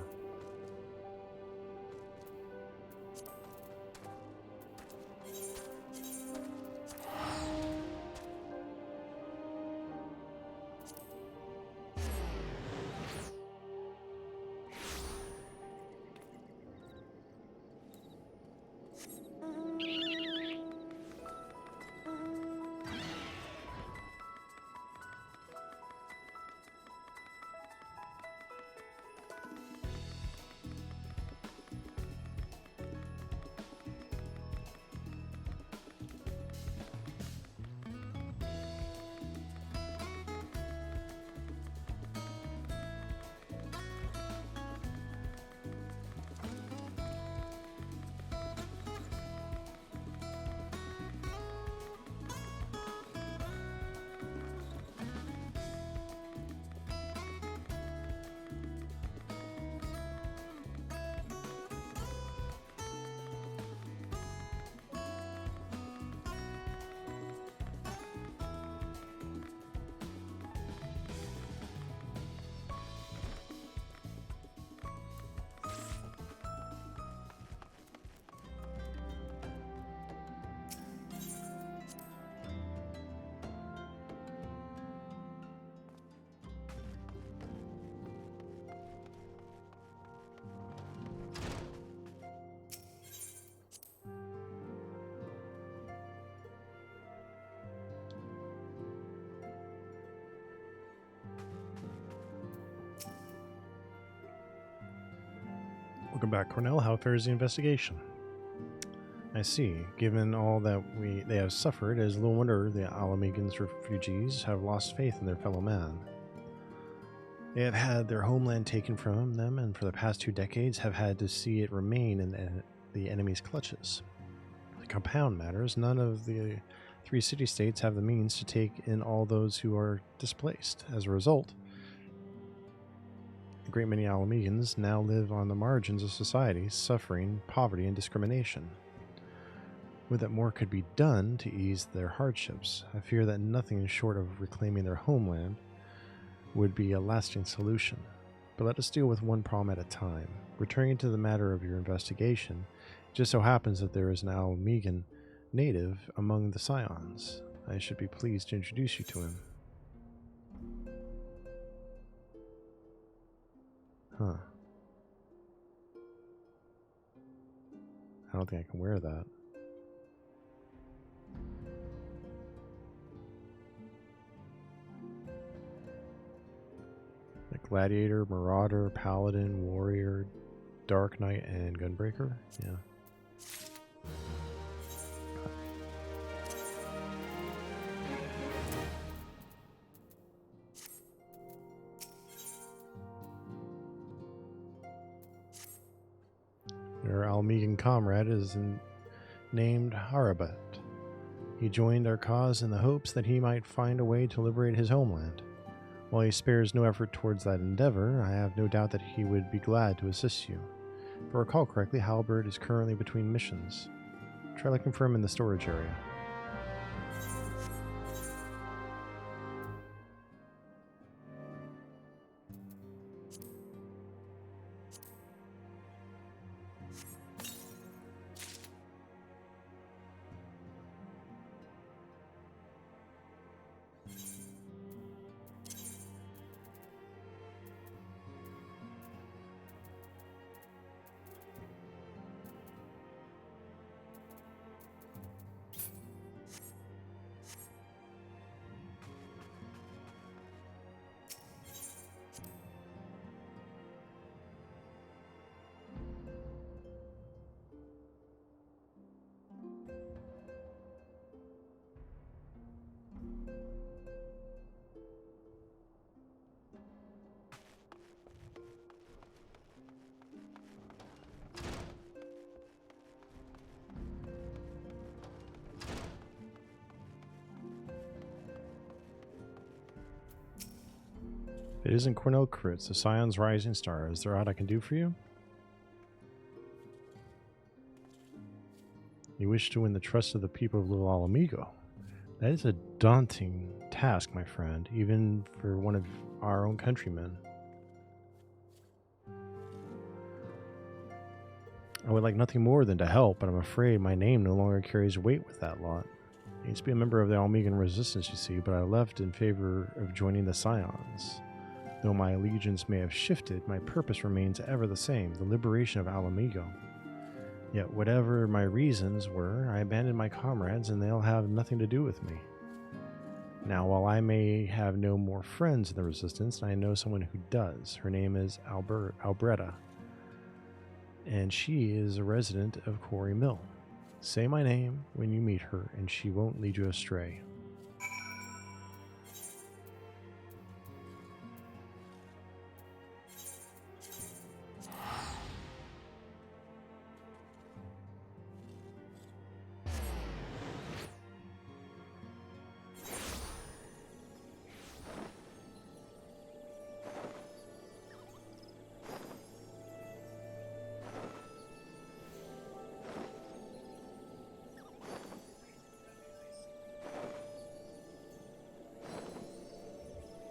Welcome back, Cornell. How fares the investigation? I see. Given all that they have suffered, it is little wonder the Almegans refugees have lost faith in their fellow man. They have had their homeland taken from them, and for the past 2 decades have had to see it remain in the enemy's clutches. To compound matters, none of the 3 city-states have the means to take in all those who are displaced. As a result, a great many Almegans now live on the margins of society, suffering poverty and discrimination. Would that more could be done to ease their hardships. I fear that nothing short of reclaiming their homeland would be a lasting solution. But let us deal with one problem at a time. Returning to the matter of your investigation, it just so happens that there is an Almegan native among the Scions. I should be pleased to introduce you to him. Huh. I don't think I can wear that. The Gladiator, Marauder, Paladin, Warrior, Dark Knight, and Gunbreaker? Yeah. Our Almegan comrade is named Harabat. He joined our cause in the hopes that he might find a way to liberate his homeland. While he spares no effort towards that endeavor, I have no doubt that he would be glad to assist you. If I recall correctly, Halbert is currently between missions. Try looking for him in the storage area. If it isn't Cornell Crits, the Scion's rising star, is there aught I can do for you? You wish to win the trust of the people of Little Alamigo. That is a daunting task, my friend, even for one of our own countrymen. I would like nothing more than to help, but I'm afraid my name no longer carries weight with that lot. I used to be a member of the Almegan Resistance, you see, but I left in favor of joining the Scions. Though my allegiance may have shifted, my purpose remains ever the same, the liberation of Alamigo. Yet whatever my reasons were, I abandoned my comrades and they'll have nothing to do with me. Now, while I may have no more friends in the Resistance, I know someone who does. Her name is Albretta, and she is a resident of Quarry Mill. Say my name when you meet her, and she won't lead you astray.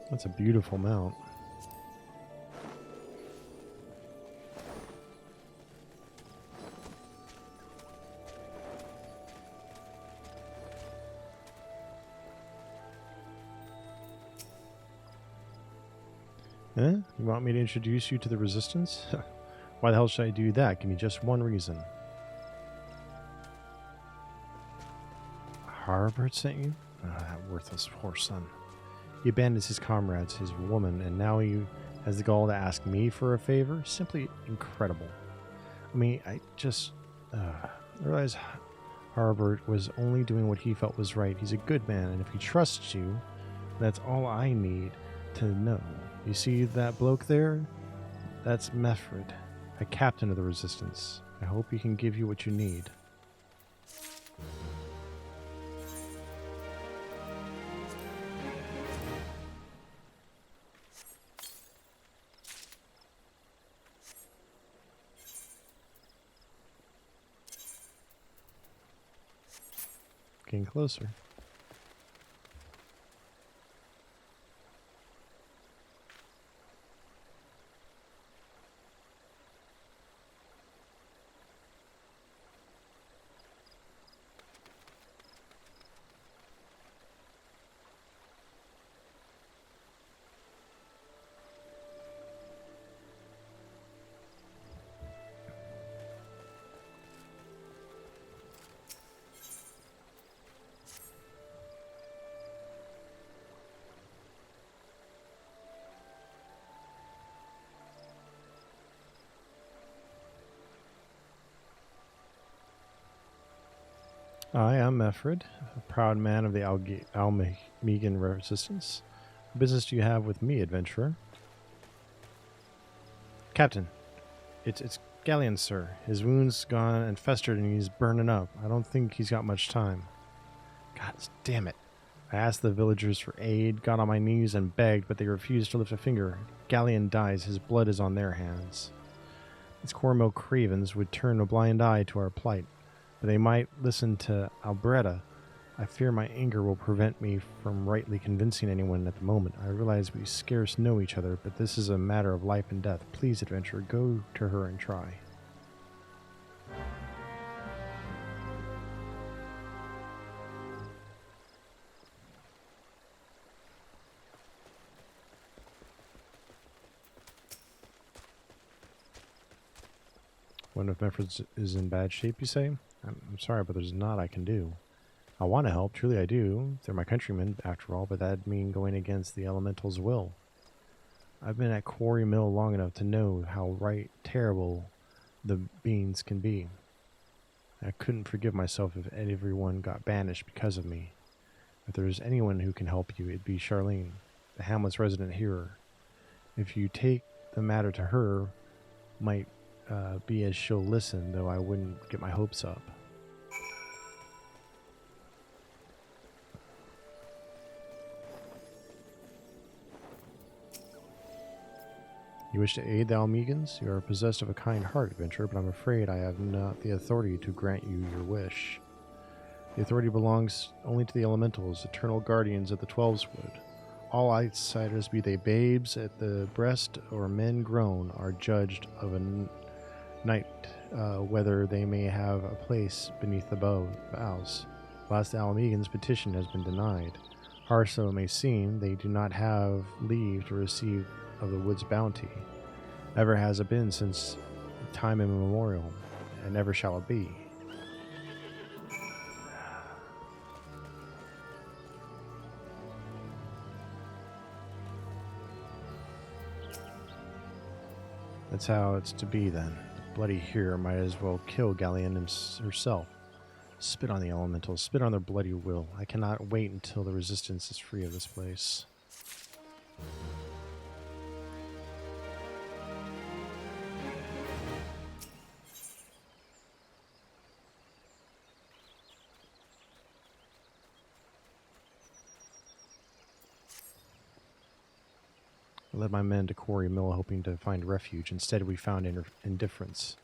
That's a beautiful mount. You want me to introduce you to the Resistance? Why the hell should I do that? Give me just one reason. Harbert sent you? That worthless poor son. He abandons his comrades, his woman, and now he has the gall to ask me for a favor? Simply incredible. I mean, I realize Harbert was only doing what he felt was right. He's a good man, and if he trusts you, that's all I need to know. You see that bloke there? That's Meffred, a captain of the Resistance. I hope he can give you what you need. Getting closer. I am Meffred, a proud man of the Almegan Resistance. What business do you have with me, adventurer? Captain, it's Galleon, sir. His wound's gone and festered and he's burning up. I don't think he's got much time. God damn it. I asked the villagers for aid, got on my knees and begged, but they refused to lift a finger. Galleon dies, his blood is on their hands. These Cornell cravens would turn a blind eye to our plight. But they might listen to Albretta. I fear my anger will prevent me from rightly convincing anyone at the moment. I realize we scarce know each other, but this is a matter of life and death. Please, adventurer, go to her and try. One of Meffred's is in bad shape, you say? I'm sorry, but there's not I can do. I want to help, truly I do. They're my countrymen, after all, but that'd mean going against the elemental's will. I've been at Quarry Mill long enough to know how terrible the beings can be. I couldn't forgive myself if everyone got banished because of me. If there's anyone who can help you, it'd be Charlene, the Hamlet's resident healer. If you take the matter to her, might be as she'll listen, though I wouldn't get my hopes up. You wish to aid the Almegans? You are possessed of a kind heart, adventurer, but I'm afraid I have not the authority to grant you your wish. The authority belongs only to the elementals, eternal guardians of the Twelveswood. All outsiders, be they babes at the breast or men grown, are judged of a night whether they may have a place beneath the boughs. Last Almegans' petition has been denied. Harsh though it may seem, they do not have leave to receive of the wood's bounty. Ever has it been since time immemorial, and never shall it be. That's how it's to be then. The bloody hero might as well kill Galleon herself. Spit on the elementals, spit on their bloody will. I cannot wait until the resistance is free of this place. I led my men to Quarry Mill hoping to find refuge. Instead, we found indifference.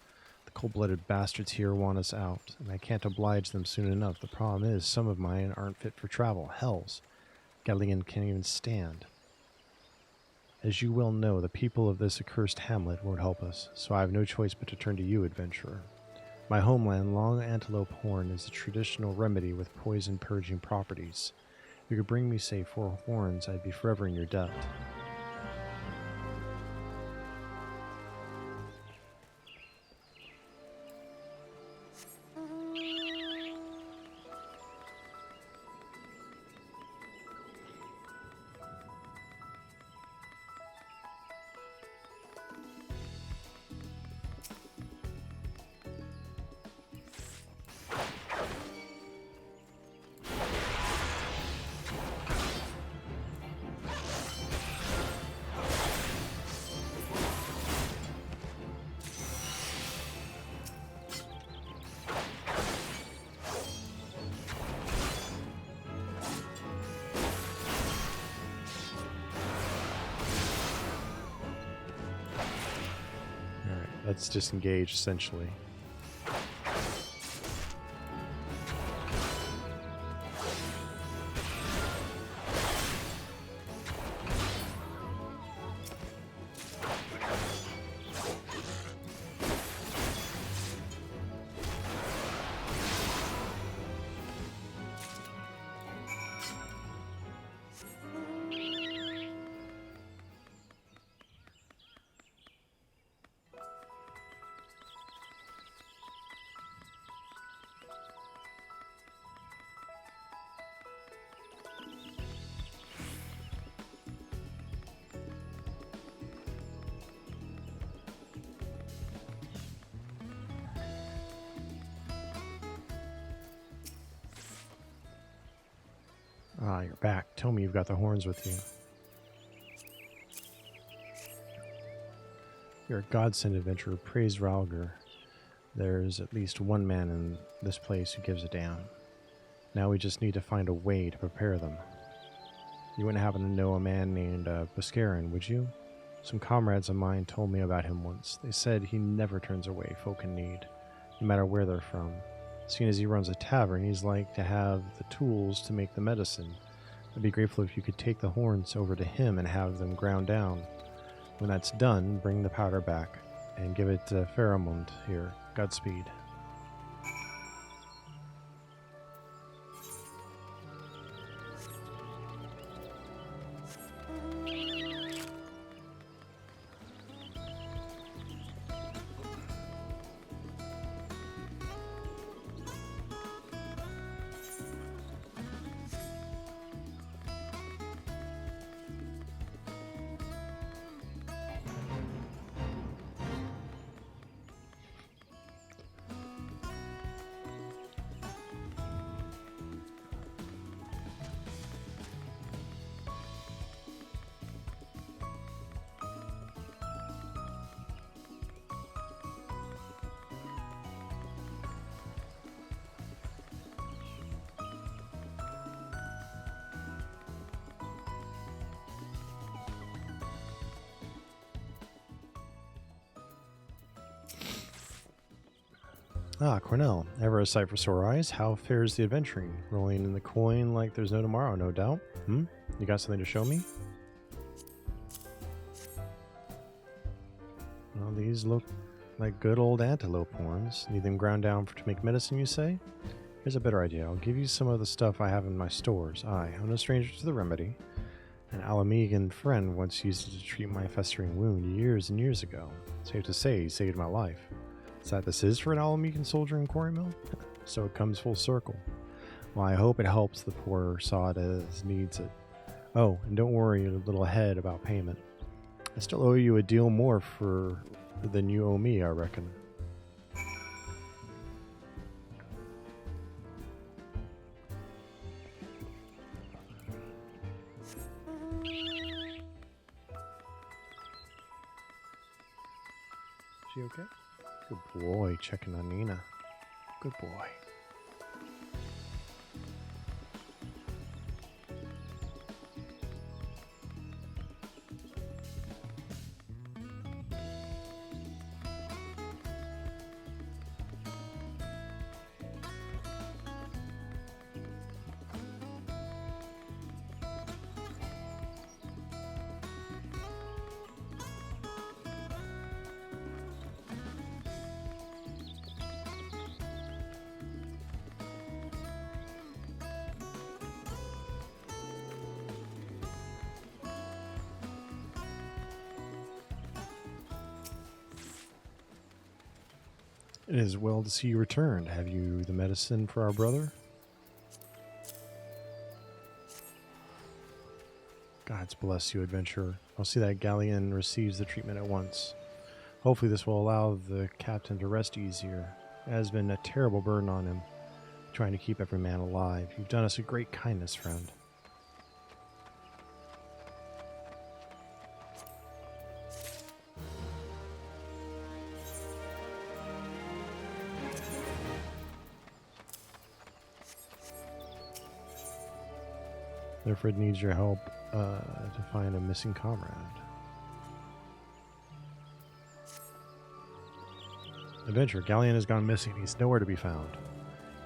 The cold-blooded bastards here want us out, and I can't oblige them soon enough. The problem is, some of mine aren't fit for travel. Hells. Galleon can't even stand. As you well know, the people of this accursed hamlet won't help us, so I have no choice but to turn to you, adventurer. My homeland, Long Antelope Horn, is a traditional remedy with poison-purging properties. If you could bring me, say, 4 horns, I'd be forever in your debt. Let's disengage, essentially. Ah, you're back. Tell me you've got the horns with you. You're a godsend, adventurer. Praise Ralger. There's at least one man in this place who gives a damn. Now we just need to find a way to prepare them. You wouldn't happen to know a man named Buscarin, would you? Some comrades of mine told me about him once. They said he never turns away folk in need, no matter where they're from. Seeing as he runs a tavern, he's like to have the tools to make the medicine. I'd be grateful if you could take the horns over to him and have them ground down. When that's done, bring the powder back and give it to Pharamond here. Godspeed. Ah, Cornell. Ever a sight for sore eyes? How fares the adventuring? Rolling in the coin like there's no tomorrow, no doubt. You got something to show me? Well, these look like good old antelope horns. Need them ground down to make medicine, you say? Here's a better idea. I'll give you some of the stuff I have in my stores. I'm no stranger to the remedy. An Alamegan friend once used it to treat my festering wound years and years ago. Safe to say, he saved my life. Is that this is for an Alamegan soldier in Quarry Mill? So it comes full circle. Well, I hope it helps the poor sod as needs it. Oh, and don't worry your little head about payment. I still owe you a deal more than you owe me, I reckon. She okay? Good boy, checking on Nina. Good boy. It is well to see you returned. Have you the medicine for our brother? Gods bless you, adventurer. I'll see that Galleon receives the treatment at once. Hopefully this will allow the captain to rest easier. It has been a terrible burden on him, trying to keep every man alive. You've done us a great kindness, friend. Therefore, it needs your help to find a missing comrade. Adventurer, Galleon has gone missing. He's nowhere to be found.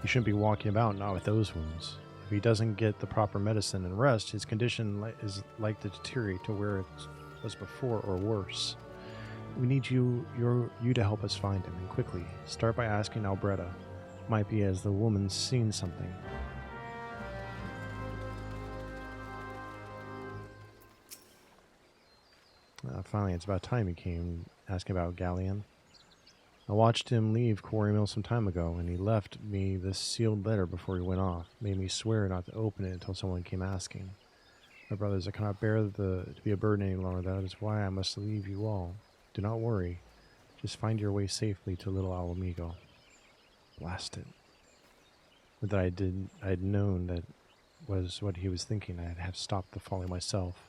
He shouldn't be walking about, not with those wounds. If he doesn't get the proper medicine and rest, his condition is like to deteriorate to where it was before or worse. We need you to help us find him, and quickly. Start by asking Albretta. Might be as the woman's seen something. Finally, it's about time he came asking about Galleon. I watched him leave Quarry Mill some time ago, and he left me this sealed letter before he went off. Made me swear not to open it until someone came asking. My brothers, I cannot bear to be a burden any longer. That is why I must leave you all. Do not worry. Just find your way safely to Little Alamigo. Blast it. But that I'd known that was what he was thinking. I'd have stopped the folly myself.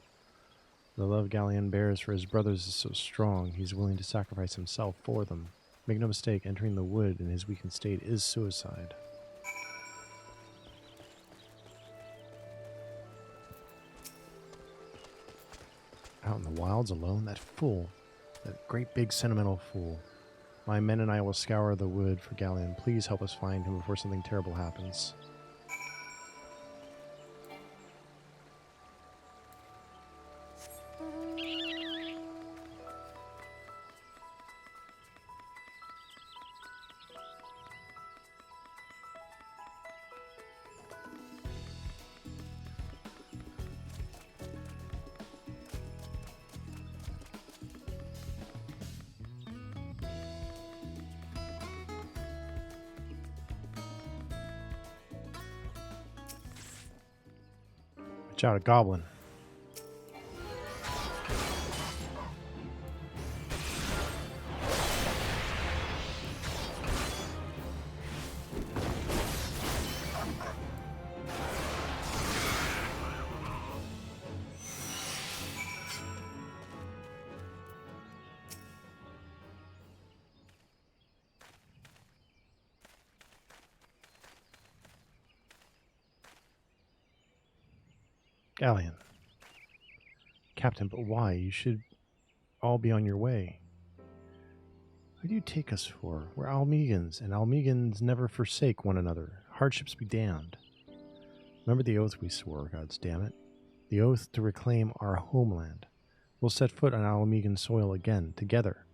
The love Galleon bears for his brothers is so strong, he's willing to sacrifice himself for them. Make no mistake, entering the wood in his weakened state is suicide. Out in the wilds alone? That fool. That great big sentimental fool. My men and I will scour the wood for Galleon. Please help us find him before something terrible happens. Watch out, a goblin. Galleon. Captain, but why? You should all be on your way. What do you take us for? We're Almegans, and Almegans never forsake one another. Hardships be damned. Remember the oath we swore, gods damn it. The oath to reclaim our homeland. We'll set foot on Almegan soil again, together.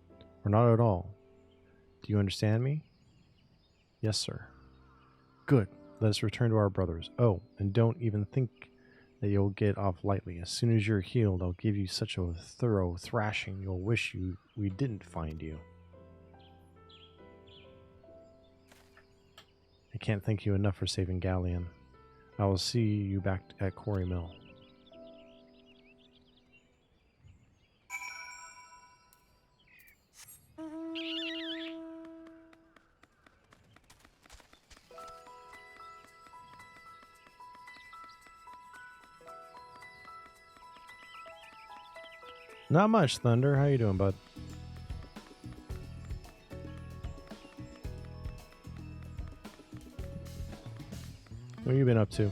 Or not at all. Do you understand me? Yes, sir. Good. Let us return to our brothers. Oh, and don't even think that you'll get off lightly. As soon as you're healed, I'll give you such a thorough thrashing you'll wish we didn't find you. I can't thank you enough for saving Galleon. I will see you back at Quarry Mill. Not much, Thunder. How you doing, bud? What have you been up to?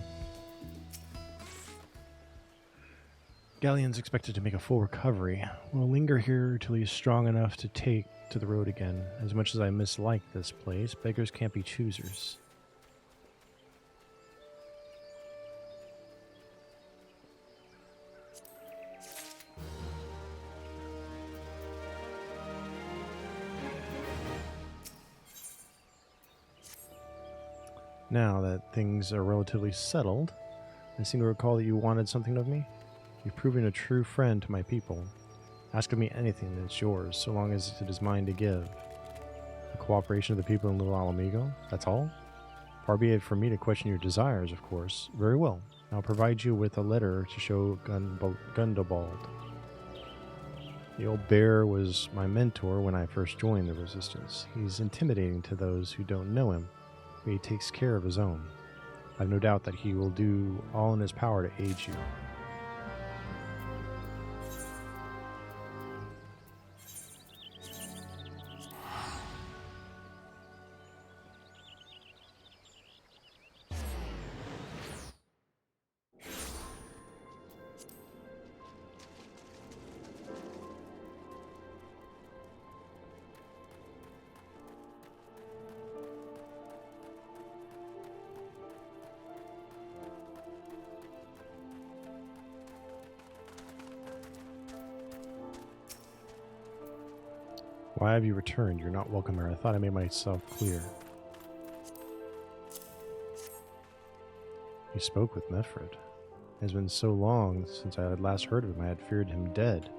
Galleon's expected to make a full recovery. We'll linger here till he's strong enough to take to the road again. As much as I mislike this place, beggars can't be choosers. Now that things are relatively settled, I seem to recall that you wanted something of me. You've proven a true friend to my people. Ask of me anything that's yours, so long as it is mine to give. The cooperation of the people in Little Alamigo, that's all? Far be it from me to question your desires, of course. Very well. I'll provide you with a letter to show Gundobald. The old bear was my mentor when I first joined the Resistance. He's intimidating to those who don't know him, but he takes care of his own. I've no doubt that he will do all in his power to aid you. Why have you returned? You're not welcome here. I thought I made myself clear. You spoke with Mefred. It has been so long since I had last heard of him. I had feared him dead.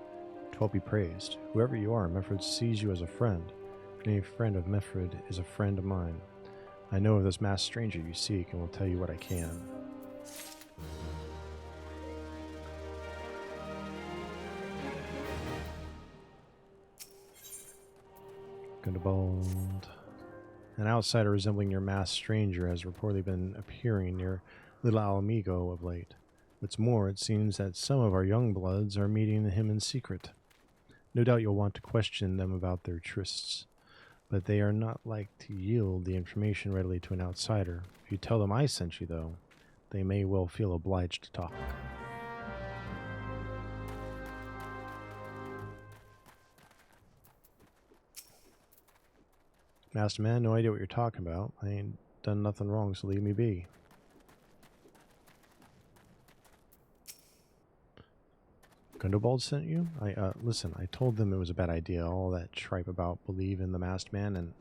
To help be praised. Whoever you are, Mefred sees you as a friend. Any friend of Mefred is a friend of mine. I know of this masked stranger you seek and will tell you what I can. Gundobald. An outsider resembling your masked stranger has reportedly been appearing near Little Alamigo of late. What's more, it seems that some of our young bloods are meeting him in secret. No doubt you'll want to question them about their trysts, but they are not like to yield the information readily to an outsider. If you tell them I sent you, though, they may well feel obliged to talk. Master man, no idea what you're talking about. I ain't done nothing wrong, so leave me be. Gundobald sent you? Listen, I told them it was a bad idea, all that tripe about believe in the masked man, and...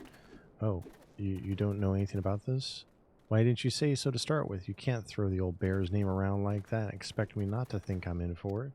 Oh, you don't know anything about this? Why didn't you say so to start with? You can't throw the old bear's name around like that and expect me not to think I'm in for it.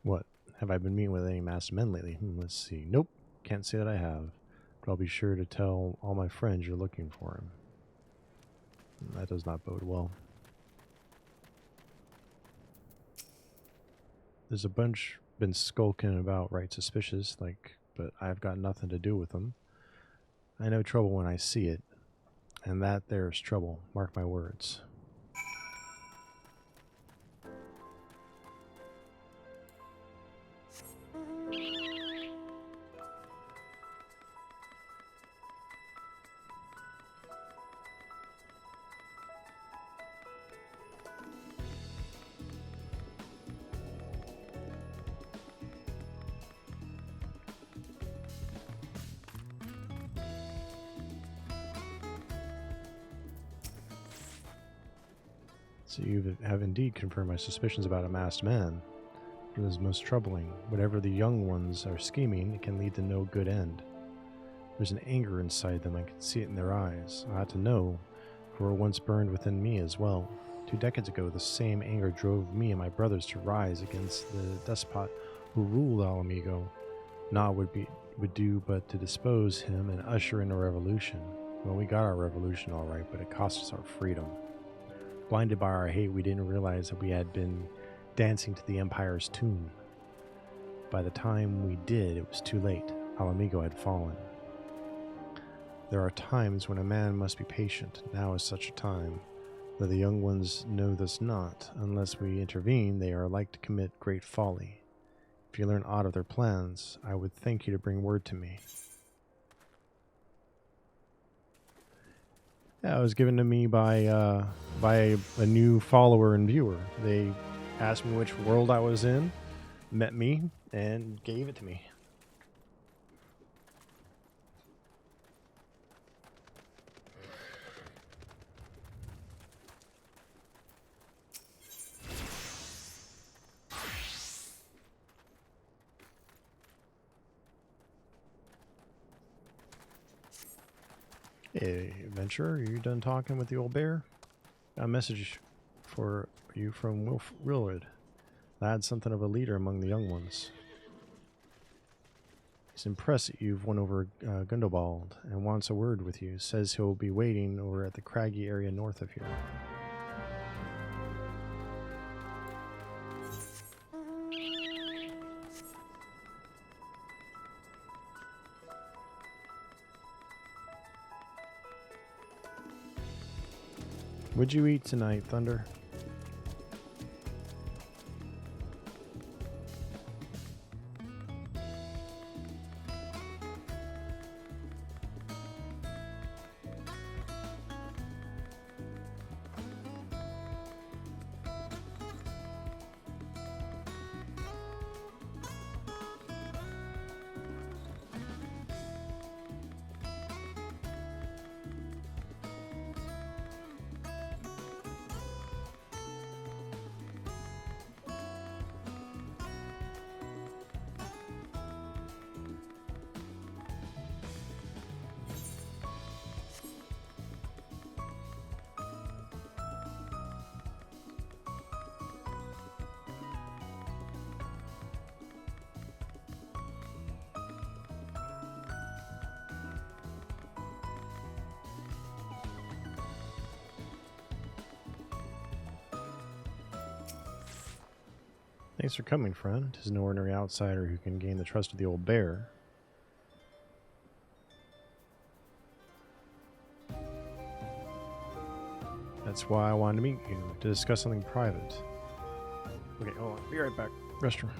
What? Have I been meeting with any masked men lately? Let's see. Nope. Can't say that I have. But I'll be sure to tell all my friends you're looking for him. That does not bode well. There's a bunch been skulking about right suspicious, but I've got nothing to do with them. I know trouble when I see it, and that there's trouble, mark my words. So you have indeed confirmed my suspicions about a masked man. It is most troubling. Whatever the young ones are scheming, it can lead to no good end. There's an anger inside them, I can see it in their eyes. I ought to know, for it once burned within me as well. 2 decades ago, the same anger drove me and my brothers to rise against the despot who ruled Alamigo. Naught would do but to dispose him and usher in a revolution. Well, we got our revolution all right, but it cost us our freedom. Blinded by our hate, we didn't realize that we had been dancing to the Empire's tune. By the time we did, it was too late. Alamigo had fallen. There are times when a man must be patient. Now is such a time. Though the young ones know this not, unless we intervene, they are like to commit great folly. If you learn aught of their plans, I would thank you to bring word to me. Yeah, it was given to me by a new follower and viewer. They asked me which world I was in, met me, and gave it to me. Hey, adventurer, are you done talking with the old bear? A message for you from Wilrid. Lad's something of a leader among the young ones. He's impressed that you've won over Gundobald and wants a word with you. Says he'll be waiting over at the craggy area north of here. What'd you eat tonight, Thunder? Thanks for coming, friend. 'Tis no ordinary outsider who can gain the trust of the old bear. That's why I wanted to meet you, to discuss something private. Okay, hold on. Be right back. Restroom.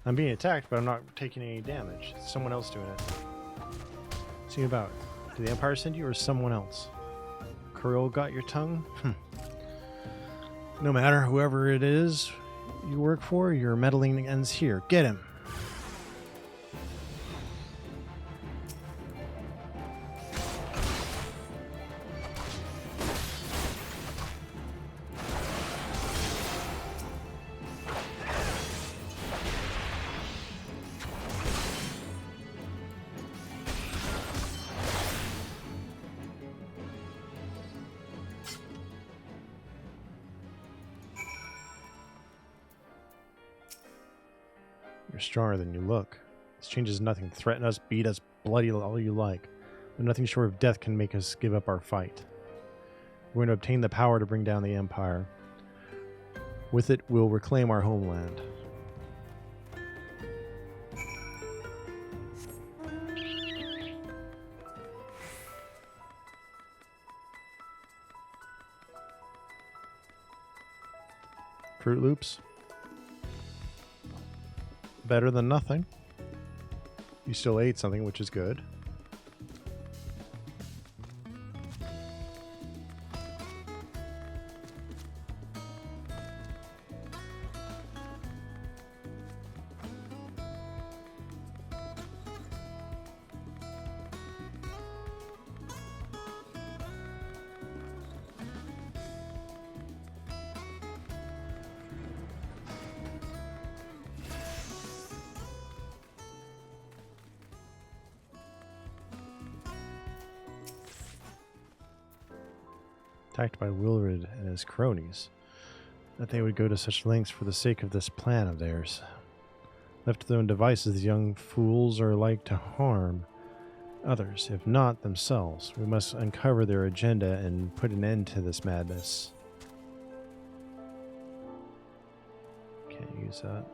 I'm being attacked, but I'm not taking any damage. It's someone else doing it. See about it. Did the Empire send you or someone else? Kirill got your tongue? No matter, whoever it is you work for, your meddling ends here. Get him! You're stronger than you look. This changes nothing. Threaten us, beat us, bloody all you like. But nothing short of death can make us give up our fight. We're going to obtain the power to bring down the Empire. With it, we'll reclaim our homeland. Fruit Loops. Better than nothing. You still ate something, which is good. Attacked by Wilred and his cronies, that they would go to such lengths for the sake of this plan of theirs. Left to their own devices, the young fools are like to harm others, if not themselves. We must uncover their agenda and put an end to this madness. Can't use that.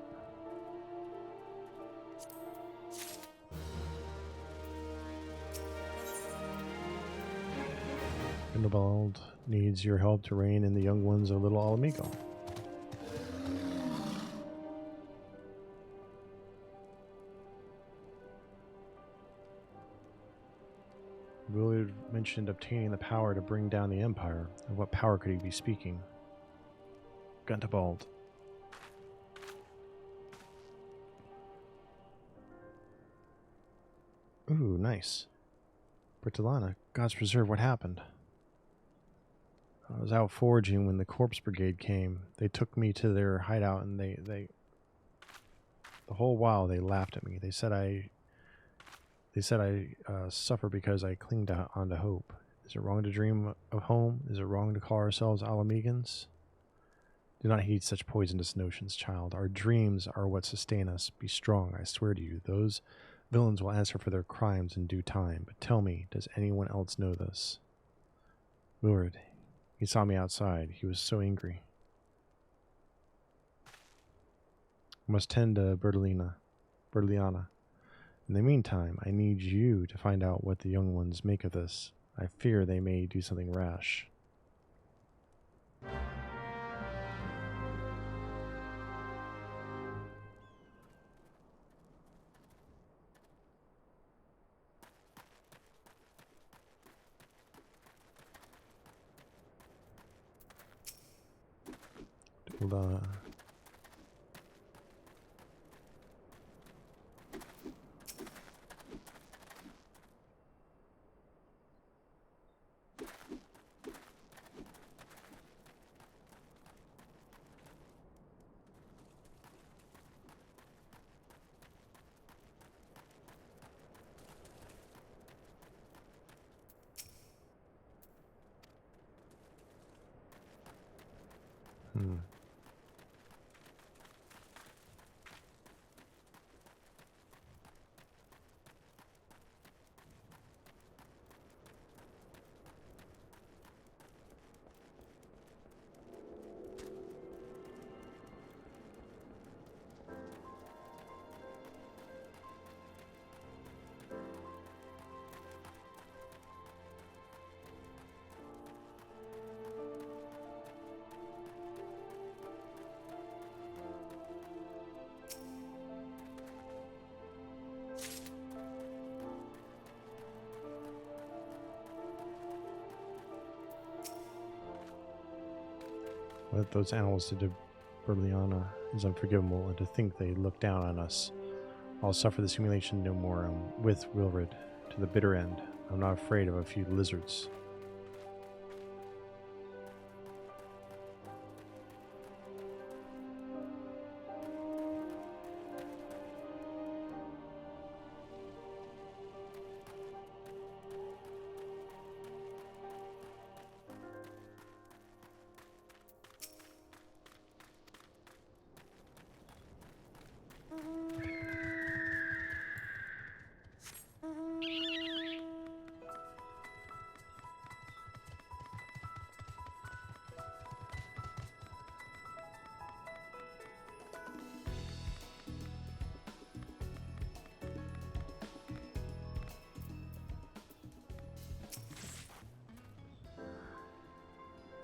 Grindelwald needs your help to rein in the young ones of Little Alamigo. Willard mentioned obtaining the power to bring down the Empire. Of what power could he be speaking? Gundabald. Ooh, nice. Bertolana, God's preserve, what happened? I was out foraging when the Corpse Brigade came. They took me to their hideout and they the whole while they laughed at me. They said I suffer because I clinged onto hope. Is it wrong to dream of home? Is it wrong to call ourselves Alamegans? Do not heed such poisonous notions, child. Our dreams are what sustain us. Be strong, I swear to you. Those villains will answer for their crimes in due time. But tell me, does anyone else know this? Willard, he saw me outside. He was so angry. I must tend to Bertoliana. In the meantime, I need you to find out what the young ones make of this. I fear they may do something rash. what those animals did to Berliana is unforgivable, and to think they look down on us. I'll suffer this humiliation no more. I'm with Wilred to the bitter end. I'm not afraid of a few lizards.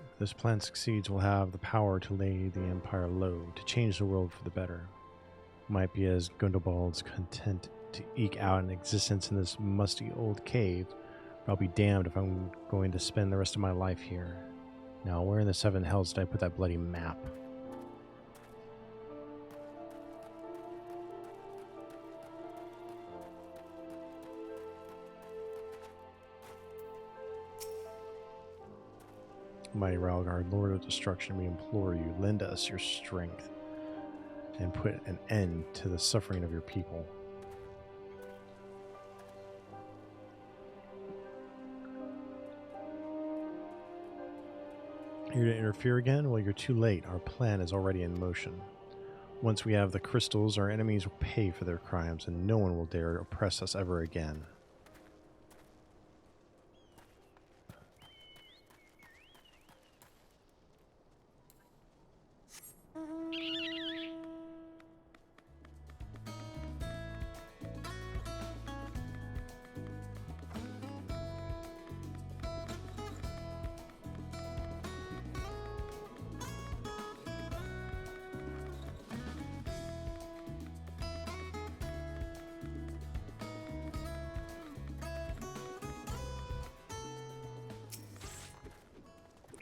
If this plan succeeds, we'll have the power to lay the Empire low, to change the world for the better. Might be as Gundobald's content to eke out an existence in this musty old cave, but I'll be damned if I'm going to spend the rest of my life here. Now, where in the seven hells did I put that bloody map? Mighty Ralgard, Lord of Destruction, we implore you, lend us your strength and put an end to the suffering of your people. Here to interfere again? Well, you're too late. Our plan is already in motion. Once we have the crystals, our enemies will pay for their crimes, and no one will dare oppress us ever again.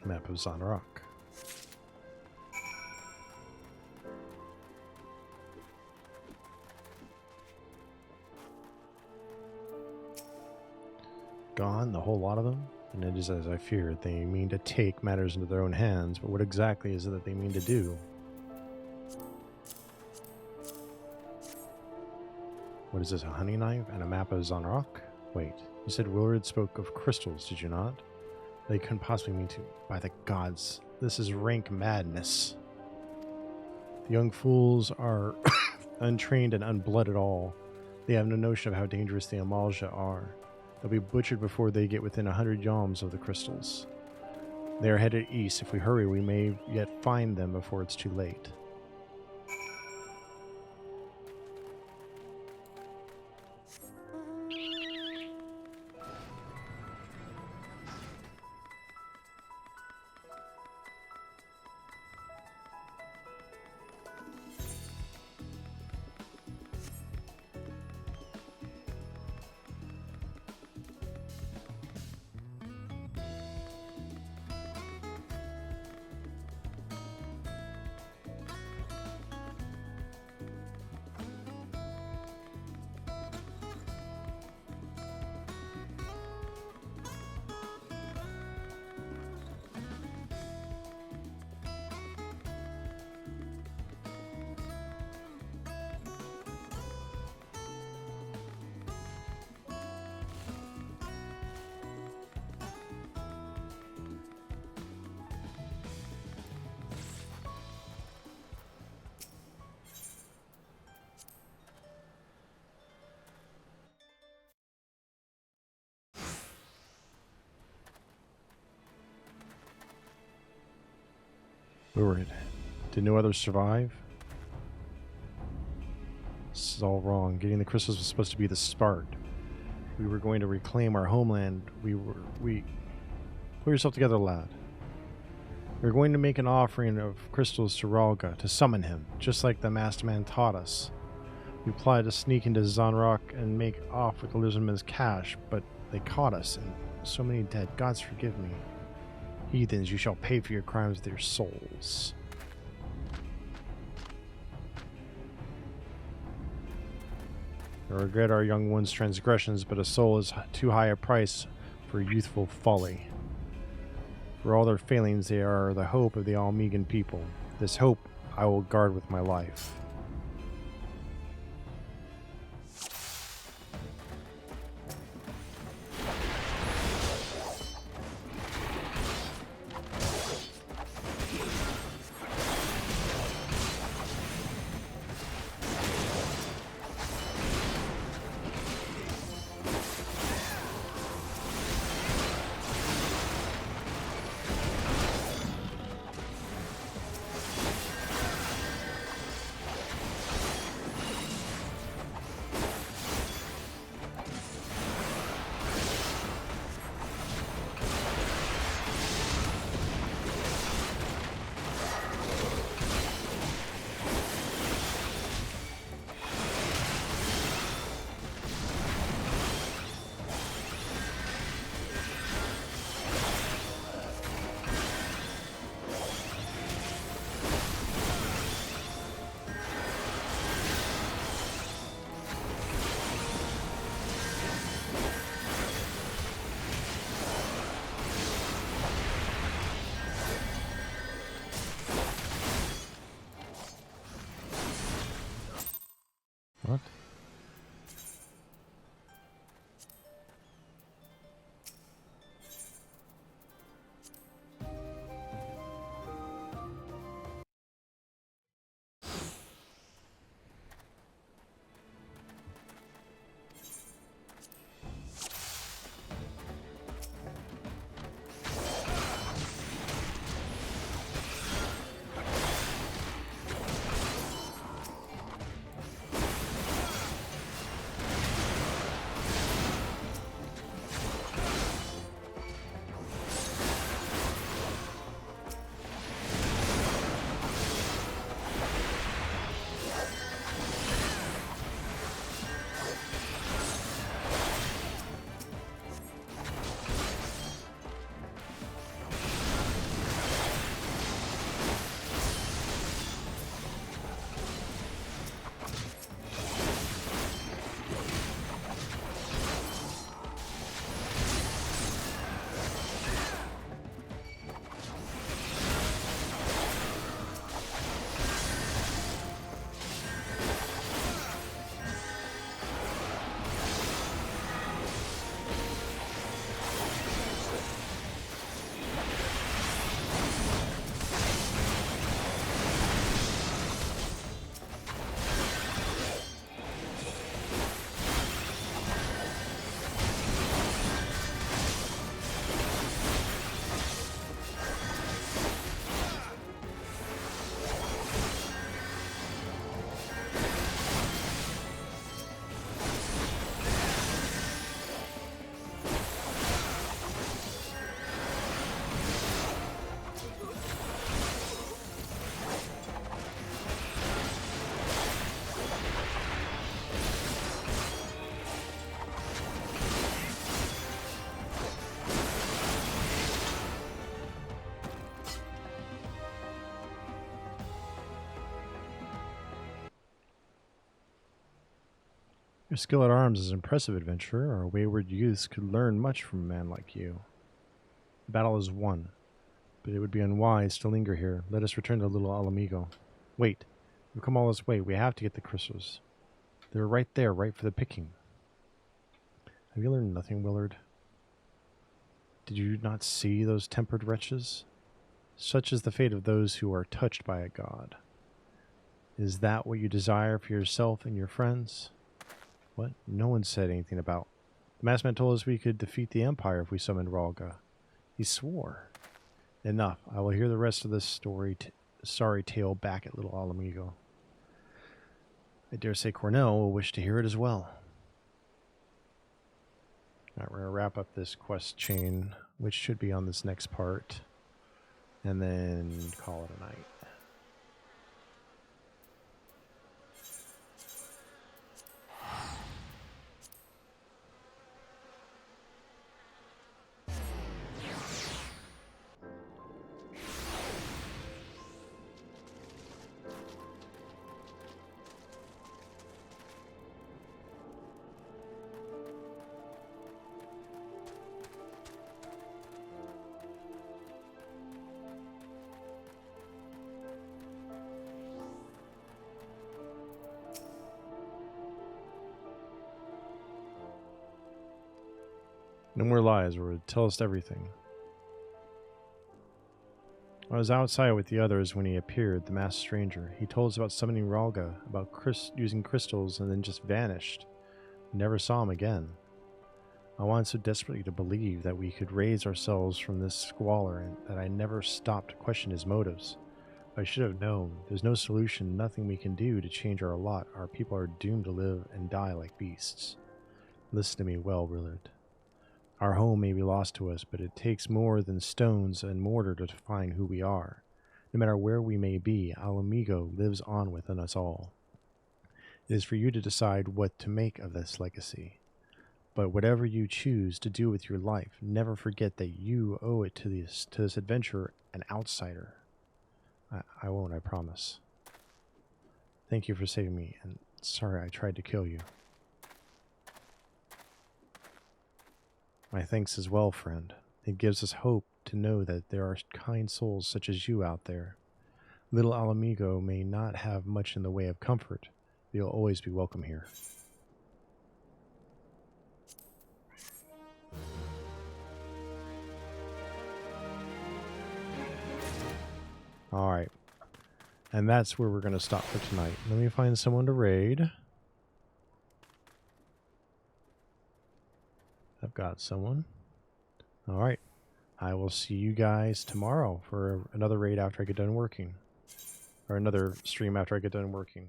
Map of Zanrock. Gone, the whole lot of them? And it is as I feared. They mean to take matters into their own hands, but what exactly is it that they mean to do? What is this, a honey knife and a map of Zanrock? Wait, you said Willard spoke of crystals, did you not? They couldn't possibly mean to. By the gods, this is rank madness. The young fools are untrained and unblooded at all. They have no notion of how dangerous the Amalja are. They'll be butchered before they get within 100 yalms of the crystals. They are headed east. If we hurry, we may yet find them before it's too late. Lurid. Did no others survive? This is all wrong. Getting the crystals was supposed to be the start. We were going to reclaim our homeland. We... Pull yourself together, lad. We were going to make an offering of crystals to Ralga, to summon him, just like the masked man taught us. We plotted to sneak into Zanrock and make off with the lizardman's cash, but they caught us, and so many dead. Gods forgive me. Heathens, you shall pay for your crimes with your souls. I regret our young one's transgressions, but a soul is too high a price for youthful folly. For all their failings, they are the hope of the Almegan people. This hope I will guard with my life. What? Your skill at arms is impressive, adventurer. Our wayward youths could learn much from a man like you. The battle is won, but it would be unwise to linger here. Let us return to Little Alamigo. Wait, we've come all this way. We have to get the crystals. They're right there, right for the picking. Have you learned nothing, Willard? Did you not see those tempered wretches? Such is the fate of those who are touched by a god. Is that what you desire for yourself and your friends? What? No one said anything about. The masked man told us we could defeat the Empire if we summoned Ralga. He swore. Enough. I will hear the rest of this sorry tale back at Little Alamigo. I dare say Cornell will wish to hear it as well. Alright, we're going to wrap up this quest chain, which should be on this next part, and then call it a night. No more lies, or tell us everything. I was outside with the others when he appeared, the masked stranger. He told us about summoning Ralga, about using crystals, and then just vanished. Never saw him again. I wanted so desperately to believe that we could raise ourselves from this squalor and that I never stopped to question his motives. I should have known. There's no solution, nothing we can do to change our lot. Our people are doomed to live and die like beasts. Listen to me well, Willard. Our home may be lost to us, but it takes more than stones and mortar to define who we are. No matter where we may be, Al Amigo lives on within us all. It is for you to decide what to make of this legacy. But whatever you choose to do with your life, never forget that you owe it to this adventurer, an outsider. I won't, I promise. Thank you for saving me, and sorry I tried to kill you. My thanks as well, friend. It gives us hope to know that there are kind souls such as you out there. Little Al Amigo may not have much in the way of comfort, but you'll always be welcome here. Alright. And that's where we're going to stop for tonight. Let me find someone to raid. I've got someone. Alright. I will see you guys tomorrow for another raid after I get done working. Or another stream after I get done working.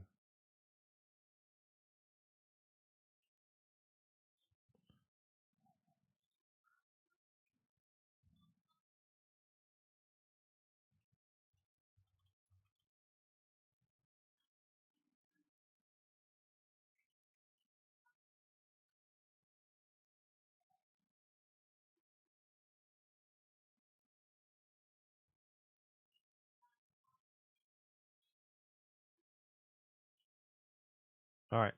All right.